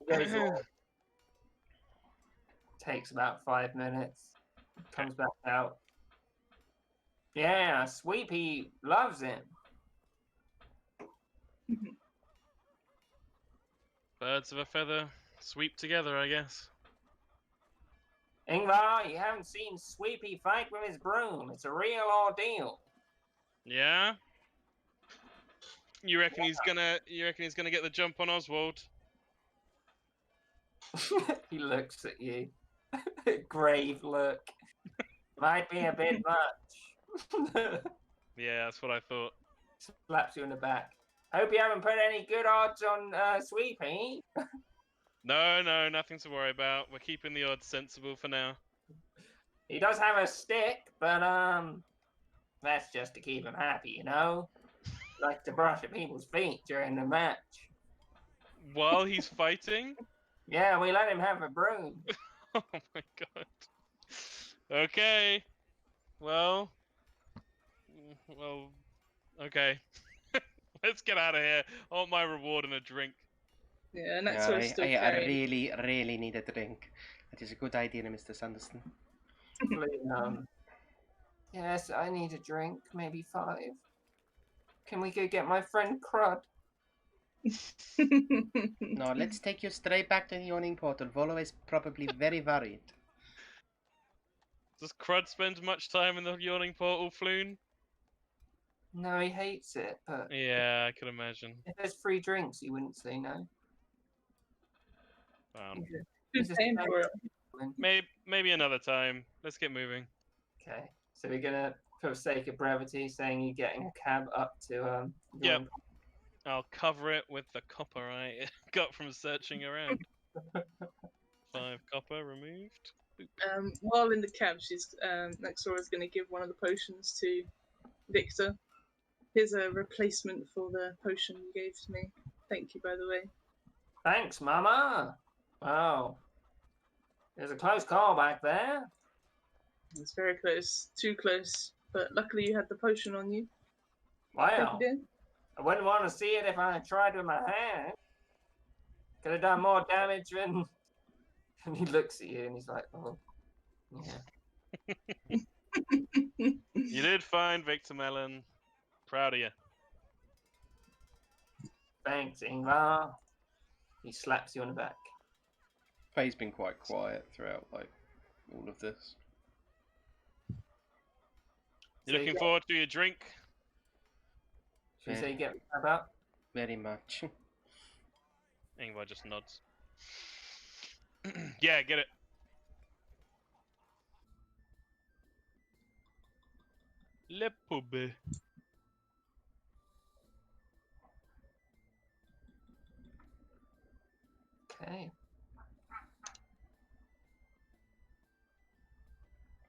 Speaker 2: Goes on. Takes about 5 minutes. Comes back out. Yeah, Sweepy loves him.
Speaker 3: Birds of a feather sweep together, I guess.
Speaker 2: Ingvar, you haven't seen Sweepy fight with his broom. It's a real ordeal.
Speaker 3: Yeah. You reckon he's gonna get the jump on Oswald?
Speaker 2: He looks at you. Grave look. Might be a bit much.
Speaker 3: Yeah, that's what I thought.
Speaker 2: Slaps you in the back. Hope you haven't put any good odds on Sweepy.
Speaker 3: No, nothing to worry about. We're keeping the odds sensible for now.
Speaker 2: He does have a stick, but that's just to keep him happy, you know? Like to brush at people's feet during the match.
Speaker 3: While he's fighting?
Speaker 2: Yeah, we let him have a broom.
Speaker 3: Oh my god. Okay. Well, okay. Let's get out of here. I want my reward and a drink.
Speaker 4: Yeah, and that's what it's still
Speaker 1: I
Speaker 4: carrying.
Speaker 1: really need a drink. That is a good idea, Mr. Sanderson.
Speaker 2: Yes, I need a drink. Maybe 5. Can we go get my friend Crud?
Speaker 1: No, let's take you straight back to the yawning portal. Volo is probably very worried.
Speaker 3: Does Crud spend much time in the yawning portal, Floon?
Speaker 2: No, he hates it, but
Speaker 3: Yeah, I can imagine.
Speaker 2: if there's free drinks, he wouldn't say no.
Speaker 4: Who's paying for it?
Speaker 3: Maybe another time. Let's get moving.
Speaker 2: Okay, so we're gonna, for the sake of brevity, saying you're getting a cab up to
Speaker 3: Yep. I'll cover it with the copper I got from searching around. 5 copper removed. Boop.
Speaker 4: While in the cab, Nexora's going to give one of the potions to Victor. Here's a replacement for the potion you gave to me. Thank you, by the way.
Speaker 2: Thanks, Mama. Wow, there's a close call back there.
Speaker 4: It's very close, too close. But luckily, you had the potion on you. Thank
Speaker 2: Wow,
Speaker 4: you, dear.
Speaker 2: I wouldn't want to see it if I tried with my hand. Could have done more damage than. And he looks at you and he's like, "Oh, yeah."
Speaker 3: You did fine, Victor Mellon. Proud of you.
Speaker 2: Thanks, Ingvar. He slaps you on the back.
Speaker 1: Faye's been quite quiet throughout, like, all of this.
Speaker 3: You looking forward to your drink?
Speaker 2: Should we say you get the cab out?
Speaker 1: Very much.
Speaker 3: Ingvar just nods. Yeah, get it. Le pube.
Speaker 2: Okay.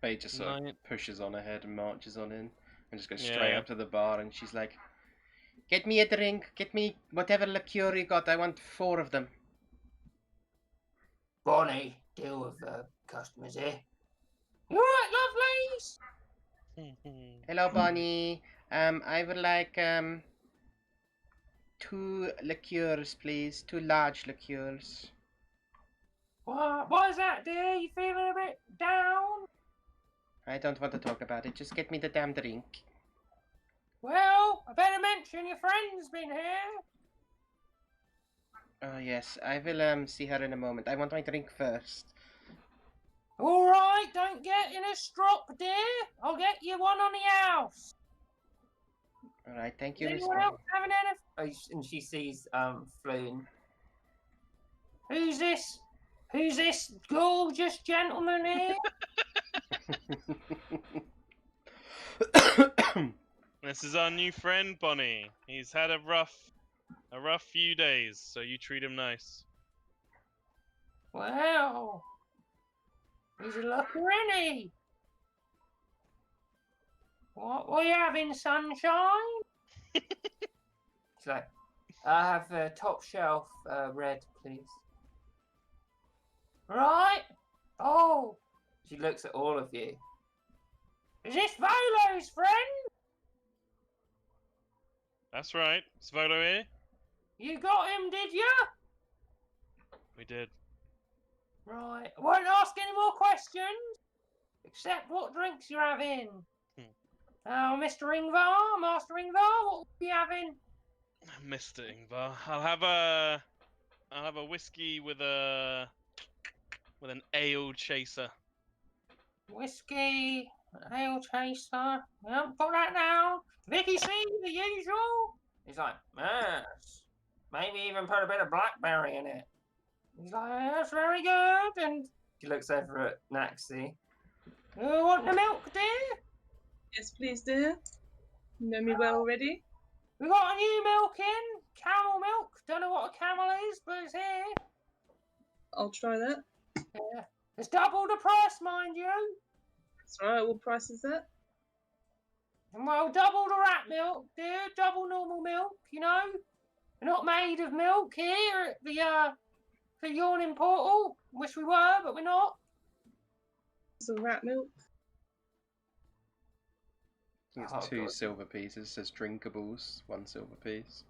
Speaker 1: Faye just sort
Speaker 3: Right.
Speaker 1: of pushes on ahead and marches on in and just goes straight
Speaker 3: Yeah.
Speaker 1: up to the bar and she's like, "Get me a drink, get me whatever liqueur you got, I want 4 of them."
Speaker 2: Bonnie, deal with the customers here. You alright, lovelies?
Speaker 1: Hello, Bonnie. I would like 2 liqueurs, please. 2 large liqueurs.
Speaker 2: What is that, dear? You feeling a bit down?
Speaker 1: I don't want to talk about it. Just get me the damn drink.
Speaker 2: Well, I better mention your friend's been here.
Speaker 1: Oh yes, I will see her in a moment. I want my drink first.
Speaker 2: All right, don't get in a strop, dear. I'll get you one on the house.
Speaker 1: All right, thank
Speaker 2: Is
Speaker 1: you, Miss
Speaker 2: anyone
Speaker 1: Bonnie.
Speaker 2: else having any? Oh, and she sees Floon. Who's this? Who's this gorgeous gentleman here?
Speaker 3: This is our new friend, Bonnie. He's had a rough few days, so you treat him nice.
Speaker 2: Well, he's a looker, isn't he? What are you having, sunshine? She's like, I have a top shelf red, please. Right. Oh, she looks at all of you. Is this Volo's friend?
Speaker 3: That's right. Is Volo here?
Speaker 2: You got him, did you?
Speaker 3: We did.
Speaker 2: Right. I won't ask any more questions, except what drinks you're having. Now, Mr. Ingvar, Master Ingvar, what will you be having?
Speaker 3: Mr. Ingvar, I'll have a whiskey with an ale chaser.
Speaker 2: Whiskey, ale chaser. Well, put that down. Vicky C, the usual. He's like, yes. Maybe even put a bit of blackberry in it. He's like, that's very good. And she looks over at Naxi. You want the milk, dear?
Speaker 4: Yes, please, dear. You know me well already.
Speaker 2: We got a new milk in. Camel milk. Don't know what a camel is, but it's here.
Speaker 4: I'll try that.
Speaker 2: Yeah. It's double the price, mind you.
Speaker 4: That's all right. What price is that?
Speaker 2: Well, double the rat milk, dear. Double normal milk, you know. We're not made of milk here at the yawning portal. Wish we were, but we're not.
Speaker 4: It's a rat milk.
Speaker 1: I think
Speaker 2: Oh,
Speaker 1: it's 2
Speaker 2: God.
Speaker 1: silver pieces. It says drinkables, 1 silver piece.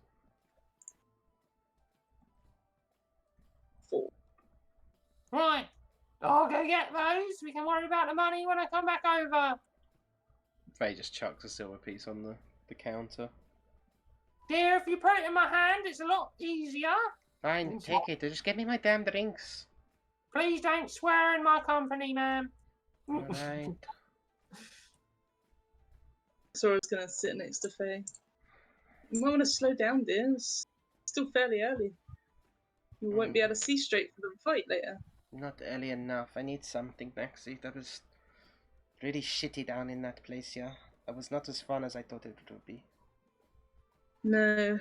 Speaker 4: 4.
Speaker 2: Right. I'll go get those. We can worry about the money when I come back over.
Speaker 1: Faye just chucks a silver piece on the counter.
Speaker 2: Dear, if you put it in my hand, it's a lot easier.
Speaker 1: Fine, take it. Just get me my damn drinks.
Speaker 2: Please don't swear in my company, ma'am.
Speaker 1: Alright.
Speaker 4: Sora's gonna sit next to Faye. You might want to slow down, dear. It's still fairly early. You won't be able to see straight for the fight later.
Speaker 1: Not early enough. I need something, Maxie. That was really shitty down in that place, yeah. That was not as fun as I thought it would be.
Speaker 4: No.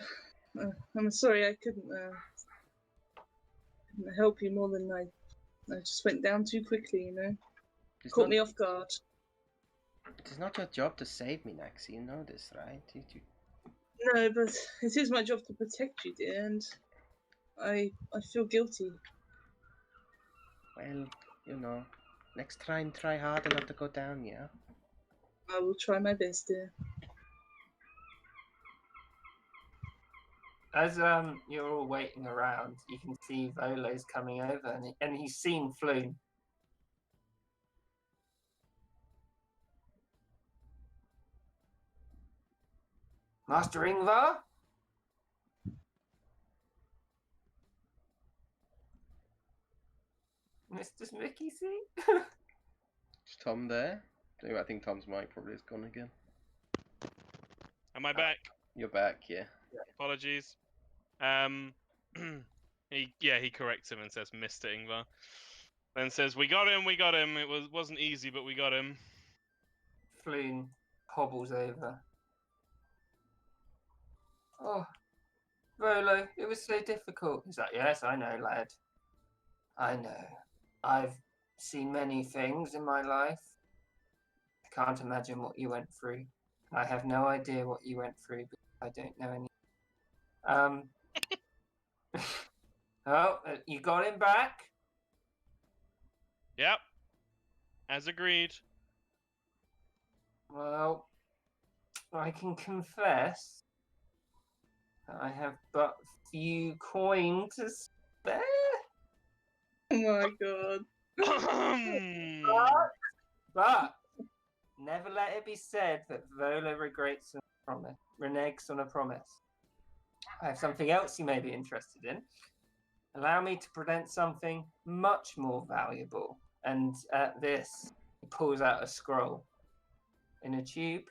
Speaker 4: I'm sorry I couldn't help you more than I just went down too quickly, you know. Caught me off guard.
Speaker 1: It is not your job to save me, Maxie. You know this, right?
Speaker 4: No, but it is my job to protect you, dear, and I feel guilty.
Speaker 1: Well, you know, next time try harder not to go down, yeah?
Speaker 4: I will try my best, dear.
Speaker 2: As you're all waiting around, you can see Volo's coming over, and he's seen Floon. Master Ingvar? Mr. Smicky C?
Speaker 1: Is Tom there? I think Tom's mic probably is gone again.
Speaker 3: Am I back?
Speaker 1: You're back, yeah.
Speaker 3: Apologies. He corrects him and says Mr. Ingvar. Then says, we got him. It wasn't easy, but we got him.
Speaker 2: Floon hobbles over. Oh, Volo, it was so difficult. He's like, yes, I know, lad. I know. I've seen many things in my life. I can't imagine what you went through. I have no idea what you went through, but I don't know any. Oh, you got him back?
Speaker 3: Yep. As agreed.
Speaker 2: Well, I can confess that I have but few coin to spare.
Speaker 4: Oh my god.
Speaker 2: But never let it be said that Vola regrets a promise, reneges on a promise. I have something else you may be interested in. Allow me to present something much more valuable. And at this, he pulls out a scroll in a tube.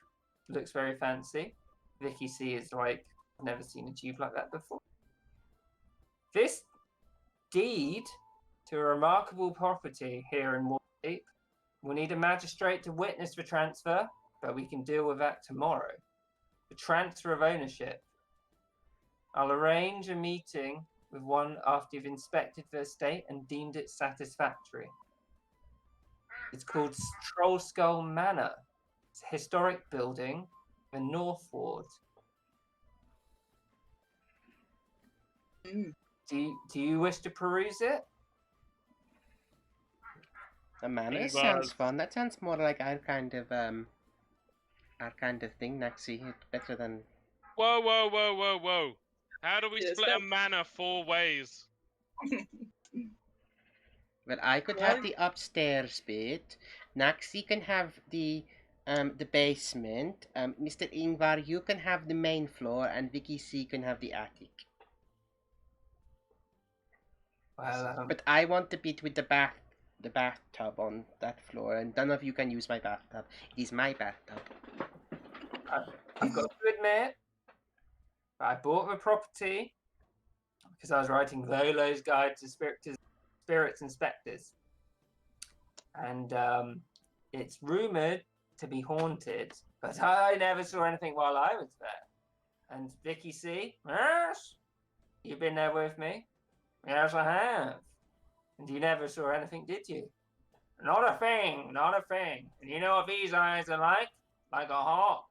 Speaker 2: Looks very fancy. Vicky C is like, I've never seen a tube like that before. This deed to a remarkable property here in Waterdeep. We'll need a magistrate to witness the transfer, but we can deal with that tomorrow. The transfer of ownership. I'll arrange a meeting with one after you've inspected the estate and deemed it satisfactory. It's called Troll Skull Manor. It's a historic building in North Ward.
Speaker 4: Mm.
Speaker 2: Do you wish to peruse it?
Speaker 1: A manor
Speaker 3: Ingvar's-
Speaker 1: sounds fun. That sounds more like our kind of thing, Naxi. It's better than.
Speaker 3: Whoa, whoa, whoa, whoa, whoa! How do we
Speaker 4: Yeah,
Speaker 3: split a
Speaker 4: stop.
Speaker 3: manor 4 ways?
Speaker 1: Well, I could
Speaker 4: Why?
Speaker 1: have the upstairs bit. Naxi can have the basement. Mr. Ingvar, you can have the main floor, and Vicky C can have the attic.
Speaker 2: Well,
Speaker 1: But I want the bit with the bathtub on that floor, and none of you can use my bathtub. It is my bathtub.
Speaker 2: I've got to admit, I bought the property because I was writing Volo's Guide to Spirits and Spectres. And it's rumoured to be haunted, but I never saw anything while I was there. And Vicky C, yes, you've been there with me? Yes, I have. And you never saw anything, did you? Not a thing, not a thing. And you know what these eyes are like? Like a hawk,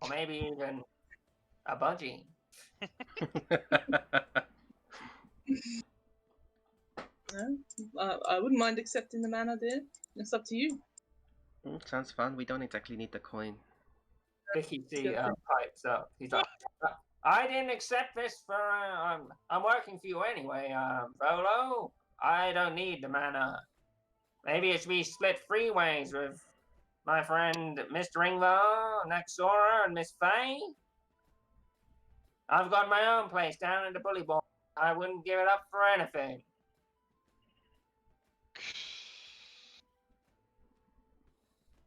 Speaker 2: or maybe even a budgie.
Speaker 4: No, I wouldn't mind accepting the manor, dear. It's up to you.
Speaker 1: Sounds fun. We don't exactly need the coin.
Speaker 2: Vicky C
Speaker 4: Good.
Speaker 2: pipes up. He's like, I didn't accept this for. I'm working for you anyway, Volo. I don't need the manor. Maybe it should be split 3 ways with my friend Mr. Ingvar, Naxora, and Miss Faye. I've got my own place down in the Bully Ball. I wouldn't give it up for anything.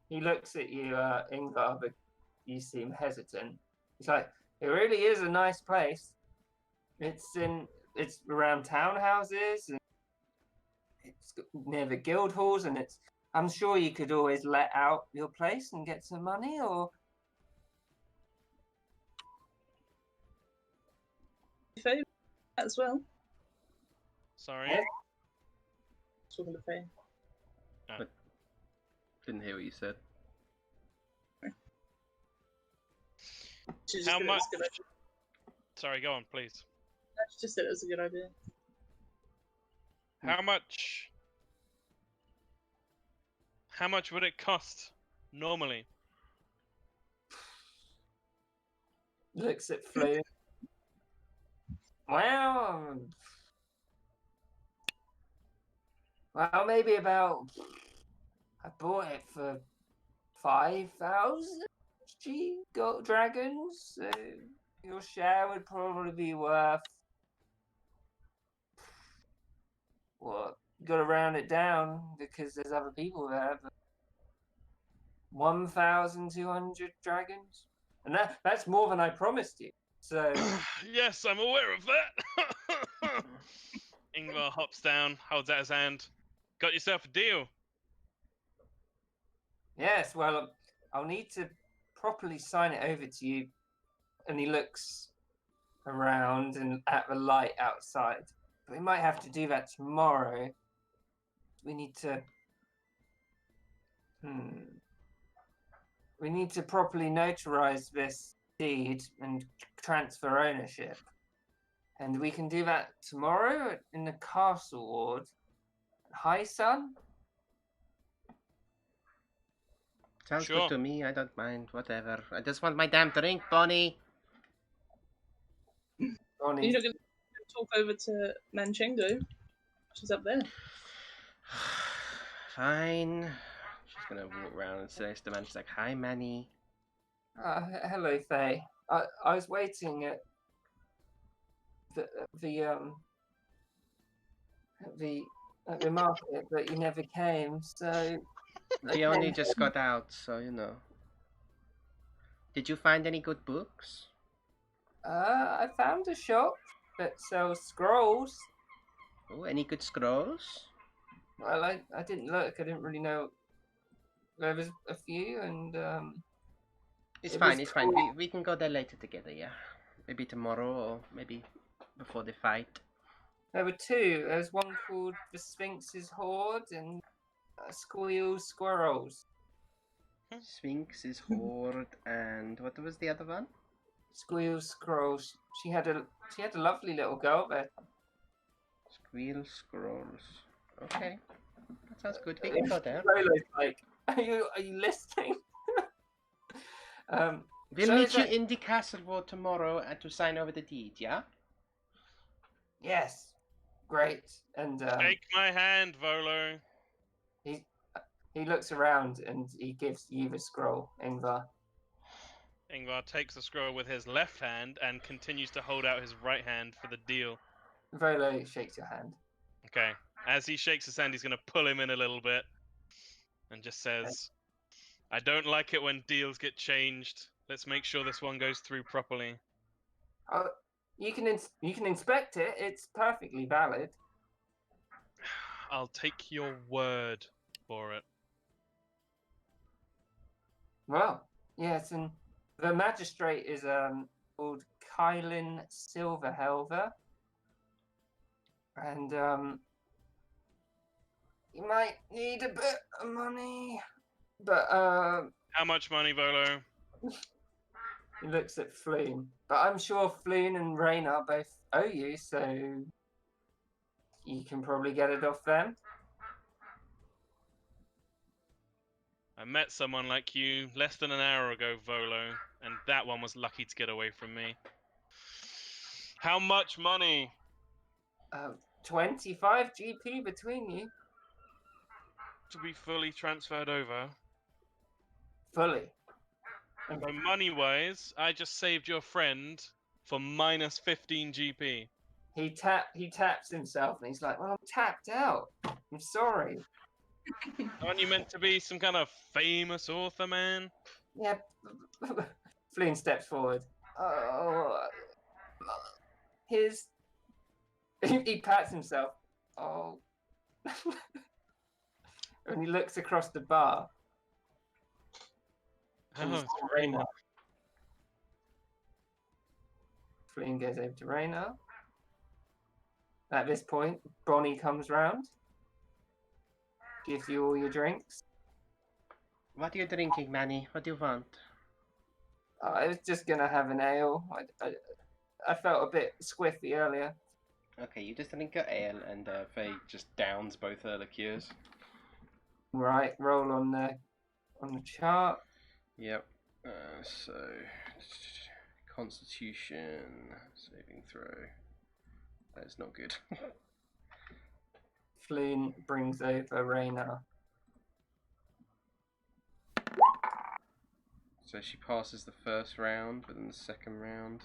Speaker 2: He looks at you, Ingvar, but you seem hesitant. He's like, it really is a nice place. It's around townhouses, and it's near the guild halls, and I'm sure you could always let out your place and get some money, or
Speaker 4: Faye as well.
Speaker 3: Sorry.
Speaker 2: Yeah.
Speaker 4: Talking to Faye.
Speaker 1: Didn't hear what you said.
Speaker 4: She just
Speaker 3: How
Speaker 4: said it was
Speaker 3: much?
Speaker 4: a good idea.
Speaker 3: Sorry, go on, please.
Speaker 4: She just said it was a good idea.
Speaker 3: How much? How much would it cost normally?
Speaker 2: looks at Flu. Well, maybe about. I bought it for 5,000 gold dragons. So your share would probably be worth. What? Got to round it down because there's other people there. But 1,200 dragons, and that's more than I promised you. So
Speaker 3: Yes, I'm aware of that. Ingvar hops down, holds out his hand. Got yourself a deal.
Speaker 2: yes, well, I'll need to properly sign it over to you. And he looks around and at the light outside. But we might have to do that tomorrow. We need to. We need to properly notarize this deed and transfer ownership. And we can do that tomorrow in the castle ward. High Sun?
Speaker 1: Sounds
Speaker 3: Sure.
Speaker 1: good to me. I don't mind. Whatever. I just want my damn drink, Bonnie.
Speaker 2: Bonnie,
Speaker 4: You're not going to talk over to Manchengo. She's up there.
Speaker 1: Fine. She's gonna walk around and say to the man, she's like, "Hi, Manny."
Speaker 2: hello, Faye. I was waiting at the at the market, but you never came. So
Speaker 1: We only just got out, so you know. Did you find any good books?
Speaker 2: I found a shop that sells scrolls.
Speaker 1: Oh, any good scrolls?
Speaker 2: Well, I didn't look. I didn't really know. There was a few, and
Speaker 1: It's
Speaker 2: It
Speaker 1: fine.
Speaker 2: was
Speaker 1: It's fine.
Speaker 2: cool.
Speaker 1: We can go there later together. Yeah, maybe tomorrow or maybe before the fight.
Speaker 2: there were two. There was one called the Sphinx's Hoard and Squeal Squirrels.
Speaker 1: Sphinx's Horde, and what was the other one?
Speaker 2: Squeal Squirrels. She had a lovely little girl there.
Speaker 1: Squeal Scrolls. Okay, that sounds good. We can go there.
Speaker 2: Lolo's like, are you listening?
Speaker 1: We'll
Speaker 2: so
Speaker 1: meet
Speaker 2: is
Speaker 1: you
Speaker 2: that-
Speaker 1: in the castle ward tomorrow to sign over the deed. Yeah.
Speaker 2: Yes, great. And
Speaker 3: Take my hand, Volo.
Speaker 2: he looks around and he gives you the scroll, Ingvar.
Speaker 3: Ingvar takes the scroll with his left hand and continues to hold out his right hand for the deal.
Speaker 2: Volo shakes your hand.
Speaker 3: Okay. As he shakes his hand, he's going to pull him in a little bit and just says, I don't like it when deals get changed. Let's make sure this one goes through properly.
Speaker 2: Oh, you can inspect it. It's perfectly valid.
Speaker 3: I'll take your word for it.
Speaker 2: Well, yes, and the magistrate is called Kylan Silverhelver, and you might need a bit of money, but
Speaker 3: How much money, Volo?
Speaker 2: he looks at Floon. But I'm sure Floon and Raynar both owe you, so you can probably get it off them.
Speaker 3: I met someone like you less than an hour ago, Volo, and that one was lucky to get away from me. How much money?
Speaker 2: 25 GP between you,
Speaker 3: To be fully transferred over?
Speaker 2: fully.
Speaker 3: So money-wise, I just saved your friend for minus 15 GP.
Speaker 2: He taps himself and he's like, "Well, I'm tapped out. I'm sorry."
Speaker 3: Aren't you meant to be some kind of famous author, man?
Speaker 2: Yeah. Flynn steps forward. Oh, his. He pats himself. Oh. And he looks across the bar. And
Speaker 3: Oh,
Speaker 2: he's
Speaker 3: it's
Speaker 2: Raynar. Flynn goes over to Raynar. At this point, Bonnie comes round, gives you all your drinks.
Speaker 1: What are you drinking, Manny? What do you want?
Speaker 2: I was just gonna have an ale. I felt a bit squiffy earlier.
Speaker 1: Okay, you just drink your ale, and Faye just downs both her liqueurs.
Speaker 2: Right, roll on the chart.
Speaker 1: Yep. So, Constitution saving throw. That's not good.
Speaker 2: Floon brings over Raynar.
Speaker 1: So she passes the first round, but then the second round.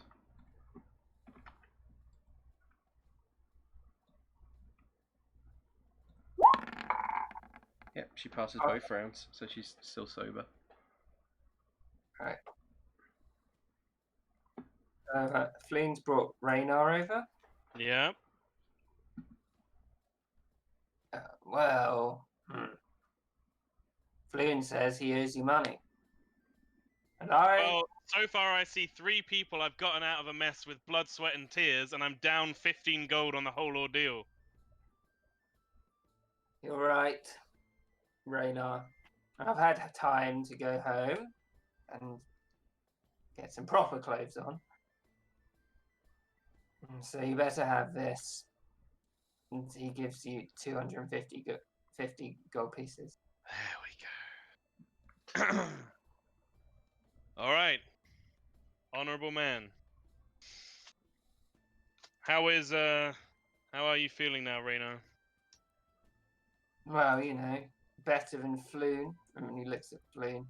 Speaker 1: Yep, she passes both rounds, so she's still sober.
Speaker 2: Right. Floon's brought Raynar over.
Speaker 3: yeah.
Speaker 2: Well, Floon says he owes you money. And I...
Speaker 3: Well, so far I see 3 people I've gotten out of a mess with blood, sweat, and tears, and I'm down 15 gold on the whole ordeal.
Speaker 2: You're right, Raynar. I've had time to go home and get some proper clothes on. So you better have this. And he gives you 250 50 gold pieces.
Speaker 3: There we go. All right, honorable man. How are you feeling now, Reno?
Speaker 2: Well, better than Floon. I mean, he looks at Floon.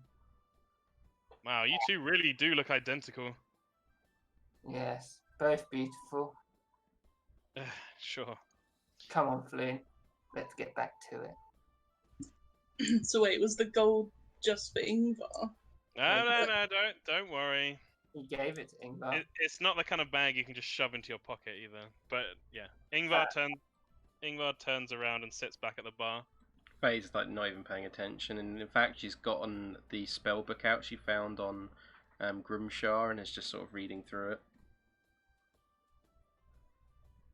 Speaker 3: Wow, you two really do look identical.
Speaker 2: Yes, both beautiful.
Speaker 3: Sure.
Speaker 2: Come on, Floon. Let's get back to it.
Speaker 4: So wait, was the gold just for Ingvar?
Speaker 3: No, don't worry.
Speaker 2: He gave it to Ingvar.
Speaker 3: It's not the kind of bag you can just shove into your pocket either. But yeah, Ingvar turns around and sits back at the bar.
Speaker 1: Faye's like not even paying attention, and in fact, she's gotten the spell book out she found on Grimshar and is just sort of reading through it.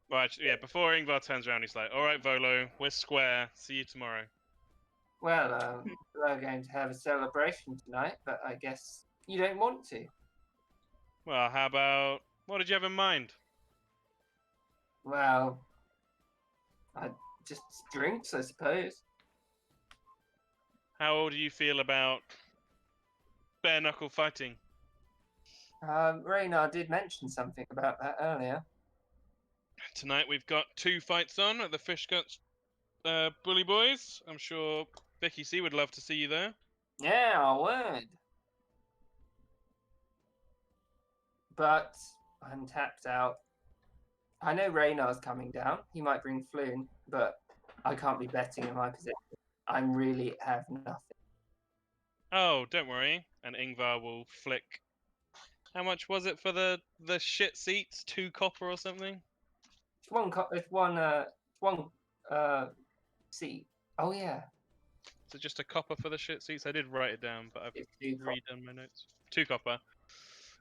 Speaker 3: Well, actually, yeah. Before Ingvar turns around, he's like, "All right, Volo, we're square. See you tomorrow."
Speaker 2: Well, we're going to have a celebration tonight, but I guess you don't want to.
Speaker 3: Well, how about what did you have in mind?
Speaker 2: Well, just drinks, I suppose.
Speaker 3: How do you feel about bare knuckle fighting?
Speaker 2: Raynar did mention something about that earlier.
Speaker 3: Tonight we've got 2 fights on at the Fish Guts Bully Boys. I'm sure Vicky C would love to see you there.
Speaker 2: Yeah, I would. But I'm tapped out. I know Raynar's coming down. He might bring Floon, but I can't be betting in my position. I really have nothing.
Speaker 3: Oh, don't worry. And Ingvar will flick. How much was it for the shit seats? 2 copper or something?
Speaker 2: It's one seat. Oh yeah.
Speaker 3: Is it just a copper for the shit seats? I did write it down, but I've
Speaker 2: It's 2 copper.
Speaker 3: redone my notes. 2 copper.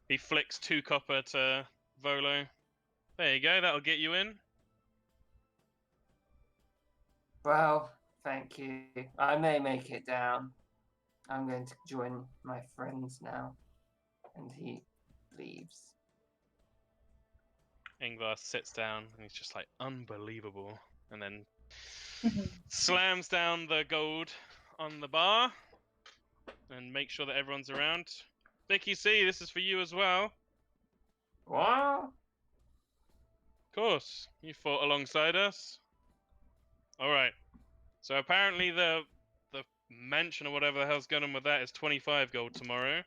Speaker 3: He flicks 2 copper to Volo. There you go. That'll get you in.
Speaker 2: Well, thank you. I may make it down. I'm going to join my friends now. And he leaves.
Speaker 3: Ingvar sits down and he's just like, unbelievable. And then slams down the gold on the bar and makes sure that everyone's around. Vicky C, this is for you as well.
Speaker 2: What?
Speaker 3: Of course, you fought alongside us. Alright. So apparently the mansion or whatever the hell's going on with that is 25 gold tomorrow.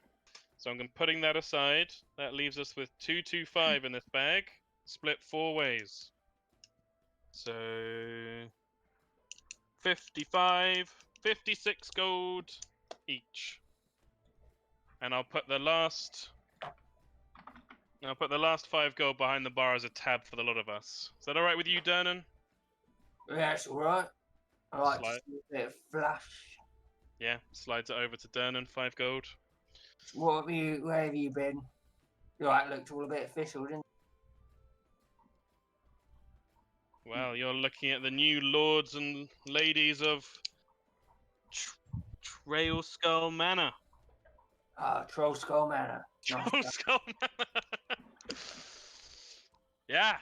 Speaker 3: So I'm putting that aside. That leaves us with 225 in this bag, split 4 ways. So 55, 56 gold each. And I'll put the last 5 gold behind the bar as a tab for the lot of us. Is that alright with you, Dernan?
Speaker 2: That's alright. I like to
Speaker 3: Slide.
Speaker 2: see a bit of flash.
Speaker 3: Yeah, slides it over to Dernan, 5 gold.
Speaker 2: Where have you been? You looked all a bit official, didn't
Speaker 3: Well, you're looking at the new lords and ladies of Trail Skull Manor.
Speaker 2: Troll Skull Manor. Nice
Speaker 3: Troll
Speaker 2: stuff.
Speaker 3: Skull Manor. Yeah.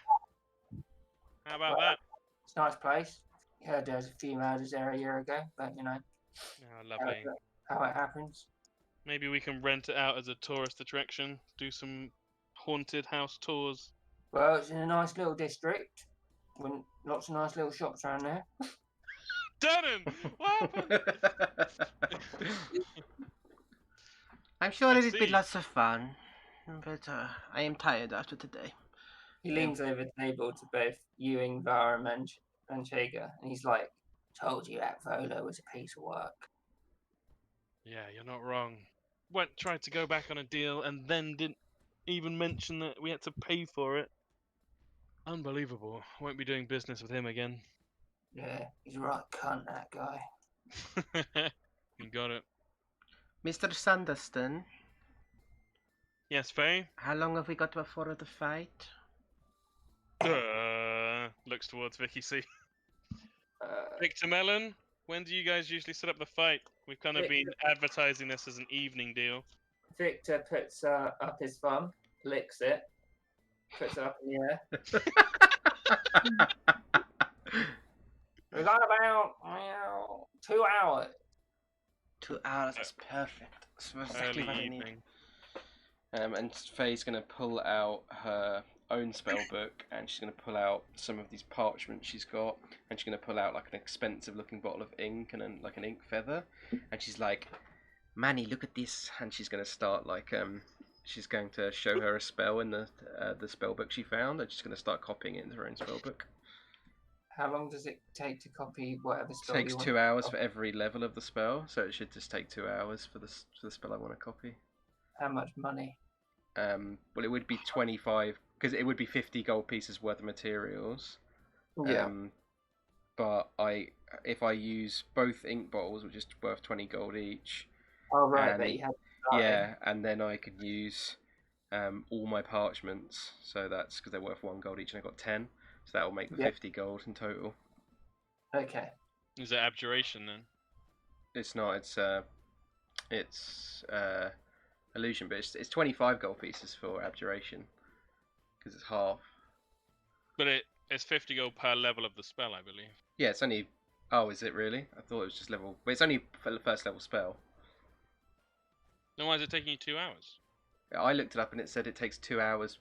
Speaker 3: How about that?
Speaker 2: It's a nice place. Heard there was a few murders there a year ago, but
Speaker 3: Oh, lovely.
Speaker 2: how it happens.
Speaker 3: Maybe we can rent it out as a tourist attraction. Do some haunted house tours.
Speaker 2: Well, it's in a nice little district. With lots of nice little shops around there.
Speaker 3: Dernan! What happened?
Speaker 5: I'm sure
Speaker 3: I
Speaker 5: it'll be
Speaker 3: see.
Speaker 5: lots of fun, but I am tired after today.
Speaker 2: He leans over the table to both you, Ingvar, and Manchega, and he's like, "Told you that Volo was a piece of work."
Speaker 3: Yeah, you're not wrong. Tried to go back on a deal and then didn't even mention that we had to pay for it. Unbelievable. Won't be doing business with him again.
Speaker 2: Yeah, he's a right cunt, that guy.
Speaker 3: You got it.
Speaker 5: Mr. Sanderston,
Speaker 3: Yes, Faye?
Speaker 5: how long have we got before the fight?
Speaker 3: Looks towards Vicky C.
Speaker 2: Uh,
Speaker 3: Victor Mellon, when do you guys usually set up the fight? We've kind of been advertising this as an evening deal.
Speaker 2: Victor puts up his thumb, licks it, puts it up in the air. We got about 2 hours.
Speaker 5: 2 hours is perfect. That's exactly
Speaker 3: Early
Speaker 5: what I need.
Speaker 3: evening.
Speaker 1: And Faye's gonna pull out her own spell book, and she's gonna pull out some of these parchments she's got, and she's gonna pull out like an expensive-looking bottle of ink and then like an ink feather, and she's like, "Manny, look at this!" And she's gonna start like she's going to show her a spell in the spell book she found, and she's gonna start copying it into her own spell book.
Speaker 2: How long does it take to copy whatever
Speaker 1: It
Speaker 2: spell
Speaker 1: takes
Speaker 2: you want?
Speaker 1: 2 hours for every level of the spell, so it should just take 2 hours for the spell I want to copy.
Speaker 2: How much money?
Speaker 1: Well, it would be 25 because it would be 50 gold pieces worth of materials.
Speaker 2: Yeah.
Speaker 1: But if I use both ink bottles, which is worth 20 gold each,
Speaker 2: Oh right,
Speaker 1: and
Speaker 2: that you had.
Speaker 1: yeah, and then I could use all my parchments. So that's because they're worth 1 gold each, and I got 10. So that will make the
Speaker 2: Yep.
Speaker 1: 50 gold in total.
Speaker 2: Okay.
Speaker 3: Is it abjuration then?
Speaker 1: It's not. It's illusion, but it's 25 gold pieces for abjuration because it's half.
Speaker 3: But it's 50 gold per level of the spell, I believe.
Speaker 1: Yeah, it's only. Oh, is it really? I thought it was just level. But it's only for the first level spell.
Speaker 3: Then why is it taking you 2 hours?
Speaker 1: I looked it up and it said it takes 2 hours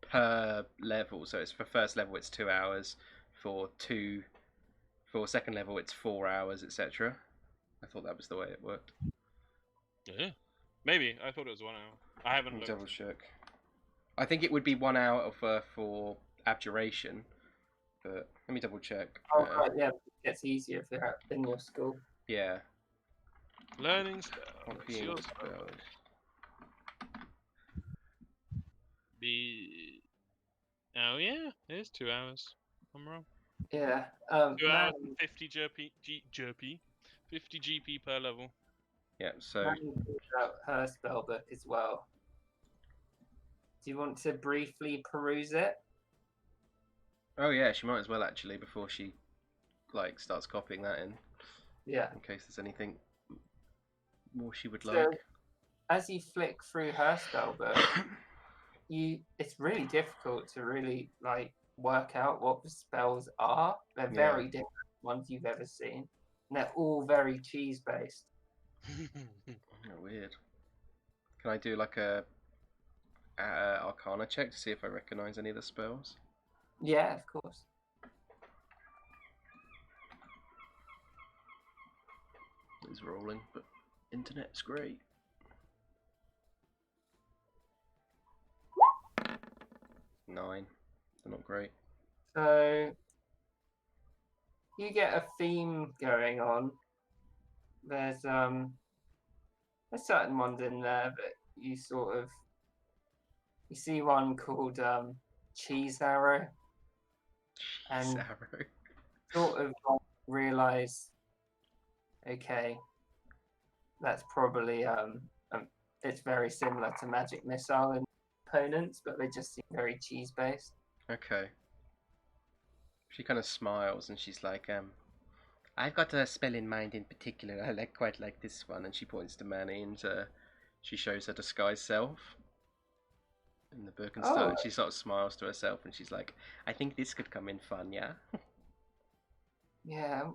Speaker 1: per level. So it's for first level it's 2 hours. For second level it's 4 hours, etc. I thought that was the way it worked.
Speaker 3: Yeah. Maybe. I thought it was 1 hour. I haven't
Speaker 1: Let me
Speaker 3: looked.
Speaker 1: double check. I think it would be 1 hour for abjuration, but let me double check.
Speaker 2: Oh right, yeah. It gets easier if they're out in your school.
Speaker 1: Yeah.
Speaker 3: Learning spell.
Speaker 1: Copying
Speaker 3: Your
Speaker 1: spells.
Speaker 3: Be. Oh yeah, it is 2 hours. I'm wrong.
Speaker 2: Yeah.
Speaker 3: 2 hours
Speaker 2: Manny,
Speaker 3: and 50 50 GP per level.
Speaker 1: Yeah. So
Speaker 2: Manny pulled out her spell book as well. Do you want to briefly peruse it?
Speaker 1: oh yeah, she might as well actually before she like starts copying that in
Speaker 2: Yeah.
Speaker 1: case there's anything more she would
Speaker 2: So-
Speaker 1: like.
Speaker 2: As you flick through her spell book, it's really difficult to really like work out what the spells are. They're
Speaker 1: Yeah.
Speaker 2: very different ones you've ever seen. And they're all very cheese based.
Speaker 1: Oh, weird. Can I do like a Arcana check to see if I recognize any of the spells?
Speaker 2: Yeah, of course.
Speaker 1: It's rolling, but internet's great. 9. They're not great.
Speaker 2: So you get a theme going on. There's certain ones in there, but you see one called Cheese Arrow, and
Speaker 1: Arrow.
Speaker 2: sort of realize, okay, that's probably it's very similar to Magic Missile and opponents, but they just seem very cheese based.
Speaker 1: Okay. She kind of smiles and she's like, I've got a spell in mind in particular. I quite like this one. And she points to Manny and she shows her disguised self in the book and stuff.
Speaker 2: Oh.
Speaker 1: And she sort of smiles to herself and she's like, I think this could come in fun, yeah?
Speaker 2: Yeah.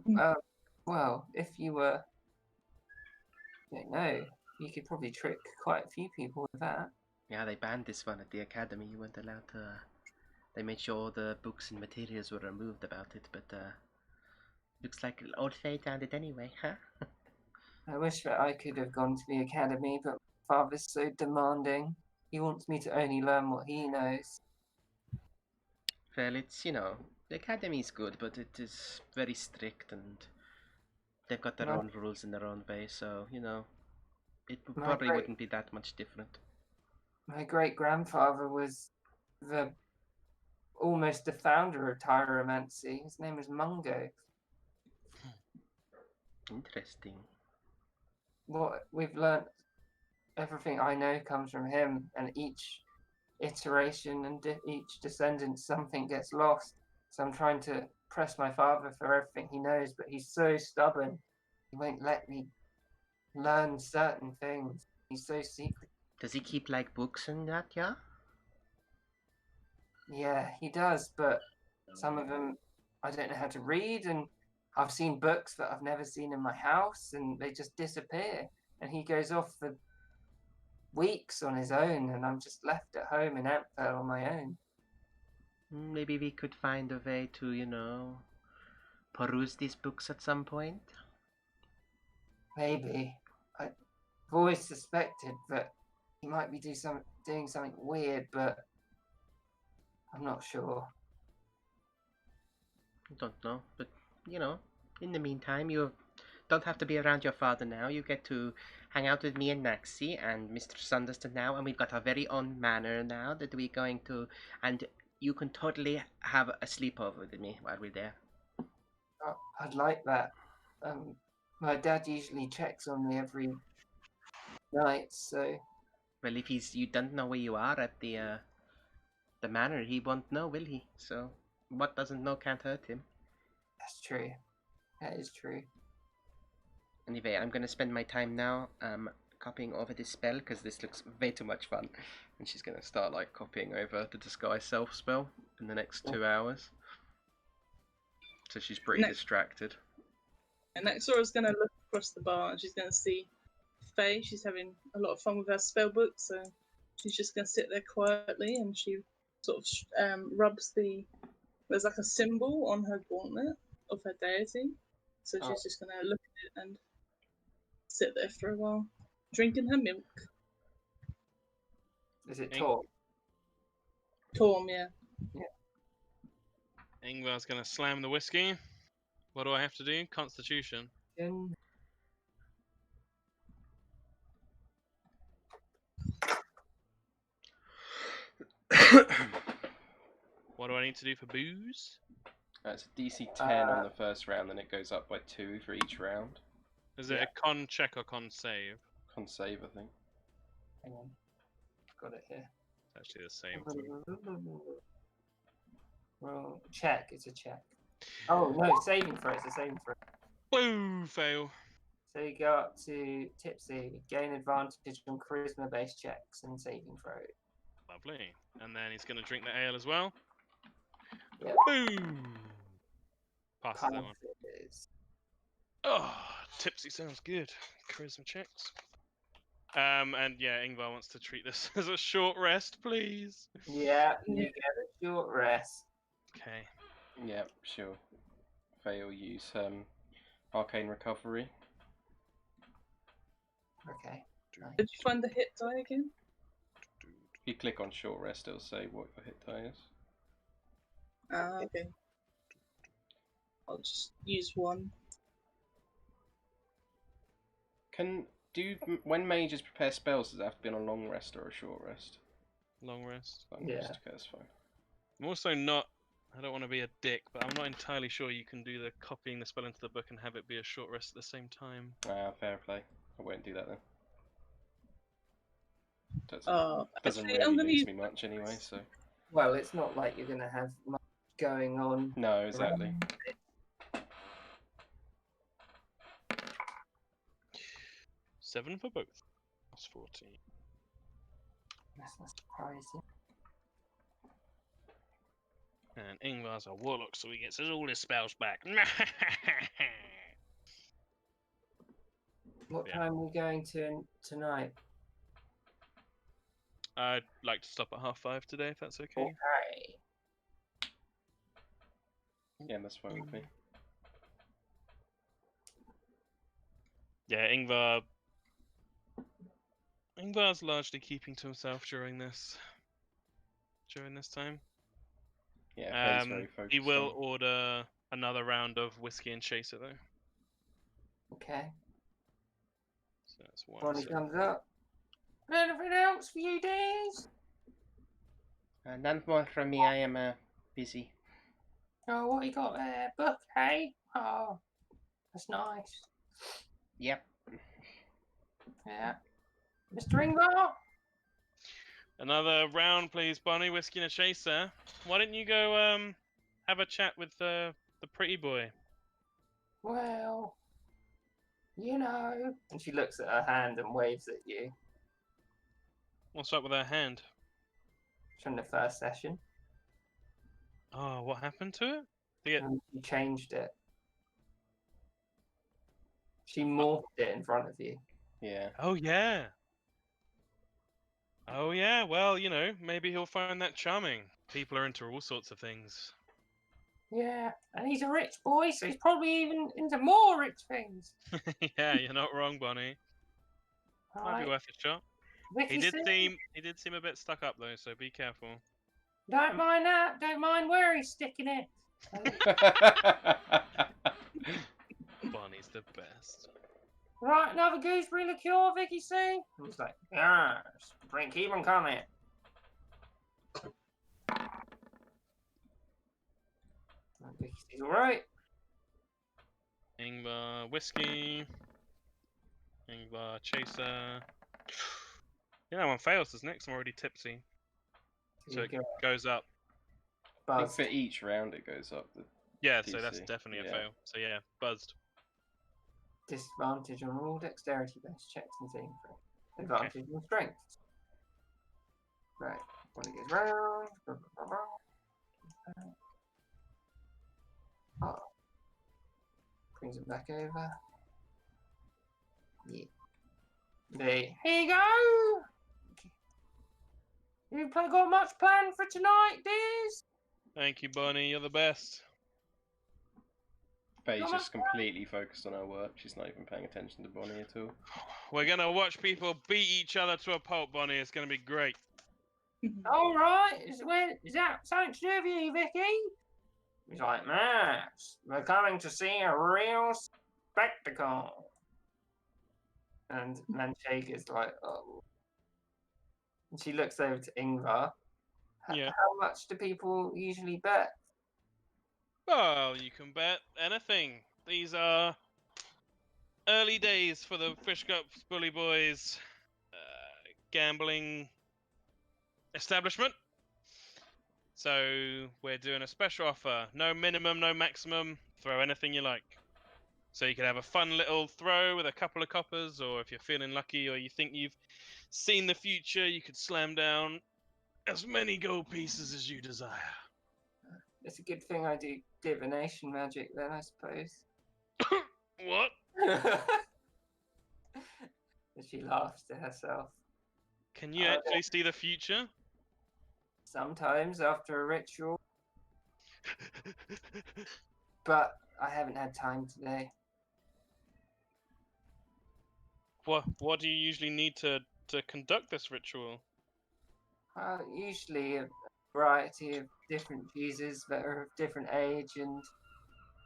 Speaker 2: Well, if you were, I don't know, you could probably trick quite a few people with that.
Speaker 1: Yeah, they banned this one at the academy. You weren't allowed to. They made sure all the books and materials were removed about it, but looks like old Faye found it anyway, huh?
Speaker 2: I wish that I could have gone to the academy, but my father's so demanding. He wants me to only learn what he knows.
Speaker 1: Well, it's, the academy's good, but it is very strict and they've got their
Speaker 2: Right.
Speaker 1: own rules in their own way, so, it
Speaker 2: My
Speaker 1: probably
Speaker 2: great-
Speaker 1: wouldn't be that much different.
Speaker 2: My great grandfather was almost the founder of Tyromancy. His name was Mungo.
Speaker 1: Interesting.
Speaker 2: What we've learnt, everything I know comes from him, and each iteration and each descendant, something gets lost. So I'm trying to press my father for everything he knows, but he's so stubborn. He won't let me learn certain things. He's so secret.
Speaker 5: Does he keep like books and that, yeah?
Speaker 2: Yeah, he does, but some of them I don't know how to read, and I've seen books that I've never seen in my house, and they just disappear. And he goes off for weeks on his own, and I'm just left at home in Ampfell on my own.
Speaker 5: Maybe we could find a way to, peruse these books at some point.
Speaker 2: Maybe. I've always suspected that he might be doing something weird, but I'm not sure.
Speaker 5: I don't know, but in the meantime, you don't have to be around your father now. You get to hang out with me and Naxi and Mr. Sanderson now, and we've got our very own manor now that we're going to, and you can totally have a sleepover with me while we're there.
Speaker 2: Oh, I'd like that. My dad usually checks on me every night, so
Speaker 5: Well, if you don't know where you are at the manor, he won't know, will he? So, what doesn't know can't hurt him.
Speaker 2: that's true. That is true.
Speaker 5: Anyway, I'm gonna spend my time now copying over this spell because this looks way too much fun. And she's gonna start like copying over the disguise self spell in the next 2 hours. So she's pretty distracted.
Speaker 4: And Nexora's going to look across the bar and she's going to see Faye. She's having a lot of fun with her spell book, so she's just going to sit there quietly and she sort of rubs there's like a symbol on her gauntlet of her deity. So she's just going to look at it and sit there for a while, drinking her milk.
Speaker 2: Is it Torm?
Speaker 4: Torm, yeah.
Speaker 3: Ingvar's gonna slam the whiskey. What do I have to do? Constitution. What do I need to do for booze?
Speaker 1: It's a DC 10 on the first round, then it goes up by 2 for each round.
Speaker 3: Is it a con check or con save?
Speaker 1: Con save, I think.
Speaker 2: Hang on. Got it here.
Speaker 3: It's actually the same.
Speaker 2: Well, check. It's a check. Oh, no, saving throw. It's a saving throw.
Speaker 3: Boo! Fail.
Speaker 2: So you go up to Tipsy, gain advantage on charisma-based checks and saving throw.
Speaker 3: Lovely. And then he's going to drink the ale as well.
Speaker 2: Yep.
Speaker 3: Boom! Passes that one.
Speaker 2: Passes.
Speaker 3: Oh, Tipsy sounds good. Charisma checks. And yeah, Ingvar wants to treat this as a short rest, please.
Speaker 2: Yeah, you get a short rest.
Speaker 3: Okay.
Speaker 1: Yeah, sure. Faye will use Arcane Recovery.
Speaker 2: Okay.
Speaker 4: Did you find the hit die again?
Speaker 1: If you click on short rest, it'll say what your hit die is.
Speaker 4: Ah, okay. I'll just use one.
Speaker 1: When mages prepare spells, does it have to be on a long rest or a short rest?
Speaker 3: Long rest.
Speaker 1: Long rest, okay, that's fine.
Speaker 3: I'm also not. I don't want to be a dick, but I'm not entirely sure you can do the copying the spell into the book and have it be a short rest at the same time.
Speaker 1: Fair play. I won't do that then. Doesn't
Speaker 4: actually,
Speaker 1: really lose me much anyway, so.
Speaker 2: Well, it's not like you're going to have much going on.
Speaker 1: No, exactly.
Speaker 3: 7 for both. That's 14.
Speaker 2: That's not surprising.
Speaker 3: And Ingvar's a warlock, so he gets all his spells back.
Speaker 2: What time are we going to tonight?
Speaker 3: I'd like to stop at 5:30 today, if that's okay.
Speaker 2: Okay.
Speaker 1: Yeah, that's fine with me.
Speaker 3: Yeah, Ingvar's largely keeping to himself during this time.
Speaker 1: Yeah, Faye's very focused.
Speaker 3: He will order another round of whiskey and chaser though.
Speaker 2: Okay.
Speaker 3: So that's one.
Speaker 2: Bonnie comes up. Anything else for you, Days?
Speaker 5: None more from me. I am busy.
Speaker 2: Oh, what you got there? Book, hey? Oh, that's nice.
Speaker 5: Yep.
Speaker 2: Yeah. Mr. Ingvar?
Speaker 3: Another round, please, Bonnie. Whiskey and a chaser. Why don't you go have a chat with the pretty boy?
Speaker 2: Well, you know. And she looks at her hand and waves at you.
Speaker 3: What's up with her hand?
Speaker 2: From the first session.
Speaker 3: Oh, what happened to it?
Speaker 2: You changed it. She morphed it in front of you.
Speaker 1: Yeah.
Speaker 3: Oh yeah. Oh yeah. Well, you know, maybe he'll find that charming. People are into all sorts of things.
Speaker 2: Yeah, and he's a rich boy, so he's probably even into more rich things.
Speaker 3: Yeah, you're not wrong, Bonnie. Might be
Speaker 2: Right.
Speaker 3: worth a shot.
Speaker 2: Vicky Sue,
Speaker 3: He did seem a bit stuck up though, so be careful.
Speaker 2: don't mind that. Don't mind where he's sticking it.
Speaker 3: Bonnie's the best.
Speaker 2: Right, another gooseberry liqueur, Vicky Sue? He's like, yes, keep on coming. Vicky Sue's alright.
Speaker 3: Ingvar whiskey. Ingvar chaser. Yeah, that one fails, doesn't it? 'Cause I'm already tipsy. So it goes up.
Speaker 1: I think
Speaker 2: Buzzed.
Speaker 1: for each round it goes up.
Speaker 3: Yeah, so that's
Speaker 1: DC,
Speaker 3: definitely a
Speaker 1: yeah.
Speaker 3: fail. So yeah, buzzed.
Speaker 2: Disadvantage on all dexterity-based checks and saving throws. Advantage on strength. Right, when it goes round. Oh. Brings it back over. Yeah. Here you go! You got much planned for tonight, dears?
Speaker 3: Thank you, Bonnie. You're the best.
Speaker 1: Faye's just completely focused on her work. She's not even paying attention to Bonnie at all.
Speaker 3: We're gonna watch people beat each other to a pulp, Bonnie. It's gonna be great.
Speaker 2: All right. Is that something to do with you, Vicky? He's like, Max, we're coming to see a real spectacle. And Manchega's like, oh. And she looks over to Ingvar.
Speaker 3: Yeah.
Speaker 2: How much do people usually bet?
Speaker 3: Well, you can bet anything. These are early days for the Fish Cups Bully Boys gambling establishment. So we're doing a special offer. No minimum, no maximum. Throw anything you like. So you can have a fun little throw with a couple of coppers, or if you're feeling lucky or you think you've seen the future, you could slam down as many gold pieces as you desire.
Speaker 2: It's a good thing I do divination magic then, I suppose.
Speaker 3: What?
Speaker 2: And she laughs to herself.
Speaker 3: Can you actually see the future?
Speaker 2: Sometimes after a ritual, but I haven't had time today.
Speaker 3: What do you usually need to conduct this ritual?
Speaker 2: Usually a variety of different cheeses that are of different age and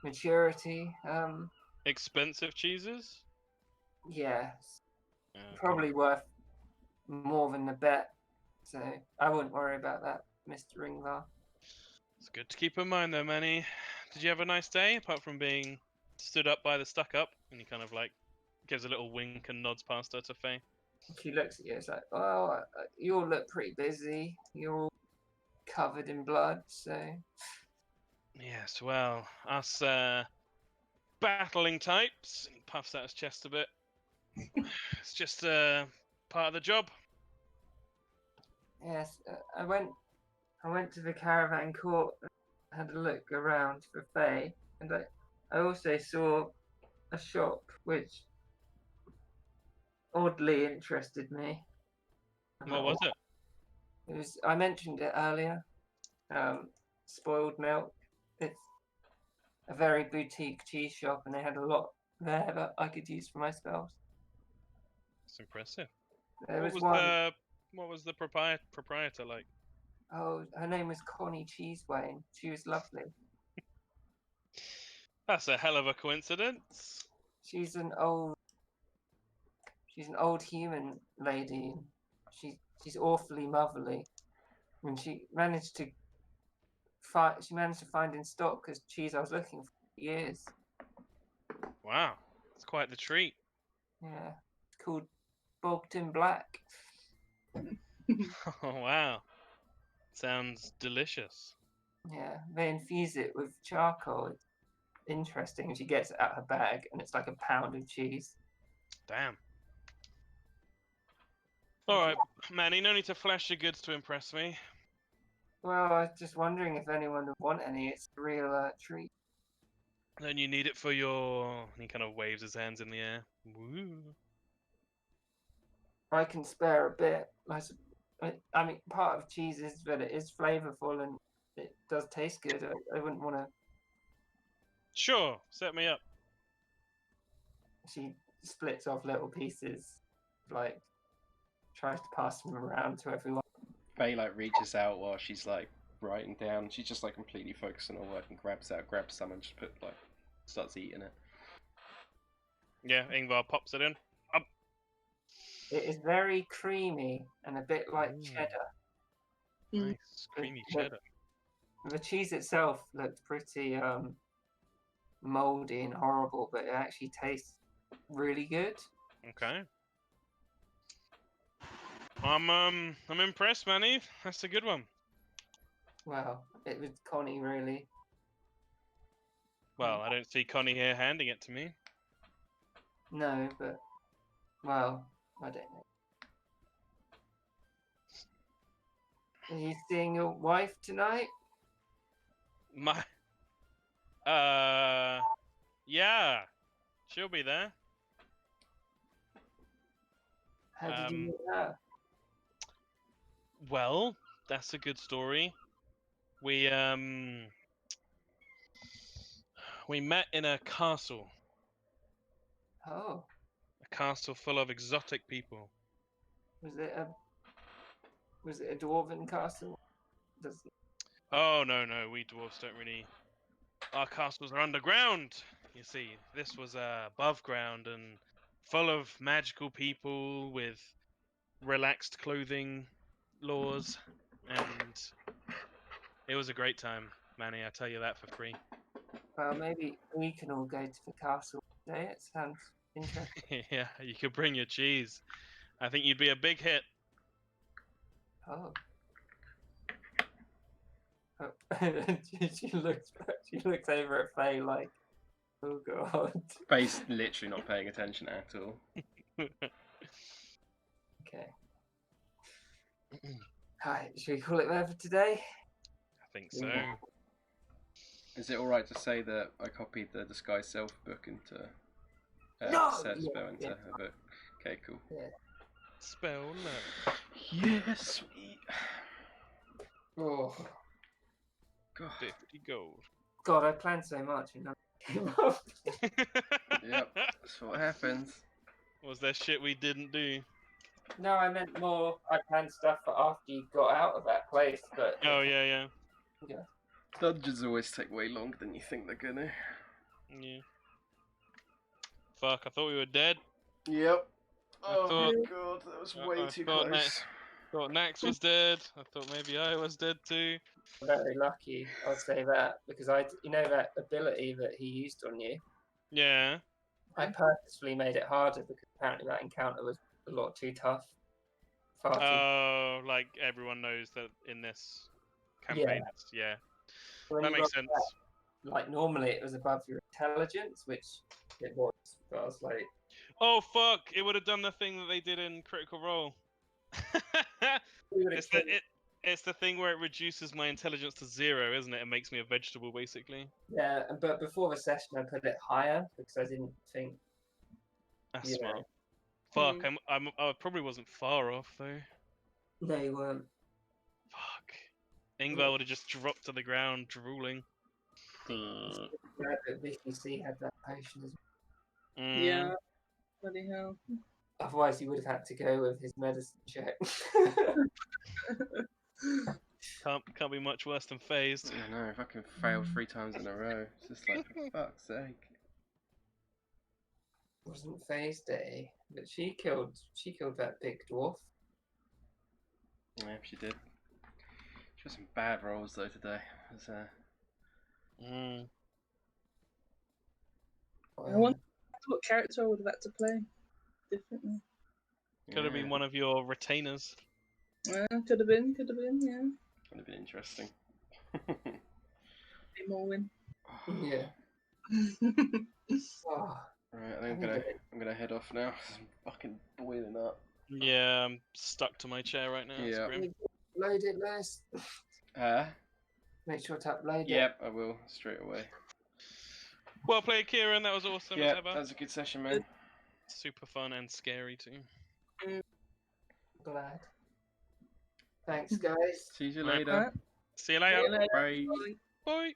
Speaker 2: maturity.
Speaker 3: Expensive cheeses?
Speaker 2: Yeah,
Speaker 3: Okay.
Speaker 2: probably worth more than the bet. So I wouldn't worry about that, Mr. Ingvar.
Speaker 3: It's good to keep in mind though, Manny. Did you have a nice day, apart from being stood up by the stuck up? And he kind of like gives a little wink and nods past her to Faye.
Speaker 2: She looks at you, it's like, well, you all look pretty busy. You're all covered in blood, so...
Speaker 3: Yes, well, us battling types. And he puffs out his chest a bit. It's just part of the job.
Speaker 2: Yes, I went to the caravan court and had a look around for Faye, and I also saw a shop which oddly interested me.
Speaker 3: What was it?
Speaker 2: It was, I mentioned it earlier. Spoiled milk. It's a very boutique cheese shop, and they had a lot there that I could use for my spells.
Speaker 3: It's impressive.
Speaker 2: There
Speaker 3: What
Speaker 2: was
Speaker 3: was
Speaker 2: one.
Speaker 3: what was the proprietor like?
Speaker 2: Oh, her name was Connie Cheesewain. She was lovely.
Speaker 3: That's a hell of a coincidence.
Speaker 2: She's an old human lady. She's awfully motherly. And she managed to find in stock because cheese I was looking for years.
Speaker 3: Wow, it's quite the treat.
Speaker 2: Yeah, it's called Bogton Black.
Speaker 3: Oh wow, sounds delicious.
Speaker 2: Yeah, they infuse it with charcoal. It's interesting. She gets it out her bag, and it's like a pound of cheese.
Speaker 3: Damn. All right, Manny, no need to flash your goods to impress me.
Speaker 2: Well, I was just wondering if anyone would want any. It's a real treat.
Speaker 3: Then you need it for your. He kind of waves his hands in the air. Woo.
Speaker 2: I can spare a bit. I mean, part of cheese is that it is flavorful and it does taste good. I wouldn't want to.
Speaker 3: Sure, set me up.
Speaker 2: She splits off little pieces, like tries to pass them around to everyone.
Speaker 1: Faye like reaches out while she's like writing down. She's just like completely focused on her work and grabs some and just starts eating it.
Speaker 3: Yeah, Ingvar pops it in.
Speaker 2: It is very creamy and a bit like
Speaker 3: Ooh.
Speaker 2: cheddar.
Speaker 3: Nice, creamy
Speaker 2: The-
Speaker 3: cheddar.
Speaker 2: The cheese itself looked pretty moldy and horrible, but it actually tastes really good.
Speaker 3: Okay. I'm impressed, Manny. That's a good one.
Speaker 2: Well, it was Connie really.
Speaker 3: Well, I don't see Connie here handing it to me.
Speaker 2: No, but well, I don't know. Are you seeing your wife tonight?
Speaker 3: My. Yeah. She'll be there.
Speaker 2: How did you meet her?
Speaker 3: Well, that's a good story. We met in a castle.
Speaker 2: Oh,
Speaker 3: A castle full of exotic people.
Speaker 2: was it a dwarven castle? Does
Speaker 3: Oh no, we dwarves don't really. Our castles are underground. You see, this was above ground and full of magical people with relaxed clothing laws, and it was a great time, Manny. I tell you that for free.
Speaker 2: well, maybe we can all go to the castle today. It sounds interesting.
Speaker 3: Yeah, you could bring your cheese. I think you'd be a big hit.
Speaker 2: Oh. She looks over at Faye like, oh god.
Speaker 1: Faye's literally not paying attention at all.
Speaker 2: Okay. Hi, should we call it there for today?
Speaker 3: I think so.
Speaker 2: Yeah.
Speaker 1: Is it alright to say that I copied the Disguise Self book into
Speaker 2: No!
Speaker 1: set
Speaker 2: Yeah,
Speaker 1: spell into
Speaker 2: yeah.
Speaker 1: a book? Okay, cool.
Speaker 3: Spell no.
Speaker 1: Yes, sweet.
Speaker 2: Oh
Speaker 1: God.
Speaker 3: 50 gold.
Speaker 2: god, I planned so much and nothing came up.
Speaker 1: Yep, that's what happens.
Speaker 3: Was there shit we didn't do?
Speaker 2: No, I meant more. I planned stuff for after you got out of that place, but
Speaker 3: Oh yeah.
Speaker 1: Dungeons always take way longer than you think they're gonna.
Speaker 3: Yeah. Fuck, I thought we were dead.
Speaker 1: Yep.
Speaker 3: I
Speaker 1: Oh
Speaker 3: thought-
Speaker 1: my god, that was way
Speaker 3: I
Speaker 1: too
Speaker 3: thought
Speaker 1: close.
Speaker 3: Thought Nax was dead. I thought maybe I was dead too.
Speaker 2: very lucky. I'll say that because you know that ability that he used on you.
Speaker 3: Yeah.
Speaker 2: I purposefully made it harder because apparently that encounter was a lot too tough. Far too.
Speaker 3: Oh, like everyone knows that in this campaign, yeah.
Speaker 2: When
Speaker 3: That
Speaker 2: you
Speaker 3: makes
Speaker 2: got
Speaker 3: sense.
Speaker 2: that, like normally it was above your intelligence, which it was. But I was like,
Speaker 3: Oh fuck! It would have done the thing that they did in Critical Role.
Speaker 2: we would've killed-
Speaker 3: It's the thing where it reduces my intelligence to 0, isn't it? It makes me a vegetable, basically.
Speaker 2: yeah. But before the session, I put it higher because I didn't think.
Speaker 3: That's
Speaker 2: Yeah.
Speaker 3: smart. Fuck! I probably wasn't far off though.
Speaker 2: No, you weren't.
Speaker 3: Fuck! Ingvar would have just dropped to the ground, drooling.
Speaker 1: Mm.
Speaker 2: Yeah, but VCC had that potion as well.
Speaker 3: Mm.
Speaker 4: Yeah. Bloody hell.
Speaker 2: Otherwise, he would have had to go with his medicine check.
Speaker 3: Can't be much worse than phased.
Speaker 1: I know, if I can fail 3 times in a row, it's just like, for fuck's sake.
Speaker 2: Wasn't Faye's day, but she killed that big dwarf.
Speaker 1: Yeah, she did. She had some bad rolls though today. It was,
Speaker 3: Mm.
Speaker 4: I wonder what character I would have had to play differently.
Speaker 3: Could have been
Speaker 1: yeah,
Speaker 3: one of your retainers.
Speaker 4: Could have been, yeah.
Speaker 1: would have been interesting.
Speaker 4: Be more win.
Speaker 2: Yeah. Oh,
Speaker 1: Right, I think I'm gonna head off now. I'm fucking boiling up.
Speaker 3: Yeah, I'm stuck to my chair right now. It's
Speaker 1: Yeah.
Speaker 3: grim.
Speaker 2: load it, Les.
Speaker 1: Huh?
Speaker 2: Make sure to upload it.
Speaker 1: Yep, I will straight away.
Speaker 3: Well played, Kieran. That was awesome
Speaker 1: Yeah,
Speaker 3: as ever.
Speaker 1: that was a good session, man.
Speaker 3: Super fun and scary too.
Speaker 2: Glad. Thanks, guys.
Speaker 1: See you
Speaker 3: Right.
Speaker 1: later.
Speaker 4: Alright.
Speaker 3: See you
Speaker 4: See
Speaker 3: later.
Speaker 4: you later.
Speaker 1: Bye.
Speaker 4: Bye.
Speaker 3: Bye.